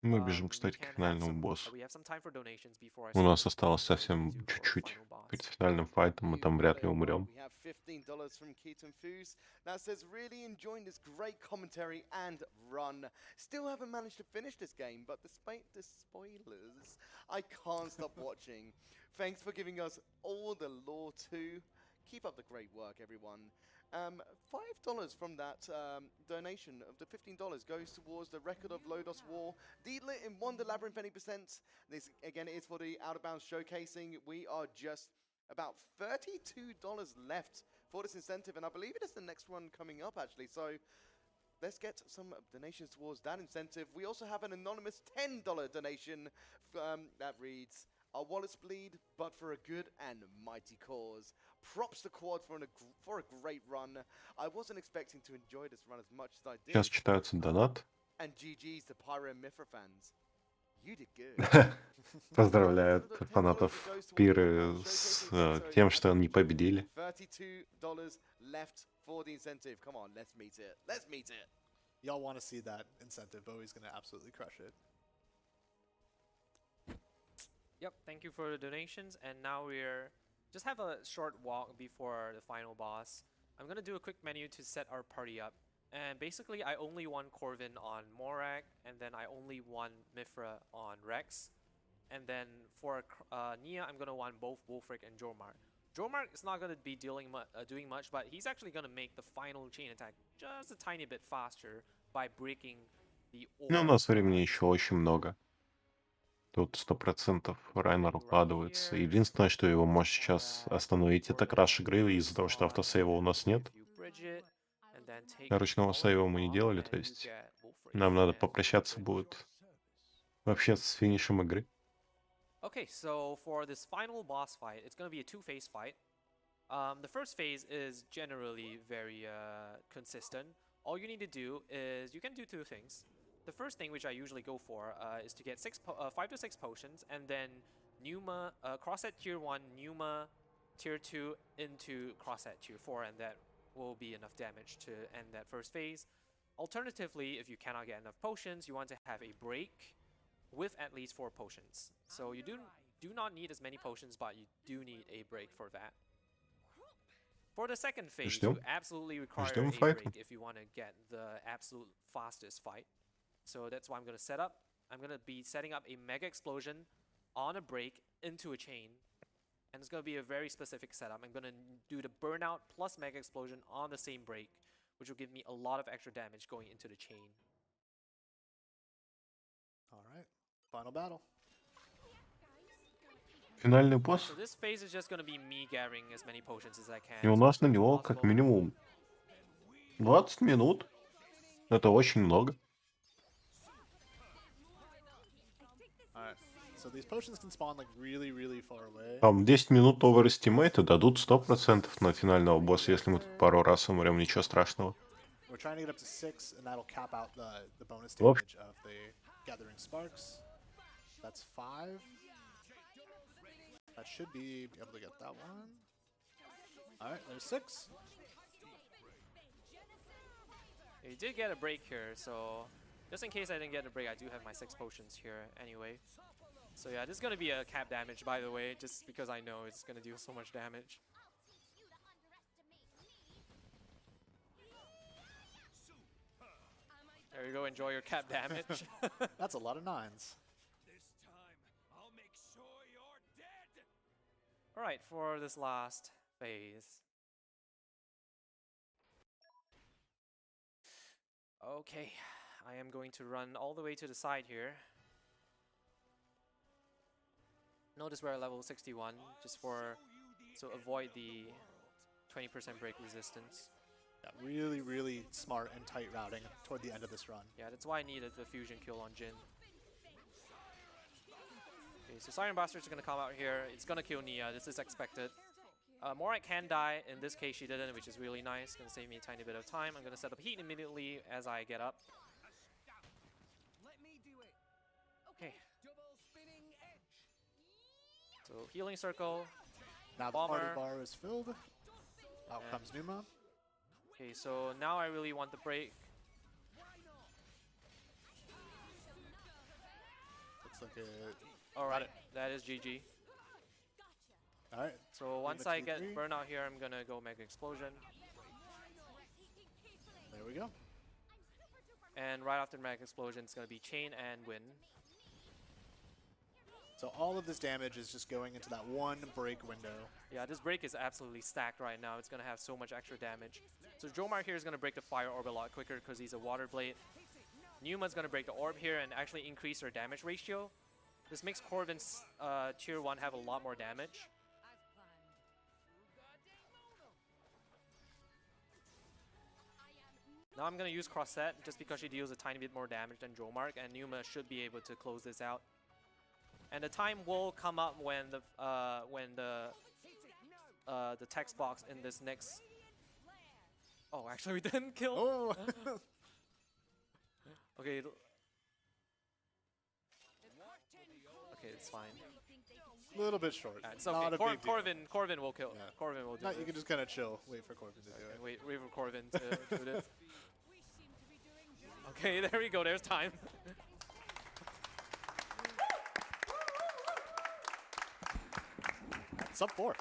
Мы бежим, We кстати, can к have финальному some, боссу. we have some time for donations before I У нас start осталось what we're gonna совсем do for our чуть-чуть. final boss. Перед финальным файтом мы там вряд ли умрем. We have $15 from Keaton Foos. That says, really enjoying this great commentary and run. Still haven't managed to finish this game, but despite the spoilers, I can't stop watching. Thanks for giving us all the lore too. Keep up the great work, everyone. $5 from that donation of the $15 goes towards the Record of Lodos War. Deedlit in Wonder Labyrinth, any percent. This again is for the Out of Bounds showcasing. We are just about $32 left for this incentive, and I believe it is the next one coming up actually. So let's get some donations towards that incentive. We also have an anonymous $10 donation that reads, "Our wallets bleed, but for a good and mighty cause. Props to Quad for a great run. I wasn't expecting to enjoy this run as much as I did. Сейчас читается донат. And GG's to Pyro and Mithra fans. You did good." Поздравляют фанатов Пиры с тем, что они победили. $32 left for the incentive. Come on, let's meet it. Let's meet it. Y'all want to see that incentive. Bowie's going to absolutely crush it. Yep, thank you for the donations. And now we're just have a short walk before the final boss. I'm gonna do a quick menu to set our party up. And basically, I only won Corvin on Morak, and then I only won Mifra on Rex. And then for Nia, I'm gonna want both Wolfric and Jormark. Jormark is not gonna be doing much, but he's actually gonna make the final chain attack just a tiny bit faster by breaking the Ну, у orb. нас времени еще очень много. Тут 100% Райнер Right укладывается. here. Единственное, что его может Want сейчас that остановить, это краш игры из-за того, что on автосейва у нас нет. if you bridge it, and then take Ручного all of сейва them мы не off, делали, то and you есть get Wolfric нам надо and попрощаться Wolfric. будет вообще с финишем игры. Okay, so for this final boss fight, it's going to be a two-phase fight. The first phase is generally very consistent. All you need to do is you can do two things. The first thing, which I usually go for, is to get 5 to 6 potions, and then Pneuma, cross at tier 1, Pneuma tier 2 into cross at tier 4, and that will be enough damage to end that first phase. Alternatively, if you cannot get enough potions, you want to have a break with at least 4 potions. So you do not need as many potions, but you do need a break for that. For the second phase, you absolutely require a break if you want to get the absolute fastest fight. So that's why I'm going to set up. I'm going to be setting up a Mega Explosion on a break into a chain. And it's going to be a very specific setup. I'm going to do the Burnout plus Mega Explosion on the same break, which will give me a lot of extra damage going into the chain. All right. Final battle. Финальный босс. So this phase is just going to be me gathering as many potions as I can. И у нас на него как минимум 20 минут. Это очень много. Alright. So these potions can spawn like really far away. Там 10 минут overestimate дадут 100% на финального босса, если мы тут пару раз умрем, ничего страшного. We're trying to get up to 6, and that'll cap out the bonus Whoop. damage of the Gathering Sparks. That's 5. That should be able to get that one. Alright, there's 6. You did get a break here, so just in case I didn't get a break, I do have my 6 potions here anyway. So yeah, this is going to be a cap damage, by the way, just because I know it's going to do so much damage. There you go, enjoy your cap damage. That's a lot of 9s. Alright, for this last phase. Okay, I am going to run all the way to the side here. Notice we're at level 61, just to avoid the 20% break resistance. Yeah, really smart and tight routing toward the end of this run. Yeah, that's why I needed the fusion kill on Jin. Okay, so Siren Bastard's gonna come out here. It's gonna kill Nia. This is expected. Morak can die. In this case, she didn't, which is really nice. Gonna save me a tiny bit of time. I'm gonna set up heat immediately as I get up. Okay. So healing circle. Now the Bomber. party bar is filled. Out And- comes Numa. Okay, so now I really want the break. Looks like it. Alright, that is GG. Alright. So once I get burnout here, I'm gonna go Mega Explosion. There we go. And right after Mega Explosion, it's gonna be Chain and Win. So all of this damage is just going into that one break window. Yeah, this break is absolutely stacked right now. It's gonna have so much extra damage. So Jomar here is gonna break the fire orb a lot quicker because he's a water blade. Numa's gonna break the orb here and actually increase her damage ratio. This makes Corvin's tier 1 have a lot more damage. Now I'm gonna use Crossette just because she deals a tiny bit more damage than Jomark, and Numa should be able to close this out. And the time will come up when the text box in this next. Oh, actually we didn't kill. Oh! Okay. Okay, it's fine. A little bit short. It's okay. Not a big deal. Corvin will kill. Yeah. Corvin will do No, this. you can just kind of chill, wait for Corbin to do Okay, it. wait for Corvin to do this. Okay, there we go. There's time. Sub 4.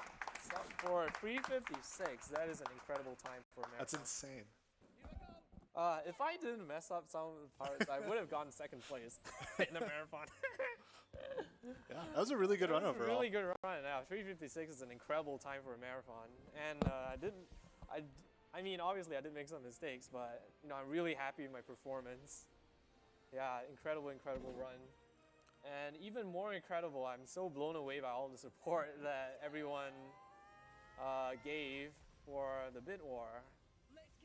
Sub 4, 3:56. That is an incredible time for a marathon. That's insane. If I didn't mess up some of the parts, I would have gotten second place in the marathon. Yeah, that was a really good run That was a overall. really good run. Yeah, 3:56 is an incredible time for a marathon. And I mean, obviously I did make some mistakes, but you know, I'm really happy with my performance. Yeah, incredible run. And even more incredible, I'm so blown away by all the support that everyone gave for the bid war.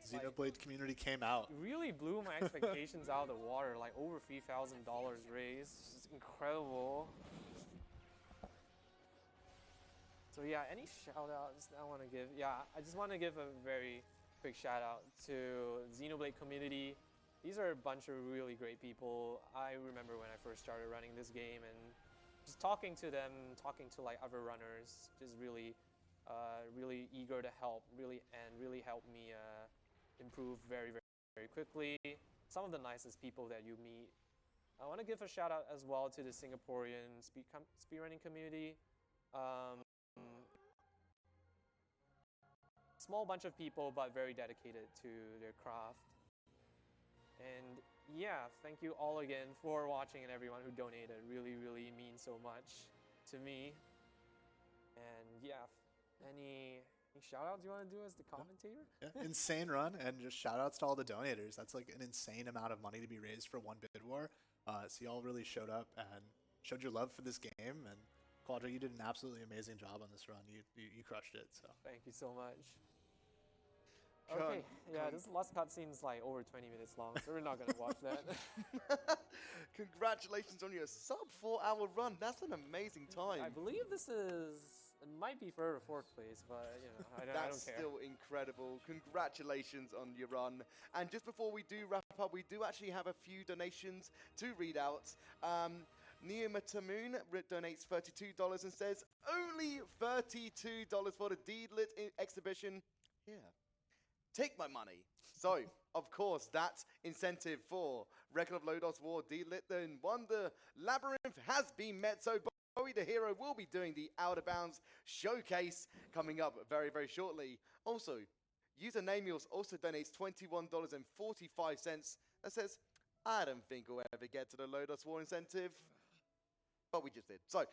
Xenoblade community came out. It really blew my expectations out of the water, like over $3,000 raised. It's incredible. So yeah, any shout outs I want to give? Yeah, I just want to give a very quick shout out to Xenoblade community. These are a bunch of really great people. I remember when I first started running this game and just talking to them, talking to like other runners, just really eager to help, really help me improve very quickly. Some of the nicest people that you meet. I want to give a shout out as well to the Singaporean speedrunning community. Small bunch of people, but very dedicated to their craft. And yeah, thank you all again for watching and everyone who donated. Really means so much to me. And yeah, any shout outs you want to do as the commentator? Yeah, insane run, and just shout outs to all the donators. That's like an insane amount of money to be raised for one bid war. So y'all really showed up and showed your love for this game. And Quadra, you did an absolutely amazing job on this run. You crushed it. So Thank you so much. Okay, yeah, this last cutscene's like over 20 minutes long, so we're not gonna watch that. Congratulations on your sub 4-hour run. That's an amazing time. I believe it might be third or fourth place, but you know, I don't That's care. still incredible. Congratulations on your run. And just before we do wrap up, we do actually have a few donations to read out. Neomatamoon donates $32 and says, only $32 for the Deedlit exhibition. Yeah. Take my money. So, of course, that incentive for Record of Lodos War Deedlit in Wonder Labyrinth has been met. So, Bowie the Hero will be doing the Out of Bounds showcase coming up very shortly. Also, user Namios also donates $21.45 that says, I don't think we'll ever get to the Lodos War incentive. But we just did. So,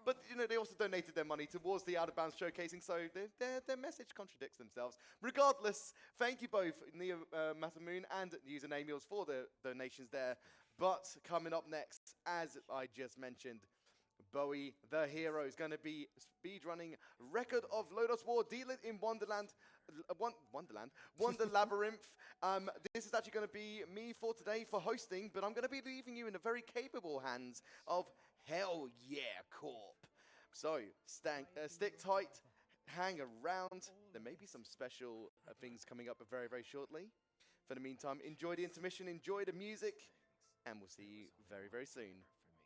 but you know, they also donated their money towards the Out of Bounds showcasing, so their message contradicts themselves. Regardless, thank you both, Neo Matamoon and user Namios, for the donations there. But coming up next, as I just mentioned, Bowie the Hero is going to be speedrunning Record of Lodos War Deedlit in Wonderland. Wonder Labyrinth. This is actually going to be me for today for hosting, but I'm going to be leaving you in the very capable hands of Hell Yeah Corp. So stick tight, hang around. There may be some special things coming up very shortly. For the meantime, enjoy the intermission, enjoy the music, and we'll see you very soon.